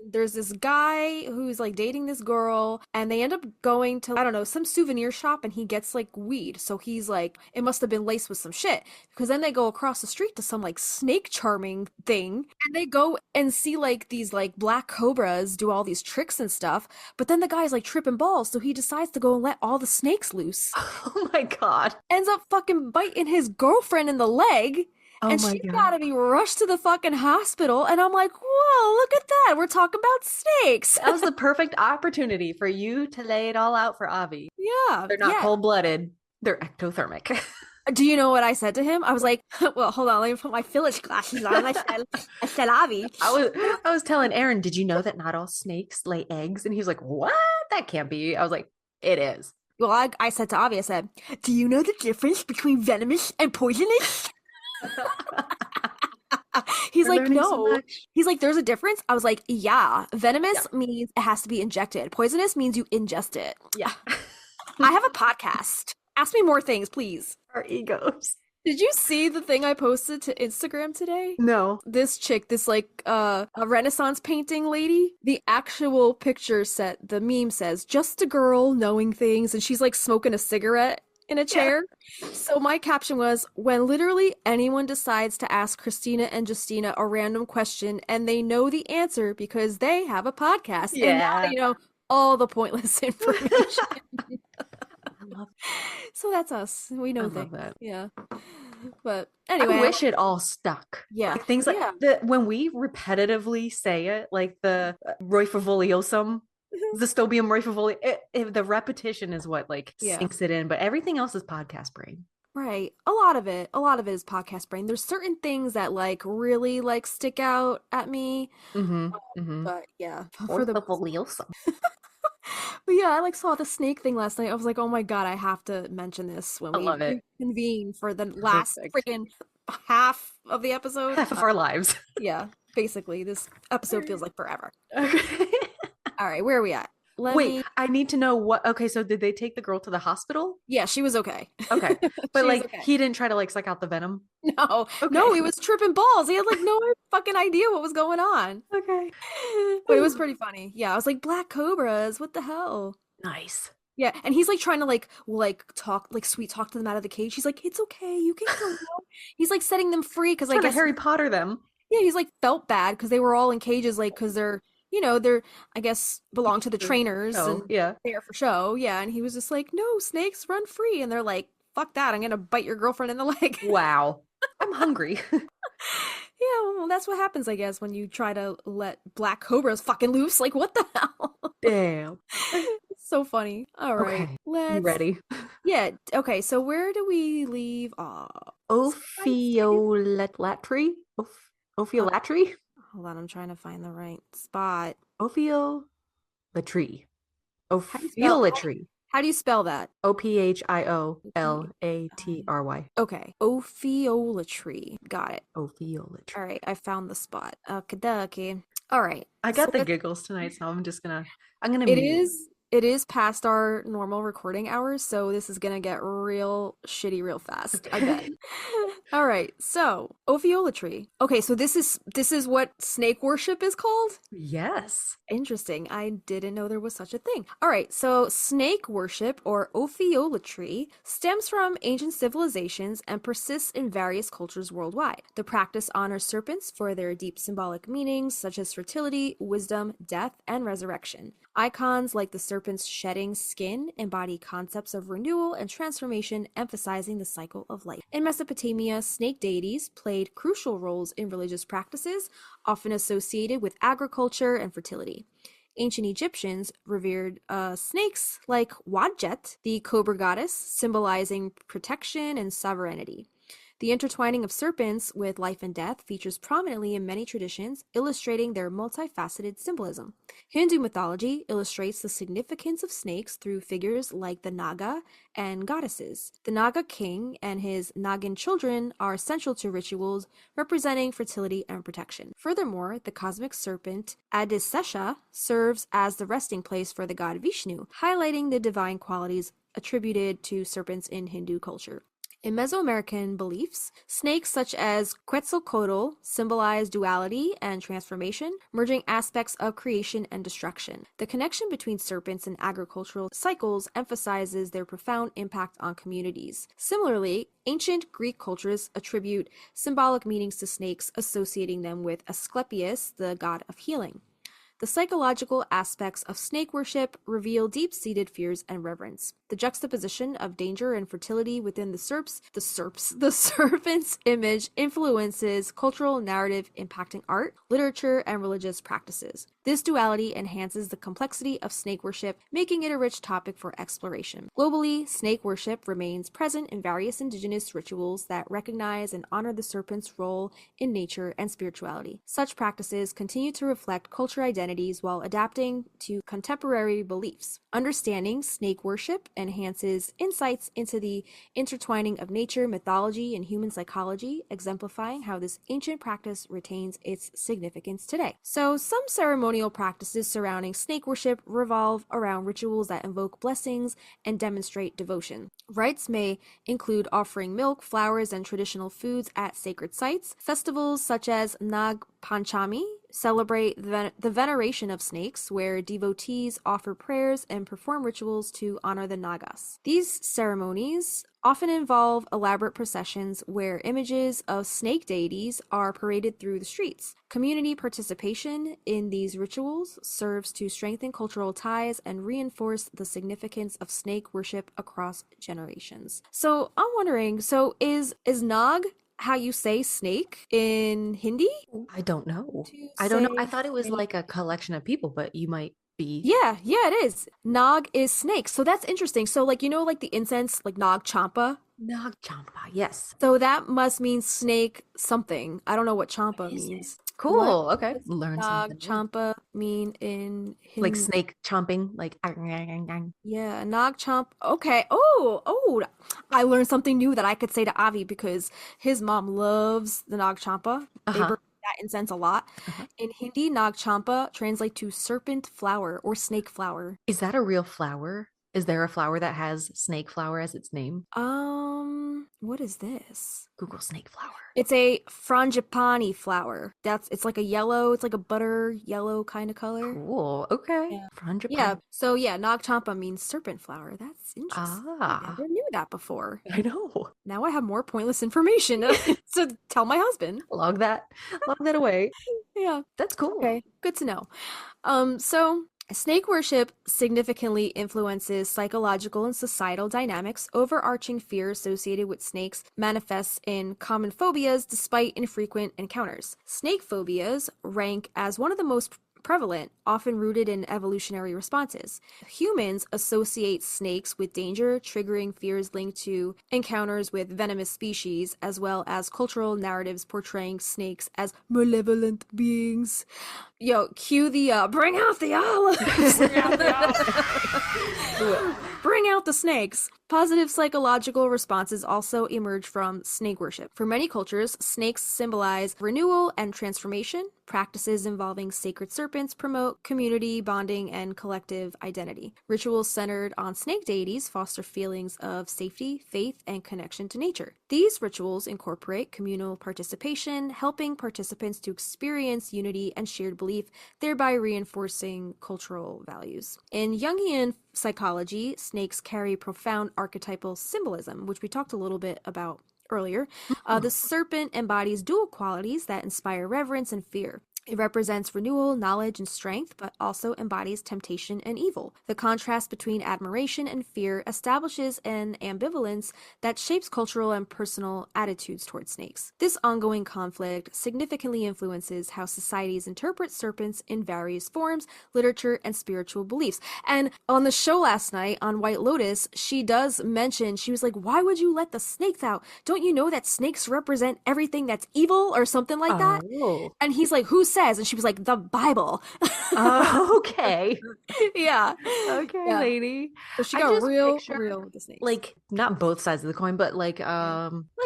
There's this guy who's like dating this girl, and they end up going to, I don't know, some souvenir shop, and he gets like weed. So he's like, it must have been laced with some shit, because then they go across the street to some like snake charming thing, and they go and see like these like black cobras do all these tricks and stuff. But then the guy's like tripping balls, so he decides to go and let all the snakes loose. Oh my god. Ends up fucking biting his girlfriend in the leg. Oh and my she's God. gotta be rushed to the fucking hospital. And I'm like, whoa, look at that. We're talking about snakes. That was the perfect opportunity for you to lay it all out for Avi. Yeah. They're not yeah. cold-blooded. They're ectothermic. Do you know what I said to him? I was like, well, hold on, let me put my Phyllis glasses on. I said, Avi. I was telling Aaron, did you know that not all snakes lay eggs? And he was like, what? That can't be. I was like, it is. Well, I said to Avi, I said, do you know the difference between venomous and poisonous? He's We're like, learning so no. much. He's like, there's a difference. I was like, yeah. Venomous means it has to be injected. Poisonous means you ingest it. Yeah. I have a podcast. Ask me more things, please. Our egos. Did you see the thing I posted to Instagram today? No. This chick, this like a Renaissance painting lady, the actual picture set, the meme says, just a girl knowing things, and she's like smoking a cigarette in a chair. So my caption was, when literally anyone decides to ask Kristina and Justina a random question and they know the answer because they have a podcast. Yeah. And now they know all the pointless information. I love So that's us. We know I love things. that. Yeah. But anyway. I wish it all stuck. Yeah. Like things like when we repetitively say it, like the roifavoliosum, Zestobium roifavoli, the repetition is what like sinks it in, but everything else is podcast brain. Right. A lot of it is podcast brain. There's certain things that like really like stick out at me. But yeah. For the Roifavoliosum. But yeah, I like saw the snake thing last night. I was like, oh my god, I have to mention this when we love it. convene for the last Perfect. freaking half of the episode. Half of our lives. Yeah, basically, this episode feels like forever. Okay. All right, where are we at? Wait, I need to know what. Okay, so did they take the girl to the hospital? Yeah, she was okay. Okay, but She was like okay. he didn't try to like suck out the venom. No, Okay. no, he was tripping balls. He had like no fucking idea what was going on. Okay, But it was pretty funny. Yeah, I was like, black cobras, what the hell? nice. Yeah, and he's like trying to like talk like sweet talk to them out of the cage. He's like, "It's okay, you can go out." He's like setting them free because I Trying to guess Harry Potter them. yeah, he's like felt bad because they were all in cages like because they're I guess belong to the trainers Oh, and yeah. there for show. Yeah, and he was just like, "No, snakes run free," and they're like, "Fuck that! I'm gonna bite your girlfriend in the leg." Wow. I'm hungry. Yeah, well, that's what happens, I guess, when you try to let black cobras fucking loose. Like, what the hell? Damn. So funny. All right, Okay. You let's. ready? Yeah. Okay. So where do we leave off? Ophiolatry? Ophiolatry? Hold on, I'm trying to find the right spot. Ophiolatry. How do you spell? Ophiolatry. How do you spell that? Ophiolatry. Okay. Ophiolatry. Got it. Ophiolatry. All right. I found the spot. Okay. All right. I got So the that's- giggles tonight, so I'm gonna It mute. is past our normal recording hours, so this is gonna get real shitty real fast, I bet. All right, so ophiolatry. Okay, so this is what snake worship is called? Yes. Interesting. I didn't know there was such a thing. All right, so snake worship or ophiolatry stems from ancient civilizations and persists in various cultures worldwide. The practice honors serpents for their deep symbolic meanings such as fertility, wisdom, death, and resurrection. Icons like the serpent's shedding skin embody concepts of renewal and transformation, emphasizing the cycle of life. In Mesopotamia, snake deities played crucial roles in religious practices, often associated with agriculture and fertility. Ancient Egyptians revered snakes like Wadjet, the cobra goddess, symbolizing protection and sovereignty. The intertwining of serpents with life and death features prominently in many traditions, illustrating their multifaceted symbolism. Hindu mythology illustrates the significance of snakes through figures like the Naga and goddesses. The Naga king and his Nagin children are central to rituals representing fertility and protection. Furthermore, the cosmic serpent Adisesha serves as the resting place for the god Vishnu, highlighting the divine qualities attributed to serpents in Hindu culture. In Mesoamerican beliefs, snakes such as Quetzalcoatl symbolize duality and transformation, merging aspects of creation and destruction. The connection between serpents and agricultural cycles emphasizes their profound impact on communities. Similarly, ancient Greek cultures attribute symbolic meanings to snakes, associating them with Asclepius, the god of healing. The psychological aspects of snake worship reveal deep-seated fears and reverence. The juxtaposition of danger and fertility within the serpent's image influences cultural narrative impacting art, literature, and religious practices. This duality enhances the complexity of snake worship, making it a rich topic for exploration. Globally, snake worship remains present in various indigenous rituals that recognize and honor the serpent's role in nature and spirituality. Such practices continue to reflect cultural identities while adapting to contemporary beliefs. Understanding snake worship enhances insights into the intertwining of nature, mythology, and human psychology, exemplifying how this ancient practice retains its significance today. So, some ceremonial practices surrounding snake worship revolve around rituals that invoke blessings and demonstrate devotion. Rites may include offering milk, flowers, and traditional foods at sacred sites. Festivals such as Nag Panchami celebrate the veneration of snakes, where devotees offer prayers and perform rituals to honor the Nagas. These ceremonies often involve elaborate processions where images of snake deities are paraded through the streets. Community participation in these rituals serves to strengthen cultural ties and reinforce the significance of snake worship across generations. So I'm wondering, so is Nag how you say snake in Hindi? I don't know. To I don't know. I say thought it was snake. like a collection of people, but you might be. Yeah, it is. Nag is snake. So that's interesting. So like like the incense, like Nag Champa. Nag Champa. Yes. So that must mean snake something. I don't know what Champa means. Cool. What Okay. does Learn Nag something. Champa mean in Like Hindi? snake chomping, like. Yeah, Nag Champ. Okay. Oh, I learned something new that I could say to Avi because his mom loves the Nag Champa. They Uh-huh. burn that incense a lot. Uh-huh. In Hindi, Nag Champa translates to serpent flower or snake flower. Is that a real flower? Is there a flower that has snake flower as its name? What is this? Google snake flower. It's a frangipani flower. It's like a yellow, it's like a butter yellow kind of color. Cool. Okay. Yeah. Frangipani. Yeah. So yeah, Nagchampa means serpent flower. That's interesting. I Ah. never knew that before. I know. Now I have more pointless information to tell my husband. Log that away. Yeah. That's cool. Okay. Good to know. So snake worship significantly influences psychological and societal dynamics. Overarching fear associated with snakes manifests in common phobias despite infrequent encounters. Snake phobias rank as one of the most prevalent, often rooted in evolutionary responses. Humans associate snakes with danger, triggering fears linked to encounters with venomous species, as well as cultural narratives portraying snakes as malevolent beings. Yo, cue the bring out the olives! Bring out the snakes! Positive psychological responses also emerge from snake worship. For many cultures, snakes symbolize renewal and transformation. Practices involving sacred serpents promote community bonding and collective identity. Rituals centered on snake deities foster feelings of safety, faith, and connection to nature. These rituals incorporate communal participation, helping participants to experience unity and shared belief, thereby reinforcing cultural values. In Jungian psychology, snakes carry profound archetypal symbolism, which we talked a little bit about earlier. The serpent embodies dual qualities that inspire reverence and fear. It represents renewal, knowledge, and strength, but also embodies temptation and evil. The contrast between admiration and fear establishes an ambivalence that shapes cultural and personal attitudes towards snakes. This ongoing conflict significantly influences how societies interpret serpents in various forms, literature, and spiritual beliefs. And on the show last night on White Lotus, she does mention, she was like, why would you let the snakes out? Don't you know that snakes represent everything that's evil or something like that? Oh. And he's like, who says? And she was like, the Bible. Okay. Yeah. Okay, Yeah. lady. So she I got just real picture, with the snakes. Like not both sides of the coin, but like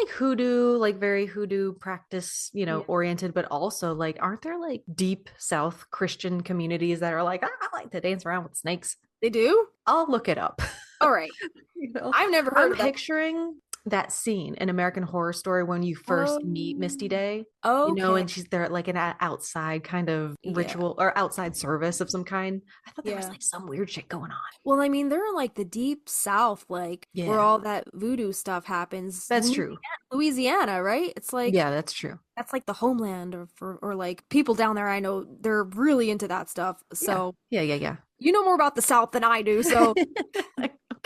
hoodoo, like very hoodoo practice, oriented, but also like aren't there like deep South Christian communities that are like, I like to dance around with snakes? They do? I'll look it up. All right. I've never heard I'm of that. picturing that scene in American Horror Story when you first meet Misty Day. Okay. And she's there at like an outside kind of ritual or outside service of some kind. I thought there was like some weird shit going on. Well, I mean, they're in like the deep South, like where all that voodoo stuff happens. That's true. Louisiana, right? It's like, yeah, that's true. That's like the homeland or like people down there. I know they're really into that stuff. So yeah. You know more about the South than I do, so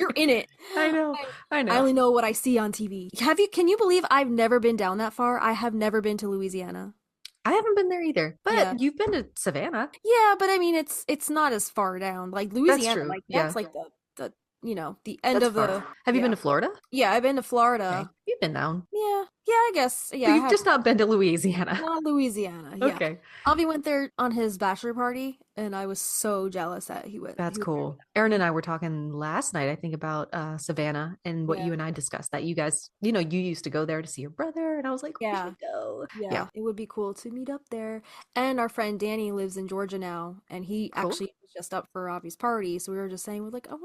you're in it. I know. I only know what I see on TV. Can you believe I've never been down that far? I have never been to Louisiana. I haven't been there either, but you've been to Savannah. Yeah, but I mean, it's not as far down. Like Louisiana, that's true. like that's like the the end of the. Have you been to Florida? Yeah, I've been to Florida. Okay. You've been down. Yeah, I guess. Yeah, but you've just not been to Louisiana. Not Louisiana. Yeah. Okay. Avi went there on his bachelor party, and I was so jealous that he went. That's cool. Aaron and I were talking last night, I think, about Savannah and what you and I discussed. That you guys, you used to go there to see your brother, and I was like, we should go. Yeah, it would be cool to meet up there. And our friend Danny lives in Georgia now, and he actually was just up for Avi's party, so we were just saying, we're like, oh,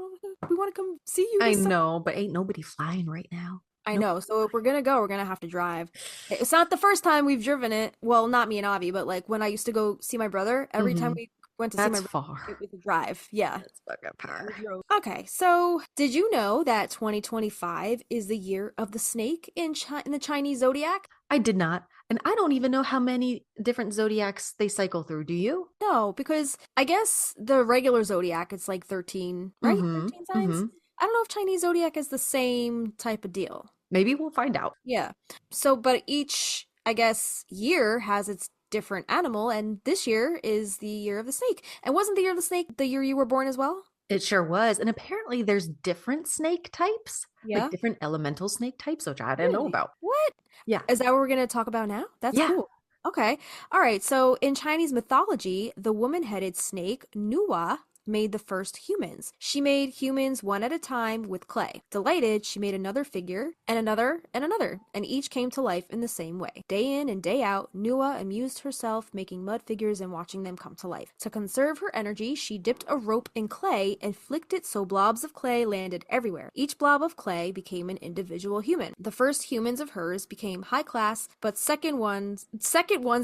we want to come see you. I know, but ain't nobody flying right now. I know. So if we're gonna go, we're gonna have to drive. It's not the first time we've driven it. Well, not me and Avi, but like when I used to go see my brother, every time we went to see my brother, it was a drive. Yeah. That's fucking far. Okay, so did you know that 2025 is the year of the snake in the Chinese zodiac? I did not. And I don't even know how many different zodiacs they cycle through. Do you? No, because I guess the regular zodiac, it's like 13, right? 13 signs? I don't know if Chinese zodiac is the same type of deal. Maybe we'll find out. Yeah. So, but each, I guess, year has its different animal, and this year is the year of the snake. And wasn't the year of the snake the year you were born as well? It sure was. And apparently there's different snake types. Yeah. Like different elemental snake types, which I didn't know about. What? Yeah. Is that what we're going to talk about now? That's cool. Okay. All right. So in Chinese mythology, the woman-headed snake, Nuwa, made the first humans. She made humans one at a time with clay. Delighted, she made another figure, and another, and each came to life in the same way. Day in and day out, Nua amused herself making mud figures and watching them come to life. To conserve her energy, she dipped a rope in clay and flicked it so blobs of clay landed everywhere. Each blob of clay became an individual human. The first humans of hers became high class, but second ones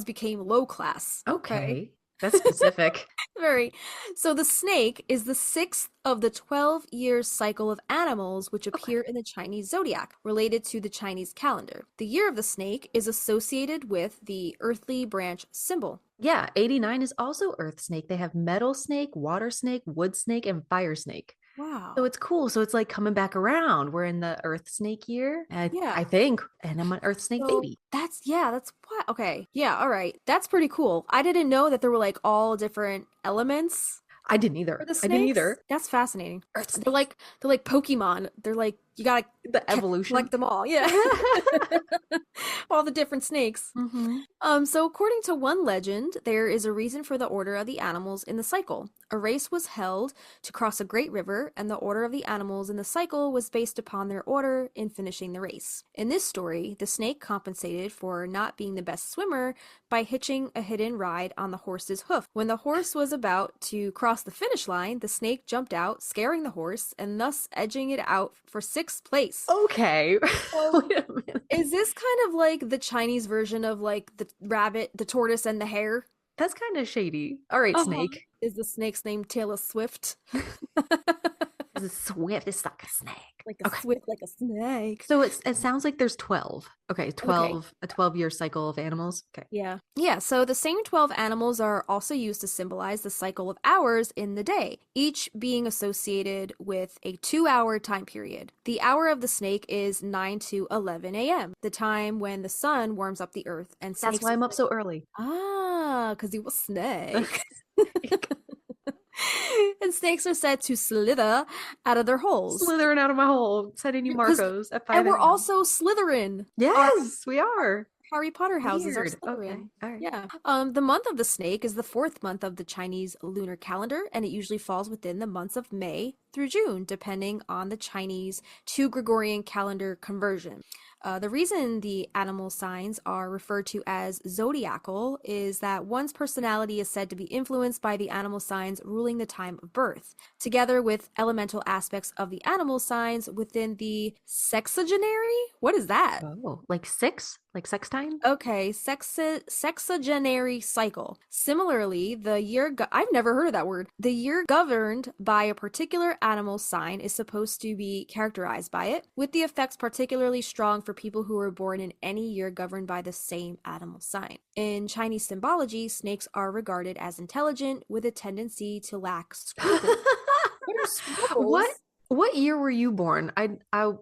became low class. Okay. That's specific. Very. So the snake is the sixth of the 12-year cycle of animals which appear in the Chinese zodiac, related to the Chinese calendar. The year of the snake is associated with the earthly branch symbol. Yeah, 89 is also earth snake. They have metal snake, water snake, wood snake, and fire snake. Wow. So it's cool. So it's like coming back around. We're in the earth snake year, Yeah. I think, and I'm an earth snake So baby. that's what. Okay. Yeah. All right. That's pretty cool. I didn't know that there were like all different elements I didn't either. for the snakes. I didn't either. That's fascinating. Earth They're like Pokemon. They're like, you gotta the evolution. collect them all. Yeah. All the different snakes. Mhm. So according to one legend, there is a reason for the order of the animals in the cycle. A race was held to cross a great river, and the order of the animals in the cycle was based upon their order in finishing the race. In this story, the snake compensated for not being the best swimmer by hitching a hidden ride on the horse's hoof. When the horse was about to cross the finish line, the snake jumped out, scaring the horse, and thus edging it out for sixth place. Okay. So- Wait a minute. Is this kind of like the Chinese version of like the rabbit, the tortoise, and the hare? That's kind of shady. All right, Uh-huh. snake. Is the snake's name Taylor Swift? It's a swift. It's like a snake. Like a Okay. swift, like a snake. So it sounds like there's 12. Okay, 12, a 12-year cycle of animals. Okay. Yeah. Yeah, so the same 12 animals are also used to symbolize the cycle of hours in the day, each being associated with a 2-hour time period. The hour of the snake is 9 to 11 a.m., the time when the sun warms up the earth and That's snakes. why I'm up so early. Ah, because he was snake. And snakes are said to slither out of their holes. Slithering out of my hole, sending you Because- Marcos at 5 And we're a.m. also Slytherin. Yes, we are. Harry Potter houses are Weird. Slytherin. Okay. All right. Yeah. The month of the snake is the 4th month of the Chinese lunar calendar, and it usually falls within the months of May through June, depending on the Chinese to Gregorian calendar conversion. The reason the animal signs are referred to as zodiacal is that one's personality is said to be influenced by the animal signs ruling the time of birth, together with elemental aspects of the animal signs within the sexagenary. What is that? Oh, like 6? Like sex time? Okay, sexagenary cycle. Similarly, the year I've never heard of that word. The year governed by a particular animal sign is supposed to be characterized by it, with the effects particularly strong for people who were born in any year governed by the same animal sign. In Chinese symbology, snakes are regarded as intelligent with a tendency to lack scruples. What are scruples? What year were you born? I was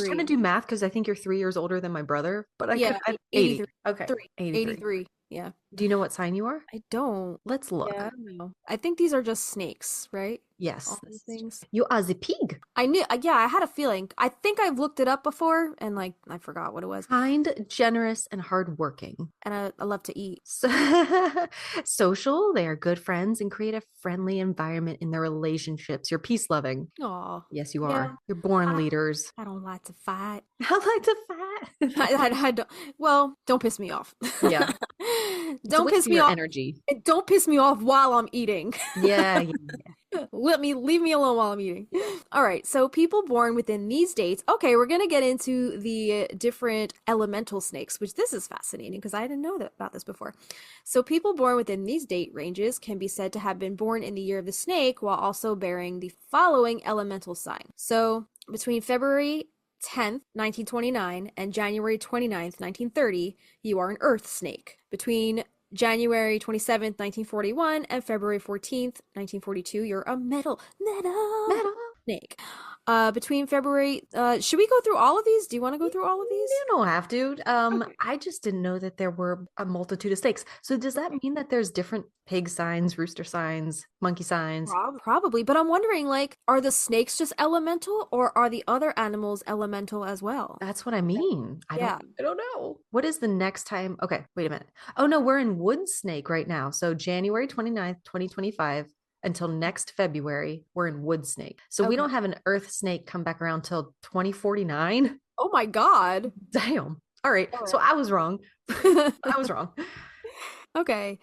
trying to 83. do math because I think you're 3 years older than my brother, but I Yeah, could, 80. 83. Okay, 83. 83. Yeah. Do you know what sign you are? I don't. Let's look. Yeah, I don't know. I think these are just snakes, right? Yes, All these things. you are the pig. I knew, yeah, I had a feeling. I think I've looked it up before and like I forgot what it was. Kind, generous, and hardworking. And I love to eat. Social, they are good friends and create a friendly environment in their relationships. You're peace loving. Oh, Yes, you Yeah. are. You're born I- leaders. I don't like to fight. I like to fight. I don't. Well, don't piss me off. Yeah. Don't piss me your off. energy. And don't piss me off while I'm eating. Yeah, yeah. Leave me alone while I'm eating. All right, so people born within these dates. Okay, we're gonna get into the different elemental snakes, which this is fascinating because I didn't know about this before. So people born within these date ranges can be said to have been born in the year of the snake while also bearing the following elemental sign. So between February 10th, 1929 and January 29th, 1930, you are an earth snake. Between January 27th, 1941 and February 14th, 1942, you're a metal snake. Between February, should we go through all of these? Do you want to go through all of these? You don't have to. Okay. I just didn't know that there were a multitude of snakes. So does that mean that there's different pig signs, rooster signs, monkey signs? Probably, but I'm wondering, like, are the snakes just elemental or are the other animals elemental as well? That's what I mean. Yeah. I don't know. What is the next time? Okay, wait a minute. Oh no, we're in wood snake right now. So January 29th, 2025, until next February, we're in wood snake. So we don't have an earth snake come back around till 2049. Oh my God. Damn. All right. All So right. I was wrong. I was wrong. Okay.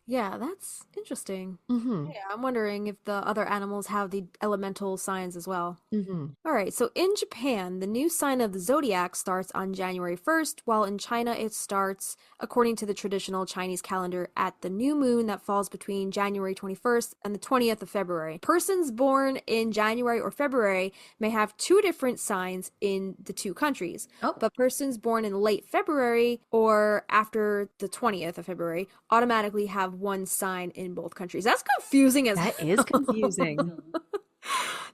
Yeah, that's interesting. Mm-hmm. Yeah, I'm wondering if the other animals have the elemental signs as well. Mm-hmm. All right, so in Japan, the new sign of the zodiac starts on January 1st, while in China it starts, according to the traditional Chinese calendar, at the new moon that falls between January 21st and the 20th of February. Persons born in January or February may have two different signs in the two countries, but persons born in late February or after the 20th of February automatically have one sign in both countries. That's confusing as That is confusing.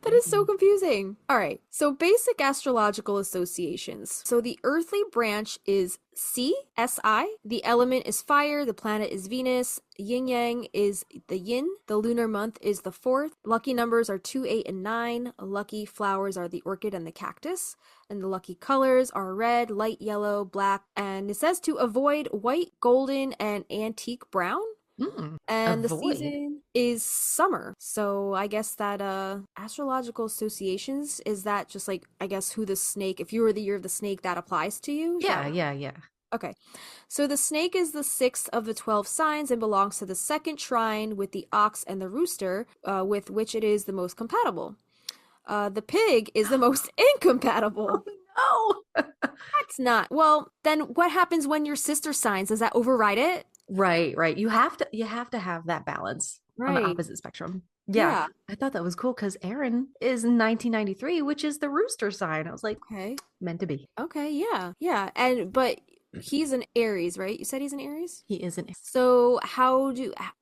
That is so confusing. All right. So basic astrological associations. So the earthly branch is Si. The element is fire. The planet is Venus. Yin Yang is the yin. The lunar month is the 4th. Lucky numbers are 2, 8, and 9. Lucky flowers are the orchid and the cactus. And the lucky colors are red, light yellow, black. And it says to avoid white, golden, and antique brown. And the season is summer. So I guess that astrological associations, is that just like, I guess, who the snake, if you were the year of the snake, that applies to you? Yeah. Okay. So the snake is the 6th of the 12 signs and belongs to the second trine with the ox and the rooster, with which it is the most compatible. The pig is the most incompatible. Oh, no. That's not. Well, then what happens when your sister signs? Does that override it? Right. You have to have that balance on the opposite spectrum. Yeah. I thought that was cool because Aaron is in 1993, which is the rooster sign. I was like, okay, meant to be. Okay, yeah. But he's an Aries, right? You said he's an Aries? He is an Aries. So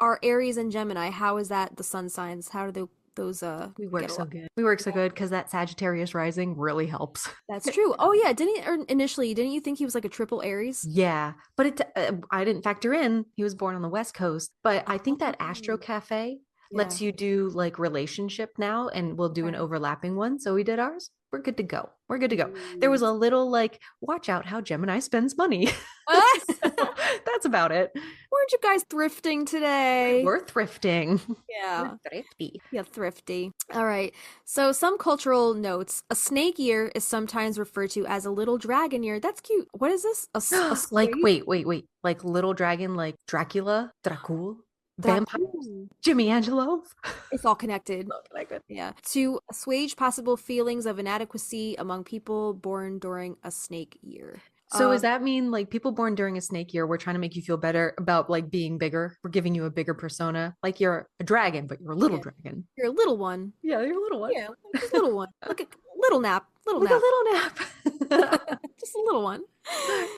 are Aries and Gemini, how is that the sun signs? How do those we work so good. We work so good because that Sagittarius rising really helps. That's true. Oh yeah, didn't you think he was like a triple Aries? Yeah, but I didn't factor in he was born on the West Coast, but I think that Astro Cafe lets you do like relationship now, and we'll do an overlapping one. So we did ours. We're good to go. There was a little like, watch out how Gemini spends money. That's about it. Weren't you guys thrifting today? We're thrifting. Yeah. We're thrifty. Yeah, thrifty. All right. So some cultural notes. A snake year is sometimes referred to as a little dragon year. That's cute. What is this? A like, wait. Like little dragon, like Dracula, vampires, Jimmy Angelo. It's all connected. Yeah. To assuage possible feelings of inadequacy among people born during a snake year. So does that mean like people born during a snake year, we're trying to make you feel better about like being bigger? We're giving you a bigger persona. Like you're a dragon, but you're a little dragon. You're a little one. Yeah, you're a little one. Yeah, like a little one. Look at little nap. A little nap. Just a little one.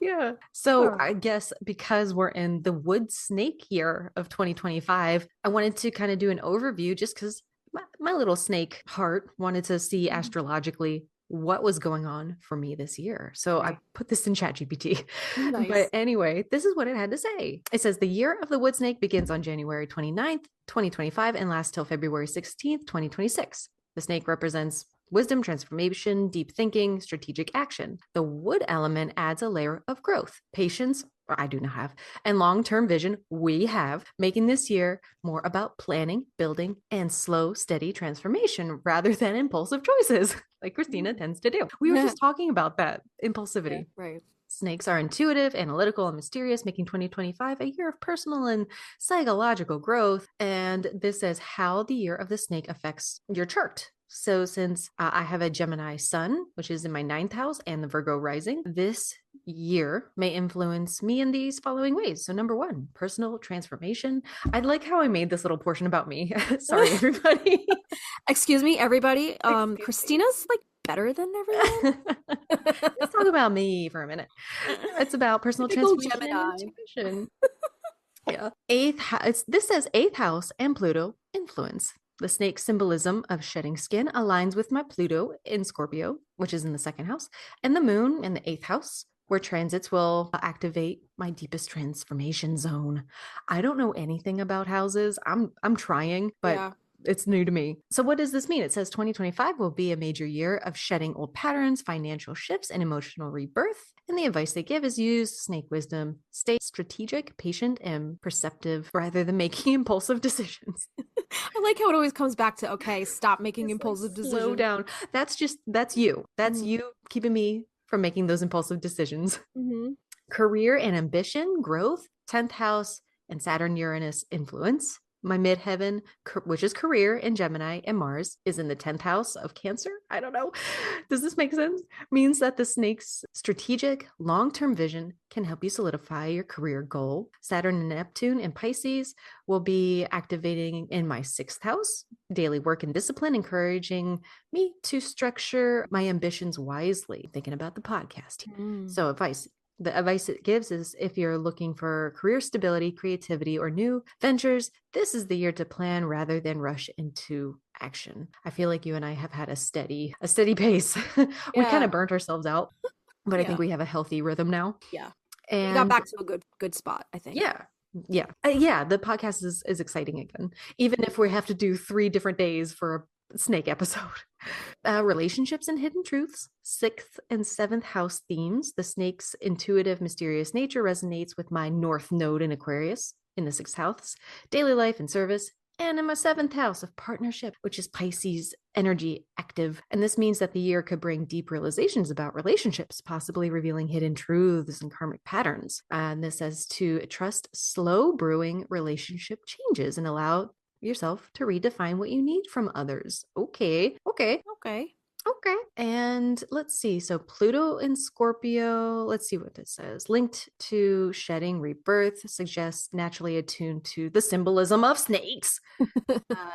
Yeah. So I guess because we're in the wood snake year of 2025, I wanted to kind of do an overview just because my little snake heart wanted to see astrologically what was going on for me this year. So I put this in ChatGPT. Nice. But anyway, this is what it had to say. It says the year of the wood snake begins on January 29th, 2025 and lasts till February 16th, 2026. The snake represents wisdom, transformation, deep thinking, strategic action. The wood element adds a layer of growth, patience, or I do not have, and long-term vision we have, making this year more about planning, building, and slow, steady transformation rather than impulsive choices, like Kristina tends to do. We were just talking about that, impulsivity. Yeah, right. Snakes are intuitive, analytical, and mysterious, making 2025 a year of personal and psychological growth. And this says how the year of the snake affects your chart. So since I have a Gemini sun, which is in my 9th house, and the Virgo rising, this year may influence me in these following ways. So number 1, personal transformation. I like how I made this little portion about me. Sorry, everybody. Excuse me, everybody. Kristina's like better than everyone. Let's talk about me for a minute. It's about personal transformation and intuition. Yeah. This says 8th house and Pluto influence. The snake symbolism of shedding skin aligns with my Pluto in Scorpio, which is in the 2nd house, and the moon in the 8th house, where transits will activate my deepest transformation zone. I don't know anything about houses. I'm trying, but it's new to me. So what does this mean? It says 2025 will be a major year of shedding old patterns, financial shifts, and emotional rebirth. And the advice they give is use snake wisdom. Stay strategic, patient, and perceptive rather than making impulsive decisions. I like how it always comes back to, okay, stop making It's impulsive like, decisions. slow down. That's you. That's Mhm. you keeping me from making those impulsive decisions. Mm-hmm. Career and ambition, growth, 10th house, and Saturn Uranus influence. My midheaven, which is career in Gemini, and Mars is in the 10th house of Cancer. I don't know. Does this make sense? Means that the snake's strategic, long term vision can help you solidify your career goal. Saturn and Neptune in Pisces will be activating in my 6th house, daily work and discipline, encouraging me to structure my ambitions wisely. Thinking about the podcast. So, the advice it gives is if you're looking for career stability, creativity, or new ventures, this is the year to plan rather than rush into action. I feel like you and I have had a steady pace. We kind Yeah. of burnt ourselves out, but I think Yeah. we have a healthy rhythm now. Yeah. And We got back to a good spot, I think. yeah. Yeah, the podcast is exciting again, even if we have to do 3 different days for a snake episode. Relationships and hidden truths, 6th and 7th house themes. The snake's intuitive, mysterious nature resonates with my North Node in Aquarius in the 6th house, daily life and service, and in my 7th house of partnership, which is Pisces energy active. And this means that the year could bring deep realizations about relationships, possibly revealing hidden truths and karmic patterns. And this says to trust slow brewing relationship changes and allow yourself to redefine what you need from others. Okay. And let's see. So Pluto in Scorpio, let's see what this says. Linked to shedding, rebirth, suggests naturally attuned to the symbolism of snakes.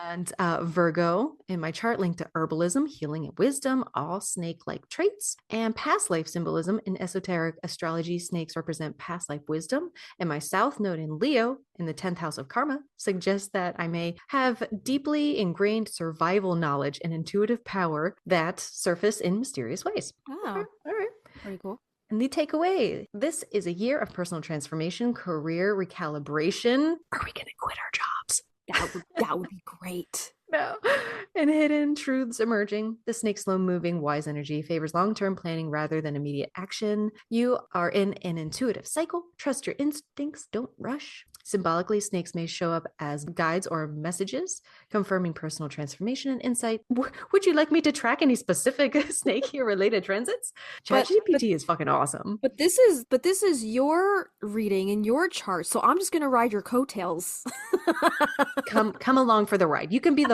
And Virgo in my chart, linked to herbalism, healing, and wisdom, all snake-like traits. And past life symbolism in esoteric astrology, snakes represent past life wisdom. And my South Node in Leo in the 10th house of karma suggests that I may have deeply ingrained survival knowledge and intuitive power that surface in mysterious ways. Oh, Okay, all right. pretty cool. And the takeaway, this is a year of personal transformation, career recalibration. Are we going to quit our jobs? That would be great. No. And hidden truths emerging. The snake slow moving wise energy favors long-term planning rather than immediate action. You are in an intuitive cycle. Trust your instincts. Don't rush. Symbolically, snakes may show up as guides or messages, confirming personal transformation and insight. Would you like me to track any specific snake year related transits? ChatGPT is fucking awesome. But this is your reading and your chart, so I'm just gonna ride your coattails. Come along for the ride. You can be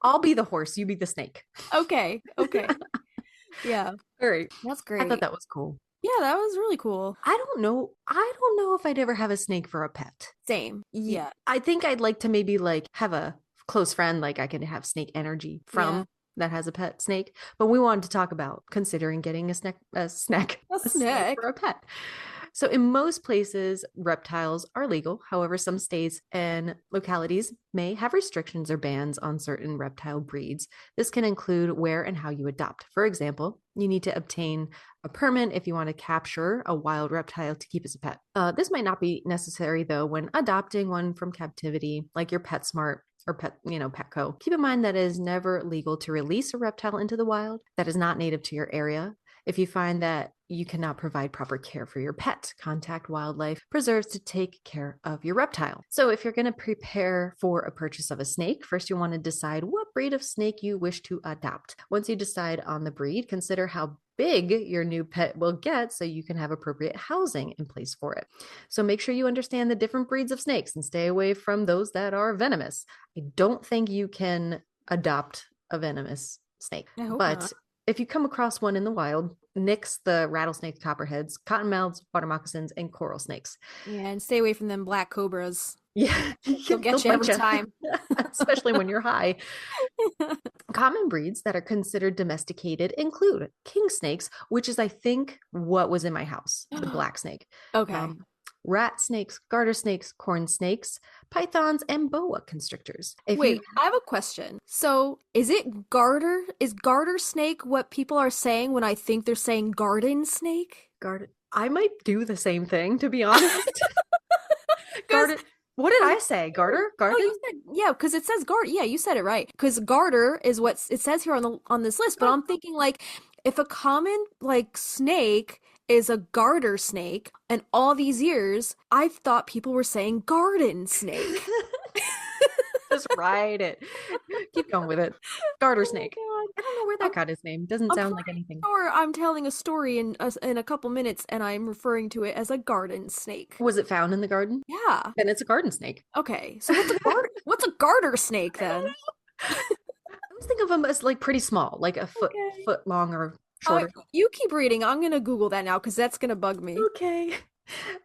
I'll be the horse, you be the snake. Okay. Yeah. All right. That's great. I thought that was cool. Yeah, that was really cool. I don't know if I'd ever have a snake for a pet. Same. Yeah. I think I'd like to maybe like have a close friend like I can have snake energy from that has a pet snake. But we wanted to talk about considering getting a snake for a pet. So in most places, reptiles are legal. However, some states and localities may have restrictions or bans on certain reptile breeds. This can include where and how you adopt. For example, you need to obtain a permit if you want to capture a wild reptile to keep as a pet. This might not be necessary though when adopting one from captivity, like your PetSmart or Petco. Keep in mind that it is never legal to release a reptile into the wild that is not native to your area. If you find that you cannot provide proper care for your pet, contact wildlife preserves to take care of your reptile. So if you're going to prepare for a purchase of a snake, first you want to decide what breed of snake you wish to adopt. Once you decide on the breed, consider how big your new pet will get so you can have appropriate housing in place for it. So make sure you understand the different breeds of snakes and stay away from those that are venomous. I don't think you can adopt a venomous snake, but not. If you come across one in the wild, nix the rattlesnake, copperheads, cottonmouths, water moccasins, and coral snakes. Yeah, and stay away from them black cobras. Yeah, They'll get you every bite ya. time. Especially when you're high. Common breeds that are considered domesticated include king snakes, which is, I think, what was in my house, the black snake. Okay. Rat snakes, garter snakes, corn snakes, pythons, and boa constrictors. Wait, I have a question. So is garter snake what people are saying when I think they're saying garden snake? I might do the same thing, to be honest. Garter. What did I say? Garter? Garden? Oh, you said, yeah, because it says garter. Yeah, you said it right. Because garter is what it says here on this list. But I'm thinking like if a common like snake is a garter snake, and all these years I've thought people were saying garden snake. Just ride it. Keep going with it. Garter snake. God. I don't know where that got his name. Doesn't I'm sound like pretty anything. sure I'm telling a story in a couple minutes, and I'm referring to it as a garden snake. Was it found in the garden? Yeah. Then it's a garden snake. Okay. So what's a garter snake then? I always think of them as like pretty small, like a foot Okay. foot long or shorter. You keep reading. I'm gonna Google that now because that's gonna bug me. Okay.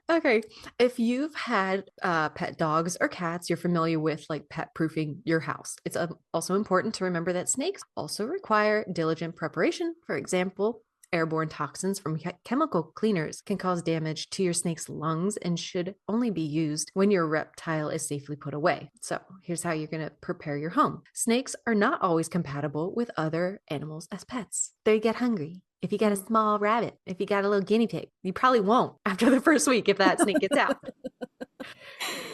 Okay. If you've had pet dogs or cats, you're familiar with like pet proofing your house. It's also important to remember that snakes also require diligent preparation. For example, airborne toxins from chemical cleaners can cause damage to your snake's lungs and should only be used when your reptile is safely put away. So here's how you're going to prepare your home. Snakes are not always compatible with other animals as pets. They get hungry. If you got a small rabbit, if you got a little guinea pig, you probably won't after the first week if that snake gets out.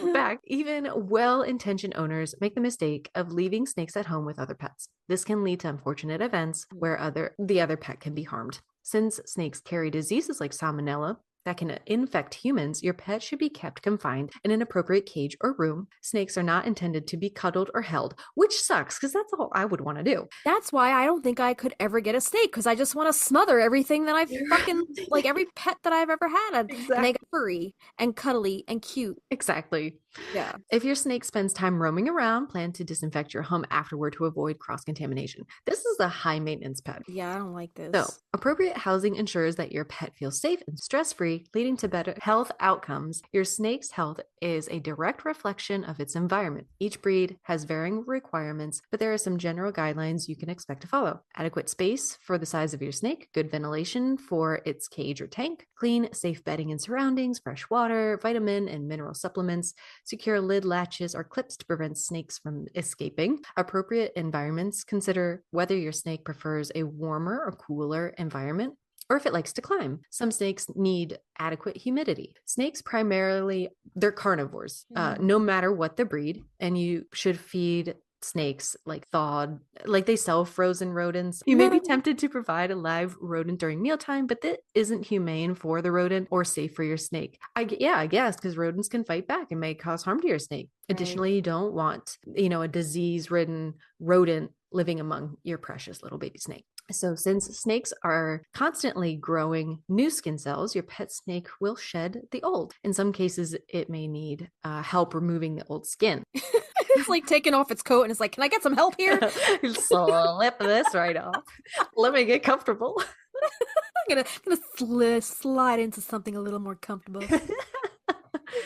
In fact, even well-intentioned owners make the mistake of leaving snakes at home with other pets. This can lead to unfortunate events where the other pet can be harmed. Since snakes carry diseases like salmonella that can infect humans, your pet should be kept confined in an appropriate cage or room. Snakes are not intended to be cuddled or held, which sucks because that's all I would want to do. That's why I don't think I could ever get a snake because I just want to smother everything that I've fucking like every pet that I've ever had. And they get furry and cuddly and cute. Exactly. Yeah. If your snake spends time roaming around, plan to disinfect your home afterward to avoid cross-contamination. This is a high maintenance pet. Yeah, I don't like this. So, appropriate housing ensures that your pet feels safe and stress-free, leading to better health outcomes. Your snake's health is a direct reflection of its environment. Each breed has varying requirements, but there are some general guidelines you can expect to follow. Adequate space for the size of your snake, good ventilation for its cage or tank, clean, safe bedding and surroundings, fresh water, vitamin and mineral supplements, secure lid latches or clips to prevent snakes from escaping. Appropriate environments. Consider whether your snake prefers a warmer or cooler environment, or if it likes to climb. Some snakes need adequate humidity. Snakes primarily, they're carnivores, no matter what the breed, and you should feed snakes like thawed, like they sell frozen rodents. You may be tempted to provide a live rodent during mealtime, but that isn't humane for the rodent or safe for your snake. I guess, because rodents can fight back and may cause harm to your snake. Right. Additionally, you don't want, a disease-ridden rodent living among your precious little baby snake. So since snakes are constantly growing new skin cells, your pet snake will shed the old. In some cases, it may need help removing the old skin. It's like taking off its coat and it's like, can I get some help here? Slip this right off. Let me get comfortable. I'm gonna slide into something a little more comfortable.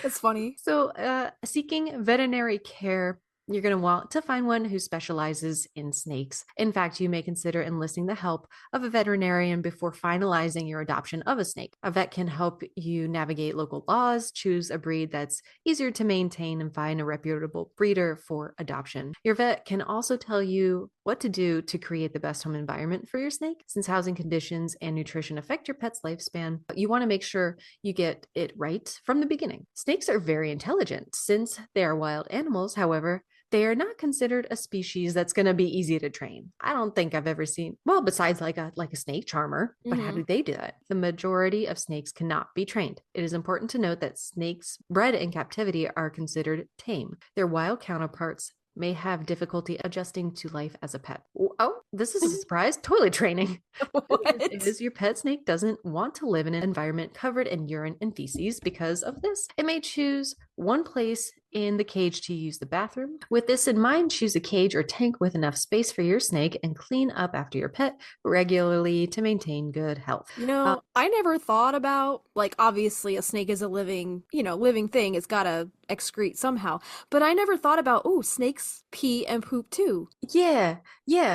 It's funny. So seeking veterinary care, you're going to want to find one who specializes in snakes. In fact, you may consider enlisting the help of a veterinarian before finalizing your adoption of a snake. A vet can help you navigate local laws, choose a breed that's easier to maintain, and find a reputable breeder for adoption. Your vet can also tell you what to do to create the best home environment for your snake. Since housing conditions and nutrition affect your pet's lifespan, you want to make sure you get it right from the beginning. Snakes are very intelligent. Since they are wild animals, however, they are not considered a species that's going to be easy to train. I don't think I've ever seen, well, besides like a snake charmer, but how do they do that? The majority of snakes cannot be trained. It is important to note that snakes bred in captivity are considered tame. Their wild counterparts may have difficulty adjusting to life as a pet. Oh, this is a surprise. Toilet training. What? Is your pet snake doesn't want to live in an environment covered in urine and feces because of this. It may choose one place in the cage to use the bathroom. With this in mind, choose a cage or tank with enough space for your snake and clean up after your pet regularly to maintain good health. I never thought about, like, obviously a snake is a living thing. It's got to excrete somehow. But I never thought about, snakes pee and poop too. Yeah.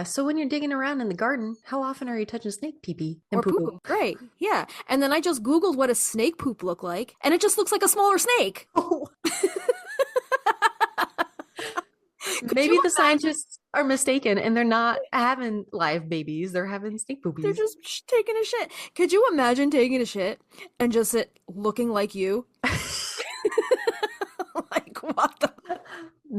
So when you're digging around in the garden, how often are you touching snake pee-pee and or poo-poo? Right. Yeah. And then I just Googled what a snake poop look like, and it just looks like a smaller snake. Oh. Maybe the scientists are mistaken and they're not having live babies. They're having snake poopies. They're just taking a shit. Could you imagine taking a shit and just it looking like you? Like, what the?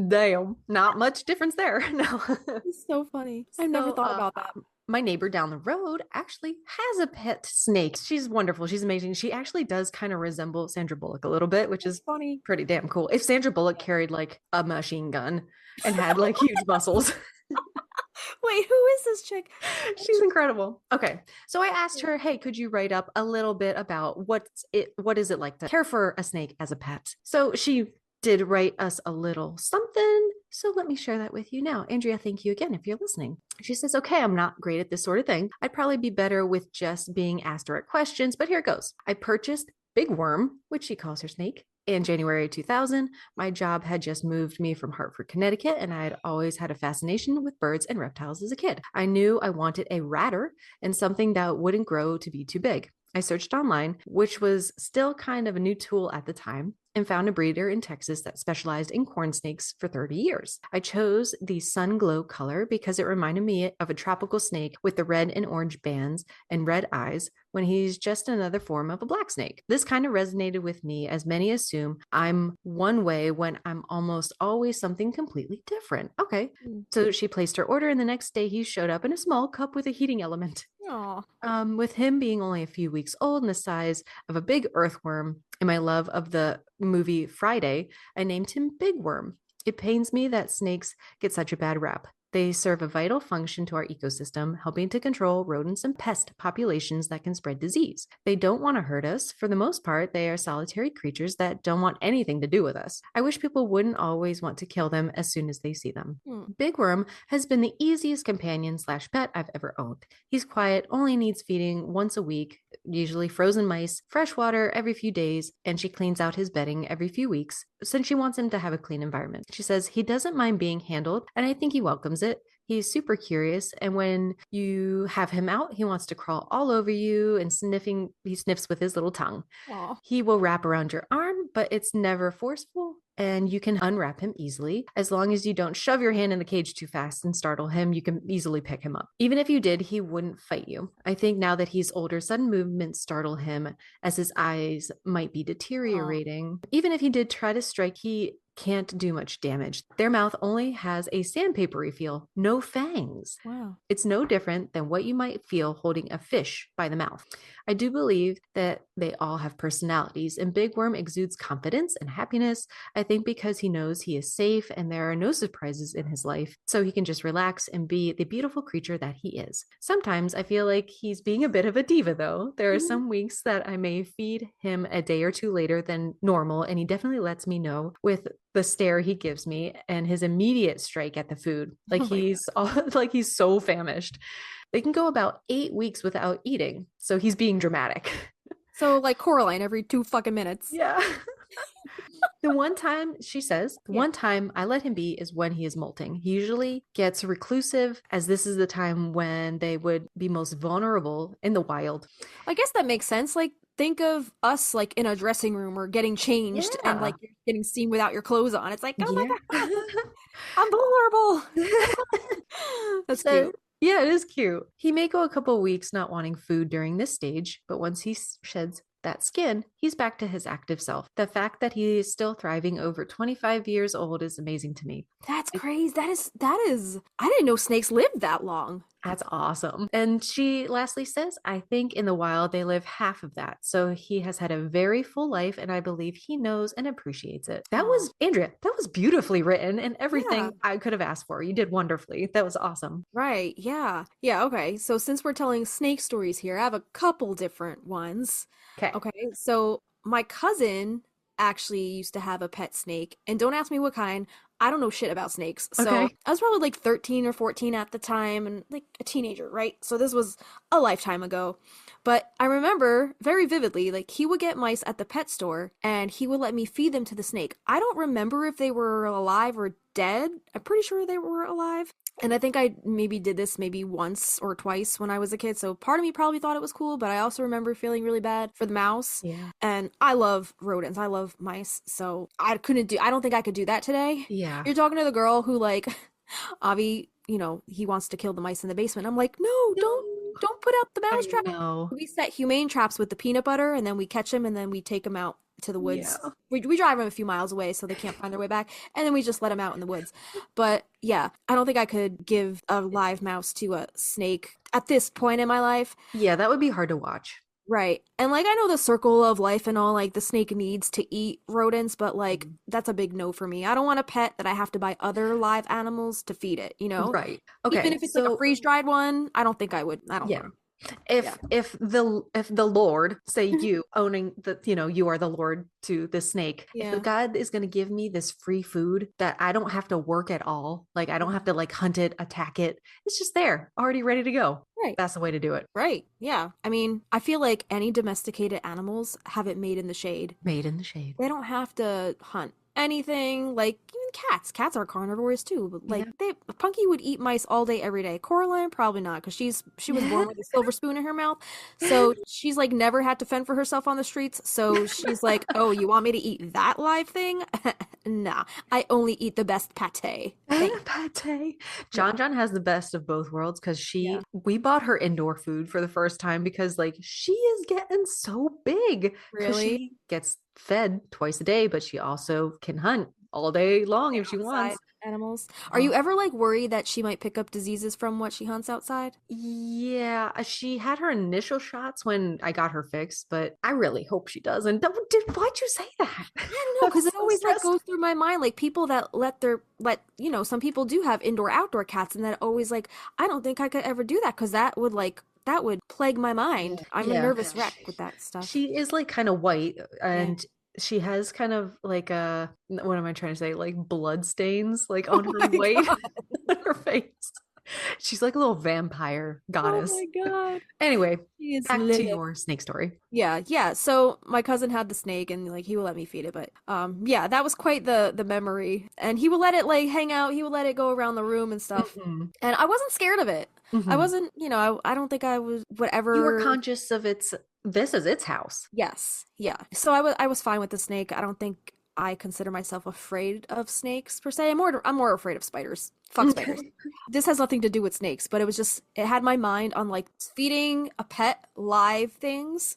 Damn. Not much difference there. No. It's so funny. I've never thought about that. My neighbor down the road actually has a pet snake. She's wonderful. She's amazing. She actually does kind of resemble Sandra Bullock a little bit, which is funny. Pretty damn cool. If Sandra Bullock carried like a machine gun, and had like huge muscles. Wait, who is this chick? She's incredible. Okay. So I asked her, hey, could you write up a little bit about what is it like to care for a snake as a pet? So she did write us a little something. So let me share that with you now. Andrea, thank you again if you're listening. She says, okay, I'm not great at this sort of thing. I'd probably be better with just being asked direct questions, but here it goes. I purchased Big Worm, which she calls her snake, in January 2000. My job had just moved me from Hartford, Connecticut, and I had always had a fascination with birds and reptiles as a kid. I knew I wanted a ratter and something that wouldn't grow to be too big. I searched online, which was still kind of a new tool at the time, and found a breeder in Texas that specialized in corn snakes for 30 years. I chose the sun glow color because it reminded me of a tropical snake with the red and orange bands and red eyes when he's just another form of a black snake. This kind of resonated with me, as many assume I'm one way when I'm almost always something completely different. Okay. So she placed her order, and the next day he showed up in a small cup with a heating element. Aw. With him being only a few weeks old and the size of a big earthworm, and my love of the movie Friday, I named him Big Worm. It pains me that snakes get such a bad rap. They serve a vital function to our ecosystem, helping to control rodents and pest populations that can spread disease. They don't want to hurt us. For the most part, they are solitary creatures that don't want anything to do with us. I wish people wouldn't always want to kill them as soon as they see them. Big Worm has been the easiest companion/pet I've ever owned. He's quiet, only needs feeding once a week, usually frozen mice, fresh water every few days, and she cleans out his bedding every few weeks since she wants him to have a clean environment. She says he doesn't mind being handled, and I think he welcomes it. He's super curious, and when you have him out, he wants to crawl all over you and he sniffs with his little tongue. Aw. He will wrap around your arm, but it's never forceful, and you can unwrap him easily. As long as you don't shove your hand in the cage too fast and startle him, you can easily pick him up. Even if you did, he wouldn't fight you. I think now that he's older, sudden movements startle him, as his eyes might be deteriorating. Even if he did try to strike, he can't do much damage. Their mouth only has a sandpapery feel, no fangs. Wow. It's no different than what you might feel holding a fish by the mouth. I do believe that they all have personalities, and Big Worm exudes confidence and happiness, I think because he knows he is safe and there are no surprises in his life, so he can just relax and be the beautiful creature that he is. Sometimes I feel like he's being a bit of a diva, though. There are some weeks that I may feed him a day or two later than normal, and he definitely lets me know with the stare he gives me and his immediate strike at the food. Like he's so famished. They can go about 8 weeks without eating, so he's being dramatic. So like Coraline every 2 fucking minutes. Yeah. The one time, she says, one time I let him be is when he is molting. He usually gets reclusive, as this is the time when they would be most vulnerable in the wild. I guess that makes sense. Like, think of us like in a dressing room or getting changed and like you're getting seen without your clothes on. It's like, oh my God, I'm vulnerable. That's cute. Yeah, it is cute. He may go a couple weeks not wanting food during this stage, but once he sheds that skin, he's back to his active self. The fact that he is still thriving over 25 years old is amazing to me. That's crazy. That is, I didn't know snakes lived that long. That's awesome. And she lastly says, I think in the wild they live half of that. So he has had a very full life, and I believe he knows and appreciates it. That was, Andrea, that was beautifully written and everything I could have asked for. You did wonderfully. That was awesome. Right. Yeah. Yeah. Okay. So since we're telling snake stories here, I have a couple different ones. Okay. So my cousin actually used to have a pet snake, and don't ask me what kind. I don't know shit about snakes. So I was probably like 13 or 14 at the time and like a teenager, right? So this was a lifetime ago. But I remember very vividly, like he would get mice at the pet store and he would let me feed them to the snake. I don't remember if they were alive or dead. I'm pretty sure they were alive. And I think I maybe did this maybe once or twice when I was a kid. So part of me probably thought it was cool, but I also remember feeling really bad for the mouse. Yeah. And I love rodents. I love mice. So I don't think I could do that today. Yeah. You're talking to the girl who like, Avi, you know, he wants to kill the mice in the basement. I'm like, no. Don't put out the mouse trap. We set humane traps with the peanut butter, and then we catch them, and then we take them out to the woods. Yeah. We drive them a few miles away so they can't find their way back, and then we just let them out in the woods. But yeah, I don't think I could give a live mouse to a snake at this point in my life. Yeah, that would be hard to watch. Right. And like I know the circle of life and all, like the snake needs to eat rodents, but like that's a big no for me. I don't want a pet that I have to buy other live animals to feed it, you know? Right. Even Okay. if it's like a So freeze-dried one, I don't think I would. I don't yeah. know. If the Lord, say you owning the, you are the Lord to the snake, if the Yeah. God is going to give me this free food that I don't have to work at all, like I don't have to like hunt it, attack it, it's just there, already ready to go. Right. That's the way to do it. Right. Yeah. I mean, I feel like any domesticated animals have it made in the shade. Made in the shade. They don't have to hunt anything. Like even cats. Cats are carnivores too. But like Punky would eat mice all day, every day. Coraline probably not, because she was born with a silver spoon in her mouth. So she's like never had to fend for herself on the streets. So she's like, oh, you want me to eat that live thing? Nah, I only eat the best pate. Pate. John has the best of both worlds because we bought her indoor food for the first time because like she is getting so big. Because Really? she gets fed twice a day, but she also can hunt all day long if she wants. Animals. Are you ever like worried that she might pick up diseases from what she hunts outside? Yeah, she had her initial shots when I got her fixed, but I really hope she doesn't. Why'd you say that? I don't know, because it always like goes through my mind, like people that some people do have indoor outdoor cats, and that always like I don't think I could ever do that because that would plague my mind. I'm a nervous wreck with that stuff. She is like kind of white and she has kind of like what am I trying to say? Like blood stains like on her white on her face. She's like a little vampire goddess. Oh my god. Anyway, back lit. to your snake story. Yeah. So my cousin had the snake and like he would let me feed it, but yeah, that was quite the memory. And he would let it like hang out, he would let it go around the room and stuff. And I wasn't scared of it. I wasn't, I don't think I was whatever. You were conscious of this is its house. Yes. Yeah. So I was fine with the snake. I don't think I consider myself afraid of snakes per se. I'm more afraid of spiders. Fuck spiders. This has nothing to do with snakes, but it had my mind on like feeding a pet live things.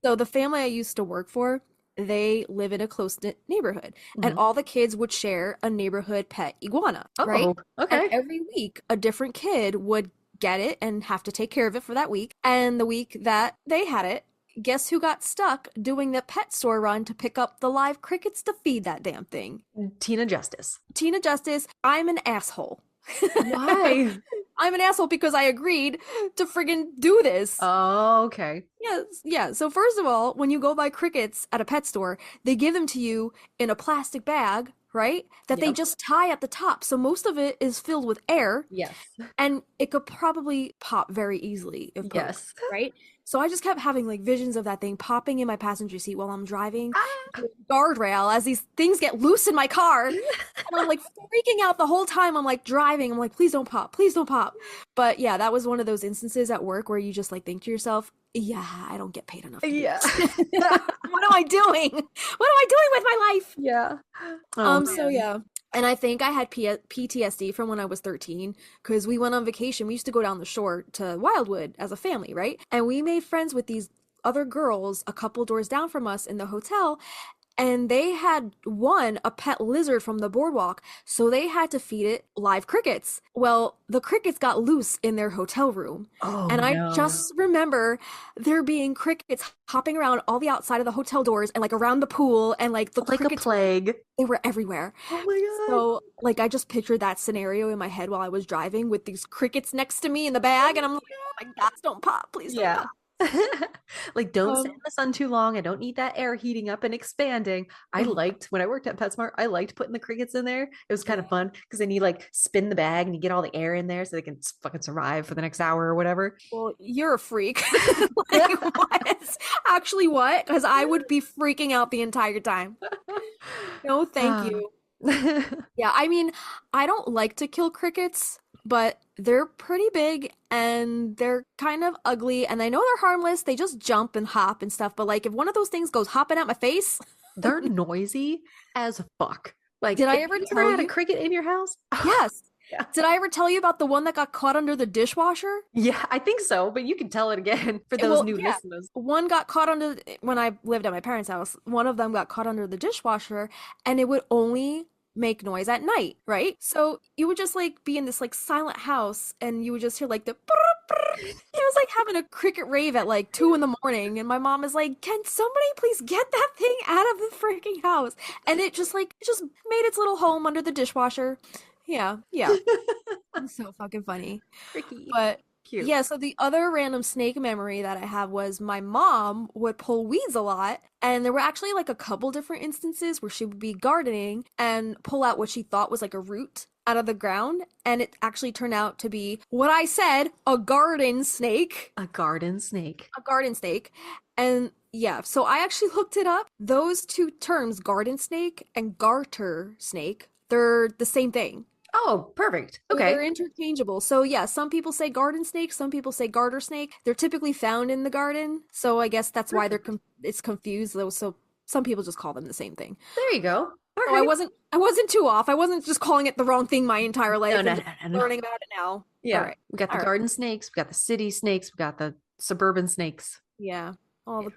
So the family I used to work for, they live in a close-knit neighborhood, and all the kids would share a neighborhood pet iguana, right? Okay. And every week a different kid would get it and have to take care of it for that week. And the week that they had it, guess who got stuck doing the pet store run to pick up the live crickets to feed that damn thing? Tina Justice. I'm an asshole. Why? I'm an asshole because I agreed to friggin' do this. Oh, okay. Yes, yeah. So first of all, when you go buy crickets at a pet store, they give them to you in a plastic bag, right? That they just tie at the top. So most of it is filled with air. Yes. And it could probably pop very easily if broke, yes. right? So I just kept having like visions of that thing popping in my passenger seat while I'm driving the guardrail as these things get loose in my car. And I'm like freaking out the whole time. I'm like driving. I'm like, please don't pop. Please don't pop. But yeah, that was one of those instances at work where you just like think to yourself, yeah, I don't get paid enough. What am I doing? What am I doing with my life? Yeah. So yeah. And I think I had PTSD from when I was 13 because we went on vacation. We used to go down the shore to Wildwood as a family, right? And we made friends with these other girls a couple doors down from us in the hotel. And they had a pet lizard from the boardwalk, so they had to feed it live crickets. Well, the crickets got loose in their hotel room. I just remember there being crickets hopping around all the outside of the hotel doors and like around the pool and like the crickets, a plague. They were everywhere. Oh my god. So like I just pictured that scenario in my head while I was driving with these crickets next to me in the bag, and I'm like, oh my god, don't pop, please don't pop. Like don't sit in the sun too long. I don't need that air heating up and expanding. I liked when I worked at PetSmart, I liked putting the crickets in there. It was kind of fun because then you like spin the bag and you get all the air in there so they can fucking survive for the next hour or whatever. Well, you're a freak. Like what? Actually what? Because I would be freaking out the entire time. No, thank you. Yeah, I mean, I don't like to kill crickets, but they're pretty big and they're kind of ugly, and I know they're harmless. They just jump and hop and stuff, but like if one of those things goes hopping at my face, they're noisy as fuck. Like, did I ever tell you had a cricket in your house? Yes. Yeah. Did I ever tell you about the one that got caught under the dishwasher? Yeah, I think so, but you can tell it again for those new listeners. One got caught when I lived at my parents' house, one of them got caught under the dishwasher, and it would only make noise at night, right? So you would just like be in this like silent house and you would just hear like the He was like having a cricket rave at like 2 a.m, and my mom is like, "Can somebody please get that thing out of the freaking house?" And it just made its little home under the dishwasher. Yeah. It's so fucking funny. Tricky. But Cute. yeah, so the other random snake memory that I have was my mom would pull weeds a lot, and there were actually like a couple different instances where she would be gardening and pull out what she thought was like a root out of the ground, and it actually turned out to be what I said, a garden snake. A garden snake. A garden snake. And yeah, so I actually looked it up. Those two terms, garden snake and garter snake, they're the same thing. Oh, perfect. So Okay. they're interchangeable. So yeah, some people say garden snake, some people say garter snake. They're typically found in the garden, so I guess that's why it's confused. So some people just call them the same thing. There you go. All So right. I wasn't too off. I wasn't just calling it the wrong thing my entire life. No. and learning about it now. Yeah. All right. We got the All right. garden snakes, we got the city snakes, we got the suburban snakes. Yeah. All the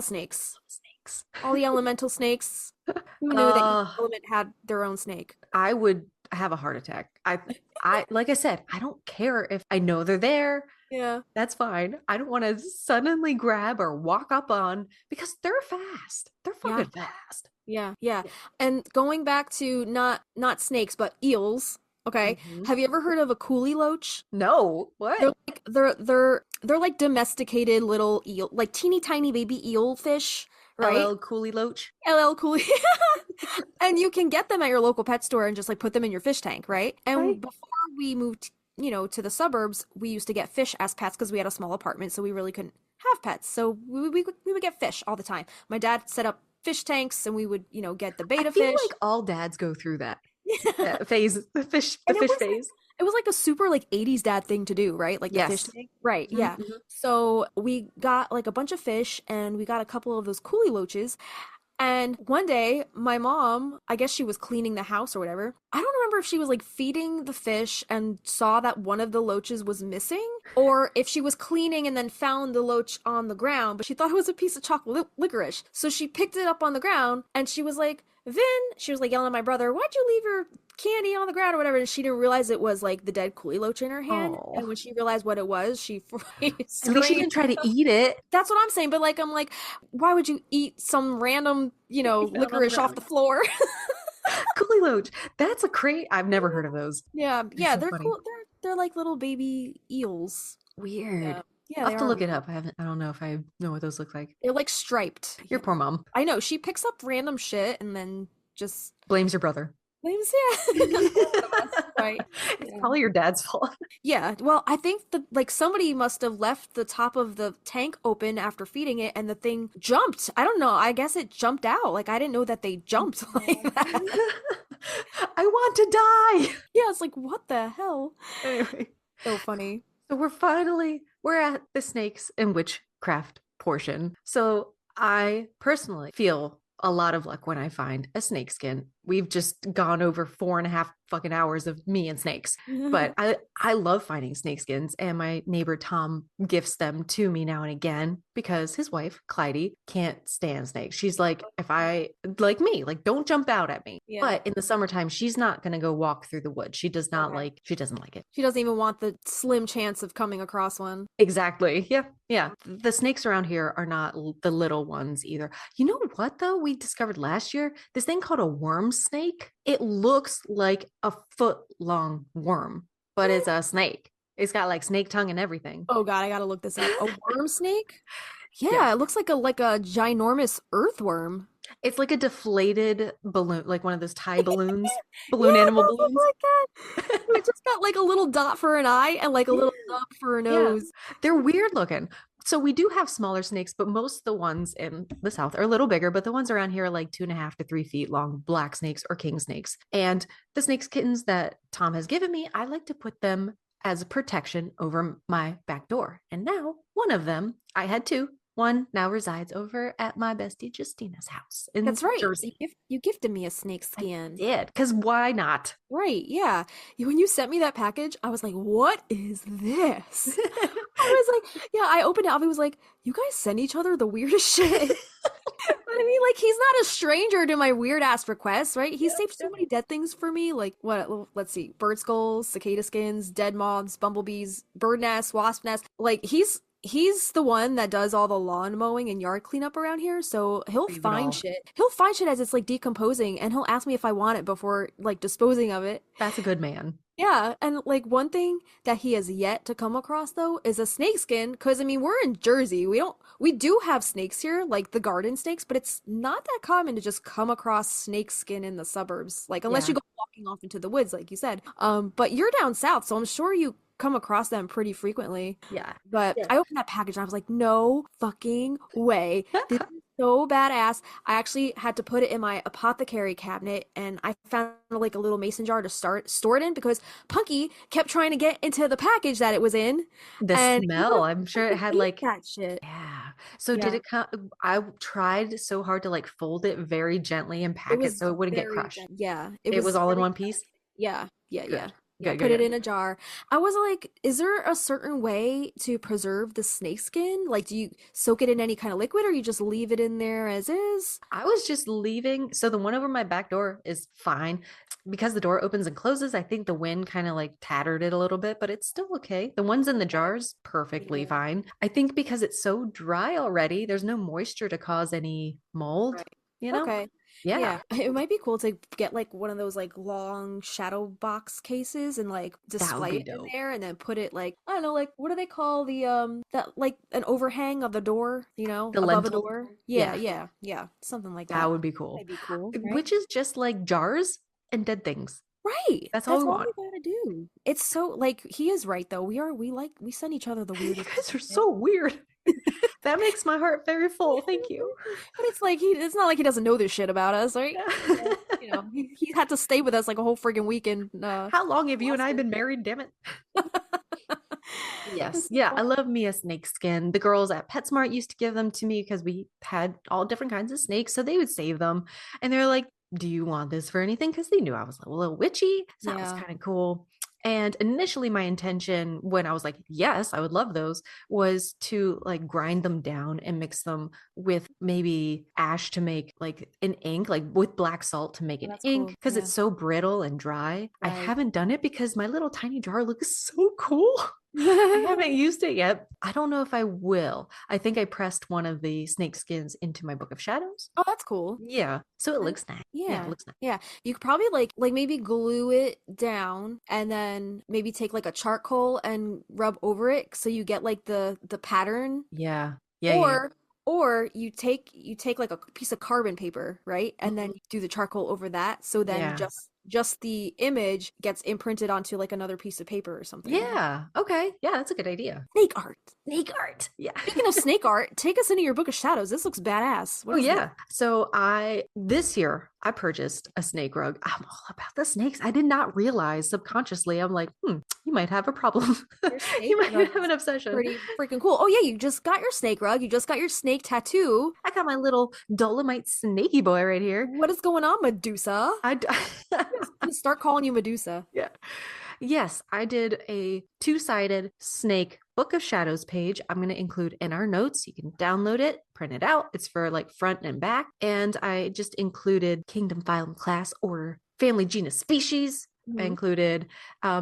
snakes. Snakes. All the elemental snakes. Who knew that Uh, each element had their own snake? I would have a heart attack. I like I said, I don't care if I know they're there. Yeah. That's fine. I don't want to suddenly grab or walk up on because they're fast. They're fucking fast. Yeah. And going back to not snakes, but eels. Okay. Mhm. Have you ever heard of a coolie loach? No. What? They're like domesticated little eel, like teeny tiny baby eel fish, right? LL Cooley Loach. LL Coolie. And you can get them at your local pet store and just like put them in your fish tank, right? And Right. before we moved, to the suburbs, we used to get fish as pets because we had a small apartment, so we really couldn't have pets. So we would get fish all the time. My dad set up fish tanks, and we would, get the beta I feel fish. like all dads go through that phase, the fish And it was like- phase. It was like a super like 80s dad thing to do, right? Like the fish Yes. tank. Right, yeah. Mhm. So we got like a bunch of fish, and we got a couple of those coolie loaches. And one day, my mom, I guess she was cleaning the house or whatever. I don't remember if she was like feeding the fish and saw that one of the loaches was missing, or if she was cleaning and then found the loach on the ground, but she thought it was a piece of chocolate licorice. So she picked it up on the ground, and she was like, she was like yelling at my brother, "Why'd you leave your candy on the ground or whatever?" And she didn't realize it was like the dead coolie loach in her hand. Aw. And when she realized what it was, she At least she screamed. didn't try to eat it. That's what I'm saying. But like, I'm like, why would you eat some random, licorice off the floor? Coolie Loach. That's a crate. I've never heard of those. Yeah, so they're funny. cool. They're like little baby eels. Weird. Yeah, I'll they have to are look it weird. up. I don't know if I know what those look like. They're like striped. Your poor mom I know. She picks up random shit and then just blames your brother. blames it. Right. It's Yeah. probably your dad's fault. Yeah. Well, I think somebody must have left the top of the tank open after feeding it, and the thing jumped. I don't know. I guess it jumped out. Like I didn't know that they jumped like that. I want to die. Yeah. It's like, what the hell? Anyway, So funny. so we're at the snakes and witchcraft portion. So I personally feel a lot of luck when I find a snake skin. We've just gone over 4.5 fucking hours of me and snakes, but I love finding snake skins, and my neighbor Tom gifts them to me now and again because his wife Clyde can't stand snakes. She's like, if I like me, like don't jump out at me. Yeah. But in the summertime, she's not gonna go walk through the woods. She does not Okay. she doesn't like it. She doesn't even want the slim chance of coming across one. Exactly. Yeah. The snakes around here are not the little ones either. You know what though? We discovered last year this thing called a worm snake. It looks like a foot long worm, but it's a snake. It's got like snake tongue and everything. Oh God, I gotta look this up. A worm snake? Yeah, Yeah. it looks like a ginormous earthworm. It's like a deflated balloon, like one of those tie balloons, balloon animal it does look balloons. like that. It just got like a little dot for an eye and like a little nub for a nose. They're weird looking. So we do have smaller snakes, but most of the ones in the south are a little bigger, but the ones around here are like 2.5 to 3 feet long, black snakes or king snakes. And the snakes kittens that Tom has given me, I like to put them as a protection over my back door. And now one of them, I had two. One now resides over at my bestie Justina's house in That's right. Jersey. You gifted me a snake skin. Did because why not? Right, yeah. When you sent me that package, I was like, what is this? I was like, yeah, I opened it up. I was like, you guys send each other the weirdest shit. I mean, like, he's not a stranger to my weird ass requests, right? He saved so many dead things for me. Like, what? Let's see: bird skulls, cicada skins, dead moths, bumblebees, bird nests, wasp nests. Like, he's the one that does all the lawn mowing and yard cleanup around here. So he'll Save it find all. shit. He'll find shit as it's like decomposing, and he'll ask me if I want it before like disposing of it. That's a good man. Yeah, and like one thing that he has yet to come across though is a snake skin. Because I mean, we're in Jersey. We do have snakes here, like the garden snakes, but it's not that common to just come across snake skin in the suburbs. Like unless you Yeah. go walking off into the woods, like you said. But you're down south, so I'm sure you come across them pretty frequently. Yeah. But I opened that package and I was like, no fucking way. This is so badass. I actually had to put it in my apothecary cabinet and I found like a little mason jar to store it in because Punky kept trying to get into the package that it was in. The And he smell, was I'm sure it had hate like, that shit. yeah. So did Yeah. it come? I tried so hard to like fold it very gently and pack it was so it wouldn't get very crushed. Yeah. It was all in very one piece? Yeah. Good. Yeah. Good, Put good, it good. in a jar. I was like, is there a certain way to preserve the snake skin? Like, do you soak it in any kind of liquid or you just leave it in there as is? I was just leaving. So the one over my back door is fine because the door opens and closes. I think the wind kind of like tattered it a little bit, but it's still okay. The ones in the jars, perfectly Yeah. fine. I think because it's so dry already, there's no moisture to cause any mold, Right. you know? Okay. Yeah. Yeah. It might be cool to get like one of those like long shadow box cases and like display be it in dope. there and then put it like I don't know, like what do they call the that like an overhang of the door, you know, The above a lintel? door? Yeah. Yeah. Something like That that. would be cool. That'd be cool, right? Which is just like jars and dead things. Right. That's all we want. we gotta do. It's so like he is right though. We send each other the You weirdest guys are shit. so weird. That makes my heart very full. Thank you. But it's like it's not like he doesn't know this shit about us, right? You know, he had to stay with us like a whole friggin' weekend. How long have you and I Boston. been married? Damn it. Yes. That's Yeah. so I love me a snake skin. The girls at PetSmart used to give them to me because we had all different kinds of snakes. So they would save them. And they're like, do you want this for anything? Because they knew I was a little witchy. So that was Yeah. kind of cool. And initially, my intention when I was like, yes, I would love those, was to like grind them down and mix them with maybe ash to make like an ink, like with black salt to make an That's ink cool. because Yeah. it's so brittle and dry. I Right. haven't done it because my little tiny jar looks so cool. I haven't used it yet. I don't know if I will. I think I pressed one of the snake skins into my book of shadows. Oh, that's cool. Yeah. So it looks nice. Yeah. It looks nice. Yeah. You could probably like maybe glue it down and then maybe take like a charcoal and rub over it so you get like the pattern. Yeah. Yeah. Yeah. Or you take like a piece of carbon paper, right? And then you do the charcoal over that. So then Yeah. just the image gets imprinted onto like another piece of paper or something. Yeah. Okay. Yeah, that's a good idea. Snake art. Snake art. Yeah. Speaking of snake art, take us into your book of shadows. This looks badass. What Oh is this? yeah. So this year I purchased a snake rug. I'm all about the snakes. I did not realize subconsciously. I'm like, you might have a problem. Your snake You might rug have an is obsession. Pretty freaking cool. Oh yeah, you just got your snake rug. You just got your snake tattoo. I got my little Dolomite snaky boy right here. What is going on, Medusa? I d- I'm gonna start calling you Medusa. Yeah. Yes, I did a two-sided snake book of shadows page. I'm going to include in our notes. You can download it, print it out. It's for like front and back. And I just included kingdom, phylum, class, order, family, genus, species. I Mhm. included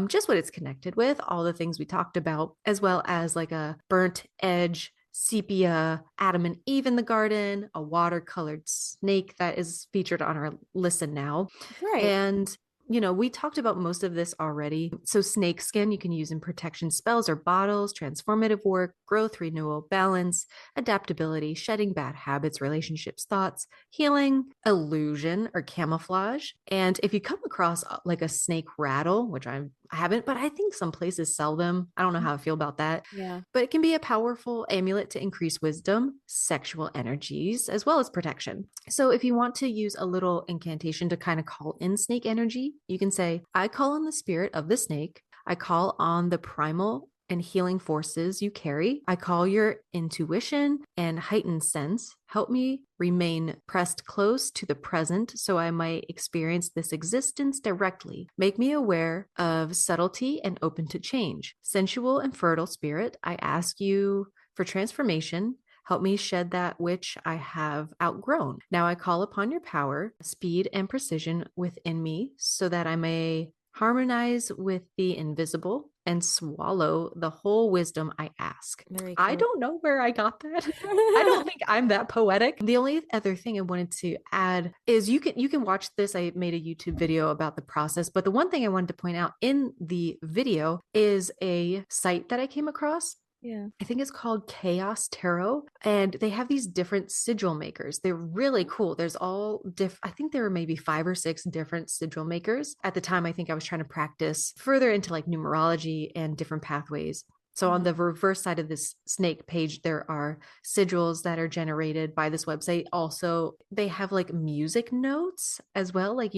just what it's connected with, all the things we talked about, as well as like a burnt edge, sepia, Adam and Eve in the garden, a watercolored snake that is featured on our listen now. Right. And we talked about most of this already. So snake skin you can use in protection spells or bottles, transformative work, growth, renewal, balance, adaptability, shedding bad habits, relationships, thoughts, healing, illusion or camouflage. And if you come across like a snake rattle, which I haven't, but I think some places sell them. I don't know how I feel about that. Yeah. But it can be a powerful amulet to increase wisdom, sexual energies, as well as protection. So if you want to use a little incantation to kind of call in snake energy, you can say, I call on the spirit of the snake. I call on the primal and healing forces you carry. I call your intuition and heightened sense. Help me remain pressed close to the present so I might experience this existence directly. Make me aware of subtlety and open to change. Sensual and fertile spirit, I ask you for transformation. Help me shed that which I have outgrown. Now I call upon your power, speed, and precision within me so that I may harmonize with the invisible and swallow the whole wisdom I ask. Very I cool. don't know where I got that. I don't think I'm that poetic. The only other thing I wanted to add is you can watch this. I made a YouTube video about the process, but the one thing I wanted to point out in the video is a site that I came across. Yeah. I think it's called Chaos Tarot, and they have these different sigil makers. They're really cool. There's all I think there were maybe 5 or 6 different sigil makers. At the time, I think I was trying to practice further into like numerology and different pathways. So on the reverse side of this snake page, there are sigils that are generated by this website. Also, they have like music notes as well, like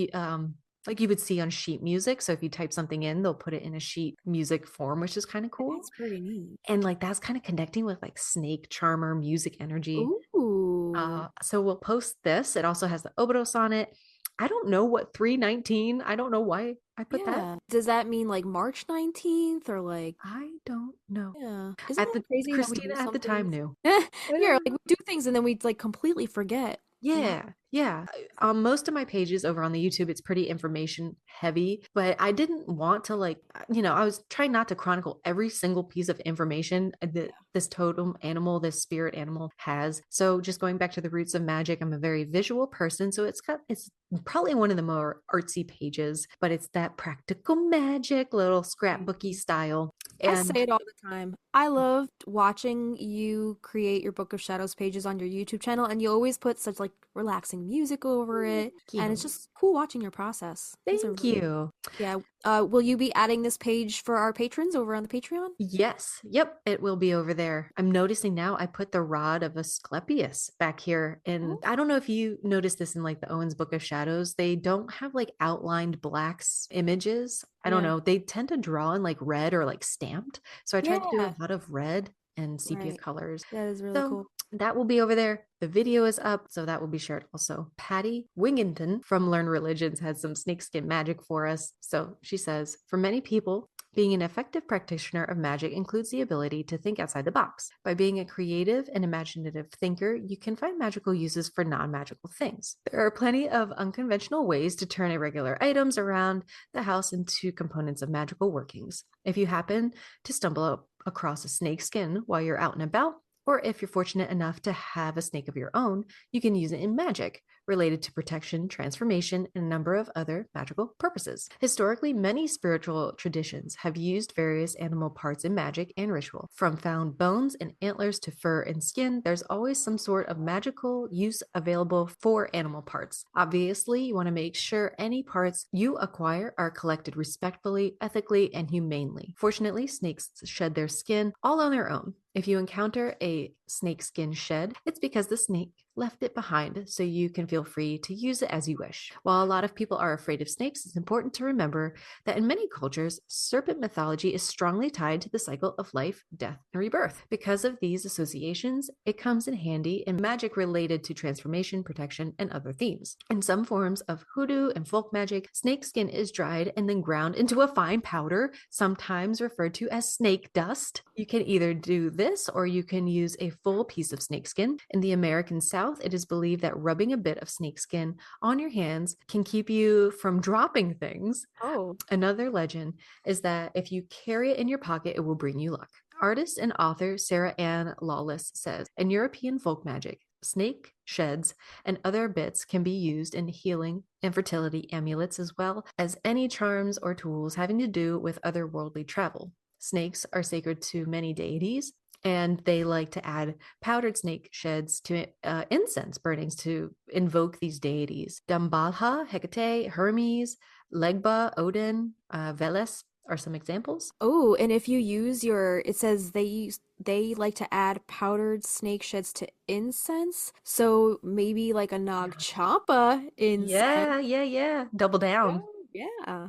you would see on sheet music. So if you type something in, they'll put it in a sheet music form, which is kind of cool. That's pretty neat. And like that's kind of connecting with like snake charmer music energy. Ooh. So we'll post this. It also has the Ouroboros on it. I don't know what 319. I don't know why I put that. Does that mean like March 19th or like? I don't know. Yeah. Isn't At that crazy? how we Kristina do at the some time things? knew. Yeah, like we do things and then we like completely forget. Yeah. On most of my pages over on the YouTube, it's pretty information heavy, but I didn't want to I was trying not to chronicle every single piece of information that this totem animal, this spirit animal has. So just going back to the roots of magic, I'm a very visual person. So it's probably one of the more artsy pages, but it's that practical magic, little scrapbooky style. I say it all the time. I loved watching you create your Book of Shadows pages on your YouTube channel, and you always put such like relaxing music over it, and it's just cool watching your process. Thank you. Yeah. Will you be adding this page for our patrons over on the Patreon? Yes. Yep. It will be over there. I'm noticing now I put the rod of Asclepius back here. And I don't know if you noticed this in like the Owen's Book of Shadows. They don't have like outlined blacks images. I don't know. They tend to draw in like red or like stamped. So I tried to do a lot of red and sepia colors. That is really cool. That will be over there. The video is up, so that will be shared also. Patty Wingington from Learn Religions has some snakeskin magic for us. So she says, for many people, being an effective practitioner of magic includes the ability to think outside the box. By being a creative and imaginative thinker, you can find magical uses for non-magical things. There are plenty of unconventional ways to turn irregular items around the house into components of magical workings. If you happen to stumble across a snake skin while you're out and about, or if you're fortunate enough to have a snake of your own, you can use it in magic related to protection, transformation, and a number of other magical purposes. Historically, many spiritual traditions have used various animal parts in magic and ritual. From found bones and antlers to fur and skin, there's always some sort of magical use available for animal parts. Obviously, you want to make sure any parts you acquire are collected respectfully, ethically, and humanely. Fortunately, snakes shed their skin all on their own. If you encounter a snakeskin shed, it's because the snake left it behind, so you can feel free to use it as you wish. While a lot of people are afraid of snakes, it's important to remember that in many cultures, serpent mythology is strongly tied to the cycle of life, death, and rebirth. Because of these associations, it comes in handy in magic related to transformation, protection, and other themes. In some forms of hoodoo and folk magic, snakeskin is dried and then ground into a fine powder, sometimes referred to as snake dust. You can either do this or you can use a full piece of snakeskin. In the American South, it is believed that rubbing a bit of snakeskin on your hands can keep you from dropping things. Oh. Another legend is that if you carry it in your pocket, it will bring you luck. Artist and author Sarah Ann Lawless says, in European folk magic, snake sheds and other bits can be used in healing and fertility amulets, as well as any charms or tools having to do with otherworldly travel. Snakes are sacred to many deities, and they like to add powdered snake sheds to incense burnings to invoke these deities. Dambalha, Hecate, Hermes, Legba, Odin, Veles are some examples. Oh, and if you use it says they like to add powdered snake sheds to incense. So maybe like a Nag Champa incense. Yeah. Double down. Yeah.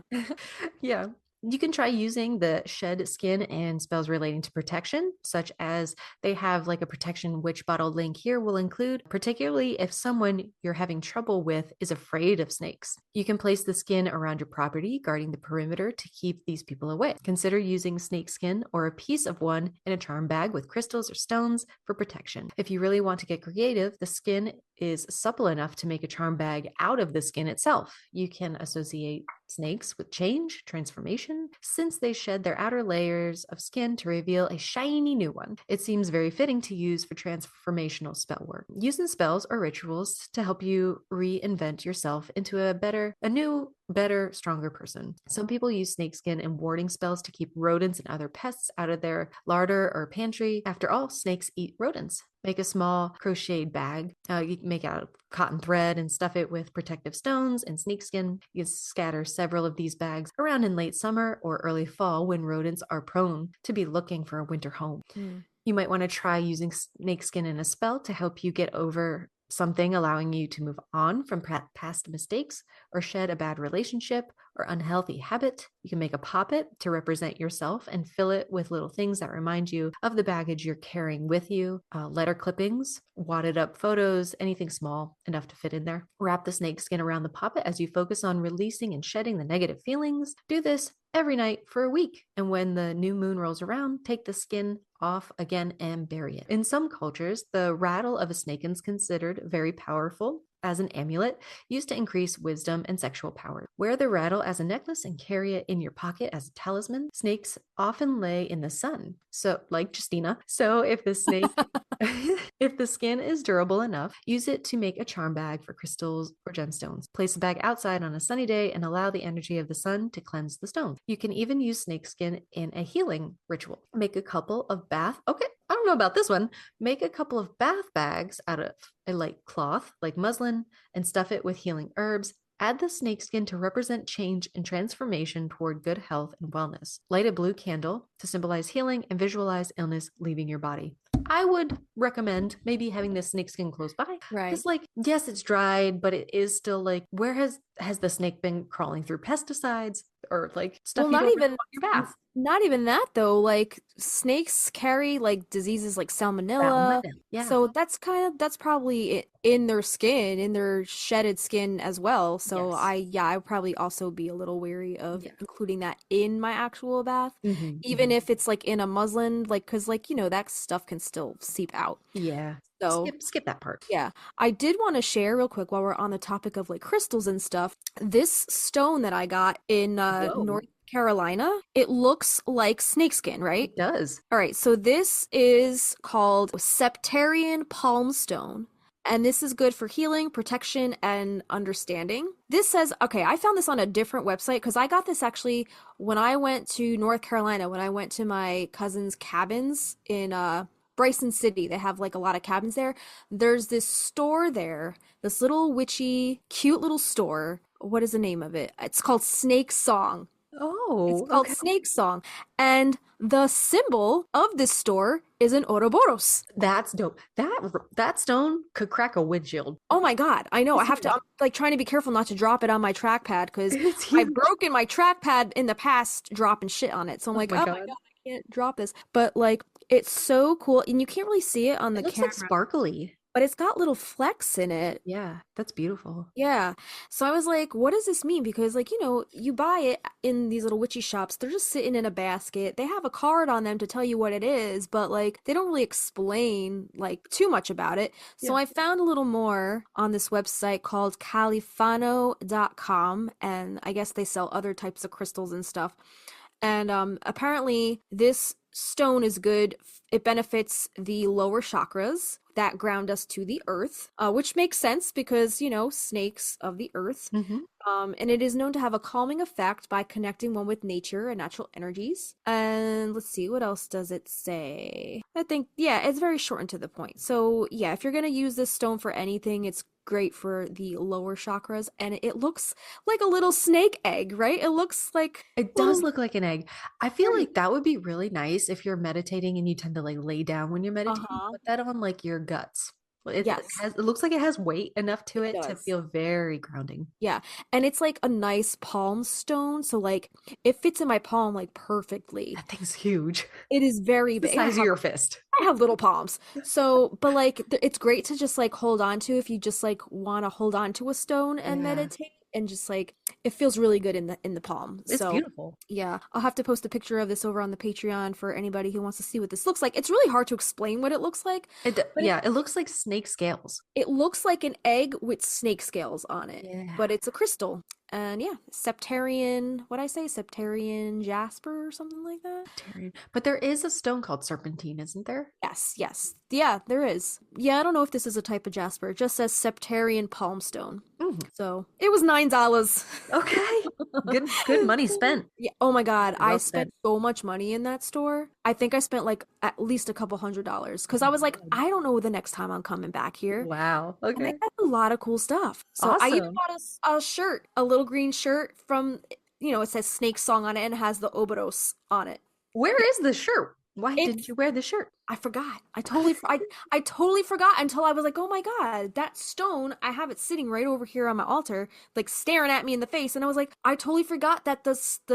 Yeah. You can try using the shed skin and spells relating to protection, such as they have like a protection witch bottle link here will include, particularly if someone you're having trouble with is afraid of snakes. You can place the skin around your property, guarding the perimeter to keep these people away. Consider using snake skin or a piece of one in a charm bag with crystals or stones for protection. If you really want to get creative, the skin is supple enough to make a charm bag out of the skin itself. You can associate snakes with change, transformation, since they shed their outer layers of skin to reveal a shiny new one. It seems very fitting to use for transformational spell work. Using spells or rituals to help you reinvent yourself into a new, better, stronger person. Some people use snakeskin and warding spells to keep rodents and other pests out of their larder or pantry. After all, snakes eat rodents. Make a small crocheted bag. You can make out of cotton thread and stuff it with protective stones and snakeskin. You can scatter several of these bags around in late summer or early fall when rodents are prone to be looking for a winter home. You might want to try using snakeskin in a spell to help you get over something, allowing you to move on from past mistakes or shed a bad relationship or unhealthy habit. You can make a poppet to represent yourself and fill it with little things that remind you of the baggage you're carrying with you. Letter clippings, wadded up photos, anything small enough to fit in there. Wrap the snake skin around the poppet as you focus on releasing and shedding the negative feelings. Do this every night for a week. And when the new moon rolls around, take the skin off again and bury it. In some cultures, the rattle of a snake is considered very powerful as an amulet used to increase wisdom and sexual power. Wear the rattle as a necklace and carry it in your pocket as a talisman. Snakes often lay in the sun, so like Kristina. So if the snake if the skin is durable enough, use it to make a charm bag for crystals or gemstones. Place the bag outside on a sunny day and allow the energy of the sun to cleanse the stone. You can even use snakeskin in a healing ritual. Make a couple of I don't know about this one. Make a couple of bath bags out of a light cloth, like muslin, and stuff it with healing herbs. Add the snakeskin to represent change and transformation toward good health and wellness. Light a blue candle to symbolize healing and visualize illness leaving your body. I would recommend maybe having this snakeskin close by. Right. Because, like, yes, it's dried, but it is still like, where has the snake been crawling through pesticides or like stuff? Well, you not don't even want in your bath. Not even that though. Like snakes carry like diseases like salmonella. Yeah. So that's probably in their skin, in their shedded skin as well. So Yes. I would probably also be a little wary of Yeah. including that in my actual bath, even if it's like in a muslin, like because like that stuff can still seep out. Yeah. So Skip that part. yeah, I did want to share real quick while we're on the topic of like crystals and stuff. This stone that I got in North Carolina, it looks like snakeskin, right? It does. All right, so this is called Septarian Palm Stone. And this is good for healing, protection, and understanding. This says, okay, I found this on a different website because I got this actually when I went to North Carolina, when I went to my cousin's cabins in Bryson City. They have like a lot of cabins there. There's this store there, this little witchy, cute little store. What is the name of it? It's called Snake Song. Oh, It's called Snake Song. And the symbol of this store is an Ouroboros. That's dope. That stone could crack a windshield. Oh my God. I know. I have to, I'm like trying to be careful not to drop it on my trackpad because I've broken my trackpad in the past dropping shit on it. So I'm like, oh my God, I can't drop this. But like, it's so cool. And you can't really see it on the looks camera. like sparkly. But it's got little flecks in it. Yeah, that's beautiful. Yeah. So I was like, what does this mean? Because like, you buy it in these little witchy shops. They're just sitting in a basket. They have a card on them to tell you what it is, but like they don't really explain like too much about it. So I found a little more on this website called califano.com, and I guess they sell other types of crystals and stuff. And apparently this stone is good. It benefits the lower chakras that ground us to the earth, which makes sense because, snakes of the earth. And it is known to have a calming effect by connecting one with nature and natural energies. And let's see, what else does it say? I think, it's very short and to the point. So yeah, if you're going to use this stone for anything, it's great for the lower chakras, and it looks like a little snake egg, right? It looks like it does look like an egg. I feel like that would be really nice if you're meditating and you tend to like lay down when you're meditating. Put that on like your guts. Yes. It looks like it has weight enough to It it to does. feel very grounding. Yeah. And it's like a nice palm stone. So like it fits in my palm like perfectly. That thing's huge. It is very The big. size of your fist. I have little palms. So, but like it's great to just like hold on to if you just like want to hold on to a stone and Yeah. meditate, and just like it feels really good in the palm. It's So beautiful. yeah, I'll have to post a picture of this over on the Patreon for anybody who wants to see what this looks like. It's really hard to explain what it looks like. It looks like snake scales. It looks like an egg with snake scales on it, but it's a crystal. And yeah, Septarian, what'd I say? Septarian jasper or something like that? But there is a stone called serpentine, isn't there? Yes, yes. Yeah, there is. Yeah, I don't know if this is a type of jasper. It just says Septarian palm stone. So it was $9. Okay. Good money spent. Yeah. Oh my God. I Well spent spent. so much money in that store. I think I spent like at least a couple $100s because I was like, I don't know the next time I'm coming back here. Wow. And they Okay. got a lot of cool stuff. So I even Awesome. bought a shirt, a little green shirt from, it says Snake Song on it and has the Ouroboros on it. Where is the shirt? Why didn't It's- you wear the shirt? I forgot. I totally forgot until I was like, oh my God, that stone, I have it sitting right over here on my altar, like staring at me in the face. And I was like, I totally forgot that the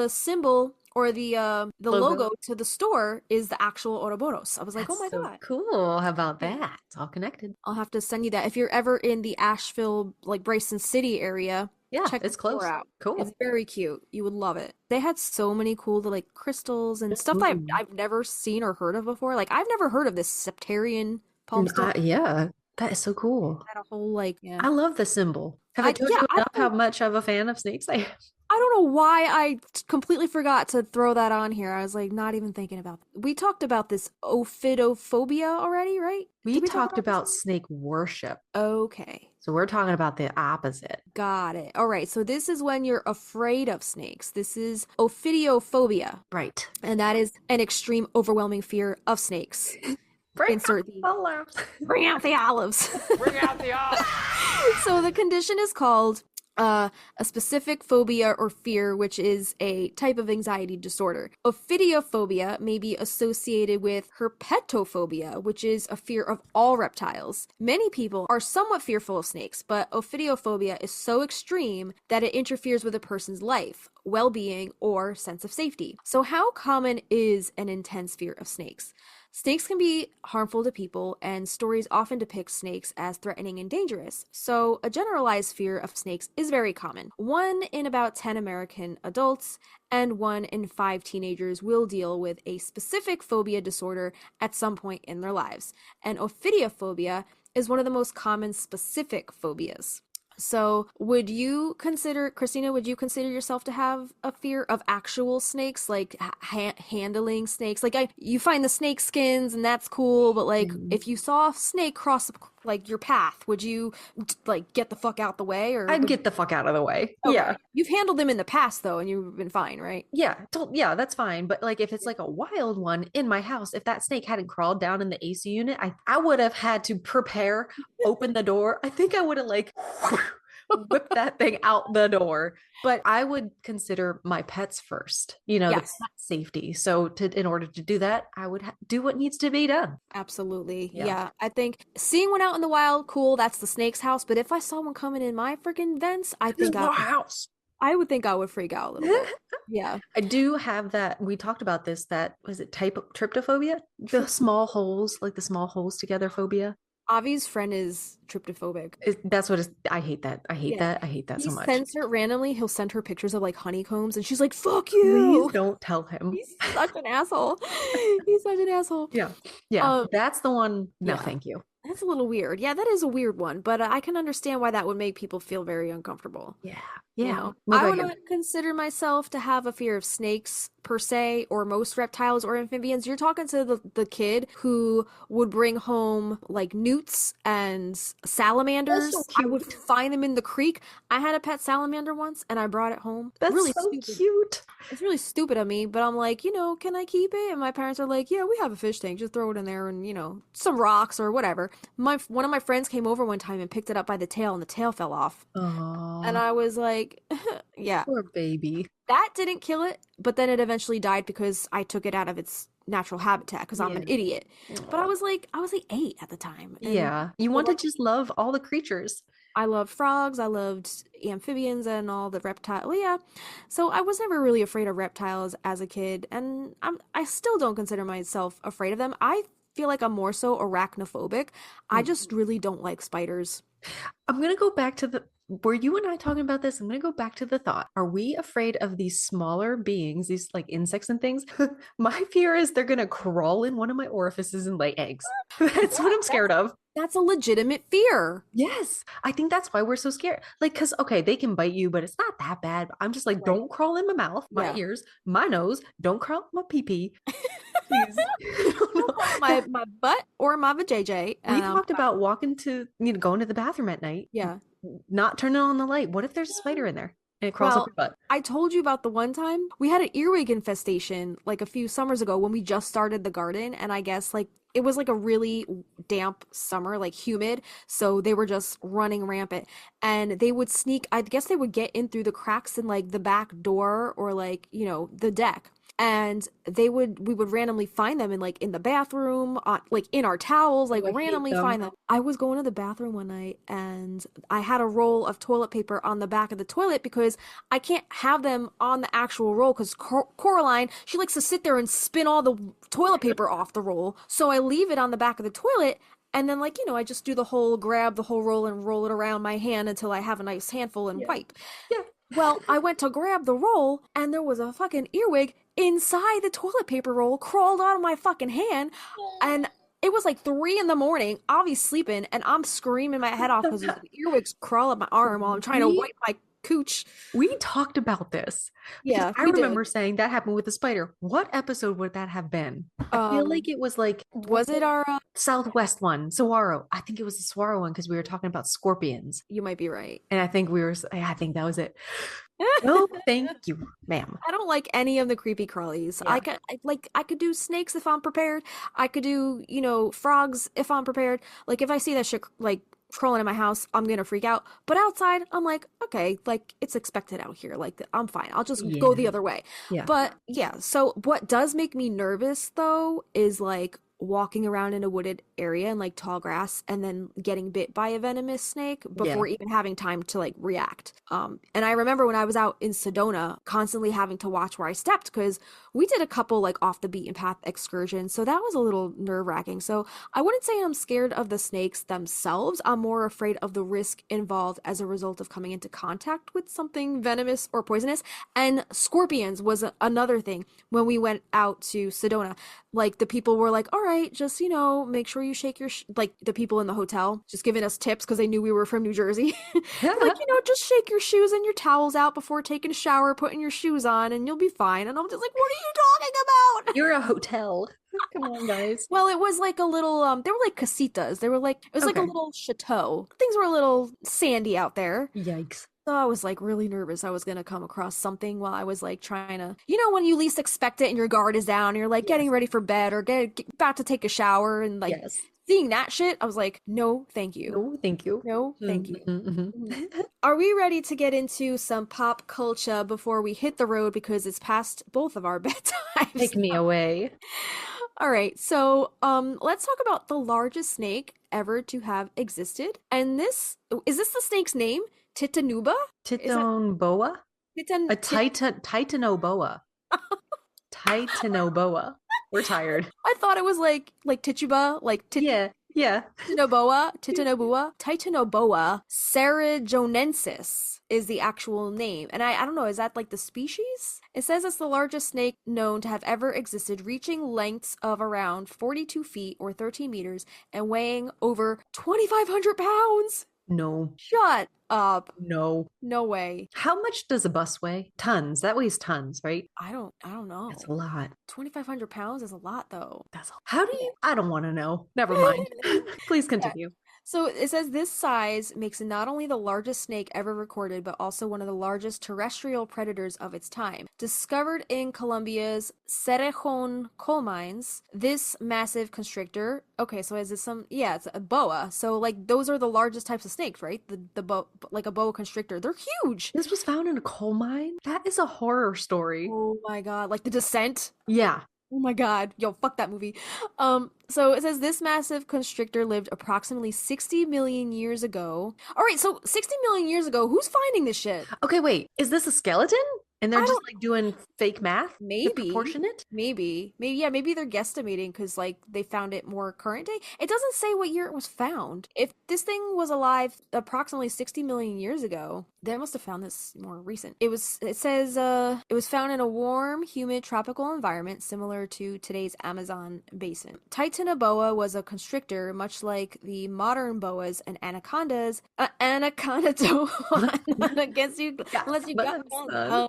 symbol or the logo to the store is the actual Ouroboros. I was like, That's oh my so God. cool. How about that? It's all connected. I'll have to send you that. If you're ever in the Asheville, like Bryson City area, Yeah, check it's the store close. out. Cool. It's very cute. You would love it. They had so many cool like crystals and stuff that I've never seen or heard of before. Like I've never heard of this Septarian palm stone. Yeah, that is so cool. Had a whole like I love the symbol. Have I told you enough how much of a fan of snakes I am? I don't know why I completely forgot to throw that on here. I was like not even thinking about it. We talked about this ophidophobia already, right? We Did talked this about snake worship. Okay. So we're talking about the opposite. Got it. All right. So this is when you're afraid of snakes. This is ophidiophobia. Right. And that is an extreme, overwhelming fear of snakes. Insert the olives. Bring out the olives. Bring out the olive. So the condition is called a specific phobia or fear, which is a type of anxiety disorder. Ophidiophobia may be associated with herpetophobia, which is a fear of all reptiles. Many people are somewhat fearful of snakes, but ophidiophobia is so extreme that it interferes with a person's life, well-being, or sense of safety. So how common is an intense fear of snakes? Snakes can be harmful to people, and stories often depict snakes as threatening and dangerous. So, a generalized fear of snakes is very common. 1 in about 10 American adults and 1 in 5 teenagers will deal with a specific phobia disorder at some point in their lives. And ophidiophobia is one of the most common specific phobias. So, Kristina, would you consider yourself to have a fear of actual snakes, like handling snakes? Like, you find the snake skins and that's cool, but like, if you saw a snake cross like your path, would you like get the fuck out the way? Or I'd get the fuck out of the way. Okay. Yeah. You've handled them in the past though, and you've been fine, right? Yeah, that's fine. But like if it's like a wild one in my house, if that snake hadn't crawled down in the AC unit, I would have had to prepare, open the door. I think I would have like whipped that thing out the door. But I would consider my pets first, the pet safety. So in order to do that, I would do what needs to be done. Absolutely. Yeah. Yeah. I think seeing one out in the wild, cool, that's the snake's house. But if I saw one coming in my freaking vents, I think I would think I would freak out a little bit. Yeah. I do have that. We talked about this. That was it. Type of tryptophobia, the small holes, like the small holes together phobia. Avi's friend is tryptophobic. That's what it's. I hate that. I hate that. I hate that so much. He sends her randomly. He'll send her pictures of like honeycombs, and she's like, "Fuck you!" Please don't tell him. He's such an asshole. He's such an asshole. Yeah. That's the one. No, yeah. thank you. That's a little weird. Yeah, that is a weird one, but I can understand why that would make people feel very uncomfortable. Yeah. I would not consider myself to have a fear of snakes per se, or most reptiles or amphibians. You're talking to the kid who would bring home like newts and salamanders. So I would find them in the creek. I had a pet salamander once and I brought it home. That's really so stupid. cute. It's really stupid of me, but I'm like, can I keep it? And my parents are like, yeah, we have a fish tank. Just throw it in there and, some rocks or whatever. One of my friends came over one time and picked it up by the tail and the tail fell off. Oh. And I was like, yeah. Poor baby. That didn't kill it, but then it eventually died because I took it out of its natural habitat because I'm an idiot. But I was like 8 at the time. And Yeah. You want to just love all the creatures. I loved frogs. I loved amphibians and all the reptiles. Well, yeah. So I was never really afraid of reptiles as a kid, and I still don't consider myself afraid of them. I feel like I'm more so arachnophobic. I just really don't like spiders. I'm going to go back to were you and I talking about this? I'm going to go back to the thought. Are we afraid of these smaller beings, these like insects and things? My fear is they're going to crawl in one of my orifices and lay eggs. That's what I'm scared of. That's a legitimate fear. Yes. I think that's why we're so scared. Like, because, okay, they can bite you, but it's not that bad. I'm just like, don't crawl in my mouth, my ears, my nose. Don't crawl in my pee-pee. Please. my butt or my vajayjay. We talked about walking to, going to the bathroom at night. Yeah. Not turning on the light. What if there's a spider in there and it crawls up your butt? I told you about the one time we had an earwig infestation like a few summers ago when we just started the garden, and I guess like it was like a really damp summer, like humid, so they were just running rampant, and they would sneak. I guess they would get in through the cracks in like the back door or like the deck. And we would randomly find them in the bathroom, like in our towels, like randomly find them. I was going to the bathroom one night and I had a roll of toilet paper on the back of the toilet because I can't have them on the actual roll because Coraline, she likes to sit there and spin all the toilet paper off the roll. So I leave it on the back of the toilet. And then I just do grab the whole roll and roll it around my hand until I have a nice handful and wipe. Yeah. Well, I went to grab the roll and there was a fucking earwig inside the toilet paper roll, crawled out of my fucking hand, and it was like 3 a.m. I'll be sleeping and I'm screaming my head off because the earwigs crawl up my arm while I'm trying to wipe my cooch. We talked about this. Yeah, I remember saying that happened with the spider. What episode would that have been? I feel like it was like, was it our Southwest one, Saguaro? I think it was the Saguaro one because we were talking about scorpions. You might be right. And I think that was it. No, thank you, ma'am. I don't like any of the creepy crawlies. Yeah. I could do snakes if I'm prepared. I could do, frogs if I'm prepared. Like if I see that shit crawling in my house, I'm gonna freak out. But outside, I'm like, okay, like it's expected out here. Like I'm fine. I'll just go the other way. Yeah. But yeah, so what does make me nervous though is like walking around in a wooded area and like tall grass and then getting bit by a venomous snake before even having time to like react. And I remember when I was out in Sedona constantly having to watch where I stepped because we did a couple like off the beaten path excursions, so that was a little nerve-wracking. So I wouldn't say I'm scared of the snakes themselves. I'm more afraid of the risk involved as a result of coming into contact with something venomous or poisonous. And scorpions was another thing when we went out to Sedona. Like the people were like, all right, just make sure you shake your like the people in the hotel just giving us tips because they knew we were from New Jersey. Like, just shake your shoes and your towels out before taking a shower, putting your shoes on, and you'll be fine. And I'm just like, what are you talking about? You're a hotel. Come on, guys. Well, it was like a little they were like casitas. They were like, it was like a little chateau. Things were a little sandy out there. Yikes. So I was like really nervous I was going to come across something while I was like trying to, when you least expect it and your guard is down and you're like getting ready for bed or about to take a shower and like seeing that shit, I was like, no, thank you. No, thank you. No, thank you. Are we ready to get into some pop culture before we hit the road because it's past both of our bedtimes? Take me away. All right, so let's talk about the largest snake ever to have existed. And is this the snake's name? Titanuba? Titanoboa? Titanoboa. Titanoboa. We're tired. I thought it was like Tituba, Yeah. Titanoboa. Titanoboa cerrejonensis is the actual name. And I don't know, is that like the species? It says it's the largest snake known to have ever existed, reaching lengths of around 42 feet or 13 meters and weighing over 2,500 pounds. No. Shut up. No. No way. How much does a bus weigh? Tons. That weighs tons, right? I don't know. That's a lot. 2,500 pounds is a lot though. How do you? I don't want to know. Never mind. Please continue. So it says this size makes it not only the largest snake ever recorded, but also one of the largest terrestrial predators of its time. Discovered in Colombia's Cerrejón coal mines, this massive constrictor, okay, so is this it's a boa. So like those are the largest types of snakes, right? Like a boa constrictor. They're huge. This was found in a coal mine? That is a horror story. Oh my God. Like The Descent? Yeah. Oh my God. Yo, fuck that movie. So it says this massive constrictor lived approximately 60 million years ago. All right, so 60 million years ago, who's finding this shit? Okay, wait. Is this a skeleton? And they're I just don't like doing fake math to maybe. proportion it? Maybe. Yeah, maybe they're guesstimating because like they found it more current day. It doesn't say what year it was found. If this thing was alive approximately 60 million years ago, they must have found this more recent. It says it was found in a warm, humid tropical environment similar to today's Amazon basin. Titanoboa was a constrictor much like the modern boas and anacondas. Anaconda against you unless you got one.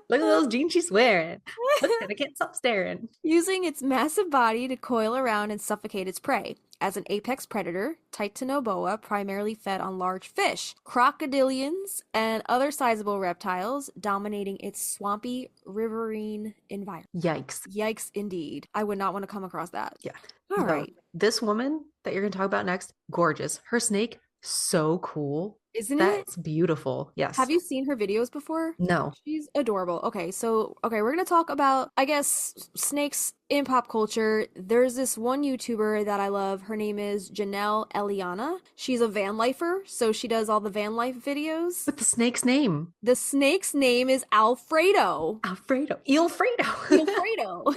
Look at those jeans she's wearing. Look at it, I can't stop staring. Using its massive body to coil around and suffocate its prey. As an apex predator, Titanoboa primarily fed on large fish, crocodilians, and other sizable reptiles, dominating its swampy riverine environment. Yikes. Yikes, indeed. I would not want to come across that. Yeah. All No, right. This woman that you're going to talk about next, gorgeous. Her snake, so cool. Isn't it? That's beautiful. Yes. Have you seen her videos before? No. She's adorable. Okay, we're gonna talk about, I guess, snakes in pop culture. There's this one YouTuber that I love. Her name is Janelle Eliana. She's a van lifer, so she does all the van life videos. What's the snake's name? The snake's name is Alfredo. Alfredo. Ilfredo. Alfredo.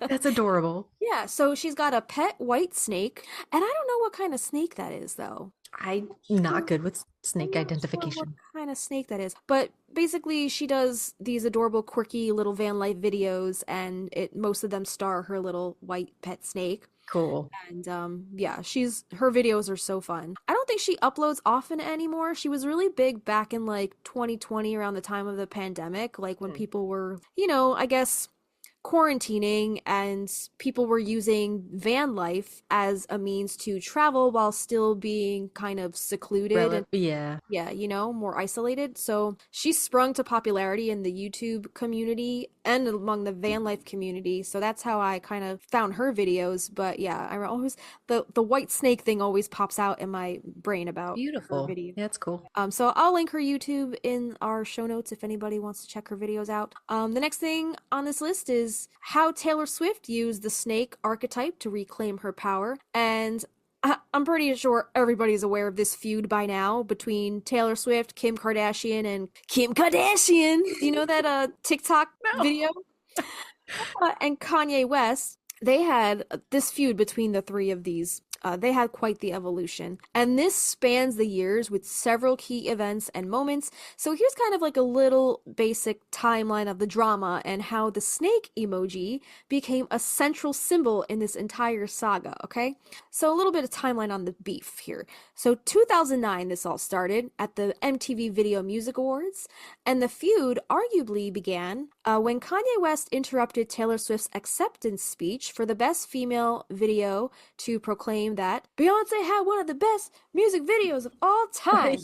That's adorable. Yeah, so she's got a pet white snake, and I don't know what kind of snake that is, though. I'm not good with snake I'm not sure identification. what kind of snake that is, but basically she does these adorable, quirky little van life videos, and most of them star her little white pet snake. Cool. And yeah, her videos are so fun. I don't think she uploads often anymore. She was really big back in like 2020 around the time of the pandemic, like when people were, I guess quarantining and people were using van life as a means to travel while still being kind of secluded and Yeah. more isolated. So she sprung to popularity in the YouTube community and among the van life community. So that's how I kind of found her videos. But yeah, I always the white snake thing always pops out in my brain about Beautiful. her video. Yeah, it's cool. So I'll link her YouTube in our show notes if anybody wants to check her videos out. The next thing on this list is how Taylor Swift used the snake archetype to reclaim her power. And I'm pretty sure everybody's aware of this feud by now between Taylor Swift, Kim Kardashian, and Kim Kardashian. Do you know that TikTok video? And Kanye West. They had this feud between the three of these. They had quite the evolution. And this spans the years with several key events and moments. So here's kind of like a little basic timeline of the drama and how the snake emoji became a central symbol in this entire saga, okay? So a little bit of timeline on the beef here. So 2009, this all started at the MTV Video Music Awards. And the feud arguably began when Kanye West interrupted Taylor Swift's acceptance speech for the Best Female Video to proclaim that Beyonce had one of the best music videos of all time.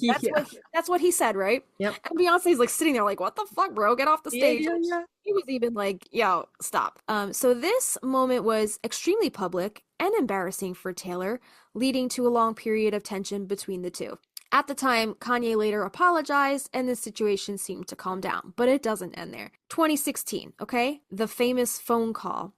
That's what he said, right? Yep. And Beyonce's like sitting there like, what the fuck, bro? Get off the stage. Yeah. He was even like, yo, stop. So this moment was extremely public and embarrassing for Taylor, leading to a long period of tension between the two. At the time, Kanye later apologized and the situation seemed to calm down, but it doesn't end there. 2016, okay? The famous phone call.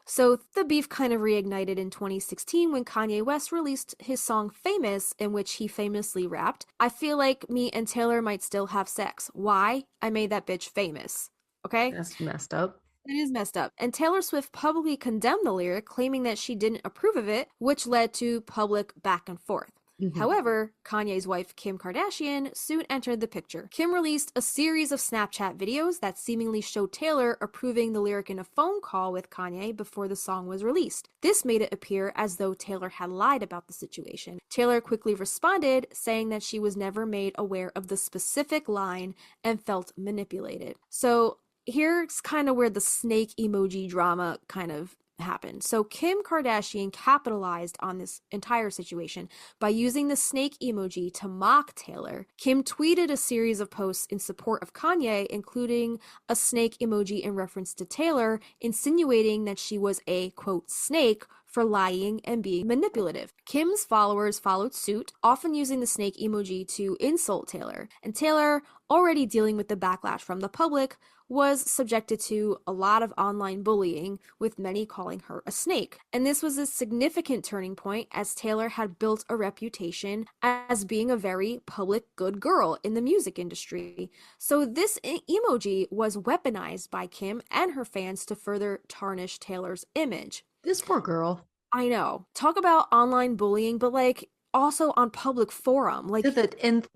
So the beef kind of reignited in 2016 when Kanye West released his song Famous, in which he famously rapped, "I feel like me and Taylor might still have sex. Why? I made that bitch famous." Okay? That's messed up. It is messed up. And Taylor Swift publicly condemned the lyric, claiming that she didn't approve of it, which led to public back and forth. However, Kanye's wife, Kim Kardashian, soon entered the picture. Kim released a series of Snapchat videos that seemingly showed Taylor approving the lyric in a phone call with Kanye before the song was released. This made it appear as though Taylor had lied about the situation. Taylor quickly responded, saying that she was never made aware of the specific line and felt manipulated. So here's kind of where the snake emoji drama kind of happened. So Kim Kardashian capitalized on this entire situation by using the snake emoji to mock Taylor. Kim tweeted a series of posts in support of Kanye, including a snake emoji in reference to Taylor, insinuating that she was a, quote, snake for lying and being manipulative. Kim's followers followed suit, often using the snake emoji to insult Taylor. And Taylor, already dealing with the backlash from the public, was subjected to a lot of online bullying, with many calling her a snake. And this was a significant turning point, as Taylor had built a reputation as being a very public good girl in the music industry. So this emoji was weaponized by Kim and her fans to further tarnish Taylor's image. This poor girl. I know. Talk about online bullying, but like also on public forum, like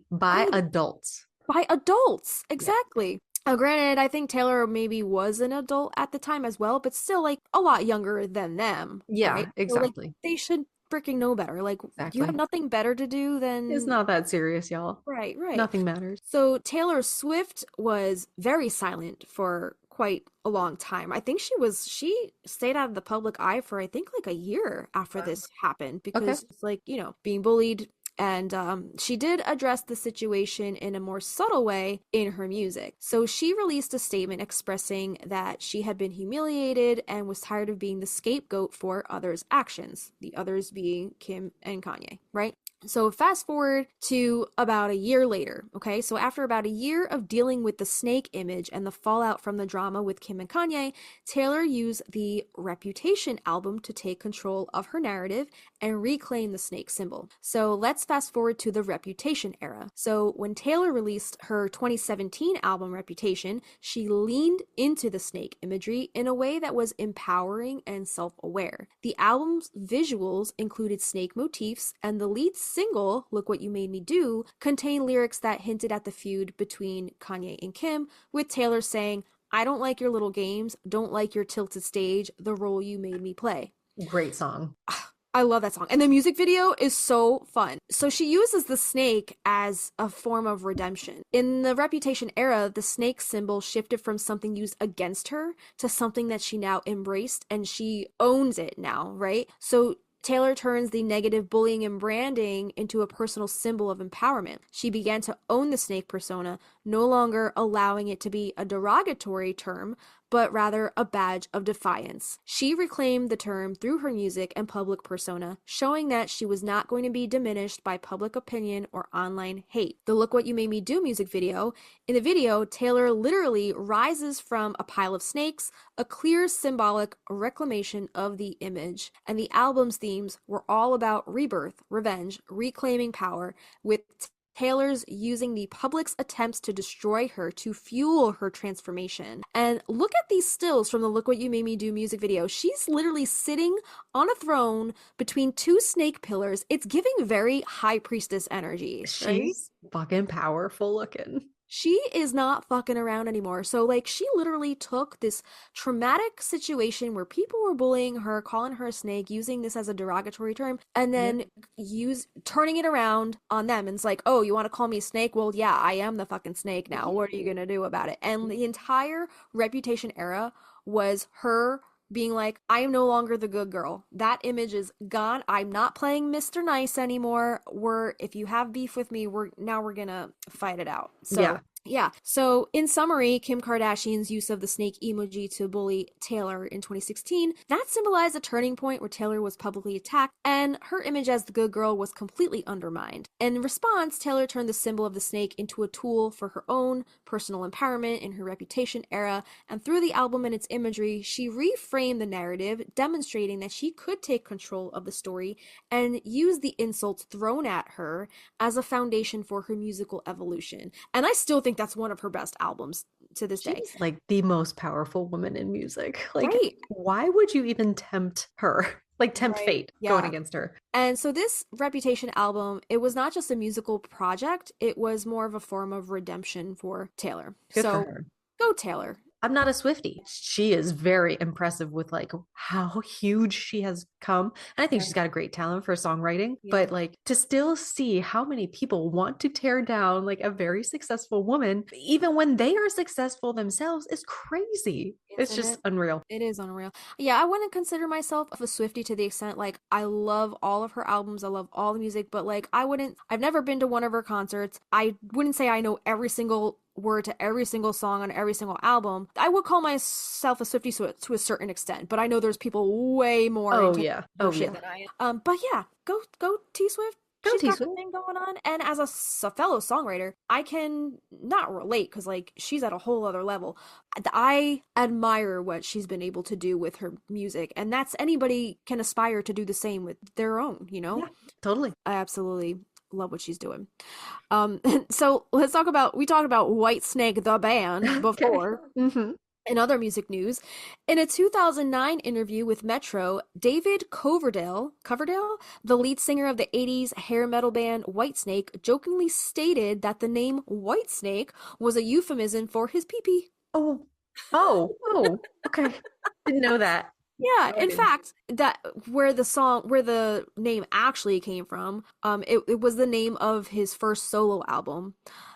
By adults. by adults. Exactly. Granted, I think Taylor maybe was an adult at the time as well, but still like a lot younger than them. Yeah, right? So, exactly. like, they should freaking know better. Like, Exactly. you have nothing better to do than... It's not that serious, y'all. Right. Nothing matters. So Taylor Swift was very silent for quite a long time. I think she stayed out of the public eye for I think like a year after this happened, because it's like, you know, being bullied. And she did address the situation in a more subtle way in her music. So she released a statement expressing that she had been humiliated and was tired of being the scapegoat for others' actions, the others being Kim and Kanye, right? So fast forward to about a year later, okay? So after about a year of dealing with the snake image and the fallout from the drama with Kim and Kanye, Taylor used the Reputation album to take control of her narrative and reclaim the snake symbol. So let's fast forward to the Reputation era. So when Taylor released her 2017 album Reputation, she leaned into the snake imagery in a way that was empowering and self-aware. The album's visuals included snake motifs, and the lead single, Look What You Made Me Do, contained lyrics that hinted at the feud between Kanye and Kim, with Taylor saying, "I don't like your little games, don't like your tilted stage, the role you made me play." Great song. I love that song. And the music video is so fun. So she uses the snake as a form of redemption. In the Reputation era, the snake symbol shifted from something used against her to something that she now embraced, and she owns it now, right? So Taylor turns the negative bullying and branding into a personal symbol of empowerment. She began to own the snake persona, no longer allowing it to be a derogatory term, but rather a badge of defiance. She reclaimed the term through her music and public persona, showing that she was not going to be diminished by public opinion or online hate. The Look What You Made Me Do music video. In the video, Taylor literally rises from a pile of snakes, a clear symbolic reclamation of the image. And the album's themes were all about rebirth, revenge, reclaiming power, with Taylor's using the public's attempts to destroy her to fuel her transformation. And look at these stills from the Look What You Made Me Do music video. She's literally sitting on a throne between two snake pillars. It's giving very high priestess energy. She's fucking powerful looking. She is not fucking around anymore. So, like, she literally took this traumatic situation where people were bullying her, calling her a snake, using this as a derogatory term, and then turning it around on them. And it's like, oh, you want to call me a snake? Well, yeah, I am the fucking snake now. What are you gonna do about it? And the entire Reputation era was her being like, I am no longer the good girl. That image is gone. I'm not playing Mr. Nice anymore. If you have beef with me, we're gonna fight it out. So yeah. So in summary, Kim Kardashian's use of the snake emoji to bully Taylor in 2016, that symbolized a turning point where Taylor was publicly attacked and her image as the good girl was completely undermined. In response, Taylor turned the symbol of the snake into a tool for her own personal empowerment in her Reputation era, and through the album and its imagery, she reframed the narrative, demonstrating that she could take control of the story and use the insults thrown at her as a foundation for her musical evolution. And I still think that's one of her best albums to this day. She's like the most powerful woman in music. Like, Right. why would you even tempt her? Like, tempt Right. fate Yeah. going against her. And so this Reputation album, it was not just a musical project, it was more of a form of redemption for Taylor. Good So for her. go Taylor. I'm not a Swiftie. She is very impressive with like how huge she has come. And I think she's got a great talent for songwriting, but like to still see how many people want to tear down like a very successful woman, even when they are successful themselves, is crazy. It's Isn't just it? unreal. It is unreal. Yeah, I wouldn't consider myself a Swiftie to the extent like I love all of her albums, I love all the music, but like I've never been to one of her concerts. I wouldn't say I know every single word to every single song on every single album. I would call myself a Swiftie to a certain extent, but I know there's people way more Oh, into yeah. her Oh, shit yeah. than I am. But yeah, go T Swift. Go She's got T-Swift. her thing going on, and as a fellow songwriter, I can not relate because like she's at a whole other level. I admire what she's been able to do with her music, and that's anybody can aspire to do the same with their own. You know, Yeah, totally. I absolutely love what she's doing. So we talked about Whitesnake the band before. Mm-hmm. In other music news, in a 2009 interview with Metro, David Coverdale, the lead singer of the 80s hair metal band Whitesnake, jokingly stated that the name Whitesnake was a euphemism for his pee-pee. Oh, okay. Didn't know that. Yeah, in Okay. fact, that where the name actually came from, it was the name of his first solo album.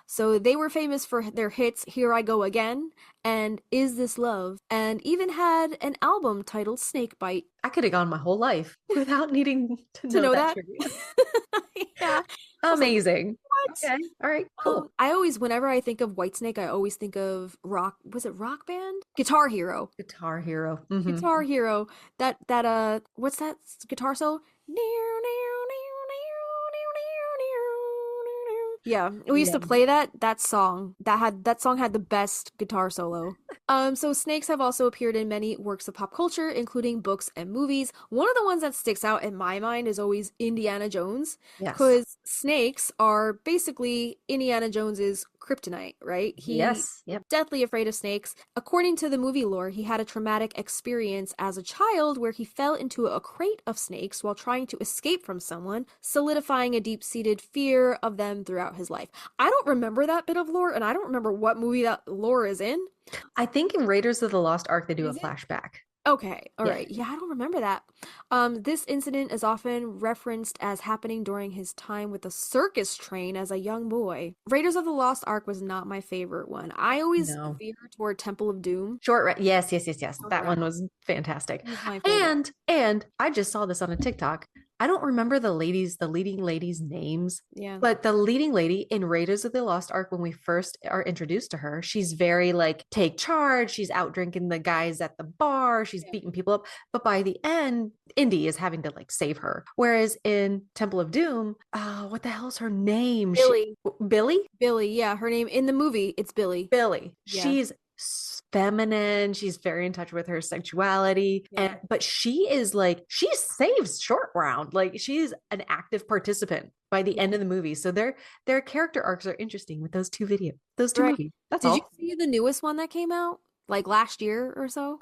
So they were famous for their hits Here I Go Again and Is This Love, and even had an album titled Snakebite. I could have gone my whole life without needing to To know that? trivia. Yeah. I was like, Amazing. what? Okay. All right. Cool. I always, whenever I think of Whitesnake, I always think of was it Rock Band? Guitar Hero. Guitar Hero. Mhm. Guitar Hero. That what's that guitar solo? Yeah, we used to play that song. That song had the best guitar solo. So snakes have also appeared in many works of pop culture, including books and movies. One of the ones that sticks out in my mind is always Indiana Jones, Yes. because snakes are basically Indiana Jones's kryptonite, right? Yes. Yep. Deathly afraid of snakes. According to the movie lore, he had a traumatic experience as a child where he fell into a crate of snakes while trying to escape from someone, solidifying a deep-seated fear of them throughout his life. I don't remember that bit of lore, and I don't remember what movie that lore is in. I think in Raiders of the Lost Ark they do Is a it? flashback. Okay, all Yeah. right. Yeah, I don't remember that. This incident is often referenced as happening during his time with a circus train as a young boy. Raiders of the Lost Ark was not my favorite one. I always No. veer toward Temple of Doom. Yes. That Okay. one was fantastic. It was my favorite. And I just saw this on a TikTok. I don't remember the leading ladies' names, Yeah. but the leading lady in Raiders of the Lost Ark, when we first are introduced to her, she's very like take charge. She's out drinking the guys at the bar. She's beating people up. But by the end, Indy is having to like save her. Whereas in Temple of Doom, what the hell's her name? Billy? Billy, yeah, her name in the movie, it's Billy. Billy. Yeah. She's feminine. She's very in touch with her sexuality. Yeah. But she is like, she saves Short Round. Like she's an active participant by the end of the movie. So their character arcs are interesting with those two movies. That's Did all. you see the newest one that came out? Like last year or so?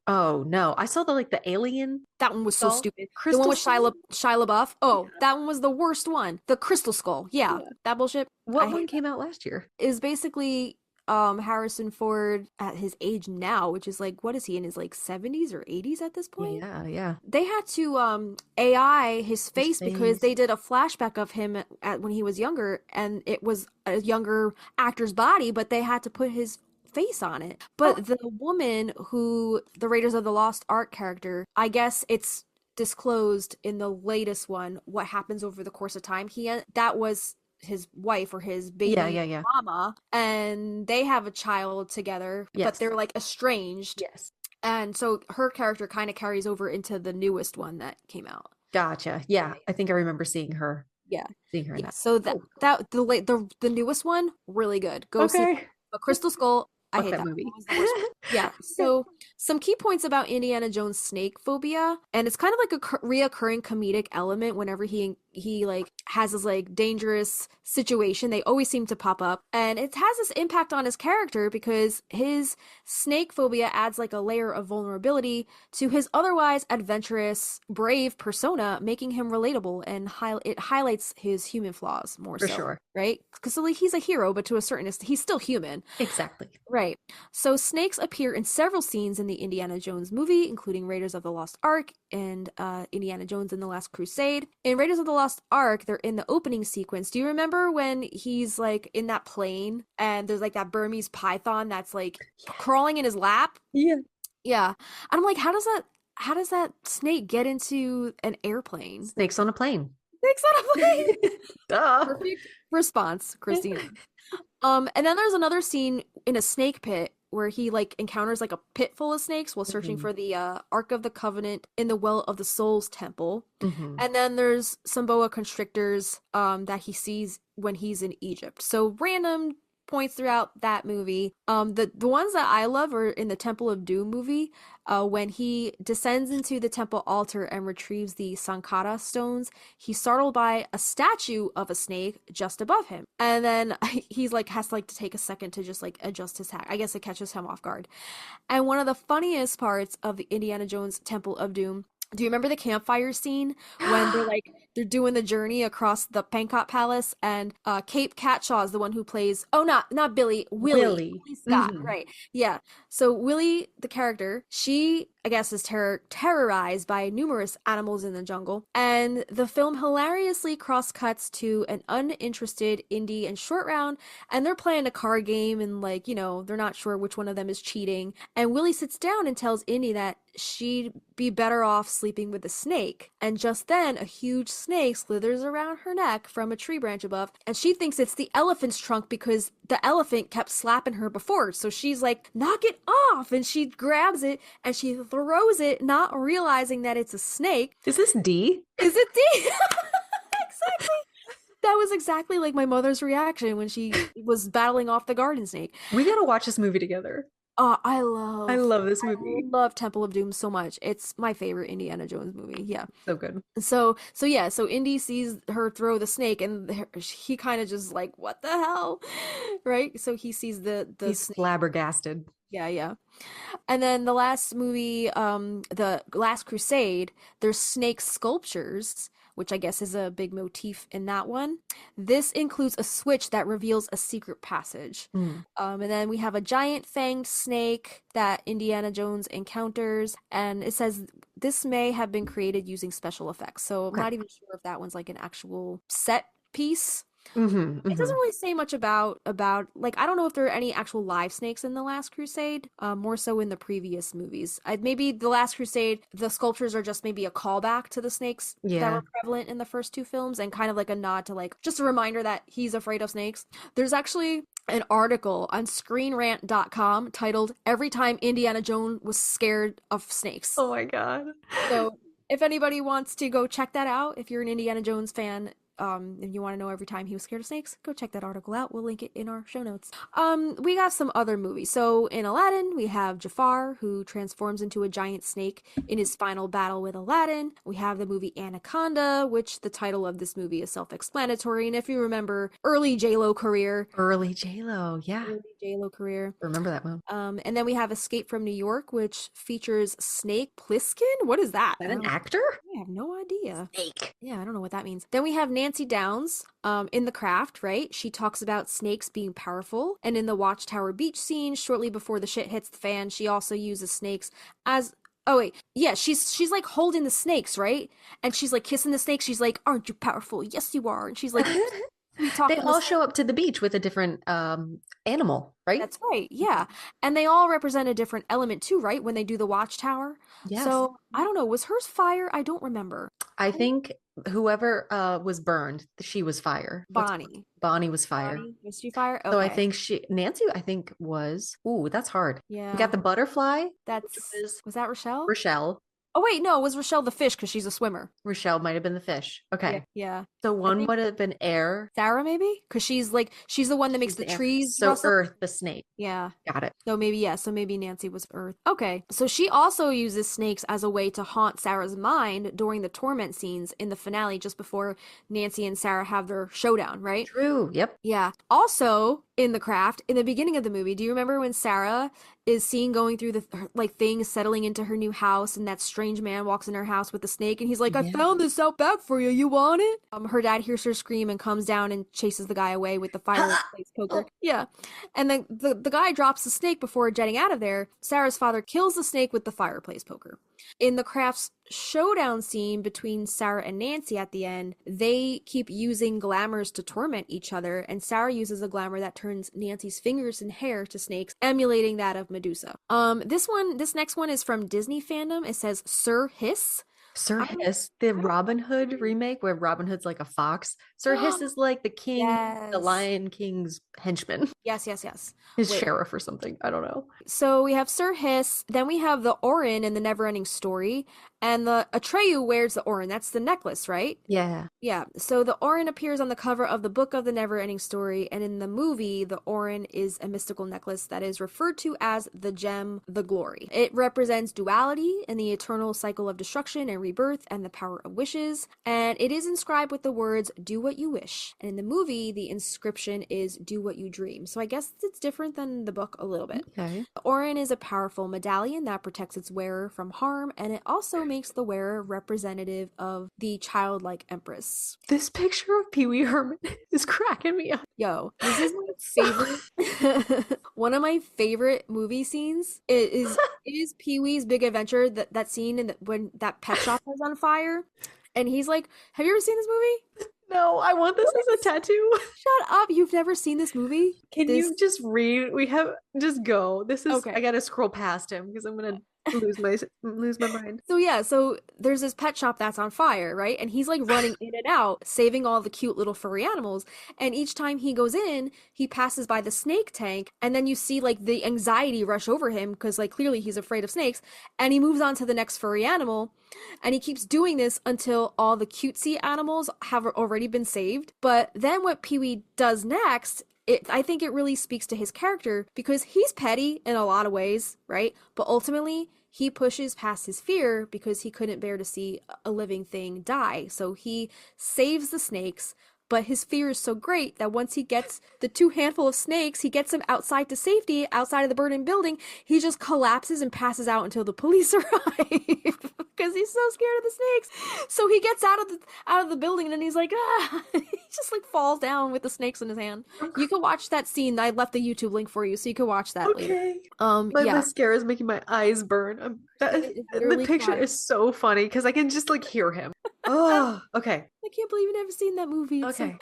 Oh no. I saw the alien. That one was so Skull? stupid. The Crystal one with Skull? Shia LaBeouf. Oh, that one was the worst one. The Crystal Skull. Yeah, that bullshit. What I one hate came out last year? is basically Harrison Ford at his age now, which is like, what is he in his like 70s or 80s at this point? Yeah. They had to AI his face because face. they did a flashback of him at when he was younger, and it was a younger actor's body, but they had to put his face on it. But the woman who the Raiders of the Lost Ark character, I guess it's disclosed in the latest one what happens over the course of time. That was his wife or his baby mama, and they have a child together, but Yes. they're like estranged. Yes. And so her character kind of carries over into the newest one that came out. Gotcha. Yeah. I think I remember seeing her. Yeah. Seeing her in Yeah. that. So the newest one, really good. Go see Okay. The Crystal Skull. I Fuck hate that that movie. One. It was the worst one. Yeah. So some key points about Indiana Jones' snake phobia, and it's kind of like a reoccurring comedic element whenever he like has this like dangerous situation. They always seem to pop up, and it has this impact on his character because his snake phobia adds like a layer of vulnerability to his otherwise adventurous, brave persona, making him relatable, and it highlights his human flaws more For so, sure. right? Because like, he's a hero, but to a certain extent, he's still human. Exactly. Right. So snakes appear in several scenes in the Indiana Jones movie, including Raiders of the Lost Ark and Indiana Jones and the Last Crusade. In Raiders of the Lost Ark, they're in the opening sequence. Do you remember when he's like in that plane and there's like that Burmese python that's like crawling in his lap? Yeah. Yeah. And I'm like, how does that snake get into an airplane? Snakes on a plane. Snakes on a plane. Duh. Perfect response, Kristina. And then there's another scene in a snake pit where he like encounters like a pit full of snakes while searching for the Ark of the Covenant in the Well of the Souls temple. And then there's some boa constrictors that he sees when he's in Egypt. So random points throughout that movie. The ones that I love are in the Temple of Doom movie, when he descends into the temple altar and retrieves the Sankara stones. He's startled by a statue of a snake just above him, and then he's like has to take a second to just like adjust his hat. I guess it catches him off guard. And one of the funniest parts of the Indiana Jones Temple of Doom. Do you remember the campfire scene when they're doing the journey across the Pankot Palace, and Kate Catshaw is the one who plays not Billy, Willie Scott, right? Yeah. So Willie, the character, she I guess is terrorized by numerous animals in the jungle, and the film hilariously cross-cuts to an uninterested Indy and Short Round, and they're playing a card game, and they're not sure which one of them is cheating, and Willie sits down and tells Indy that she'd be better off sleeping with a snake, and just then a huge snake slithers around her neck from a tree branch above, and she thinks it's the elephant's trunk because the elephant kept slapping her before, so she's like, knock it off, and she grabs it and she throws it, not realizing that it's a snake. Is this D? Is it D? Exactly. That was exactly like my mother's reaction when she was battling off the garden snake. We gotta watch this movie together. I love this movie. I love Temple of Doom so much. It's my favorite Indiana Jones movie. Yeah. So good. So Indy sees her throw the snake, and he kind of just like, what the hell? Right? So he sees he's snake. Flabbergasted. Yeah. And then the last movie, The Last Crusade, there's snake sculptures, which I guess is a big motif in that one. This includes a switch that reveals a secret passage. And then we have a giant fanged snake that Indiana Jones encounters, and it says this may have been created using special effects. So I'm not even sure if that one's like an actual set piece. It doesn't really say much about like, I don't know if there are any actual live snakes in The Last Crusade, more so in the previous movies. Maybe The Last Crusade, the sculptures are just maybe a callback to the snakes that were prevalent in the first two films, and kind of like a nod to like just a reminder that he's afraid of snakes. There's actually an article on screenrant.com titled "Every Time Indiana Jones Was Scared of Snakes." Oh my god. So if anybody wants to go check that out, if you're an Indiana Jones fan, if you want to know every time he was scared of snakes, go check that article out. We'll link it in our show notes. We got some other movies. So in Aladdin, we have Jafar, who transforms into a giant snake in his final battle with Aladdin. We have the movie Anaconda, which the title of this movie is self-explanatory. And if you remember, early J-Lo career. Yeah. Early J-Lo career. Remember that one. And then we have Escape from New York, which features Snake Plissken. What is that? Is that an actor? I have no idea. Snake. Yeah, I don't know what that means. Then we have Nancy Downs in The Craft, right? She talks about snakes being powerful. And in the Watchtower Beach scene, shortly before the shit hits the fan, she also uses snakes as... Oh, wait. Yeah, she's like holding the snakes, right? And she's like kissing the snake. She's like, aren't you powerful? Yes, you are. And she's like... They all show up to the beach with a different animal, right? That's right, yeah. And they all represent a different element too, right? When they do the Watchtower. Yes. So, I don't know. Was hers fire? I don't remember. I think whoever was burned, she was fire. Bonnie was fire. Was she fire? Okay. So I think Nancy, I think was, ooh, that's hard. Yeah. We got the butterfly. Was that Rochelle? Rochelle. Oh, wait, no, it was Rochelle the fish because she's a swimmer. Rochelle might have been the fish. Okay. Yeah. So one would have been air. Sarah, maybe? Because she's the one that makes the trees. So rustle. earth, the snake. Yeah. Got it. So maybe Nancy was earth. Okay. So she also uses snakes as a way to haunt Sarah's mind during the torment scenes in the finale just before Nancy and Sarah have their showdown, right? True. Yep. Yeah. Also, in The Craft, in the beginning of the movie, do you remember when Sarah is seen going through the things settling into her new house, and that strange man walks in her house with a snake, and he's like, I found this out back for you. You want it? Her dad hears her scream and comes down and chases the guy away with the fireplace poker. Yeah. And then the guy drops the snake before jetting out of there. Sarah's father kills the snake with the fireplace poker. In The Craft's showdown scene between Sarah and Nancy at the end, they keep using glamours to torment each other, and Sarah uses a glamour that turns Nancy's fingers and hair to snakes, emulating that of Medusa. This next one is from Disney Fandom. It says Sir Hiss. Sir I don't- Hiss, the Robin Hood remake where Robin Hood's like a fox. Sir Hiss is like the king, the Yes. Lion King's henchman, Yes, yes, yes. his Wait. sheriff or something. I don't know. So we have Sir Hiss, then we have the Orin in the Neverending Story, and the Atreyu wears the Orin. That's the necklace, right? Yeah. Yeah. So the Orin appears on the cover of the Book of the Neverending Story, and in the movie, the Orin is a mystical necklace that is referred to as the Gem, the Glory. It represents duality and the eternal cycle of destruction and rebirth and the power of wishes, and it is inscribed with the words "Do what you wish." And in the movie, the inscription is "Do what you dream." So I guess it's different than the book a little bit. Okay. The Orin is a powerful medallion that protects its wearer from harm, and it also makes the wearer representative of the childlike empress. This picture of Pee Wee Herman is cracking me up. Yo, this is my favorite. One of my favorite movie scenes is Pee Wee's Big Adventure. That scene when that pet shop was on fire, and he's like, "Have you ever seen this movie?" No, I want this as a tattoo. Shut up! You've never seen this movie? Can you just read? Just go. This is. Okay. I gotta scroll past him because I'm gonna lose my mind. So yeah, so there's this pet shop that's on fire, right? And he's like running in and out, saving all the cute little furry animals. And each time he goes in, he passes by the snake tank, and then you see like the anxiety rush over him because like clearly he's afraid of snakes, and he moves on to the next furry animal. And he keeps doing this until all the cutesy animals have already been saved. But then what Pee-wee does next, I think it really speaks to his character because he's petty in a lot of ways, right? But ultimately, he pushes past his fear because he couldn't bear to see a living thing die. So he saves the snakes, but his fear is so great that once he gets the 2 handful of snakes, he gets them outside to safety, outside of the burning building, he just collapses and passes out until the police arrive because he's so scared of the snakes. So he gets out of the building and he's like, he just like falls down with the snakes in his hand. You can watch that scene. I left the YouTube link for you, so you can watch that later. My Yeah. mascara is making my eyes burn. It's The literally picture fun. is so funny because I can just like hear him. Oh, okay. I can't believe you've never seen that movie. It's Okay.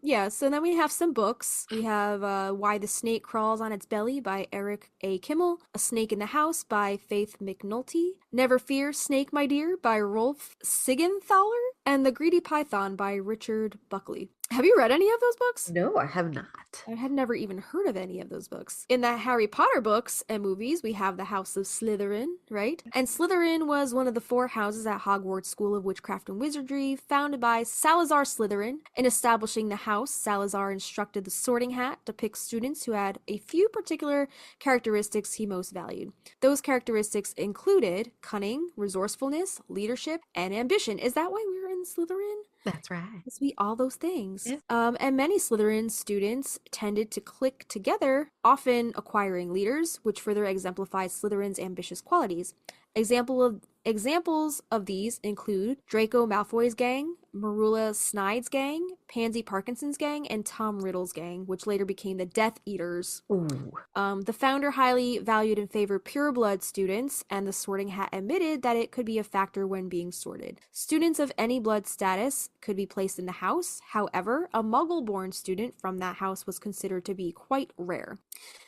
yeah, so then we have some books. We have Why the Snake Crawls on Its Belly by Eric A. Kimmel, A Snake in the House by Faith McNulty, Never Fear, Snake My Dear by Rolf Sigenthaler, and The Greedy Python by Richard Buckley. Have you read any of those books? No, I have not. I had never even heard of any of those books. In the Harry Potter books and movies, we have the House of Slytherin, right? And Slytherin was one of the 4 houses at Hogwarts School of Witchcraft and Wizardry, founded by Salazar Slytherin. In establishing the house, Salazar instructed the Sorting Hat to pick students who had a few particular characteristics he most valued. Those characteristics included cunning, resourcefulness, leadership, and ambition. Is that why we're in Slytherin? That's right. Because we all those things. Yeah. And many Slytherin students tended to click together, often acquiring leaders, which further exemplifies Slytherin's ambitious qualities. Examples of these include Draco Malfoy's gang, Marula Snide's gang, Pansy Parkinson's gang, and Tom Riddle's gang, which later became the Death Eaters. Ooh. The founder highly valued and favored pureblood students, and the Sorting Hat admitted that it could be a factor when being sorted. Students of any blood status could be placed in the house. However, a Muggle-born student from that house was considered to be quite rare.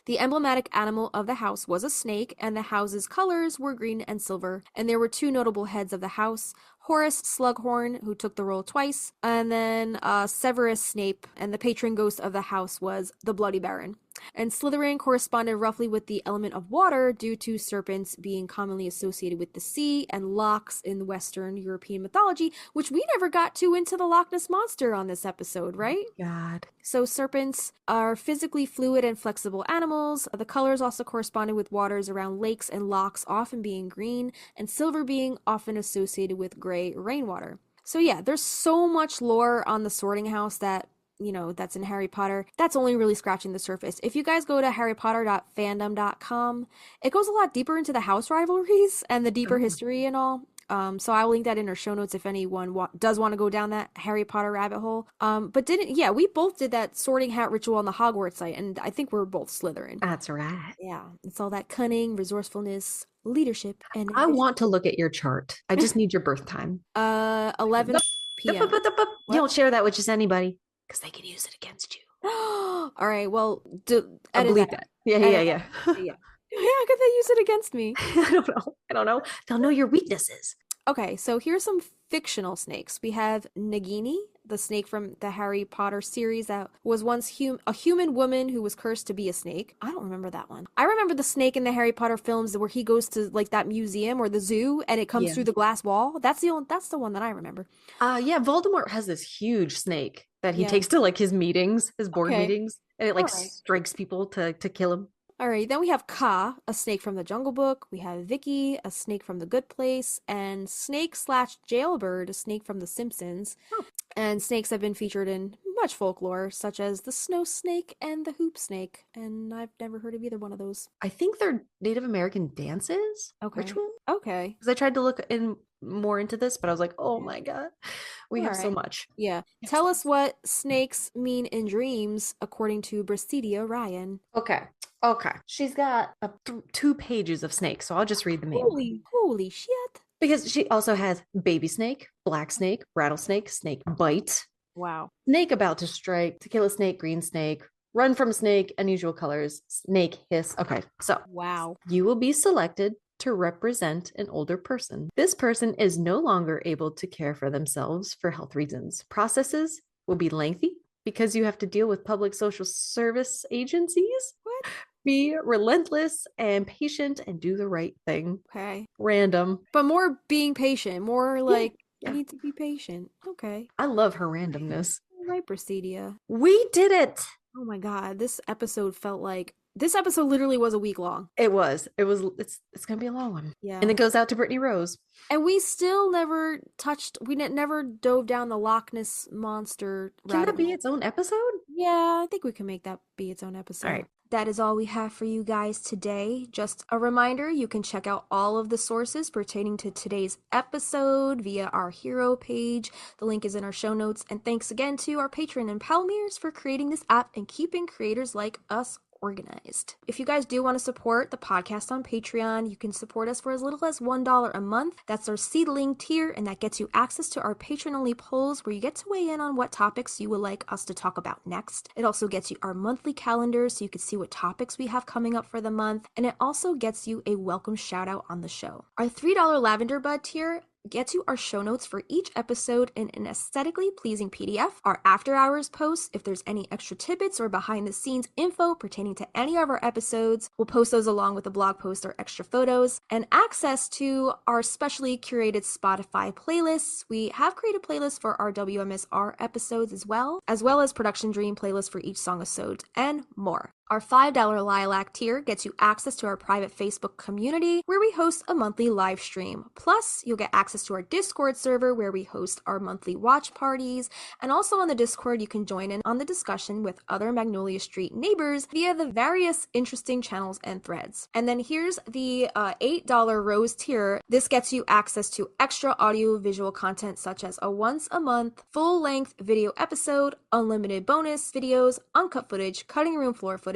The emblematic animal of the house was a snake, and the house's colors were green and silver, and there were 2 notable heads of the house, Horace Slughorn, who took the role twice, and then Severus Snape, and the patron ghost of the house was the Bloody Baron. And Slytherin corresponded roughly with the element of water due to serpents being commonly associated with the sea and lochs in Western European mythology, which we never got to into the Loch Ness Monster on this episode, right? God. So serpents are physically fluid and flexible animals. The colors also corresponded with waters around lakes and lochs often being green, and silver being often associated with gray rainwater. So yeah, there's so much lore on the Sorting House that, you know, that's in Harry Potter. That's only really scratching the surface. If you guys go to harrypotter.fandom.com, it goes a lot deeper into the house rivalries and the deeper history and all. So I'll link that in our show notes if anyone does want to go down that Harry Potter rabbit hole. But we both did that Sorting Hat ritual on the Hogwarts site, and I think we're both Slytherin. That's right. Yeah, it's all that cunning, resourcefulness, leadership, and I want to look at your chart. I just need your birth time. 11 p.m. You don't share that with just anybody because they can use it against you. All right, well, I edit believe that. Yeah. Yeah. How could they use it against me? I don't know. They'll know your weaknesses. Okay, so here's some fictional snakes. We have Nagini, the snake from the Harry Potter series that was once a human woman who was cursed to be a snake. I don't remember that one. I remember the snake in the Harry Potter films where he goes to like that museum or the zoo and it comes through the glass wall. That's the one that I remember. Yeah, Voldemort has this huge snake that he Yeah. takes to like his meetings, his board Okay. meetings, and it like Alright. strikes people to kill him. All right, then we have Ka, a snake from the Jungle Book. We have Vicky, a snake from The Good Place, and Snake/Jailbird, a snake from The Simpsons. Oh. And snakes have been featured in much folklore, such as the snow snake and the hoop snake. And I've never heard of either one of those. I think they're Native American dances. Okay. Ritual. Okay. Because I tried to look more into this, but I was like, oh my god, we have so much. Yeah. Tell us what snakes mean in dreams, according to Brasidia Ryan. Okay. She's got 2 pages of snakes, so I'll just read the main. Holy shit. Because she also has baby snake, black snake, rattlesnake, snake bite, Wow. snake about to strike, to kill a snake, green snake, run from snake, unusual colors, snake hiss. Okay, so Wow. you will be selected to represent an older person. This person is no longer able to care for themselves for health reasons. Processes will be lengthy because you have to deal with public social service agencies. What? Be relentless and patient and do the right thing. Okay. Random. But more being patient, more like Yeah. you need to be patient. Okay. I love her randomness. All right, Brasidia. We did it. Oh my god, this episode literally was a week long. It's gonna be a long one. Yeah. And it goes out to Brittany Rose. And we still never never dove down the Loch Ness monster Can rabbit that be hole. its own episode? Yeah, I think we can make that be its own episode. All right. That is all we have for you guys today. Just a reminder, you can check out all of the sources pertaining to today's episode via our hero page. The link is in our show notes. And thanks again to our patron and Palmiers for creating this app and keeping creators like us organized. If you guys do want to support the podcast on Patreon, you can support us for as little as $1 a month. That's our seedling tier, and that gets you access to our patron-only polls where you get to weigh in on what topics you would like us to talk about next. It also gets you our monthly calendar so you can see what topics we have coming up for the month, and it also gets you a welcome shout out on the show. Our $3 Lavender Bud tier gets you our show notes for each episode in an aesthetically pleasing PDF, our after hours posts, if there's any extra tidbits or behind the scenes info pertaining to any of our episodes, we'll post those along with a blog post or extra photos, and access to our specially curated Spotify playlists. We have created playlists for our WMSR episodes as well as Production Dream playlists for each song episode, and more. Our $5 Lilac tier gets you access to our private Facebook community where we host a monthly live stream. Plus, you'll get access to our Discord server where we host our monthly watch parties. And also on the Discord, you can join in on the discussion with other Magnolia Street neighbors via the various interesting channels and threads. And then here's the $8 Rose tier. This gets you access to extra audio-visual content such as a once a month full-length video episode, unlimited bonus videos, uncut footage, cutting room floor footage,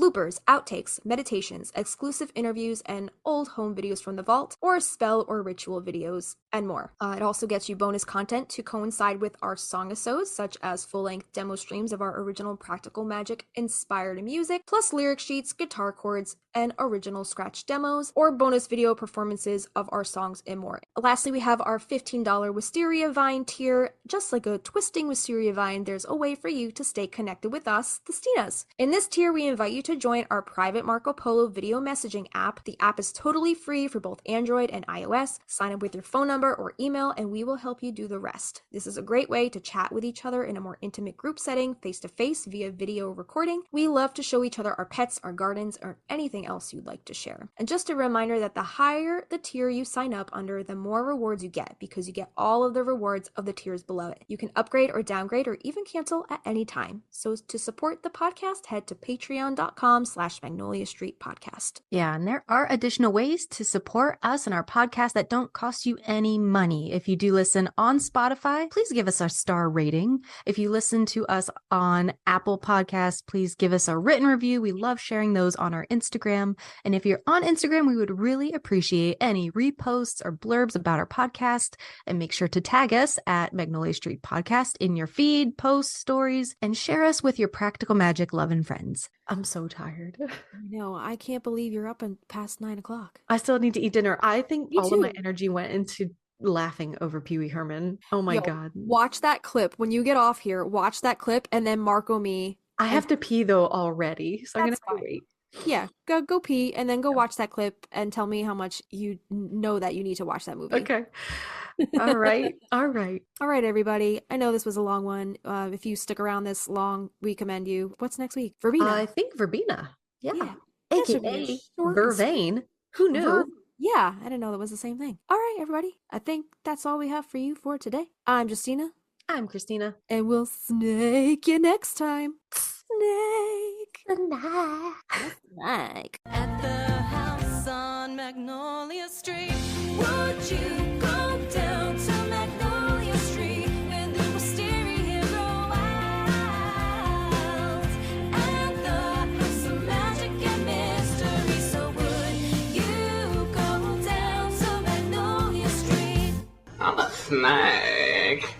bloopers, outtakes, meditations, exclusive interviews, and old home videos from the vault, or spell or ritual videos, and more. It also gets you bonus content to coincide with our song-episodes, such as full-length demo streams of our original Practical Magic inspired music, plus lyric sheets, guitar chords, and original scratch demos, or bonus video performances of our songs and more. Lastly, we have our $15 Wisteria Vine tier. Just like a twisting Wisteria Vine, there's a way for you to stay connected with us, the Stinas. In this tier, we invite you to join our private Marco Polo video messaging app. The app is totally free for both Android and iOS. Sign up with your phone number or email, and we will help you do the rest. This is a great way to chat with each other in a more intimate group setting, face-to-face via video recording. We love to show each other our pets, our gardens, or anything else you'd like to share. And just a reminder that the higher the tier you sign up under, the more rewards you get, because you get all of the rewards of the tiers below it. You can upgrade or downgrade or even cancel at any time. So to support the podcast, head to patreon.com/Magnolia Street Podcast. Yeah, and there are additional ways to support us and our podcast that don't cost you any money. If you do listen on Spotify, please give us a star rating. If you listen to us on Apple Podcasts, please give us a written review. We love sharing those on our Instagram. And if you're on Instagram, we would really appreciate any reposts or blurbs about our podcast. And make sure to tag us at Magnolia Street Podcast in your feed, posts, stories, and share us with your Practical Magic loving friends. I'm so tired. No, I can't believe you're up and past 9 o'clock. I still need to eat dinner. I think Me all of my too. energy went into laughing over Pee Wee Herman. Oh my Yo, God. Watch that clip. When you get off here, watch that clip and then Marco me. I have to pee though already, so I'm gonna That's have to fine. wait. Yeah, go pee and then go watch that clip and tell me how much you know that you need to watch that movie. Okay. All right. All right. All right, everybody. I know this was a long one. If you stick around this long, we commend you. What's next week? Verbena. I think Verbena. Yeah. Yeah. That should be a AKA short and sweet- Vervain. Who knew? Yeah, I didn't know that was the same thing. All right, everybody. I think that's all we have for you for today. I'm Justina, I'm Kristina. and we'll snake you next time. Snake. Snake. At the house on Magnolia Street, would you go down to Magnolia Street when the wisteria roll out? At the house of magic and mystery, so would you go down to Magnolia Street? I'm a snake.